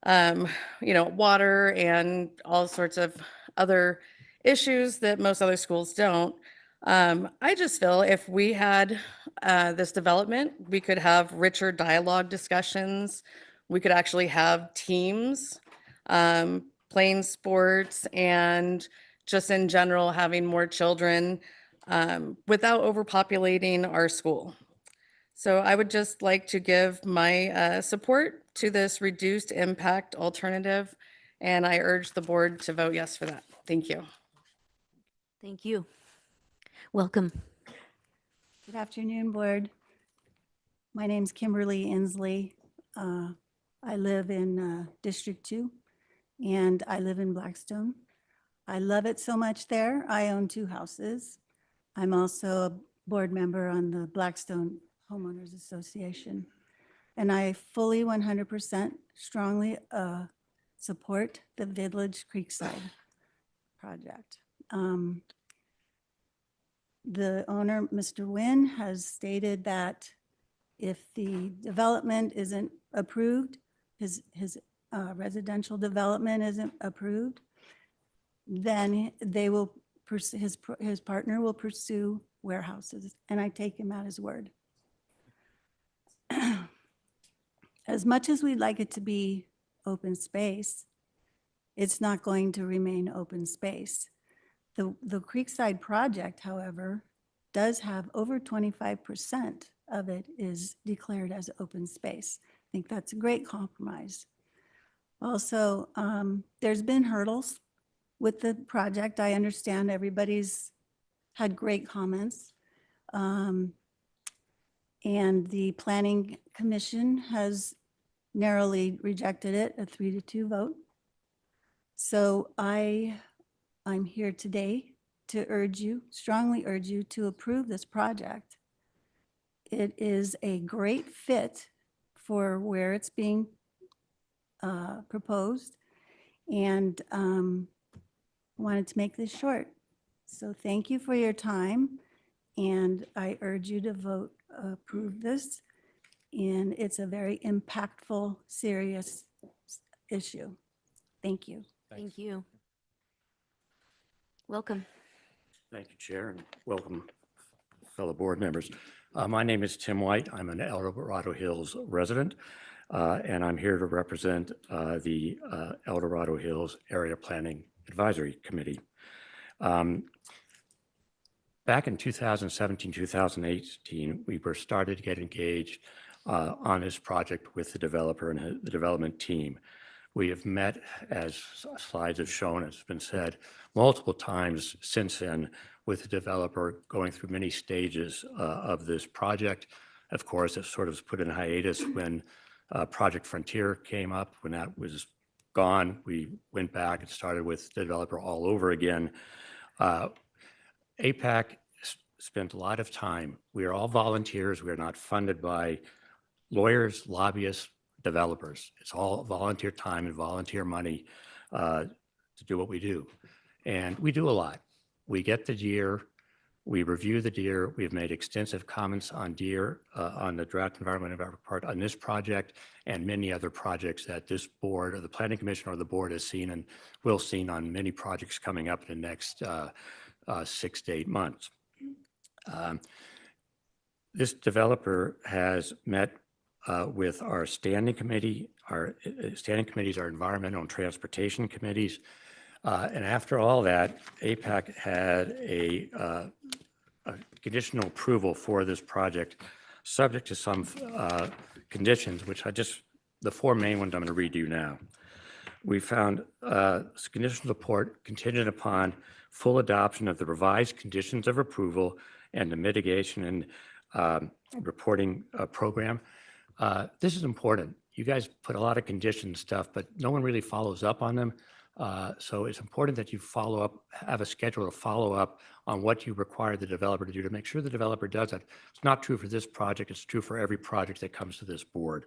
water and all sorts of other issues that most other schools don't. I just feel if we had this development, we could have richer dialogue discussions. We could actually have teams playing sports and just in general having more children without overpopulating our school. So I would just like to give my support to this reduced impact alternative, and I urge the board to vote yes for that. Thank you. Thank you. Welcome. Good afternoon, board. My name's Kimberly Inslee. I live in District 2, and I live in Blackstone. I love it so much there. I own 2 houses. I'm also a board member on the Blackstone Homeowners Association. And I fully 100% strongly support the Village Creekside project. The owner, Mr. Nguyen, has stated that if the development isn't approved, his residential development isn't approved, then they will pursue, his partner will pursue warehouses, and I take him at his word. As much as we'd like it to be open space, it's not going to remain open space. The Creekside project, however, does have over 25% of it is declared as open space. I think that's a great compromise. Also, there's been hurdles with the project. I understand everybody's had great comments. And the Planning Commission has narrowly rejected it, a 3-2 vote. So I'm here today to urge you, strongly urge you to approve this project. It is a great fit for where it's being proposed, and wanted to make this short. So thank you for your time, and I urge you to vote approve this. And it's a very impactful, serious issue. Thank you. Thank you. Welcome. Thank you, Chair, and welcome, fellow board members. My name is Tim White. I'm an El Dorado Hills resident, and I'm here to represent the El Dorado Hills Area Planning Advisory Committee. Back in 2017, 2018, we were started to get engaged on this project with the developer and the development team. We have met, as slides have shown, it's been said, multiple times since then with the developer going through many stages of this project. Of course, it sort of was put in hiatus when Project Frontier came up. When that was gone, we went back and started with the developer all over again. APAC spent a lot of time. We are all volunteers. We are not funded by lawyers, lobbyists, developers. It's all volunteer time and volunteer money to do what we do. And we do a lot. We get the deer, we review the deer. We've made extensive comments on deer on the draft environment part on this project and many other projects that this board or the Planning Commission or the board has seen and will see on many projects coming up in the next 6 to 8 months. This developer has met with our standing committee, our standing committees, our environmental and transportation committees. And after all that, APAC had a conditional approval for this project, subject to some conditions, which the 4 main ones I'm going to read you now. We found conditional support contingent upon full adoption of the revised conditions of approval and the mitigation and reporting program. This is important. You guys put a lot of condition stuff, but no one really follows up on them. So it's important that you follow up, have a schedule to follow up on what you require the developer to do to make sure the developer does that. It's not true for this project. It's true for every project that comes to this board.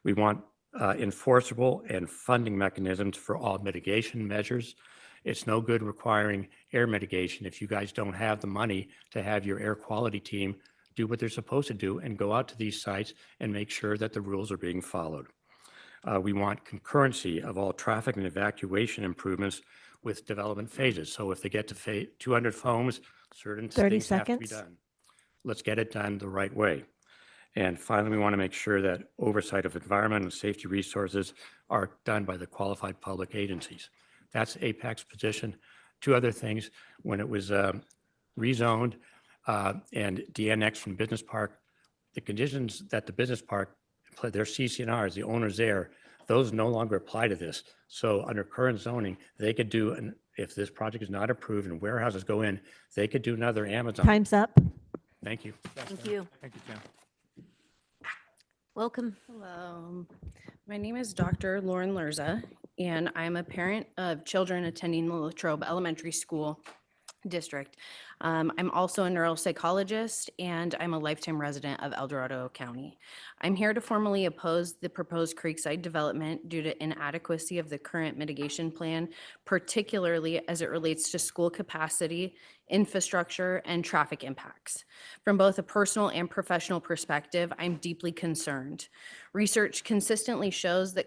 We want enforceable and funding mechanisms for all mitigation measures. It's no good requiring air mitigation if you guys don't have the money to have your air quality team do what they're supposed to do and go out to these sites and make sure that the rules are being followed. We want concurrency of all traffic and evacuation improvements with development phases. So if they get to 200 homes, certain 30 things have to be seconds. done. Let's get it done the right way. And finally, we want to make sure that oversight of environment and safety resources are done by the qualified public agencies. That's APAC's position. 2 other things, when it was rezoned and de-annexed from business park, the conditions that the business park, their CCNRs, the owners there, those no longer apply to this. So under current zoning, they could do, if this project is not approved and warehouses go in, they could do another Amazon. Time's up. Thank you. Thank you. Thank you, Tim. Welcome. Hello, my name is Dr. Lauren Lerza, and I'm a parent of children attending the Latrobe Elementary School District. I'm also a neuropsychologist, and I'm a lifetime resident of El Dorado County. I'm here to formally oppose the proposed Creekside development due to inadequacy of the current mitigation plan, particularly as it relates to school capacity, infrastructure, and traffic impacts. From both a personal and professional perspective, I'm deeply concerned. Research consistently shows that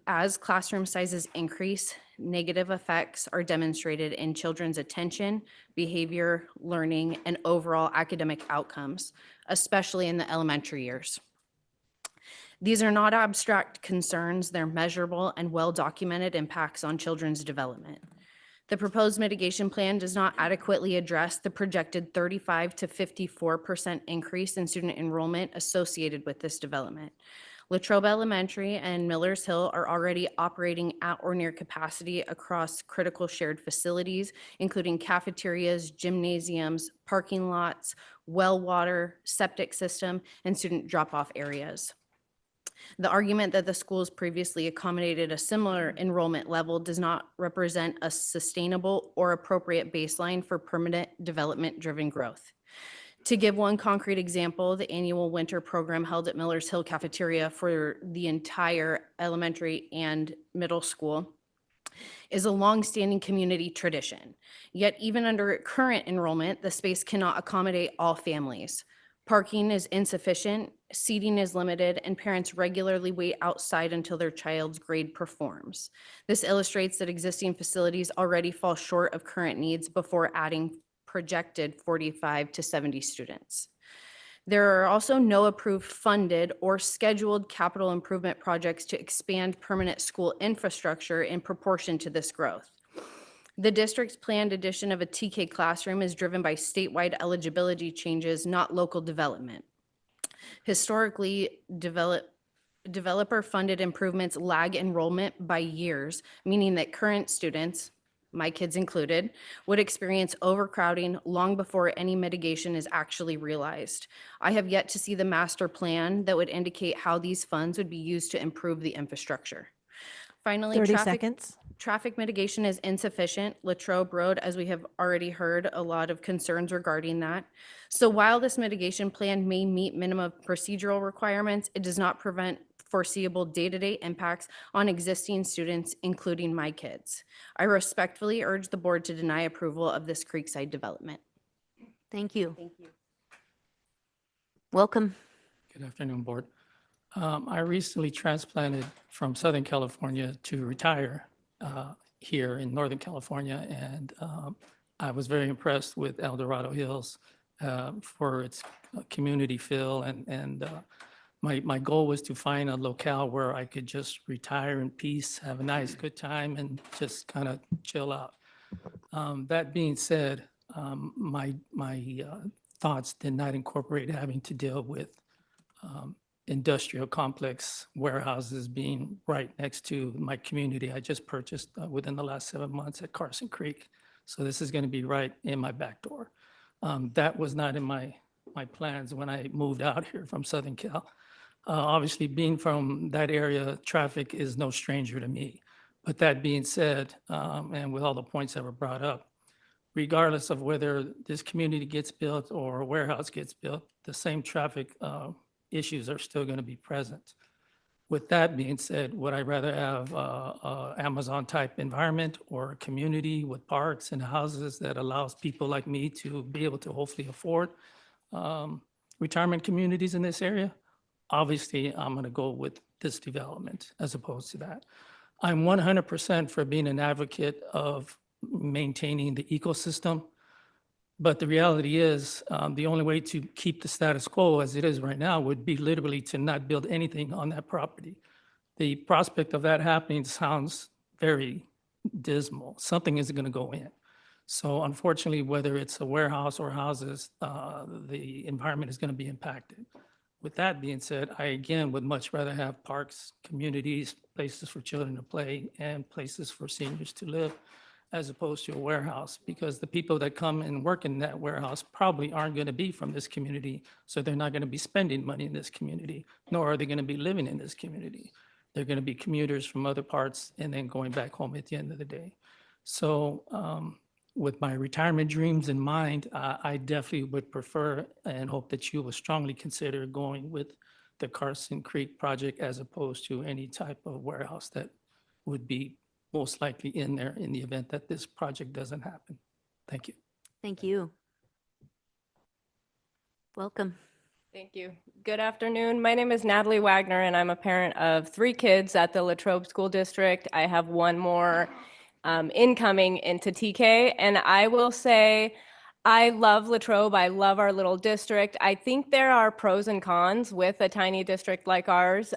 as classroom sizes increase, negative effects are demonstrated in children's attention, behavior, learning, and overall academic outcomes, especially in the elementary years. These are not abstract concerns, they're measurable and well-documented impacts on children's development. The proposed mitigation plan does not adequately address the projected 35 to 54% increase in student enrollment associated with this development. Latrobe Elementary and Millers Hill are already operating at or near capacity across critical shared facilities, including cafeterias, gymnasiums, parking lots, well water, septic system, and student drop-off areas. The argument that the schools previously accommodated a similar enrollment level does not represent a sustainable or appropriate baseline for permanent development-driven growth. To give one concrete example, the annual winter program held at Millers Hill Cafeteria for the entire elementary and middle school is a longstanding community tradition. Yet even under current enrollment, the space cannot accommodate all families. Parking is insufficient, seating is limited, and parents regularly wait outside until their child's grade performs. This illustrates that existing facilities already fall short of current needs before adding projected 45 to 70 students. There are also no approved funded or scheduled capital improvement projects to expand permanent school infrastructure in proportion to this growth. The district's planned addition of a TK classroom is driven by statewide eligibility changes, not local development. Historically, developer-funded improvements lag enrollment by years, meaning that current students, my kids included, would experience overcrowding long before any mitigation is actually realized. I have yet to see the master plan that would indicate how these funds would be used to improve the infrastructure. Finally, 30 traffic. seconds. Traffic mitigation is insufficient. Latrobe Road, as we have already heard, a lot of concerns regarding that. So while this mitigation plan may meet minimum procedural requirements, it does not prevent foreseeable day-to-day impacts on existing students, including my kids. I respectfully urge the board to deny approval of this Creekside development. Thank you. Thank you. Welcome. Good afternoon, Board. I recently transplanted from Southern California to retire here in Northern California, and I was very impressed with El Dorado Hills for its community feel, and my goal was to find a locale where I could just retire in peace, have a nice, good time, and just kind of chill out. That being said, my thoughts did not incorporate having to deal with industrial complex warehouses being right next to my community I just purchased within the last 7 months at Carson Creek. So this is going to be right in my back door. That was not in my plans when I moved out here from Southern Cal. Obviously, being from that area, traffic is no stranger to me. But that being said, and with all the points that were brought up, regardless of whether this community gets built or a warehouse gets built, the same traffic issues are still going to be present. With that being said, would I rather have a Amazon-type environment or a community with parks and houses that allows people like me to be able to hopefully afford retirement communities in this area? Obviously, I'm going to go with this development as opposed to that. I'm 100% for being an advocate of maintaining the ecosystem. But the reality is, the only way to keep the status quo as it is right now would be literally to not build anything on that property. The prospect of that happening sounds very dismal. Something is going to go in. So unfortunately, whether it's a warehouse or houses, the environment is going to be impacted. With that being said, I again would much rather have parks, communities, places for children to play, and places for seniors to live, as opposed to a warehouse, because the people that come and work in that warehouse probably aren't going to be from this community, so they're not going to be spending money in this community, nor are they going to be living in this community. They're going to be commuters from other parts and then going back home at the end of the day. So with my retirement dreams in mind, I definitely would prefer and hope that you will strongly consider going with the Carson Creek project as opposed to any type of warehouse that would be most likely in there in the event that this project doesn't happen. Thank you. Thank you. Welcome. Thank you. Good afternoon. My name is Natalie Wagner, and I'm a parent of 3 kids at the Latrobe School District. I have one more incoming into TK, and I will say I love Latrobe. I love our little district. I think there are pros and cons with a tiny district like ours.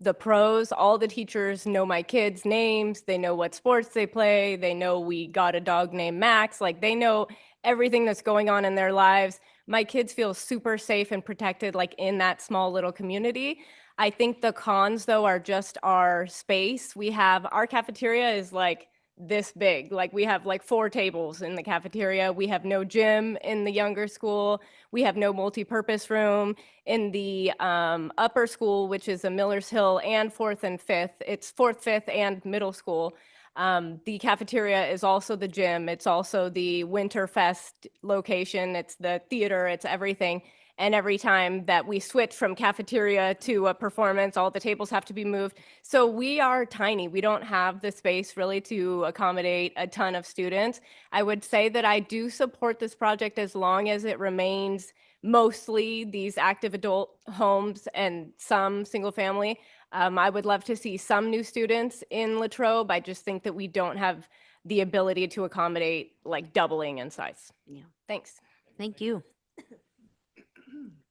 The pros, all the teachers know my kids' names. They know what sports they play. They know we got a dog named Max. Like, they know everything that's going on in their lives. My kids feel super safe and protected, like, in that small little community. I think the cons, though, are just our space. Our cafeteria is like this big. Like, we have like 4 tables in the cafeteria. We have no gym in the younger school. We have no multi-purpose room. In the upper school, which is a Millers Hill and 4th and 5th, it's 4th, 5th, and middle school. The cafeteria is also the gym. It's also the Winterfest location. It's the theater. It's everything. And every time that we switch from cafeteria to a performance, all the tables have to be moved. So we are tiny. We don't have the space really to accommodate a ton of students. I would say that I do support this project as long as it remains mostly these active adult homes and some single family. I would love to see some new students in Latrobe. I just think that we don't have the ability to accommodate like doubling in size. Yeah. Thanks. Thank you.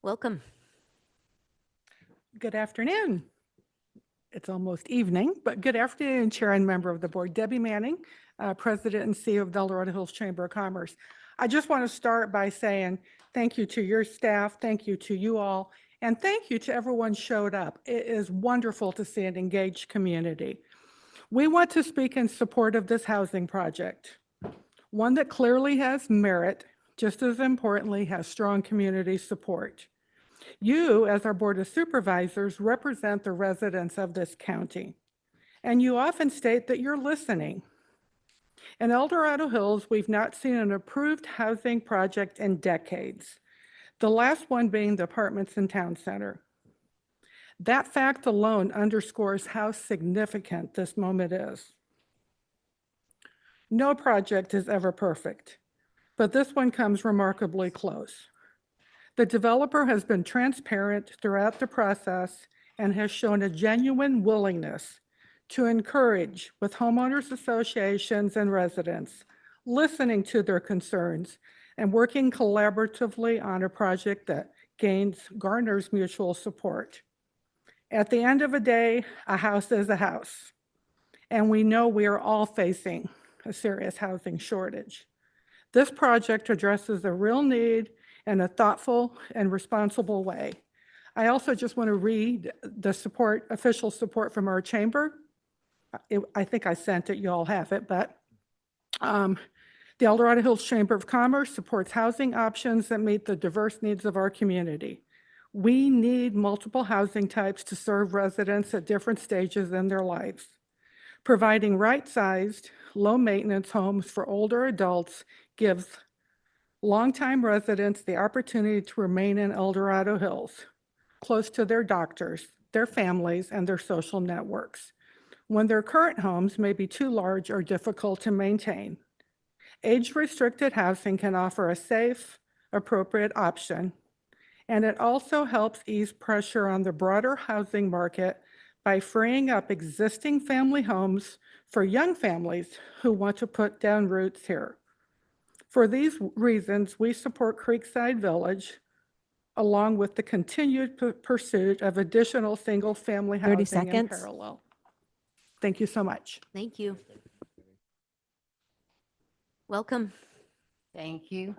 Welcome. Good afternoon. It's almost evening, but good afternoon, Chair and member of the board. Debbie Manning, President and CEO of the El Dorado Hills Chamber of Commerce. I just want to start by saying thank you to your staff, thank you to you all, and thank you to everyone showed up. It is wonderful to see an engaged community. We want to speak in support of this housing project, one that clearly has merit, just as importantly has strong community support. You, as our Board of Supervisors, represent the residents of this county. and you often state that you're listening. In El Dorado Hills, we've not seen an approved housing project in decades, the last one being the apartments in Town Center. That fact alone underscores how significant this moment is. No project is ever perfect, but this one comes remarkably close. The developer has been transparent throughout the process and has shown a genuine willingness to encourage with homeowners associations and residents, listening to their concerns and working collaboratively on a project that garners mutual support. At the end of the day, a house is a house, and we know we are all facing a serious housing shortage. This project addresses a real need in a thoughtful and responsible way. I also just want to read the official support from our chamber. I think I sent it, you all have it, but the El Dorado Hills Chamber of Commerce supports housing options that meet the diverse needs of our community. We need multiple housing types to serve residents at different stages in their lives. Providing right-sized, low-maintenance homes for older adults gives longtime residents the opportunity to remain in El Dorado Hills, close to their doctors, their families, and their social networks, when their current homes may be too large or difficult to maintain. Age-restricted housing can offer a safe, appropriate option, and it also helps ease pressure on the broader housing market by freeing up existing family homes for young families who want to put down roots here. For these reasons, we support Creekside Village, along with the continued pursuit of additional single-family 30 housing in seconds. parallel. Thank you so much. Thank you. Welcome. Thank you.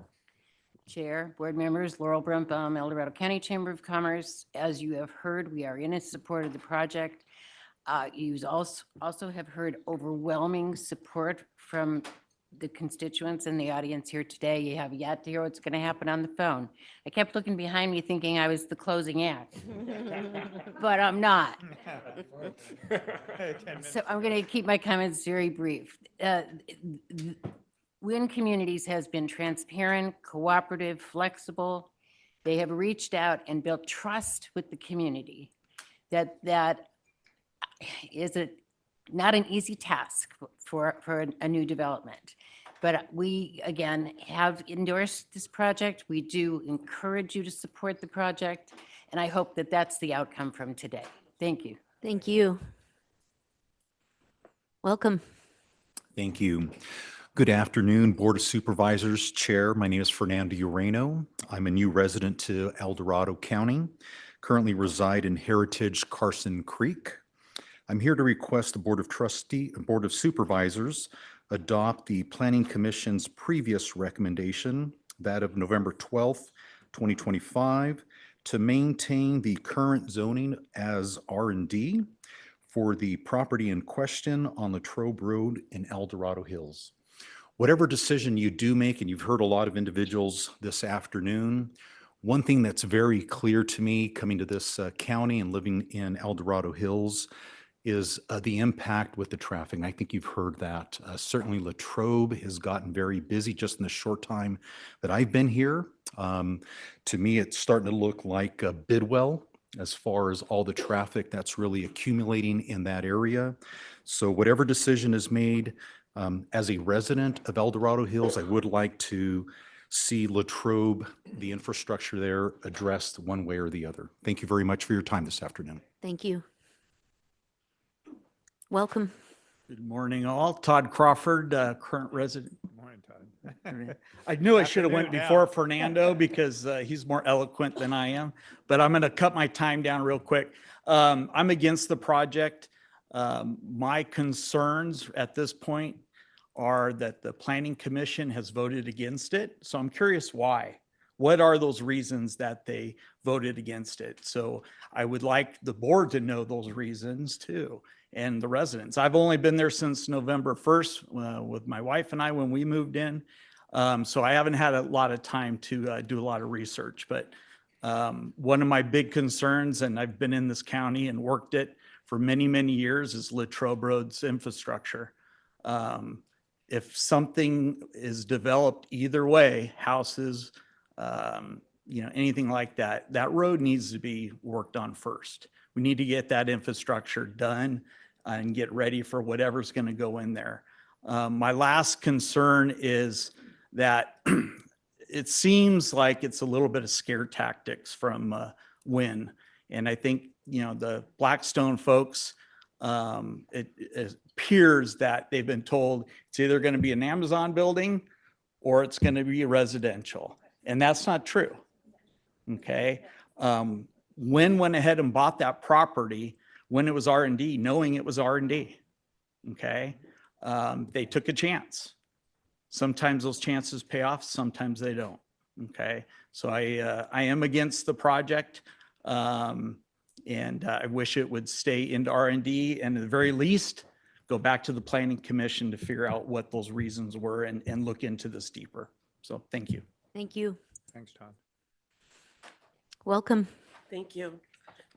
Chair, board members, Laurel Brumbaum, El Dorado County Chamber of Commerce. As you have heard, we are in support of the project. You also have heard overwhelming support from the constituents in the audience here today. You have yet to hear what's going to happen on the phone. I kept looking behind me thinking I was the closing act, but I'm not. So I'm going to keep my comments very brief. Win Communities has been transparent, cooperative, flexible. They have reached out and built trust with the community. That is not an easy task for a new development. But we, again, have endorsed this project. We do encourage you to support the project, and I hope that that's the outcome from today. Thank you. Thank you. Welcome. Thank you. Good afternoon, Board of Supervisors, Chair. My name is Fernando Ureno. I'm a new resident to El Dorado County, currently reside in Heritage Carson Creek. I'm here to request the Board of Supervisors adopt the Planning Commission's previous recommendation, that of November 12th, 2025, to maintain the current zoning as R&D for the property in question on Latrobe Road in El Dorado Hills. Whatever decision you do make, and you've heard a lot of individuals this afternoon, one thing that's very clear to me coming to this county and living in El Dorado Hills is the impact with the traffic. And I think you've heard that. Certainly Latrobe has gotten very busy just in the short time that I've been here. To me, it's starting to look like Bidwell as far as all the traffic that's really accumulating in that area. So whatever decision is made, as a resident of El Dorado Hills, I would like to see Latrobe, the infrastructure there, addressed one way or the other. Thank you very much for your time this afternoon. Thank you. Welcome. Good morning, all. Todd Crawford, current resident. Good morning, Todd. I knew I should have went before Fernando because he's more eloquent than I am, but I'm going to cut my time down real quick. I'm against the project. My concerns at this point are that the Planning Commission has voted against it. So I'm curious why. What are those reasons that they voted against it? So I would like the board to know those reasons too, and the residents. I've only been there since November 1st with my wife and I when we moved in. So I haven't had a lot of time to do a lot of research, but One of my big concerns, and I've been in this county and worked it for many, many years, is Latrobe Road's infrastructure. If something is developed either way, houses, anything like that, that road needs to be worked on first. We need to get that infrastructure done and get ready for whatever's going to go in there. My last concern is that it seems like it's a little bit of scare tactics from Wynn. And I think, the Blackstone folks, it appears that they've been told it's either going to be an Amazon building or it's going to be residential. And that's not true. Okay. Wynn went ahead and bought that property when it was R&D, knowing it was R&D. Okay. They took a chance. Sometimes those chances pay off, sometimes they don't. Okay. So I am against the project. And I wish it would stay into R&D, and at the very least, go back to the Planning Commission to figure out what those reasons were and look into this deeper. So thank you. Thank you. Thanks, Todd. Welcome. Thank you.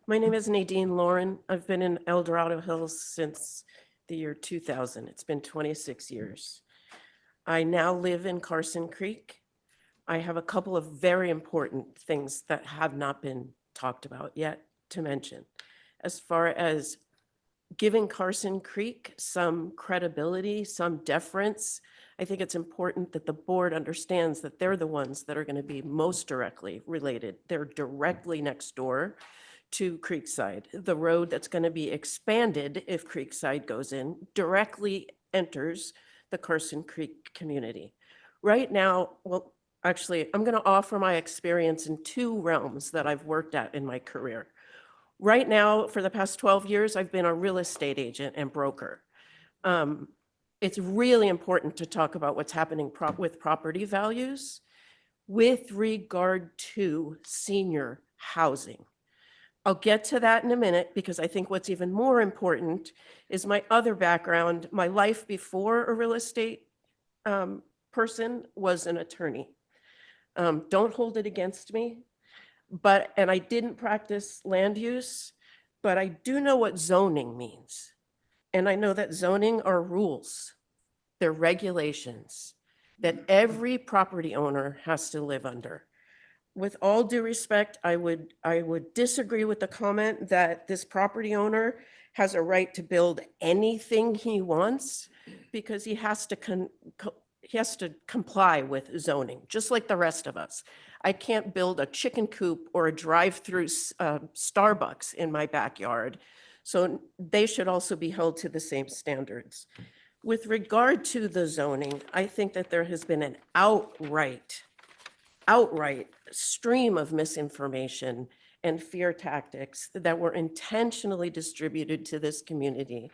My name is Nadine Lauren. I've been in El Dorado Hills since the year 2000. It's been 26 years. I now live in Carson Creek. I have a couple of very important things that have not been talked about yet to mention. As far as giving Carson Creek some credibility, some deference, I think it's important that the board understands that they're the ones that are going to be most directly related. They're directly next door to Creekside. The road that's going to be expanded if Creekside goes in directly enters the Carson Creek community. Right now, well, actually, I'm going to offer my experience in two realms that I've worked at in my career. Right now, for the past 12 years, I've been a real estate agent and broker. It's really important to talk about what's happening with property values with regard to senior housing. I'll get to that in a minute because I think what's even more important is my other background. My life before a real estate person was an attorney. Don't hold it against me. And I didn't practice land use, but I do know what zoning means. And I know that zoning are rules, they're regulations that every property owner has to live under. With all due respect, I would disagree with the comment that this property owner has a right to build anything he wants because he has to comply with zoning, just like the rest of us. I can't build a chicken coop or a drive-through Starbucks in my backyard. So they should also be held to the same standards. With regard to the zoning, I think that there has been an outright stream of misinformation and fear tactics that were intentionally distributed to this community.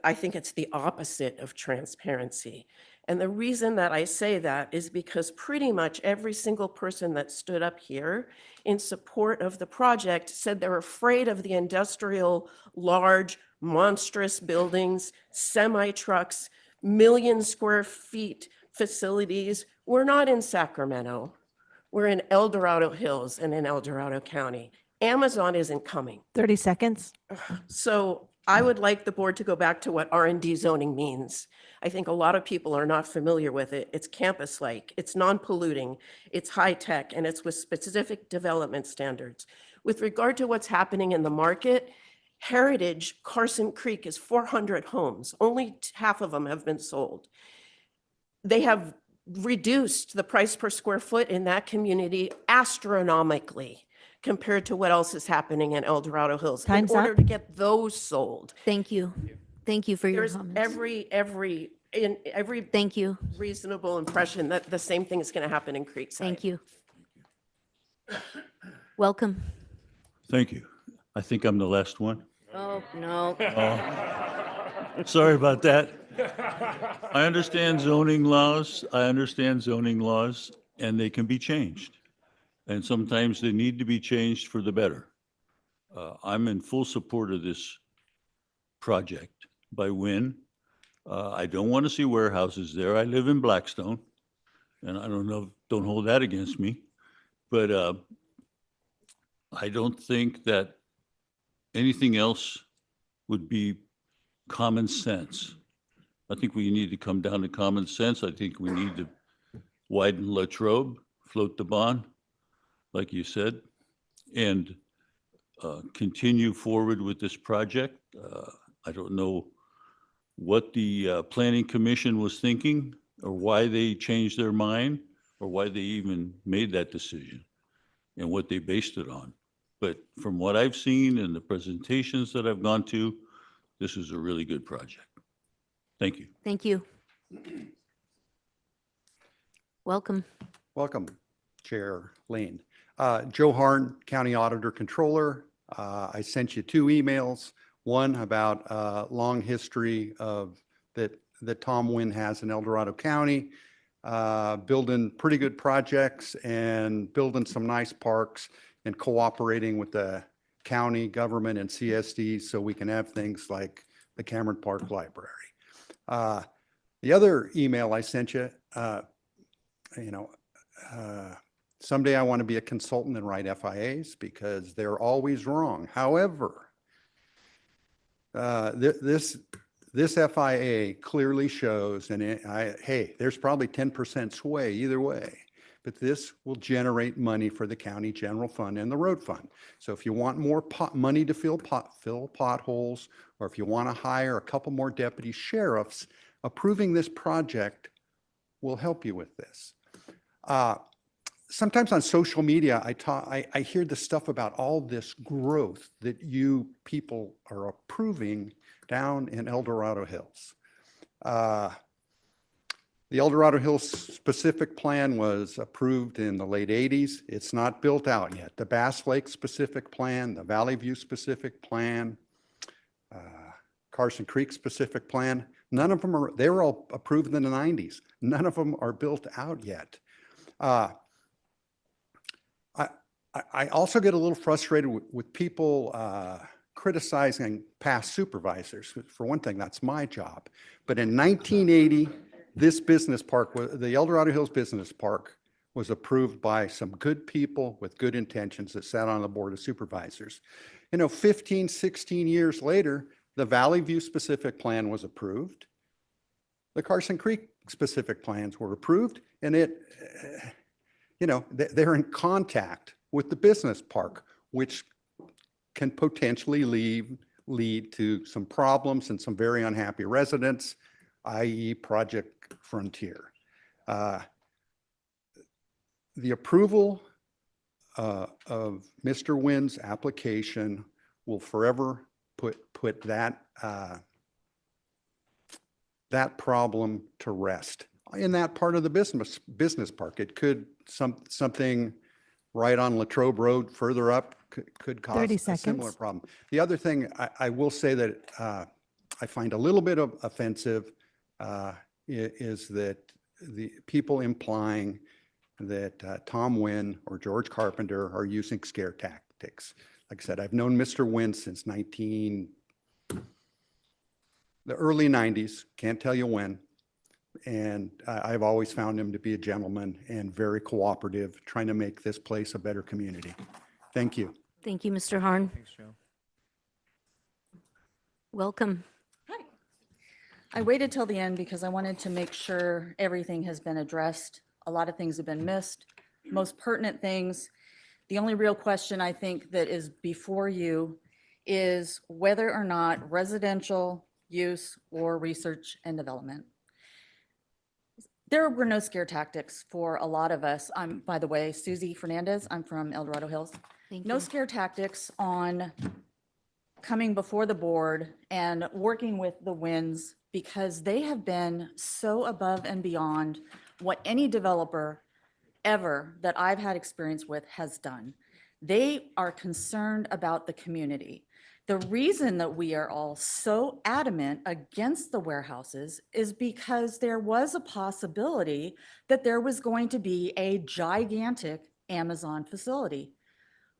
I think it's the opposite of transparency. And the reason that I say that is because pretty much every single person that stood up here in support of the project said they're afraid of the industrial, large, monstrous buildings, semi-trucks, million square feet facilities. We're not in Sacramento. We're in El Dorado Hills and in El Dorado County. Amazon isn't coming. 30 seconds. So I would like the board to go back to what R&D zoning means. I think a lot of people are not familiar with it. It's campus-like, it's non-polluting, it's high-tech, and it's with specific development standards. With regard to what's happening in the market, Heritage Carson Creek is 400 homes. Only half of them have been sold. They have reduced the price per square foot in that community astronomically compared to what else is happening in El Dorado Hills Time's in order up. to get those sold. Thank you. Thank you for your There's comments. every Thank you. reasonable impression that the same thing is going to happen in Creekside. Thank you. Welcome. Thank you. I think I'm the last one. Oh, no. Sorry about that. I understand zoning laws. And they can be changed. And sometimes they need to be changed for the better. I'm in full support of this project by Wynn. I don't want to see warehouses there. I live in Blackstone, and I don't hold that against me. But I don't think that anything else would be common sense. I think we need to come down to common sense. I think we need to widen Latrobe, float the bond, like you said, and continue forward with this project. I don't know what the Planning Commission was thinking or why they changed their mind or why they even made that decision and what they based it on. But from what I've seen and the presentations that I've gone to, this is a really good project. Thank you. Thank you. Welcome. Welcome, Chair Lane. Joe Harn, County Auditor Controller. I sent you 2 emails, one about long history of that Tom Wynn has in El Dorado County, building pretty good projects and building some nice parks and cooperating with the county government and CSD so we can have things like the Cameron Park Library. The other email I sent you, someday I want to be a consultant and write FIAs because they're always wrong. However, this FIA clearly shows, and hey, there's probably 10% sway either way, but this will generate money for the county general fund and the road fund. So if you want more money to fill potholes, or if you want to hire a couple more deputy sheriffs, approving this project will help you with this. Sometimes on social media, I hear the stuff about all this growth that you people are approving down in El Dorado Hills. The El Dorado Hills specific plan was approved in the late 80s. It's not built out yet. The Bass Lake specific plan, the Valley View specific plan, Carson Creek specific plan, none of them they were all approved in the 90s. None of them are built out yet. I also get a little frustrated with people criticizing past supervisors. For one thing, that's my job. But in 1980, this business park, the El Dorado Hills Business Park, was approved by some good people with good intentions that sat on the Board of Supervisors. 15, 16 years later, the Valley View specific plan was approved. The Carson Creek specific plans were approved, and they're in contact with the business park, which can potentially lead to some problems and some very unhappy residents, i.e. Project Frontier. The approval of Mr. Wynn's application will forever put that problem to rest in that part of the business park. It could something right on Latrobe Road further up could cause 30 a similar seconds. problem. The other thing I will say that I find a little bit offensive is that the people implying that Tom Wynn or George Carpenter are using scare tactics. Like I said, I've known Mr. Wynn since the early 90s, can't tell you when. And I've always found him to be a gentleman and very cooperative, trying to make this place a better community. Thank you. Thank you, Mr. Harn. Thanks, Joe. Welcome. I waited till the end because I wanted to make sure everything has been addressed. A lot of things have been missed, most pertinent things. The only real question I think that is before you is whether or not residential use or research and development. There were no scare tactics for a lot of us. I'm, by the way, Susie Fernandez. I'm from El Dorado Hills. No scare tactics on coming before the board and working with the Wynns because they have been so above and beyond what any developer ever that I've had experience with has done. They are concerned about the community. The reason that we are all so adamant against the warehouses is because there was a possibility that there was going to be a gigantic Amazon facility.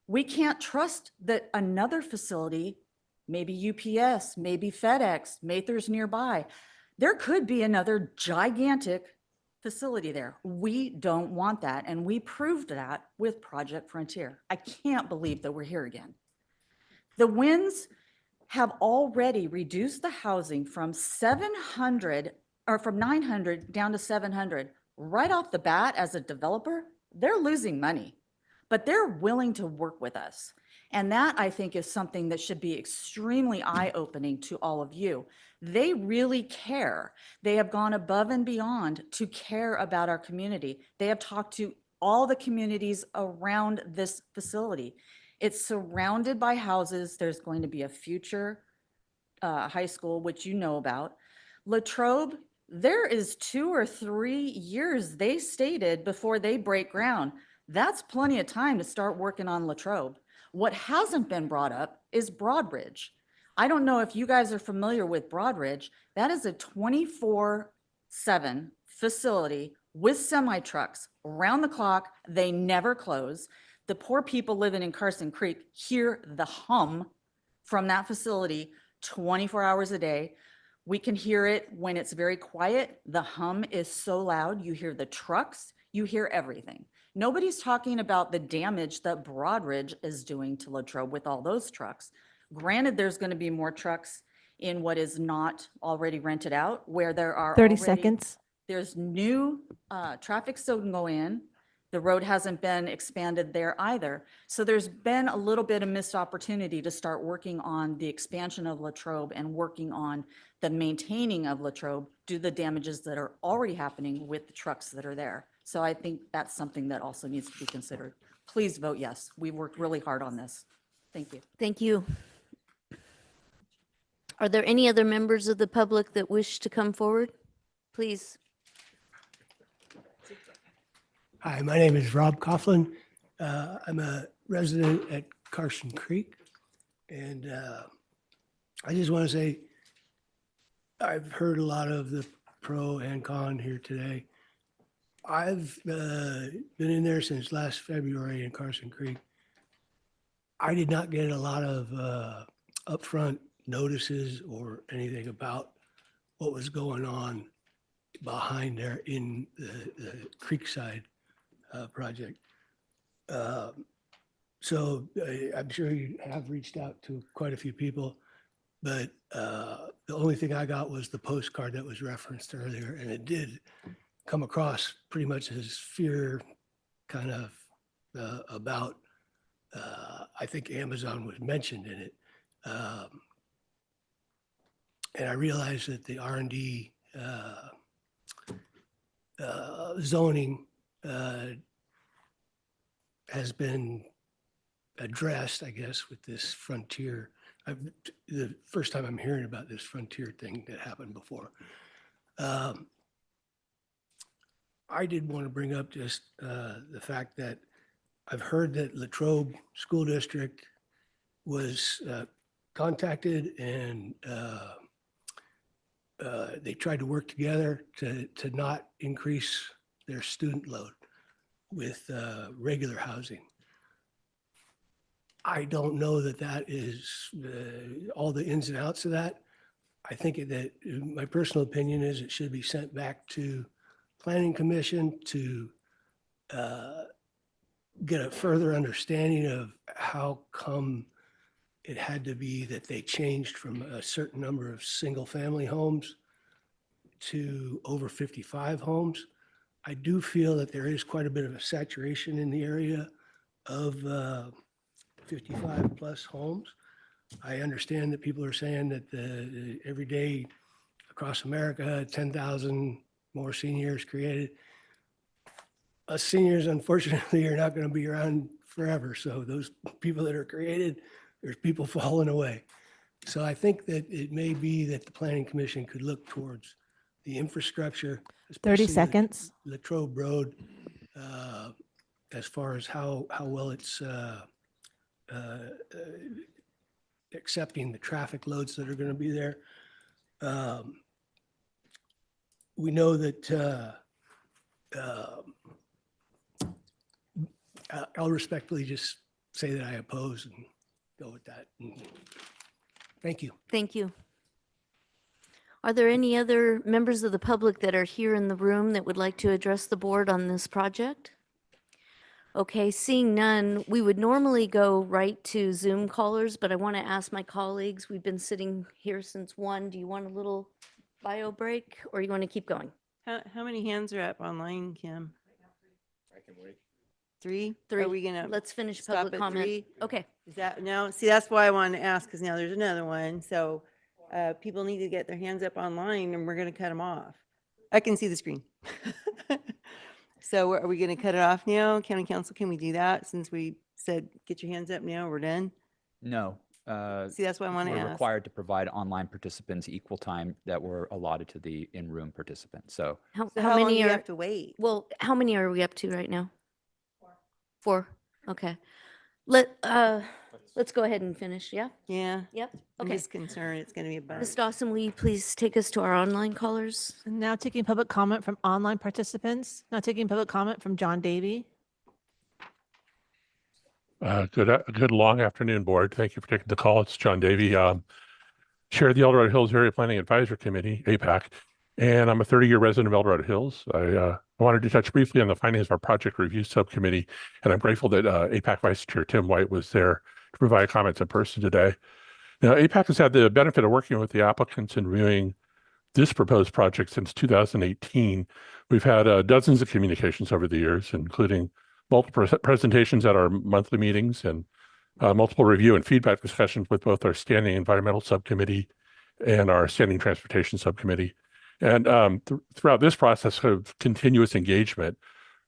We can't trust that another facility, maybe UPS, maybe FedEx, Mather's nearby, there could be another gigantic facility there. We don't want that, and we proved that with Project Frontier. I can't believe that we're here again. The winds have already reduced the housing from 700 or from 900 down to 700. Right off the bat, as a developer, they're losing money, but they're willing to work with us. And that, I think, is something that should be extremely eye-opening to all of you. They really care. They have gone above and beyond to care about our community. They have talked to all the communities around this facility. It's surrounded by houses. There's going to be a future high school, which you know about. Latrobe, there is 2 or 3 years they stated before they break ground. That's plenty of time to start working on Latrobe. What hasn't been brought up is Broadridge. I don't know if you guys are familiar with Broadridge. That is a 24/7 facility with semi-trucks around the clock. They never close. The poor people living in Carson Creek hear the hum from that facility 24 hours a day. We can hear it when it's very quiet. The hum is so loud. You hear the trucks, you hear everything. Nobody's talking about the damage that Broadridge is doing to Latrobe with all those trucks. Granted, there's going to be more trucks in what is not already rented out, where there are 30 already- seconds. There's new traffic so can go in. The road hasn't been expanded there either. So there's been a little bit of missed opportunity to start working on the expansion of Latrobe and working on the maintaining of Latrobe due to the damages that are already happening with the trucks that are there. So I think that's something that also needs to be considered. Please vote yes. We've worked really hard on this. Thank you. Thank you. Are there any other members of the public that wish to come forward? Please. Hi, my name is Rob Coughlin. I'm a resident at Carson Creek. And I just want to say, I've heard a lot of the pro and con here today. I've been in there since last February in Carson Creek. I did not get a lot of upfront notices or anything about what was going on behind there in the Creekside project. So I'm sure you have reached out to quite a few people, but the only thing I got was the postcard that was referenced earlier, and it did come across pretty much as fear kind of about, I think Amazon was mentioned in it. And I realized that the R&D zoning has been addressed, I guess, with this frontier. The first time I'm hearing about this frontier thing that happened before. I did want to bring up just the fact that I've heard that Latrobe School District was contacted and they tried to work together to not increase their student load with regular housing. I don't know that that is all the ins and outs of that. I think that my personal opinion is it should be sent back to Planning Commission to get a further understanding of how come it had to be that they changed from a certain number of single-family homes to over 55 homes. I do feel that there is quite a bit of a saturation in the area of 55 plus homes. I understand that people are saying that every day across America, 10,000 more seniors created. Us seniors, unfortunately, are not going to be around forever. So those people that are created, there's people falling away. So I think that it may be that the Planning Commission could look towards the infrastructure. 30 seconds. Latrobe Road, as far as how well it's accepting the traffic loads that are going to be there. We know that I'll respectfully just say that I oppose and go with that. And thank you. Thank you. Are there any other members of the public that are here in the room that would like to address the board on this project? Okay, seeing none, we would normally go right to Zoom callers, but I want to ask my colleagues, we've been sitting here since 1. Do you want a little bio break or you want to keep going? How many hands are up online, Kim? I can wait. Three? 3. Are we gonna Let's finish stop public at comment. 3? Okay. Is that, no, see, that's why I wanted to ask, because now there's another one. So people need to get their hands up online and we're gonna cut them off. I can see the screen. So are we gonna cut it off now? County Council, can we do that since we said, get your hands up now, we're done? No. See, that's what I want to We're ask. required to provide online participants equal time that were allotted to the in-room participants. So How So how long do many you are, have to wait? well, how many are we up to right now? 4. Okay. Let's go ahead and finish, yeah? Yeah. Yep. I'm Okay. just concerned it's gonna be a bunch. Ms. Dawson, will you please take us to our online callers? And now taking public comment from online participants. Now taking public comment from John Davy. Good long afternoon, board. Thank you for taking the call. It's John Davy, Chair of the El Dorado Hills Area Planning Advisory Committee, APAC, and I'm a 30-year resident of El Dorado Hills. I wanted to touch briefly on the findings of our project review subcommittee, and I'm grateful that APAC Vice Chair Tim White was there to provide comments in person today. Now, APAC has had the benefit of working with the applicants in reviewing this proposed project since 2018. We've had dozens of communications over the years, including multiple presentations at our monthly meetings and multiple review and feedback discussions with both our standing environmental subcommittee and our standing transportation subcommittee. And throughout this process of continuous engagement,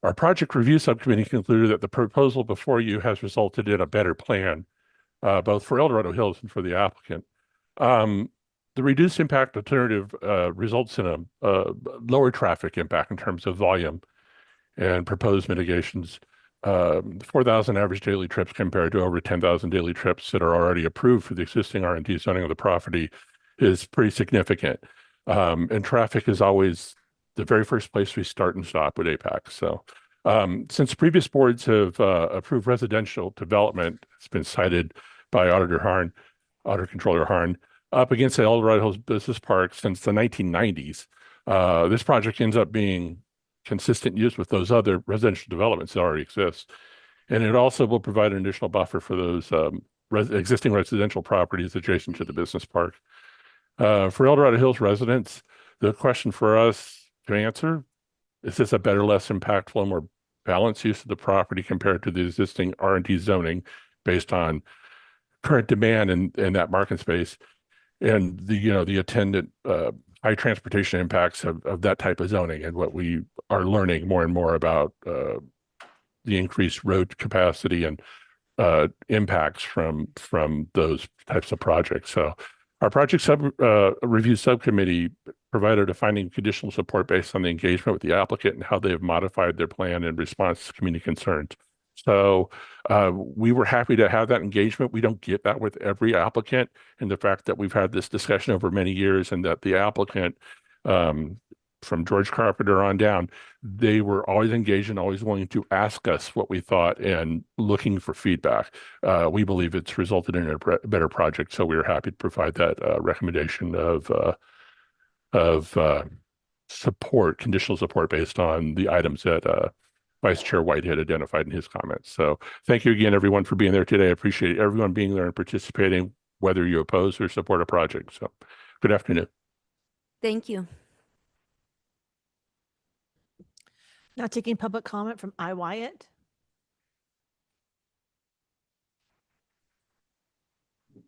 our project review subcommittee concluded that the proposal before you has resulted in a better plan, both for El Dorado Hills and for the applicant. The reduced impact alternative results in a lower traffic impact in terms of volume and proposed mitigations. 4,000 average daily trips compared to over 10,000 daily trips that are already approved for the existing R&D zoning of the property is pretty significant. And traffic is always the very first place we start and stop with APAC. So since previous boards have approved residential development, it's been cited by Auditor Controller Harn, up against the El Dorado Hills Business Park since the 1990s. This project ends up being consistent use with those other residential developments that already exist. And it also will provide an additional buffer for those existing residential properties adjacent to the business park. For El Dorado Hills residents, the question for us to answer, is this a better, less impactful, more balanced use of the property compared to the existing R&D zoning based on current demand in that market space and the attendant high transportation impacts of that type of zoning, and what we are learning more and more about the increased road capacity and impacts from those types of projects. So our project review subcommittee provided a finding conditional support based on the engagement with the applicant and how they have modified their plan in response to community concerns. So we were happy to have that engagement. We don't get that with every applicant, and the fact that we've had this discussion over many years and that the applicant from George Carpenter on down, they were always engaged and always willing to ask us what we thought and looking for feedback. We believe it's resulted in a better project, so we were happy to provide that recommendation of support, conditional support based on the items that Vice Chair White had identified in his comments. So thank you again, everyone, for being there today. I appreciate everyone being there and participating, whether you oppose or support a project. So good afternoon. Thank you. Now taking public comment from I. Wyatt.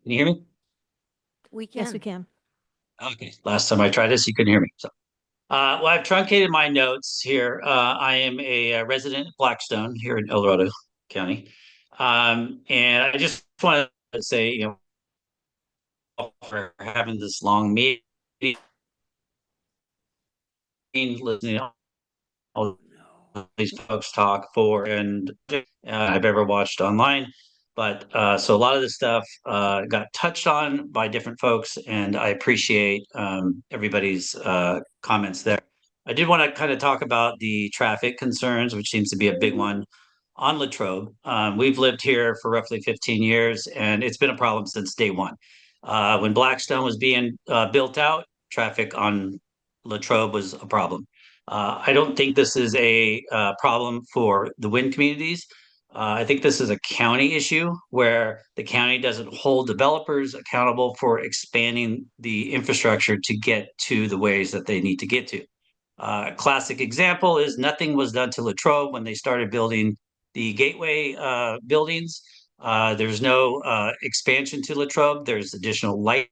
Can you hear me? We can. Yes, we can. Okay, last time I tried this, you couldn't hear me. So, well, I've truncated my notes here. I am a resident of Blackstone here in El Dorado County. And I just want to say, for having this long meeting, listening to all these folks talk for and I've ever watched online. But so a lot of this stuff got touched on by different folks, and I appreciate everybody's comments there. I did want to kind of talk about the traffic concerns, which seems to be a big one on Latrobe. We've lived here for roughly 15 years, and it's been a problem since day one. When Blackstone was being built out, traffic on Latrobe was a problem. I don't think this is a problem for the wind communities. I think this is a county issue where the county doesn't hold developers accountable for expanding the infrastructure to get to the ways that they need to get to. Classic example is nothing was done to Latrobe when they started building the gateway buildings. There's no expansion to Latrobe. There's additional light.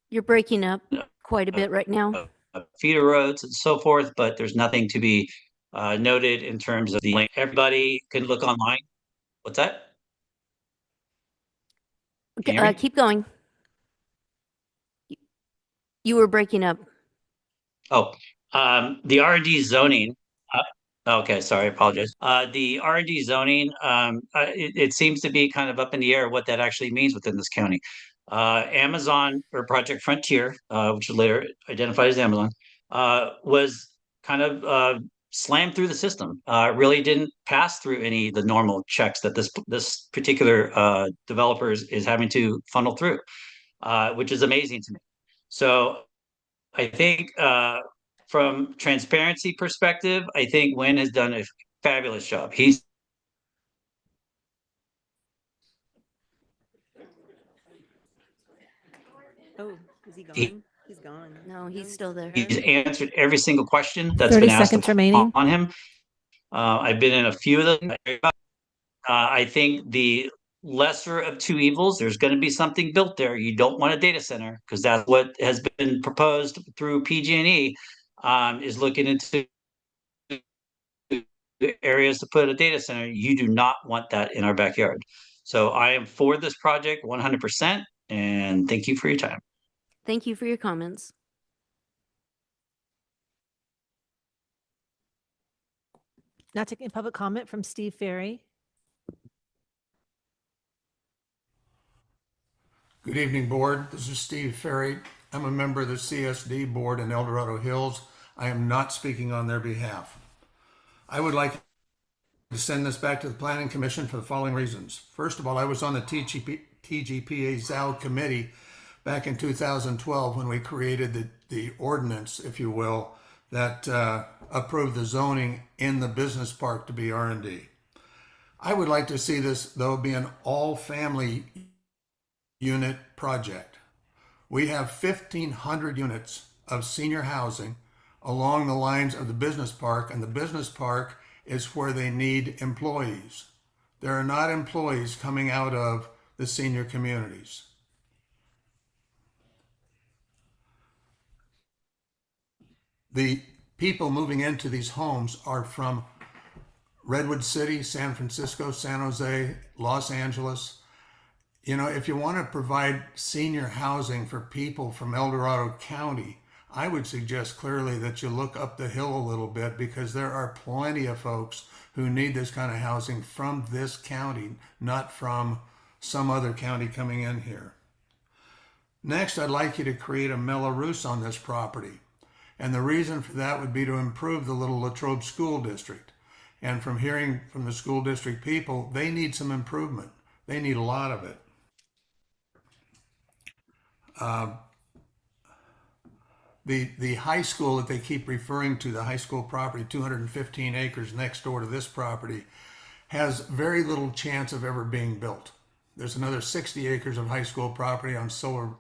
You're breaking up quite a bit right now. Feeder roads and so forth, but there's nothing to be noted in terms of the, everybody can look online. What's that? Can you hear me? Keep going. You were breaking up. Oh, the R&D zoning. Okay, sorry, I apologize. The R&D zoning, it seems to be kind of up in the air what that actually means within this county. Amazon or Project Frontier, which was later identified as Amazon, was kind of slammed through the system. Really didn't pass through any of the normal checks that this particular developer is having to funnel through, which is amazing to me. So I think from transparency perspective, I think Wynn has done a fabulous job. He's Oh, is he gone? He's gone. No, he's still there. he's answered every single question that's 30 been asked seconds remaining. on him. I've been in a few of them. I think the lesser of two evils, there's going to be something built there. You don't want a data center because that's what has been proposed through PG&E, is looking into areas to put a data center. You do not want that in our backyard. So I am for this project 100%, and thank you for your time. Thank you for your comments. Now taking public comment from Steve Ferry. Good evening, board. This is Steve Ferry. I'm a member of the CSD board in El Dorado Hills. I am not speaking on their behalf. I would like to send this back to the Planning Commission for the following reasons. First of all, I was on the TGPA ZAO committee back in 2012 when we created the ordinance, if you will, that approved the zoning in the business park to be R&D. I would like to see this, though, be an all-family unit project. We have 1,500 units of senior housing along the lines of the business park, and the business park is where they need employees. There are not employees coming out of the senior communities. The people moving into these homes are from Redwood City, San Francisco, San Jose, Los Angeles. You know, if you want to provide senior housing for people from El Dorado County, I would suggest clearly that you look up the hill a little bit, because there are plenty of folks who need this kind of housing from this county, not from some other county coming in here. Next, I'd like you to create a Mello-Roos on this property. And the reason for that would be to improve the little Latrobe School District. And from hearing from the school district people, they need some improvement. They need a lot of it. The high school that they keep referring to, the high school property, 215 acres next door to this property, has very little chance of ever being built. There's another 60 acres of high school property on Silver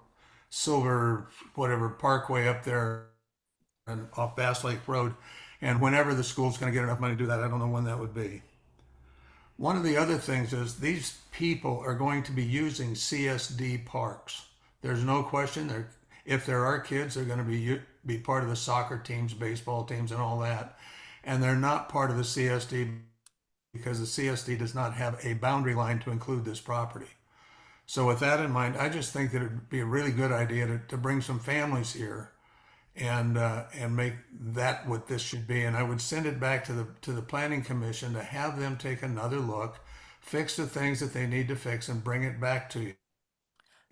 whatever Parkway up there and off Bass Lake Road. And whenever the school's going to get enough money to do that, I don't know when that would be. One of the other things is these people are going to be using CSD parks. There's no question. If there are kids, they're going to be part of the soccer teams, baseball teams, and all that. And they're not part of the CSD because the CSD does not have a boundary line to include this property. So with that in mind, I just think that it'd be a really good idea to bring some families here and make that what this should be. And I would send it back to the Planning Commission to have them take another look, fix the things that they need to fix, and bring it back to you.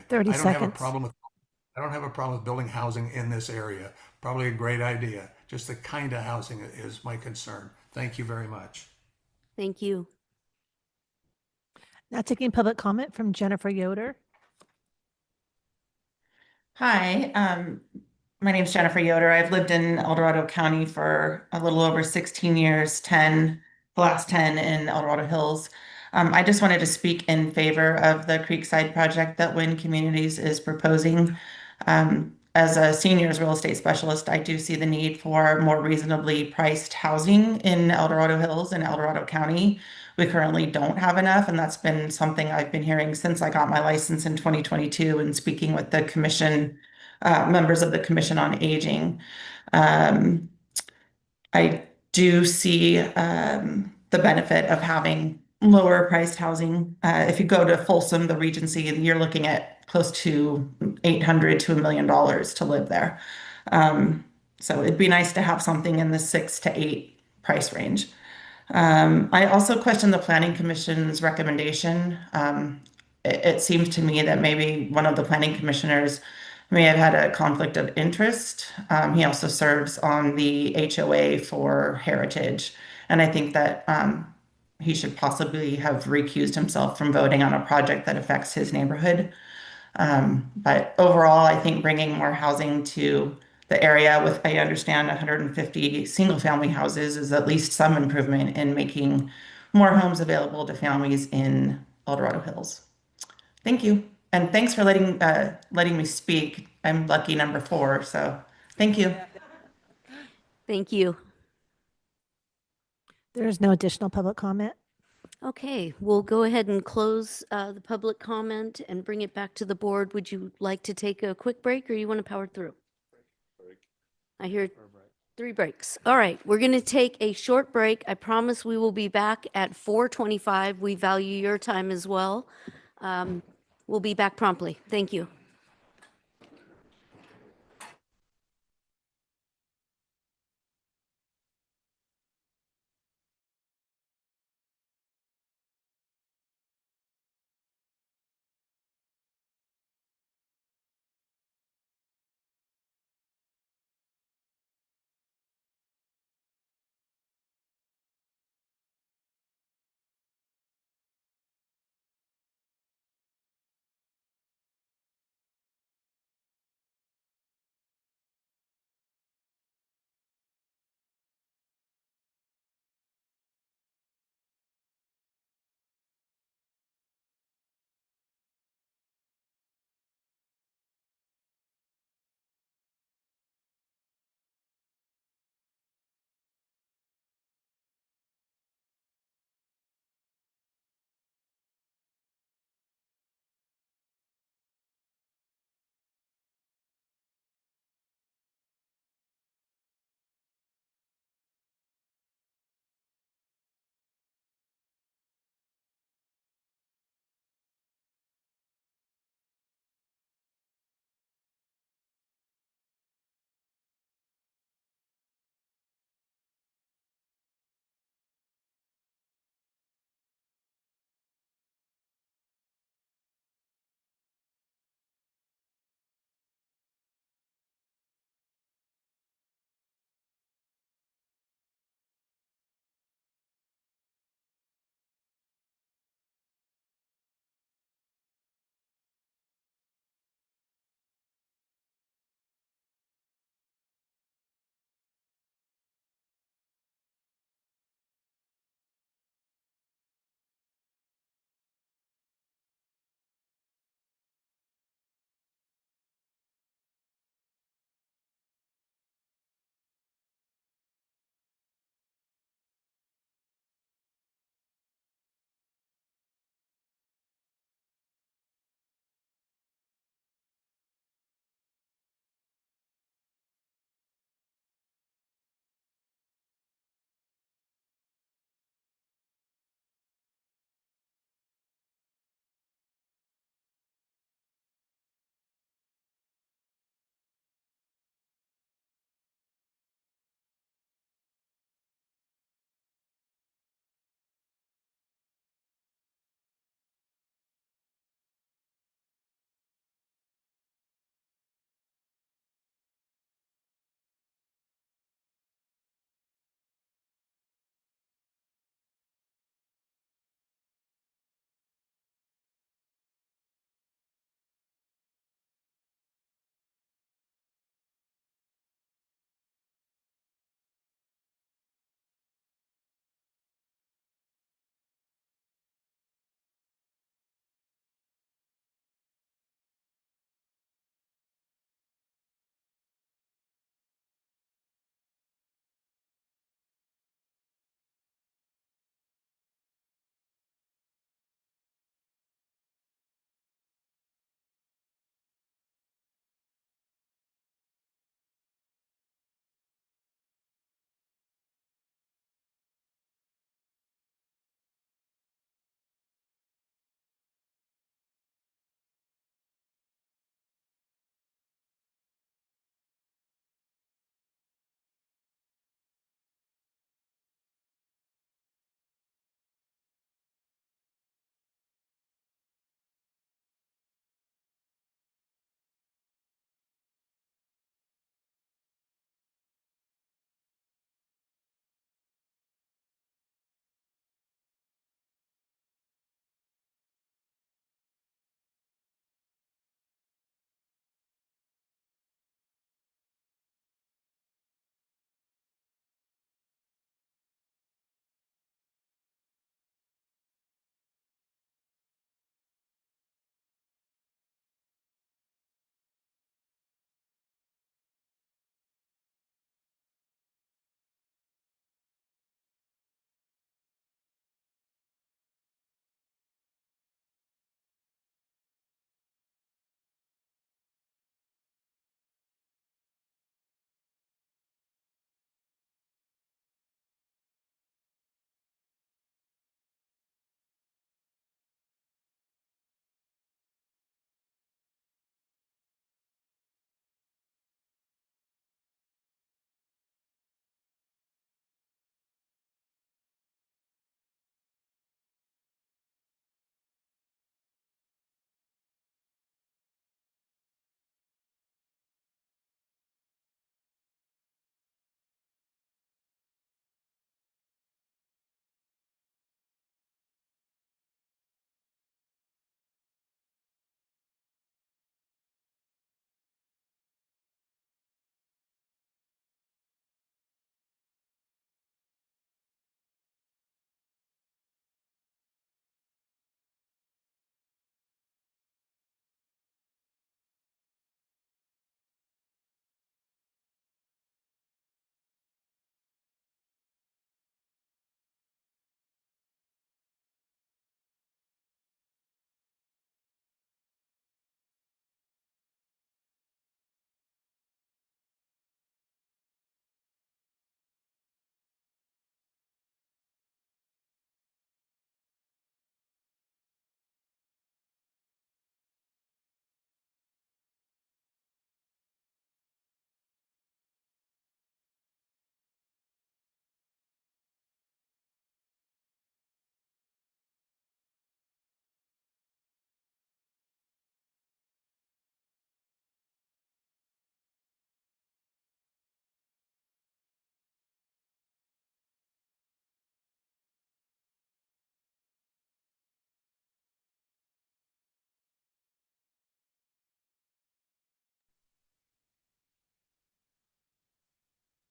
30 I don't seconds. have a problem with building housing in this area. Probably a great idea. Just the kind of housing is my concern. Thank you very much. Thank you. Now taking public comment from Jennifer Yoder. Hi, my name's Jennifer Yoder. I've lived in El Dorado County for a little over 16 years, the last 10 in El Dorado Hills. I just wanted to speak in favor of the Creekside project that Wynn Communities is proposing. As a seniors real estate specialist, I do see the need for more reasonably priced housing in El Dorado Hills and El Dorado County. We currently don't have enough, and that's been something I've been hearing since I got my license in 2022 and speaking with the commission, members of the Commission on Aging. I do see the benefit of having lower priced housing. If you go to Folsom, the Regency, you're looking at close to 800 to $1 million to live there. So it'd be nice to have something in the 6 to 8 price range. I also question the Planning Commission's recommendation. It seems to me that maybe one of the planning commissioners may have had a conflict of interest. He also serves on the HOA for Heritage. And I think that he should possibly have recused himself from voting on a project that affects his neighborhood. But overall, I think bringing more housing to the area with, I understand, 150 single-family houses is at least some improvement in making more homes available to families in El Dorado Hills. Thank you. And thanks for letting me speak. I'm lucky number 4, so thank you. Thank you. There is no additional public comment. Okay, we'll go ahead and close the public comment and bring it back to the board. Would you like to take a quick break or you want to power through? I hear 3 breaks. All right, we're going to take a short break. I promise we will be back at 4:25. We value your time as well. We'll be back promptly. Thank you.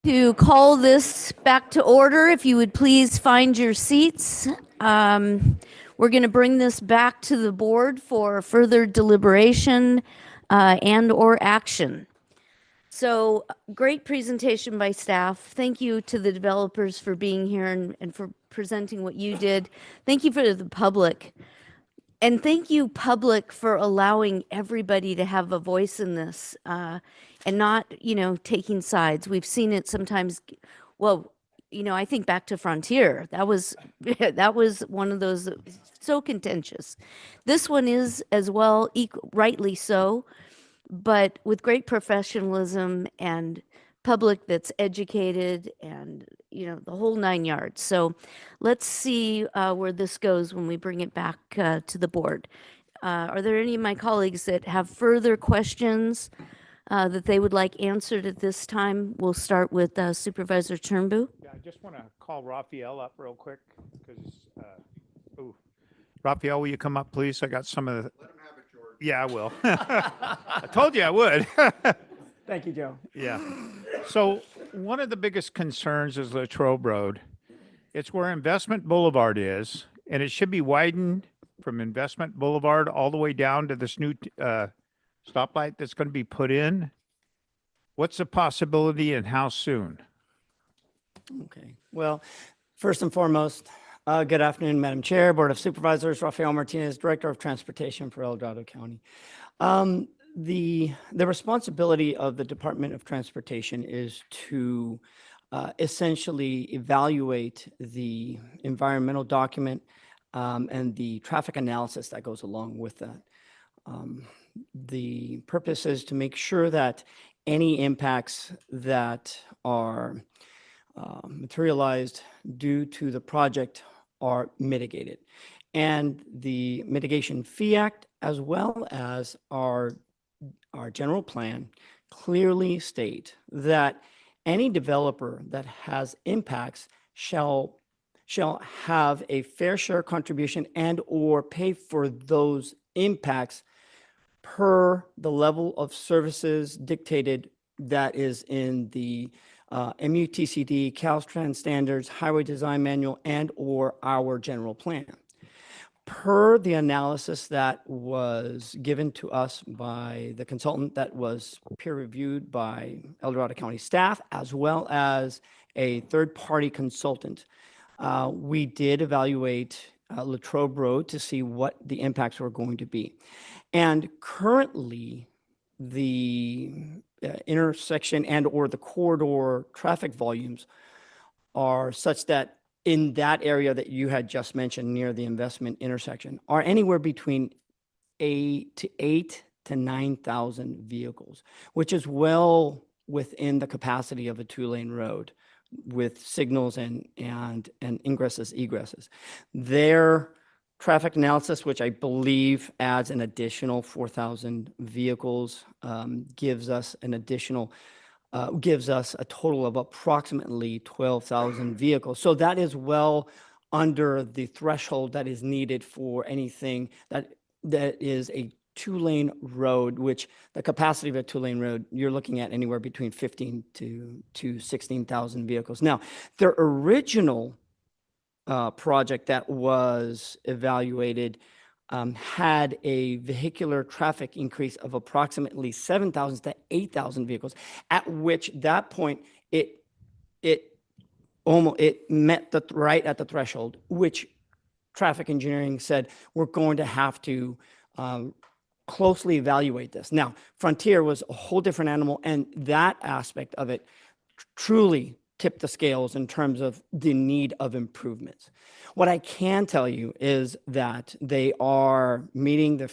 To call this back to order, if you would please find your seats. We're going to bring this back to the board for further deliberation and/or action. So, great presentation by staff. Thank you to the developers for being here and for presenting what you did. Thank you for the public. And thank you, public, for allowing everybody to have a voice in this and not, taking sides. We've seen it sometimes. Well, I think back to Frontier. That was that was one of those so contentious. This one is as well, rightly so, but with great professionalism and public that's educated and the whole 9 yards. So let's see where this goes when we bring it back to the board. Are there any of my colleagues that have further questions that they would like answered at this time? We'll start with Supervisor Turnbull. Yeah, I just want to call Raphael up real quick because, Raphael, will you come up, please? I got some of the. Let him have it, George. Yeah, I will. I told you I would. Thank you, Joe. Yeah. So one of the biggest concerns is Latrobe Road. It's where Investment Boulevard is, and it should be widened from Investment Boulevard all the way down to this new stoplight that's going to be put in. What's the possibility and how soon? Okay. Well, first and foremost, good afternoon, Madam Chair, Board of Supervisors, Rafael Martinez, Director of Transportation for El Dorado County. The responsibility of the Department of Transportation is to essentially evaluate the environmental document and the traffic analysis that goes along with that. The purpose is to make sure that any impacts that are materialized due to the project are mitigated. And the Mitigation Fee Act, as well as our general plan, clearly state that any developer that has impacts shall have a fair share contribution and or pay for those impacts per the level of services dictated that is in the MUTCD, Caltrans standards, Highway Design Manual, and or our general plan. Per the analysis that was given to us by the consultant that was peer reviewed by El Dorado County staff, as well as a third-party consultant, we did evaluate Latrobe Road to see what the impacts were going to be. And currently, the intersection and or the corridor traffic volumes are such that in that area that you had just mentioned near the investment intersection are anywhere between 8,000 to 9,000 vehicles, which is well within the capacity of a two-lane road with signals and ingresses, egresses. Their traffic analysis, which I believe adds an additional 4,000 vehicles, gives us a total of approximately 12,000 vehicles. So that is well under the threshold that is needed for anything that is a two-lane road, which the capacity of a two-lane road, you're looking at anywhere between 15 to 16,000 vehicles. Now, their original project that was evaluated had a vehicular traffic increase of approximately 7,000 to 8,000 vehicles, at which that point it met right at the threshold, which traffic engineering said we're going to have to closely evaluate this. Now, Frontier was a whole different animal, and that aspect of it truly tipped the scales in terms of the need of improvements. What I can tell you is that they are meeting the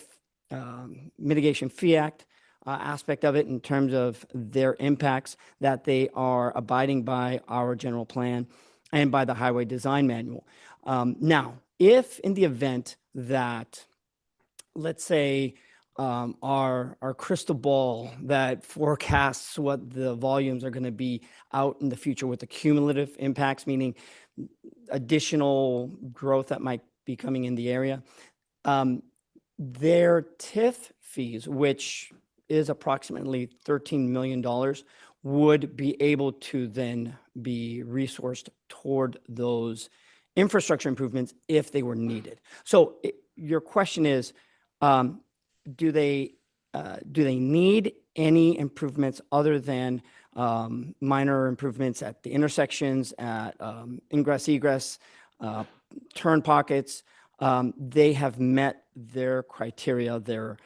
Mitigation Fee Act aspect of it in terms of their impacts, that they are abiding by our general plan and by the Highway Design Manual. Now, if in the event that, let's say, our crystal ball that forecasts what the volumes are going to be out in the future with the cumulative impacts, meaning additional growth that might be coming in the area, their TIF fees, which is approximately $13 million, would be able to then be resourced toward those infrastructure improvements if they were needed. So your question is, do they need any improvements other than minor improvements at the intersections, at ingress, egress, turn pockets? They have met their criteria, their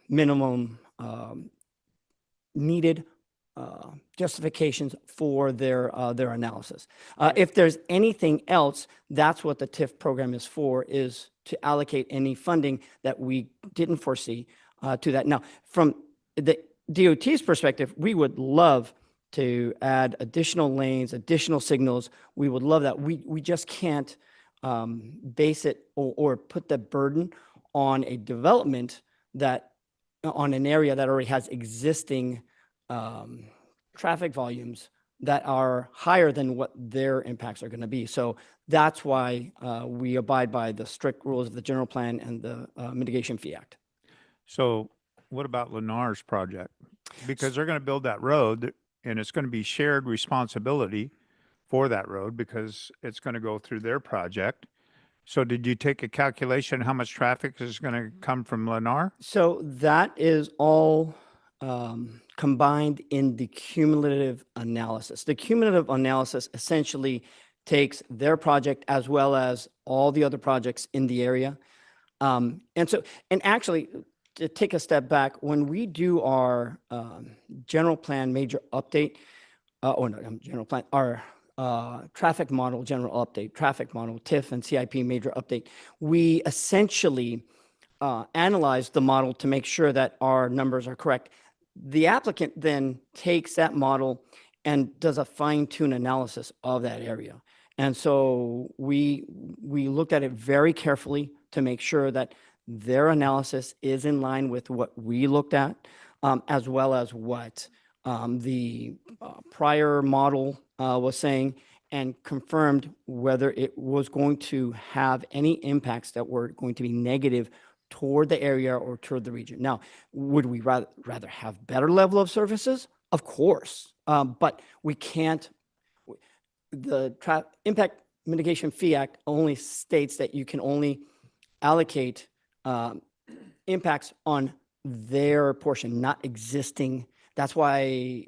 minimum needed justifications for their analysis. If there's anything else, that's what the TIF program is for, is to allocate any funding that we didn't foresee to that. Now, from the DOT's perspective, we would love to add additional lanes, additional signals. We would love that. We just can't base it or put the burden on a development that on an area that already has existing traffic volumes that are higher than what their impacts are going to be. So that's why we abide by the strict rules of the general plan and the Mitigation Fee Act. So what about Lennar's project? Because they're going to build that road and it's going to be shared responsibility for that road because it's going to go through their project. So did you take a calculation how much traffic is going to come from Lennar? So that is all combined in the cumulative analysis. The cumulative analysis essentially takes their project as well as all the other projects in the area. And actually, to take a step back, when we do our general plan major update, general plan, our traffic model general update, traffic model, TIF and CIP major update, we essentially analyze the model to make sure that our numbers are correct. The applicant then takes that model and does a fine-tune analysis of that area. And so we looked at it very carefully to make sure that their analysis is in line with what we looked at, as well as what the prior model was saying, and confirmed whether it was going to have any impacts that were going to be negative toward the area or toward the region. Now, would we rather have better level of services? Of course, but we can't. The Impact Mitigation Fee Act only states that you can only allocate impacts on their portion, not existing. That's why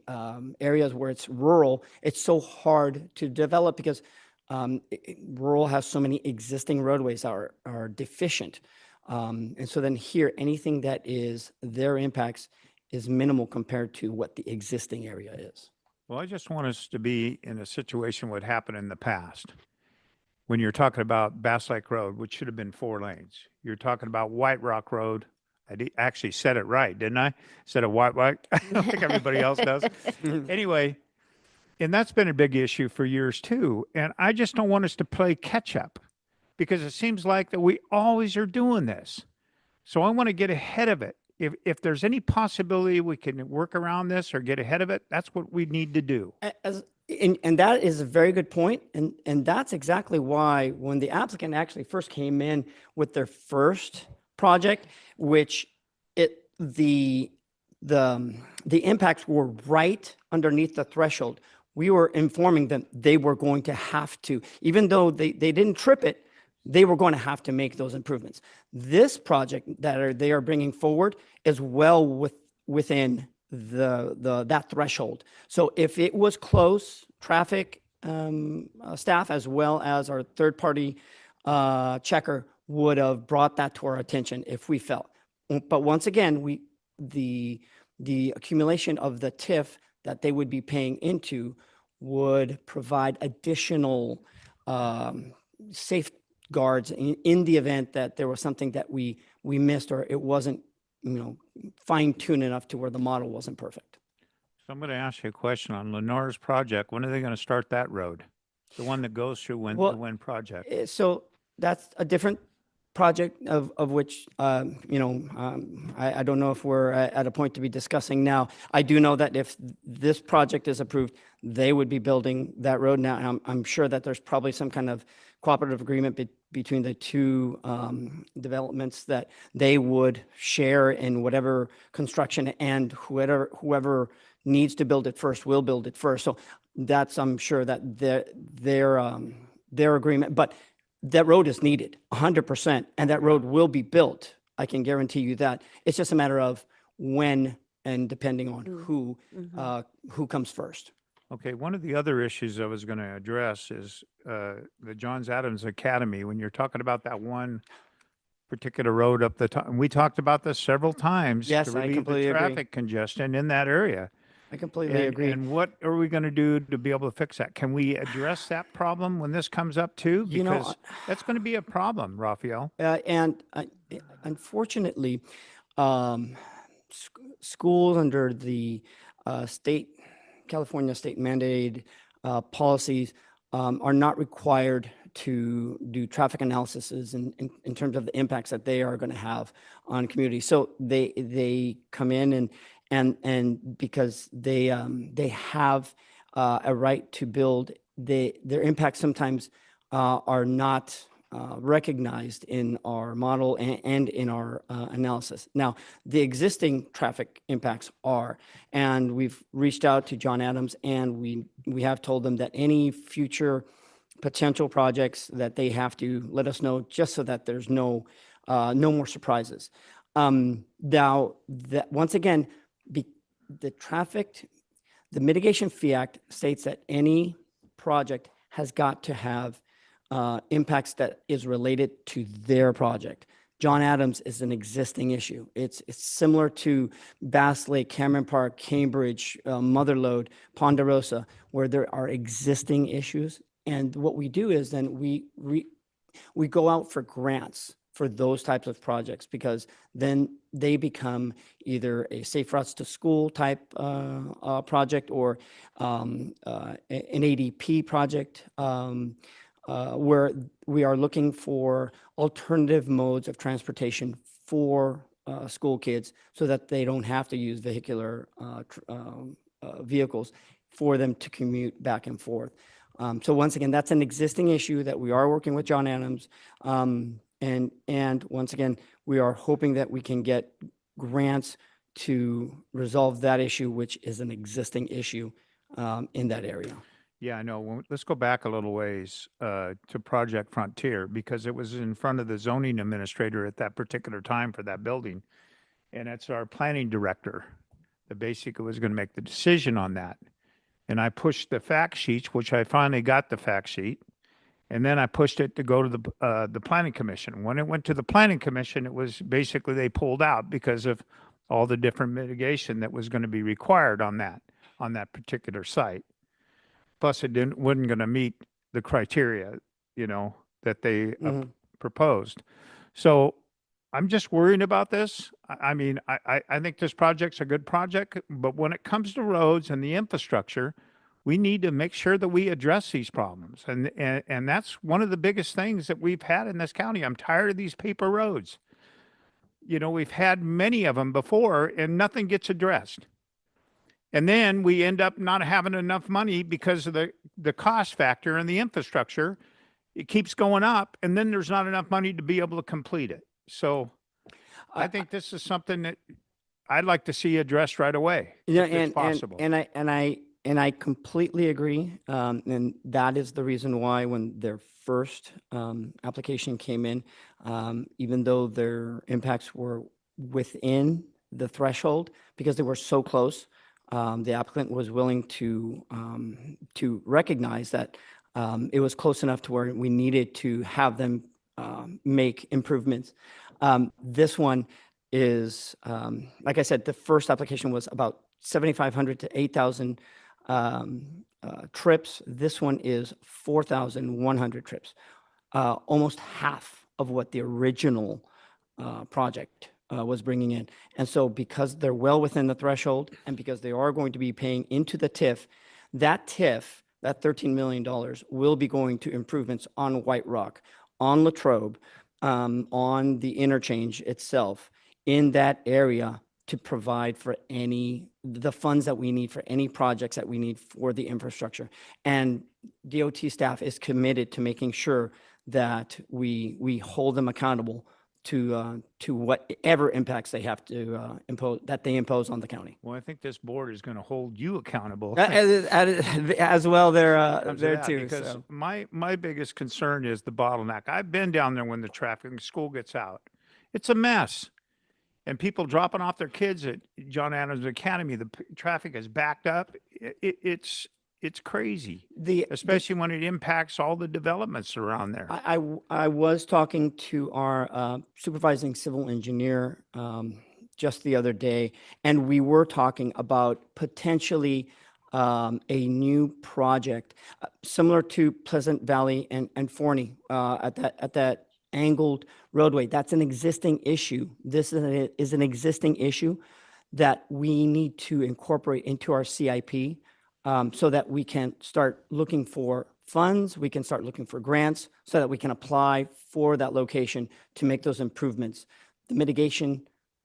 areas where it's rural, it's so hard to develop because rural has so many existing roadways that are deficient. And so then here, anything that is their impacts is minimal compared to what the existing area is. Well, I just want us to be in a situation what happened in the past. When you're talking about Bass Lake Road, which should have been 4 lanes, you're talking about White Rock Road. Actually said it right, didn't I? Said a white, like everybody else does. Anyway, and that's been a big issue for years too. And I just don't want us to play catch up because it seems like that we always are doing this. So I want to get ahead of it. If there's any possibility we can work around this or get ahead of it, that's what we need to do. And that is a very good point. And that's exactly why when the applicant actually first came in with their first project, which the impacts were right underneath the threshold, we were informing them they were going to have to, even though they didn't trip it, they were going to have to make those improvements. This project that they are bringing forward is well within that threshold. So if it was close, traffic staff as well as our third-party checker would have brought that to our attention if we felt. But once again, the accumulation of the TIF that they would be paying into would provide additional safeguards in the event that there was something that we missed or it wasn't, fine-tuned enough to where the model wasn't perfect. So I'm going to ask you a question on Lennar's project. When are they going to start that road? The one that goes through the Wynn project. So that's a different project of which, I don't know if we're at a point to be discussing now. I do know that if this project is approved, they would be building that road now. And I'm sure that there's probably some kind of cooperative agreement between the two developments that they would share in whatever construction and whoever needs to build it first will build it first. So that's, I'm sure that their agreement, but that road is needed 100%, and that road will be built. I can guarantee you that. It's just a matter of when and depending on who comes first. Okay, one of the other issues I was going to address is the Johns Adams Academy. When you're talking about that one particular road up the top, and we talked about this several times Yes, to I relieve the completely agree. traffic congestion in that area. I completely agree. And what are we going to do to be able to fix that? Can we address that problem when this comes up too? You know, Because that's going to be a problem, Raphael. Unfortunately, schools under the California state mandated policies are not required to do traffic analyses in terms of the impacts that they are going to have on communities. So they come in and because they have a right to build, their impacts sometimes are not recognized in our model and in our analysis. Now, the existing traffic impacts are, and we've reached out to John Adams, and we have told them that any future potential projects that they have to let us know, just so that there's no more surprises. Now, that once again, the Mitigation Fee Act states that any project has got to have impacts that is related to their project. John Adams is an existing issue. It's similar to Bass Lake, Cameron Park, Cambridge, Motherlode, Ponderosa, where there are existing issues. And what we do is then we go out for grants for those types of projects, because then they become either a safe routes to school type project or an ADP project, where we are looking for alternative modes of transportation for school kids, so that they don't have to use vehicular vehicles for them to commute back and forth. So once again, that's an existing issue that we are working with John Adams. And once again, we are hoping that we can get grants to resolve that issue, which is an existing issue in that area. Yeah, I know. Let's go back a little ways to Project Frontier, because it was in front of the zoning administrator at that particular time for that building. And it's our planning director that basically was going to make the decision on that. And I pushed the fact sheets, which I finally got the fact sheet. And then I pushed it to go to the planning commission. When it went to the planning commission, it was basically they pulled out because of all the different mitigation that was going to be required on that particular site. Plus, it wasn't going to meet the criteria, that they proposed. So I'm just worried about this. I mean, I think this project's a good project, but when it comes to roads and the infrastructure, we need to make sure that we address these problems. And that's one of the biggest things that we've had in this county. I'm tired of these paper roads. We've had many of them before and nothing gets addressed. And then we end up not having enough money because of the cost factor and the infrastructure. It keeps going up, and then there's not enough money to be able to complete it. So I think this is something that I'd like to see addressed right away. Yeah, if it's possible. And I completely agree. And that is the reason why when their first application came in, even though their impacts were within the threshold, because they were so close, the applicant was willing to recognize that it was close enough to where we needed to have them make improvements. This one is, like I said, the first application was about 7,500 to 8,000 trips. This one is 4,100 trips, almost half of what the original project was bringing in. And so because they're well within the threshold, and because they are going to be paying into the TIF, that $13 million will be going to improvements on White Rock, on Latrobe, on the interchange itself in that area, to provide for the funds that we need for any projects that we need for the infrastructure. And DOT staff is committed to making sure that we hold them accountable to whatever impacts they have to impose on the county. Well, I think this board is going to hold you accountable. As well, there comes to there that, too. Because So. my biggest concern is the bottleneck. I've been down there when the traffic school gets out. It's a mess. And people dropping off their kids at John Adams Academy, the traffic is backed up. It's crazy, especially when it impacts all the developments around there. I was talking to our supervising civil engineer just the other day, and we were talking about potentially a new project similar to Pleasant Valley and Forney at that angled roadway. That's an existing issue. This is an existing issue that we need to incorporate into our CIP. So that we can start looking for funds, we can start looking for grants, so that we can apply for that location to make those improvements. The mitigation,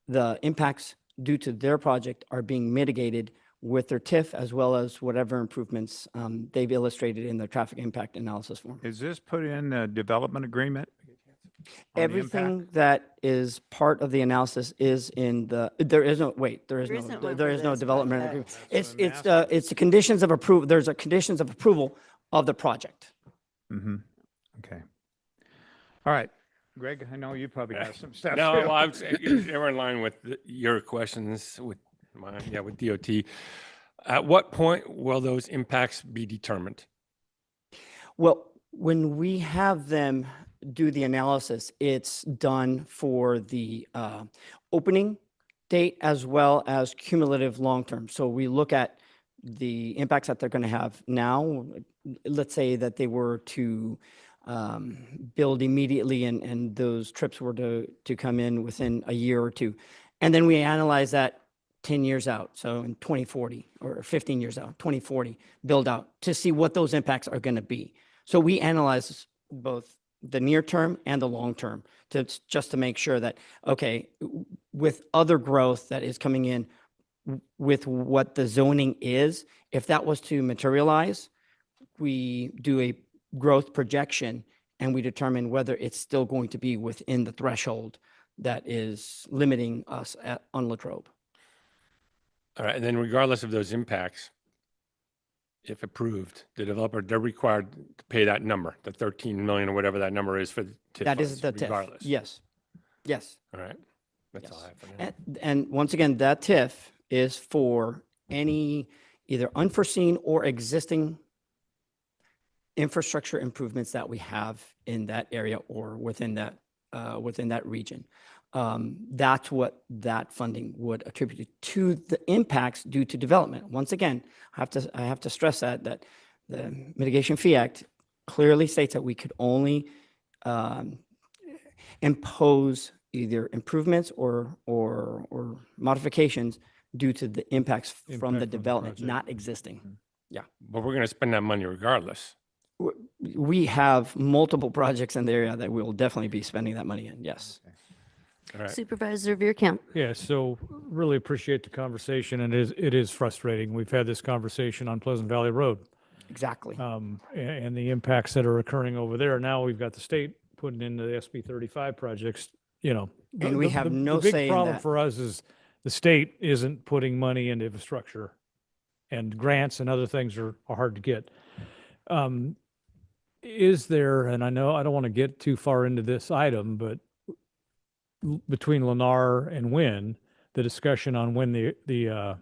the impacts due to their project are being mitigated with their TIF, as well as whatever improvements they've illustrated in their traffic impact analysis form. Is this put in the development agreement? On the Everything that is part of the analysis is in the, there is no development agreement. It's the conditions of approval, there's a conditions of approval of the project. Mm-hmm. Okay. All right. Greg, I know you probably got some stuff. No, too. well, we're in line with your questions with with DOT. At what point will those impacts be determined? Well, when we have them do the analysis, it's done for the opening date as well as cumulative long-term. So we look at the impacts that they're going to have now. Let's say that they were to build immediately and those trips were to come in within a year or two. And then we analyze that 10 years out. So in 2040 or 15 years out, 2040, build out to see what those impacts are going to be. So we analyze both the near term and the long term just to make sure that, okay, with other growth that is coming in with what the zoning is, if that was to materialize, we do a growth projection and we determine whether it's still going to be within the threshold that is limiting us on Latrobe. All right, and then regardless of those impacts, if approved, the developer, they're required to pay that number, the 13 million or whatever that number is for the TIF That is funds, the TIF. regardless. Yes. Yes. All right. That's all I have for now. And once again, that TIF is for any either unforeseen or existing infrastructure improvements that we have in that area or within that region. That's what that funding would attribute to the impacts due to development. Once again, I have to stress that the Mitigation Fee Act clearly states that we could only impose either improvements or modifications due to the impacts from the development, not existing. Yeah. But we're going to spend that money regardless. We have multiple projects in the area that we will definitely be spending that money in. Yes. Supervisor Veerkamp. Yeah, so really appreciate the conversation, and it is frustrating. We've had this conversation on Pleasant Valley Road. Exactly. And the impacts that are occurring over there. Now we've got the state putting in the SB 35 projects, And we have no the say big in problem that. for us is the state isn't putting money into infrastructure, and grants and other things are hard to get. Is there, and I know I don't want to get too far into this item, but between Lennar and Wynn, the discussion on when the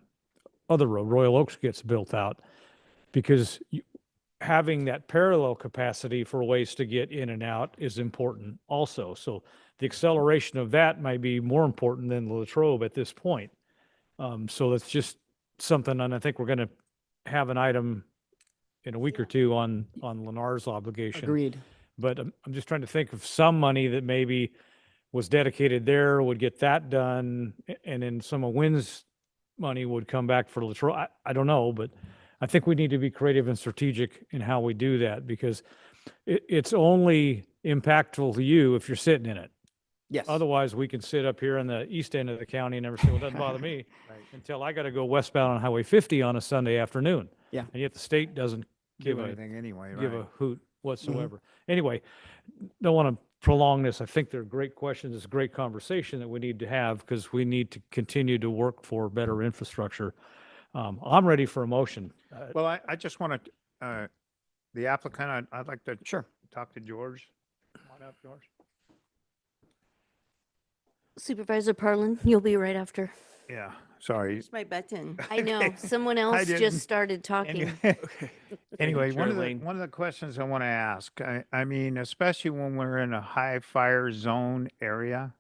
other road, Royal Oaks, gets built out, because having that parallel capacity for ways to get in and out is important also. So the acceleration of that might be more important than Latrobe at this point. So that's just something, and I think we're going to have an item in a week or two on Lennar's obligation. Agreed. But I'm just trying to think of some money that maybe was dedicated there, would get that done, and then some of Wynn's money would come back for Latrobe. I don't know, but I think we need to be creative and strategic in how we do that, because it's only impactful to you if you're sitting in it. Yes. Otherwise, we can sit up here in the east end of the county and never say, well, it doesn't bother me, until I got to go westbound on Highway 50 on a Sunday afternoon. Yeah. And yet the state doesn't give anything anyway, give right. a hoot whatsoever. Anyway, don't want to prolong this. I think they're great questions. It's a great conversation that we need to have because we need to continue to work for better infrastructure. I'm ready for a motion. Well, I just want to, the applicant, I'd like to Sure. talk to George. Come on up, George. Supervisor Parlin, you'll be right after. Yeah, sorry. It's my button. I know, Okay. someone else didn't. just started talking. Anyway, Chair one Lane. of the questions I want to ask, I mean, especially when we're in a high fire zone area,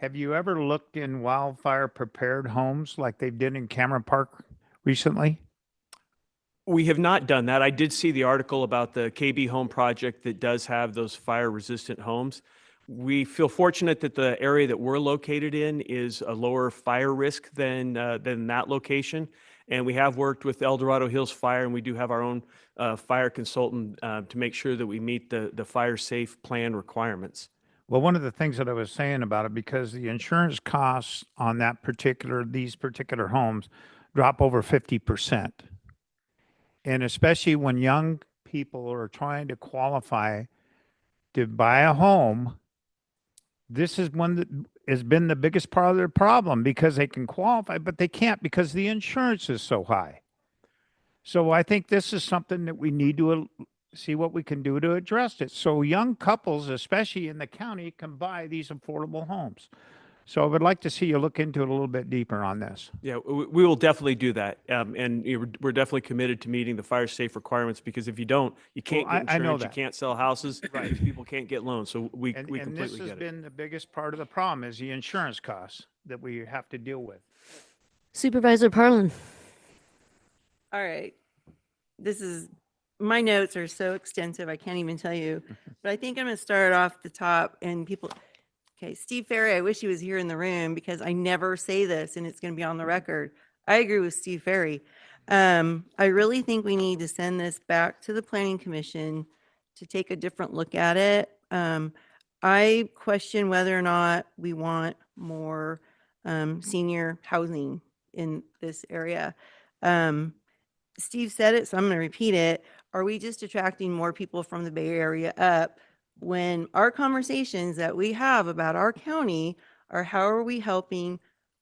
have you ever looked in wildfire prepared homes like they did in Cameron Park recently? We have not done that. I did see the article about the KB Home project that does have those fire resistant homes. We feel fortunate that the area that we're located in is a lower fire risk than that location. And we have worked with El Dorado Hills Fire, and we do have our own fire consultant to make sure that we meet the fire safe plan requirements. Well, one of the things that I was saying about it, because the insurance costs on these particular homes drop over 50%. And especially when young people are trying to qualify to buy a home, this is one that has been the biggest part of their problem because they can qualify, but they can't because the insurance is so high. So I think this is something that we need to see what we can do to address it. So young couples, especially in the county, can buy these affordable homes. So I would like to see you look into it a little bit deeper on this. Yeah, we will definitely do that. And we're definitely committed to meeting the fire safe requirements, because if you don't, you can't Well, get I know insurance, you that. can't sell houses, these people can't get loans. So we And completely this has get it. been the biggest part of the problem is the insurance costs that we have to deal with. Supervisor Parlin. All right. My notes are so extensive, I can't even tell you. But I think I'm going to start off the top and okay, Steve Ferry, I wish he was here in the room because I never say this and it's going to be on the record. I agree with Steve Ferry. I really think we need to send this back to the Planning Commission to take a different look at it. I question whether or not we want more senior housing in this area. Steve said it, so I'm going to repeat it. Are we just attracting more people from the Bay Area up when our conversations that we have about our county are how are we helping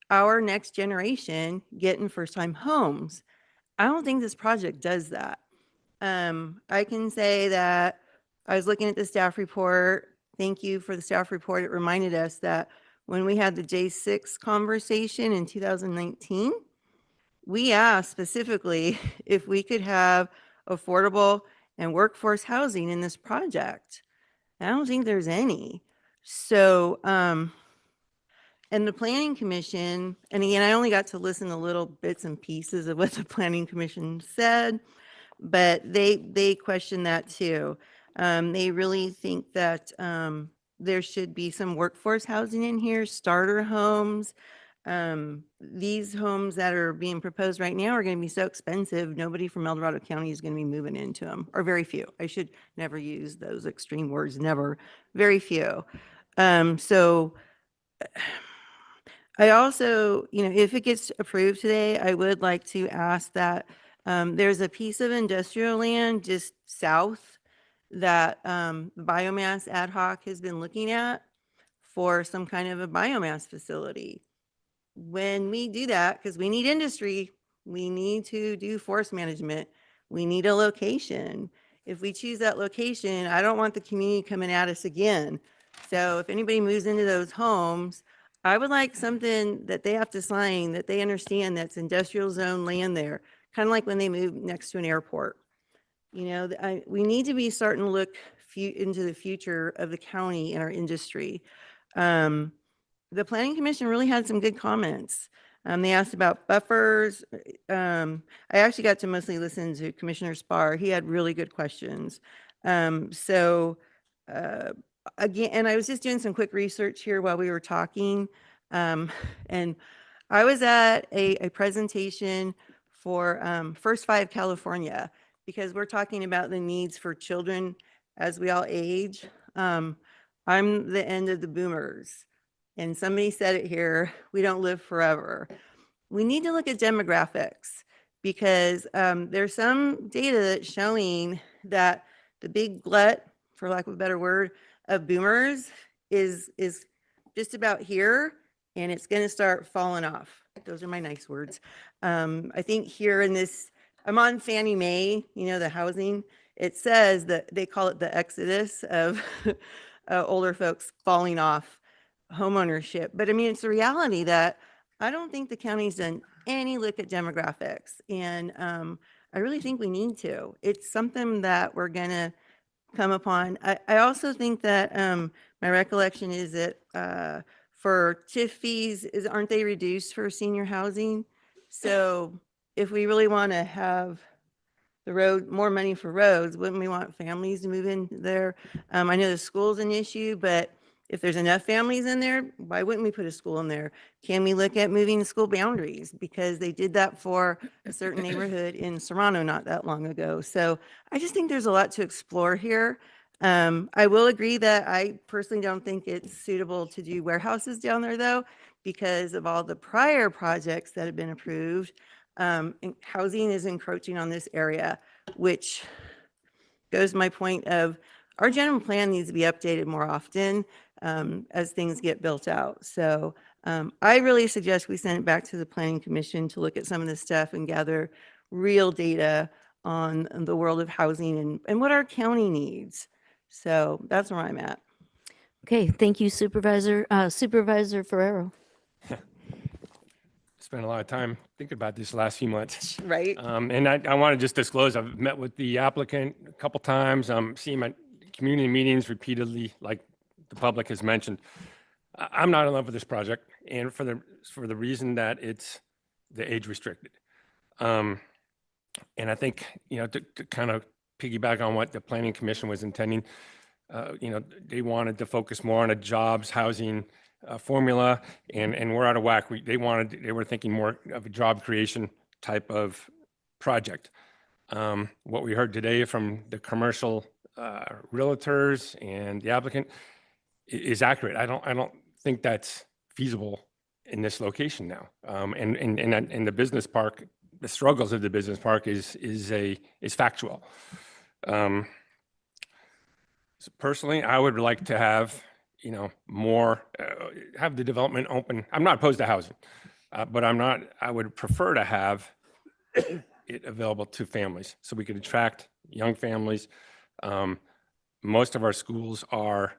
our next generation get in first-time homes? I don't think this project does that. I can say that I was looking at the staff report. Thank you for the staff report. It reminded us that when we had the J6 conversation in 2019, we asked specifically if we could have affordable and workforce housing in this project. I don't think there's any. So, and the Planning Commission, and again, I only got to listen to little bits and pieces of what the Planning Commission said, but they question that too. They really think that there should be some workforce housing in here, starter homes. These homes that are being proposed right now are going to be so expensive, nobody from El Dorado County is going to be moving into them, or very few. I should never use those extreme words, never, very few. So I also, if it gets approved today, I would like to ask that there's a piece of industrial land just south that biomass ad hoc has been looking at for some kind of a biomass facility. When we do that, because we need industry, we need to do forest management, we need a location. If we choose that location, I don't want the community coming at us again. So if anybody moves into those homes, I would like something that they have to sign that they understand that's industrial zone land there, kind of like when they move next to an airport. We need to be starting to look into the future of the county and our industry. The Planning Commission really had some good comments. They asked about buffers. I actually got to mostly listen to Commissioner Spar. He had really good questions. Again, and I was just doing some quick research here while we were talking. And I was at a presentation for First Five California, because we're talking about the needs for children as we all age. I'm the end of the boomers. And somebody said it here, we don't live forever. We need to look at demographics, because there's some data that's showing that the big glut, for lack of a better word, of boomers is just about here, and it's going to start falling off. Those are my nice words. I think here in this, I'm on Fannie Mae, you know, the housing. It says that they call it the exodus of older folks falling off homeownership. But I mean, it's a reality that I don't think the county's done any look at demographics. And I really think we need to. It's something that we're going to come upon. I also think that my recollection is that for TIF fees, aren't they reduced for senior housing? So if we really want to have the road, more money for roads, wouldn't we want families to move in there? I know the school's an issue, but if there's enough families in there, why wouldn't we put a school in there? Can we look at moving the school boundaries? Because they did that for a certain neighborhood in Serrano not that long ago. So I just think there's a lot to explore here. I will agree that I personally don't think it's suitable to do warehouses down there though, because of all the prior projects that have been approved. And housing is encroaching on this area, which goes to my point of our general plan needs to be updated more often as things get built out. So I really suggest we send it back to the Planning Commission to look at some of this stuff and gather real data on the world of housing and what our county needs. So that's where I'm at. Okay, thank you, Supervisor. Supervisor Ferrero. Spent a lot of time thinking about this last few months. Right. And I want to just disclose, I've met with the applicant a couple times. I'm seeing my community meetings repeatedly, like the public has mentioned. I'm not in love with this project, and for the reason that it's the age restricted. And I think, you know, to kind of piggyback on what the Planning Commission was intending, you know, they wanted to focus more on a jobs, housing formula, and we're out of whack. They were thinking more of a job creation type of project. What we heard today from the commercial realtors and the applicant is accurate. I don't think that's feasible in this location now. And the business park, the struggles of the business park is factual. So personally, I would like to have, you know, more, have the development open. I'm not opposed to housing, but I would prefer to have it available to families so we could attract young families. Most of our schools are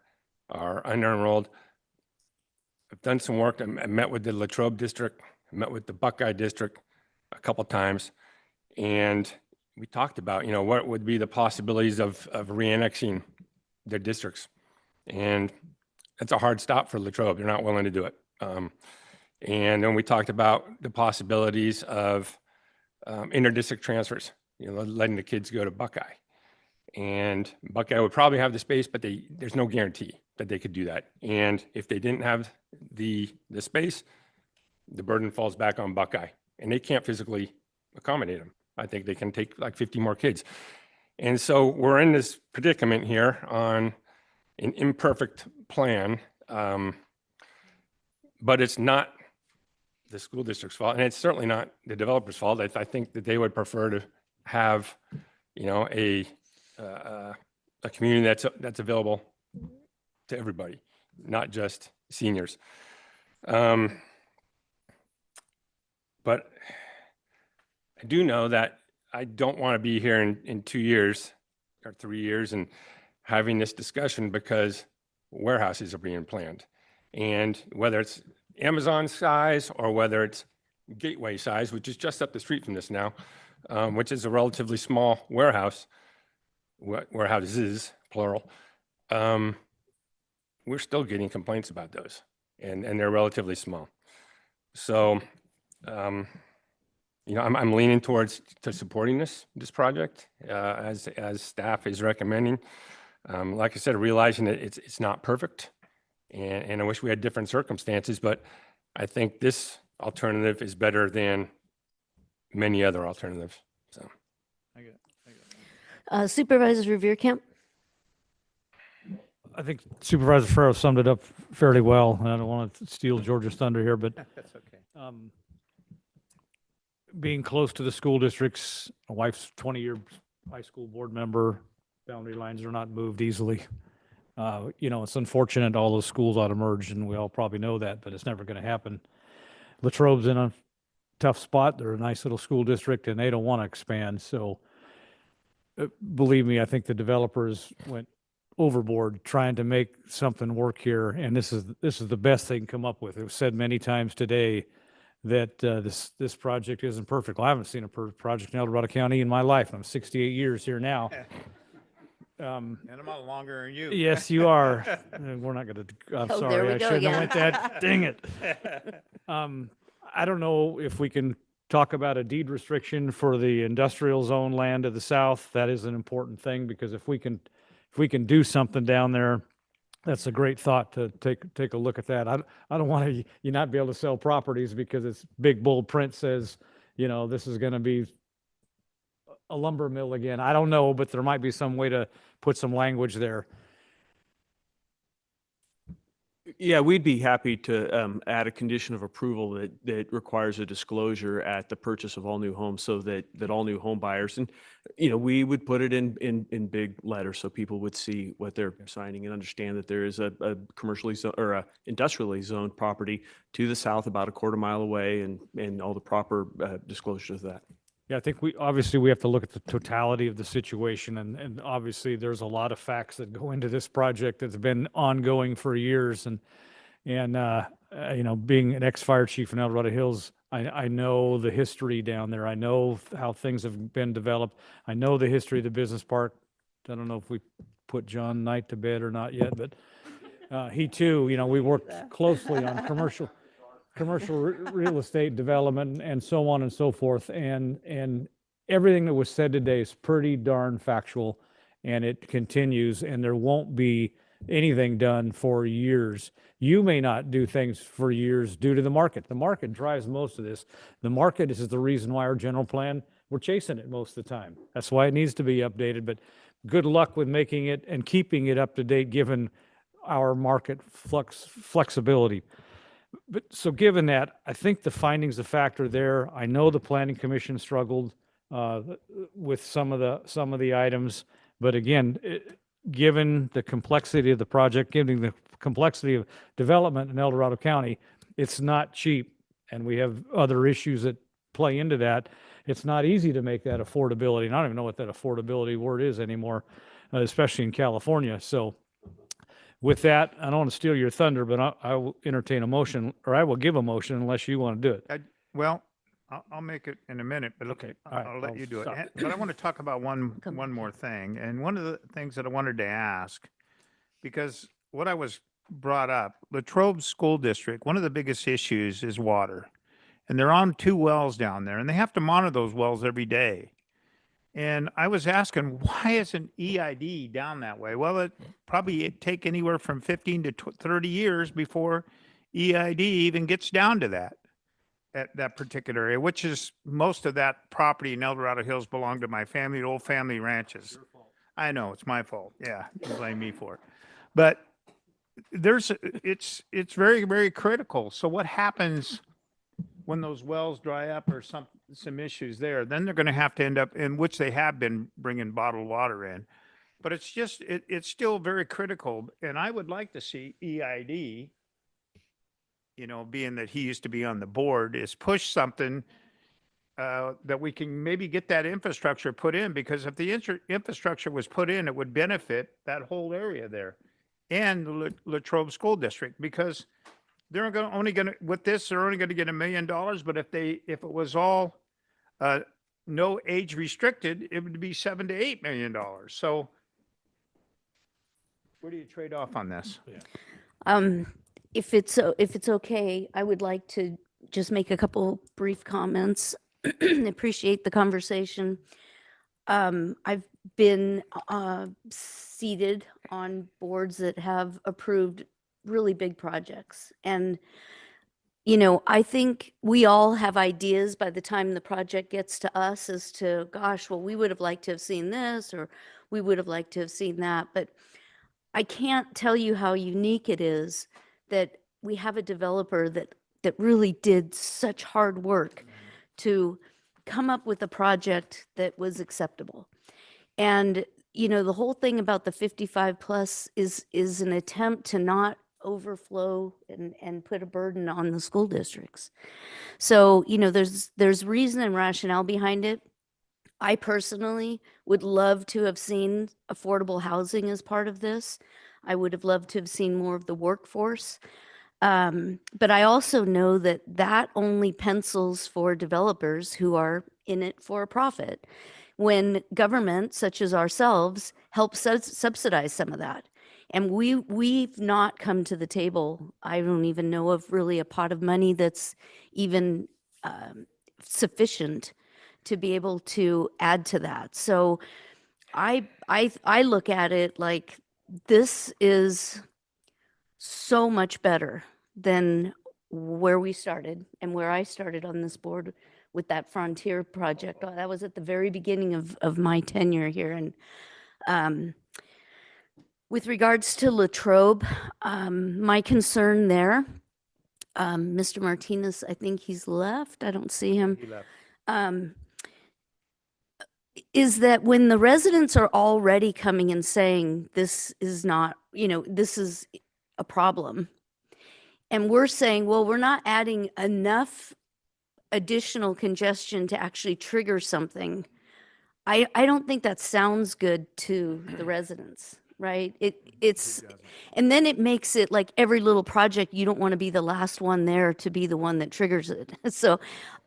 under-enrolled. I've done some work. I met with the Latrobe district, I met with the Buckeye district a couple times, and we talked about, you know, what would be the possibilities of re-annexing their districts. And that's a hard stop for Latrobe. They're not willing to do it. And then we talked about the possibilities of inter-district transfers, you know, letting the kids go to Buckeye. And Buckeye would probably have the space, but there's no guarantee that they could do that. And if they didn't have the space, the burden falls back on Buckeye, and they can't physically accommodate them. I think they can take like 50 more kids. And so we're in this predicament here on an imperfect plan, but it's not the school district's fault, and it's certainly not the developer's fault. I think that they would prefer to have, you know, a community that's available to everybody, not just seniors. But I do know that I don't want to be here in 2 years or 3 years and having this discussion because warehouses are being planned. And whether it's Amazon size or whether it's Gateway size, which is just up the street from this now, which is a relatively small warehouse, warehouses, plural, we're still getting complaints about those, and they're relatively small. So, you know, I'm leaning towards supporting this project as staff is recommending. Like I said, realizing that it's not perfect, and I wish we had different circumstances, but I think this alternative is better than many other alternatives. So, Supervisor Veerkamp. I think Supervisor Ferrero summed it up fairly well. And I don't want to steal George's thunder here, but That's okay. Being close to the school districts, my wife's 20-year high school board member, boundary lines are not moved easily. It's unfortunate all those schools ought to merge, and we all probably know that, but it's never going to happen. Latrobe's in a tough spot. They're a nice little school district, and they don't want to expand. So believe me, I think the developers went overboard trying to make something work here, and this is the best they can come up with. It was said many times today that this project isn't perfect. Well, I haven't seen a perfect project in El Dorado County in my life. I'm 68 years here now. And I'm a lot longer than you. Yes, you are. We're not going to. I'm Oh, there sorry. we I go shouldn't have again. went that. Dang it. I don't know if we can talk about a deed restriction for the industrial zone land to the south. That is an important thing, because if we can do something down there, that's a great thought to take a look at that. I don't want to you not be able to sell properties because it's big bold print says, this is going to be a lumber mill again. I don't know, but there might be some way to put some language there. Yeah, we'd be happy to add a condition of approval that requires a disclosure at the purchase of all new homes, so that all new home buyers, and we would put it in big letters so people would see what they're signing and understand that there is a commercially or a industrially zoned property to the south about a quarter mile away, and all the proper disclosures of that. Yeah, I think we have to look at the totality of the situation, and obviously there's a lot of facts that go into this project that's been ongoing for years, and being an ex-fire chief in El Dorado Hills, I know the history down there. I know how things have been developed. I know the history of the business park. I don't know if we put John Knight to bed or not yet, but he too, we worked closely on commercial real estate development and so on and so forth. And everything that was said today is pretty darn factual, and it continues, and there won't be anything done for years. You may not do things for years due to the market. The market drives most of this. The market is the reason why our general plan, we're chasing it most of the time. That's why it needs to be updated, but good luck with making it and keeping it up to date given our market flexibility. But so given that, I think the findings of fact are there. I know the Planning Commission struggled with some of the items, but again, given the complexity of the project, given the complexity of development in El Dorado County, it's not cheap, and we have other issues that play into that. It's not easy to make that affordability, and I don't even know what that affordability word is anymore, especially in California. So with that, I don't want to steal your thunder, but I will entertain a motion, or I will give a motion unless you want to do it. Well, I'll make it in a minute, but Okay, all right, I'll let I'll you do it. stop. But I want to talk about one more thing. And one of the things that I wanted to ask, because what I was brought up, Latrobe School District, one of the biggest issues is water. And they're on 2 wells down there, and they have to monitor those wells every day. And I was asking, why isn't EID down that way? Well, it probably take anywhere from 15 to 30 years before EID even gets down to that, at that particular area, which is most of that property in El Dorado Hills belonged to my family, old family ranches. I know, it's my fault. Yeah, you blame me for it. But it's very, very critical. So what happens when those wells dry up or some issues there? Then they're going to have to end up, in which they have been bringing bottled water in. But it's just, it's still very critical. And I would like to see EID, being that he used to be on the board, is push something that we can maybe get that infrastructure put in, because if the infrastructure was put in, it would benefit that whole area there and the Latrobe School District, because they're only going to, with this, they're only going to get $1 million. But if it was all no age restricted, it would be $7 to $8 million. So where do you trade off on this? If it's okay, I would like to just make a couple brief comments. Appreciate the conversation. I've been seated on boards that have approved really big projects. And, I think we all have ideas by the time the project gets to us as to, gosh, well, we would have liked to have seen this, or we would have liked to have seen that. But I can't tell you how unique it is that we have a developer that really did such hard work to come up with a project that was acceptable. And you know, the whole thing about the 55 plus is an attempt to not overflow and put a burden on the school districts. So, you know, there's reason and rationale behind it. I personally would love to have seen affordable housing as part of this. I would have loved to have seen more of the workforce. But I also know that that only pencils for developers who are in it for a profit. When government, such as ourselves, helps subsidize some of that. And we've not come to the table. I don't even know of really a pot of money that's even sufficient to be able to add to that. So I look at it like this is so much better than where we started and where I started on this board with that Frontier project. That was at the very beginning of my tenure here. And with regards to Latrobe, my concern there, Mr. Martinez, I think he's left. I don't see him. He left. Is that when the residents are already coming and saying this is not, you know, this is a problem. And we're saying, well, we're not adding enough additional congestion to actually trigger something. I don't think that sounds good to the residents, right? It's, and then it makes it like every little project, you don't want to be the last one there to be the one that triggers it. So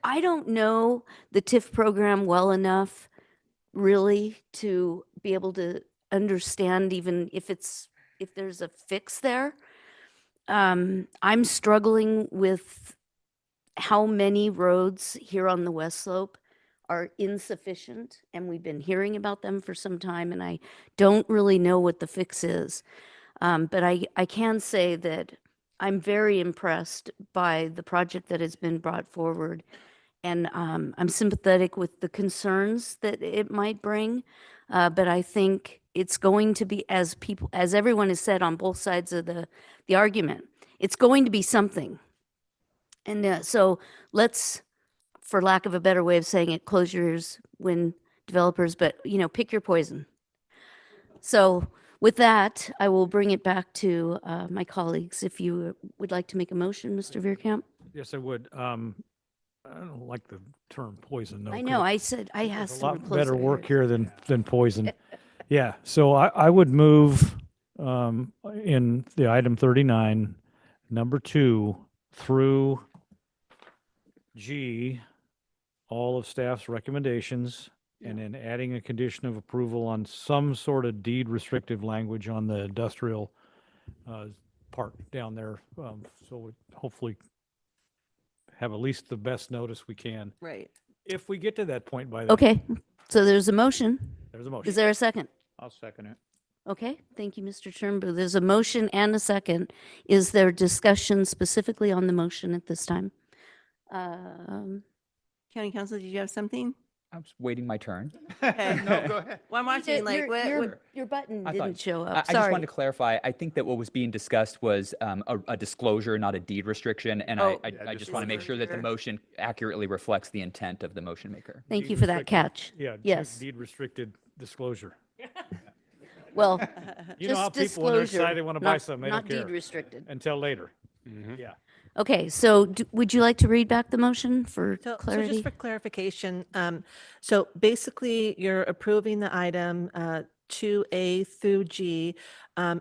I don't know the TIF program well enough really to be able to understand even if there's a fix there. I'm struggling with how many roads here on the West Slope are insufficient, and we've been hearing about them for some time, and I don't really know what the fix is. But I can say that I'm very impressed by the project that has been brought forward. And I'm sympathetic with the concerns that it might bring. But I think it's going to be, as everyone has said on both sides of the argument, it's going to be something. And so let's, for lack of a better way of saying it, close your ears when developers, but, you know, pick your poison. So with that, I will bring it back to my colleagues. If you would like to make a motion, Mr. Veerkamp? Yes, I would. I don't like the term poison, though. I 'cause know, I said, I there's asked a them lot to close better their work ears. here than poison. Yeah, so I would move in the item 39, number 2 through G, all of staff's recommendations, and then adding a condition of approval on some sort of deed restrictive language on the industrial part down there. So we hopefully have at least the best notice we can. Right. If we get to that point by then. Okay, so there's a motion. There's a motion. Is there a second? I'll second it. Okay, thank you, Mr. Turnbull. There's a motion and a second. Is there discussion specifically on the motion at this time? County Council, did you have something? I was waiting my turn. Okay. No, go ahead. Well, I'm watching like, Your button I didn't thought- show up. I just Sorry. wanted to clarify, I think that what was being discussed was a disclosure, not a deed restriction. And Oh. I just want to make sure that the motion accurately reflects the intent of the motion maker. Thank Deed you for that restricted. catch. Yeah. Yes. Deed restricted disclosure. Well, You know how just people, when they're disclosure, excited, want to buy not- something, they not don't care. deed restricted. Until later. Mhm. Yeah. Okay, so would you like to read back the motion for So clarity? just for clarification, so basically you're approving the item 2A through G,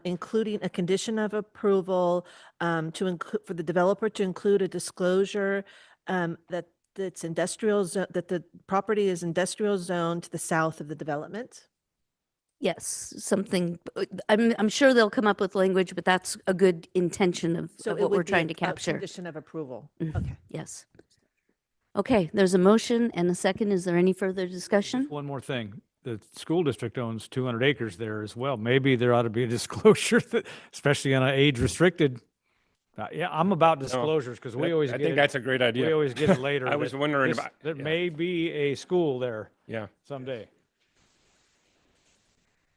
including a condition of approval to include, for the developer to include a disclosure that it's industrial, that the property is industrial zone to the south of the development? Yes, something, I'm sure they'll come up with language, but that's a good intention of So of it what we're would be trying to a capture. condition of approval. Mhm. Okay. Yes. Okay, there's a motion and a second. Is there any further discussion? Just one more thing. The school district owns 200 acres there as well. Maybe there ought to be a disclosure that, especially on an age restricted. Yeah, I'm about disclosures because we always I get think it. that's a great idea. We always get it later. I was that wondering this- about. There yeah. may be a school there Yeah. someday.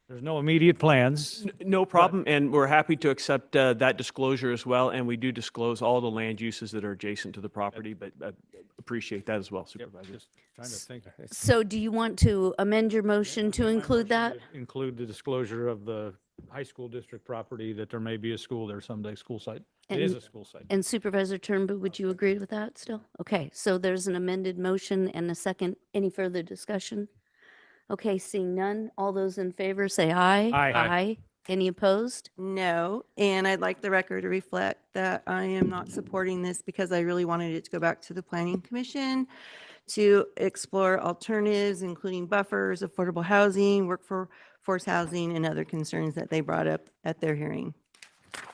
There's no immediate plans. No problem, and we're happy to accept that disclosure as well, and we do disclose all the land uses that are adjacent to the property, but appreciate that as well, Supervisor. Just trying to think. So do you want to amend your motion to include that? Include the disclosure of the high school district property, that there may be a school there someday, school site. It is a school site. And Supervisor Turnbull, would you agree with that still? Okay, so there's an amended motion and a second. Any further discussion? Okay, seeing none, all those in favor say aye. Aye. Aye. Any opposed? No, and I'd like the record to reflect that I am not supporting this because I really wanted it to go back to the Planning Commission to explore alternatives, including buffers, affordable housing, workforce housing, and other concerns that they brought up at their hearing.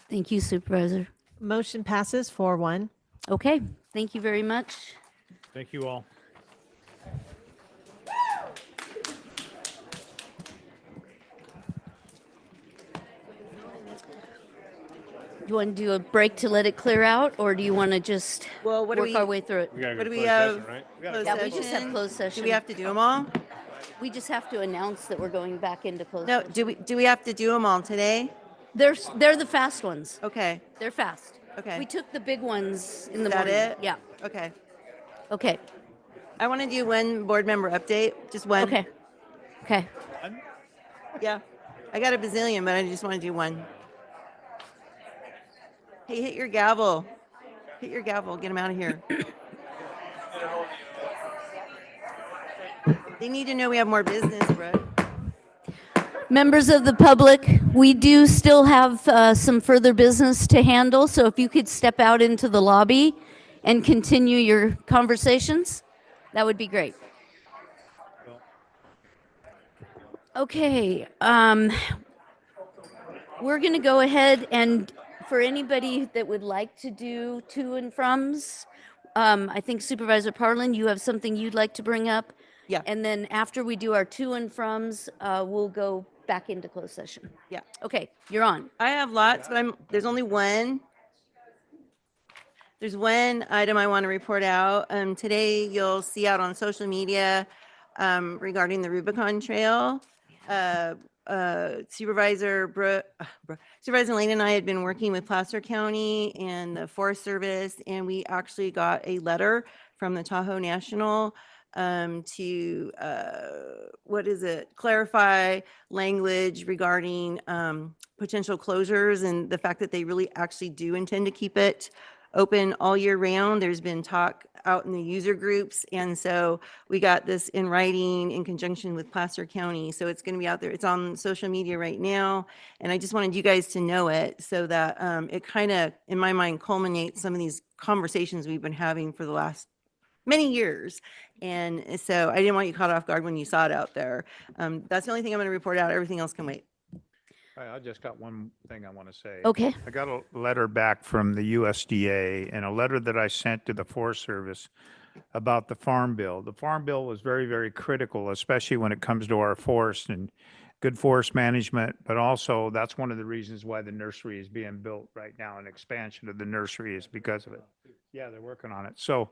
Thank you, Supervisor. Motion passes 4-1. Okay, thank you very much. Thank you all. Do you want to do a break to let it clear out, or do you want to just Well, what do work we- our way through it? What do we have? right? Closed Yeah, we just have session? closed session. Do we have to do them all? We just have to announce that we're going back into closed No, session. do we have to do them all today? They're the fast ones. Okay, They're fast. okay. We took the big ones in the Is that morning. it? Yeah. Okay. Okay. I want to do one board member update, just one. Okay. Okay. Yeah. I got a bazillion, but I just want to do one. Hey, hit your gavel. Hit your gavel. Get them out of here. They need to know we have more business, Brooke. Members of the public, we do still have some further business to handle, so if you could step out into the lobby and continue your conversations, that would be great. Okay, we're going to go ahead and for anybody that would like to do to and froms, I think Supervisor Parlin, you have something you'd like to bring up? Yeah. And then after we do our to and froms, we'll go back into closed session. Yeah. Okay, you're on. I have lots, but there's only one. There's one item I want to report out. Today you'll see out on social media regarding the Rubicon Trail. Supervisor Lane and I had been working with Placer County and the Forest Service, and we actually got a letter from the Tahoe National to clarify language regarding potential closures and the fact that they really actually do intend to keep it open all year round. There's been talk out in the user groups, and so we got this in writing in conjunction with Placer County. So it's going to be out there. It's on social media right now, and I just wanted you guys to know it so that it kind of, in my mind, culminates some of these conversations we've been having for the last many years. And so I didn't want you caught off guard when you saw it out there. That's the only thing I'm going to report out. Everything else can wait. I just got one thing I want to say. Okay. I got a letter back from the USDA and a letter that I sent to the Forest Service about the Farm Bill. The Farm Bill was very, very critical, especially when it comes to our forest and good forest management, but also that's one of the reasons why the nursery is being built right now. An expansion of the nursery is because of it. Yeah, they're working on it. So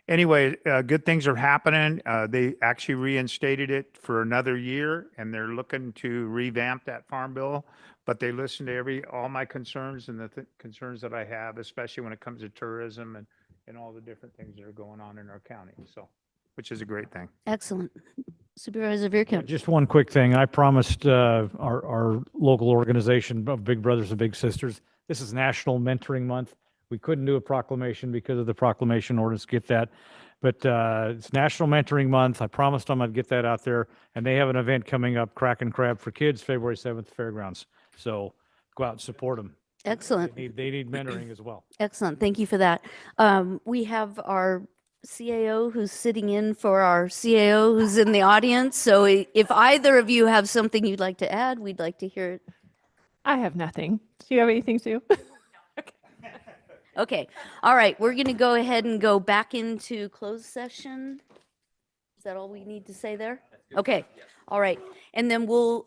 anyway, good things are happening. They actually reinstated it for another year, and they're looking to revamp that Farm Bill. But they listened to all my concerns and the concerns that I have, especially when it comes to tourism and all the different things that are going on in our county. So, which is a great thing. Excellent. Supervisor Veerkamp. Just one quick thing. I promised our local organization of Big Brothers and Big Sisters, this is National Mentoring Month. We couldn't do a proclamation because of the proclamation ordinance, get that. But it's National Mentoring Month. I promised them I'd get that out there. And they have an event coming up, Crack and Crab for Kids, February 7th, Fairgrounds. So go out and support them. Excellent. They need mentoring as well. Excellent. Thank you for that. We have our CAO who's sitting in for our CAO who's in the audience. So if either of you have something you'd like to add, we'd like to hear it. I have nothing. Do you have anything, Sue? Okay. All right. We're going to go ahead and go back into closed session. Is that all we need to say there? Okay. All right. And then we'll,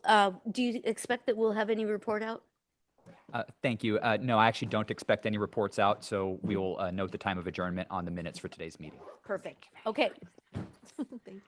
do you expect that we'll have any report out? Thank you. No, I actually don't expect any reports out, so we will note the time of adjournment on the minutes for today's meeting. Perfect. Okay. Thank you.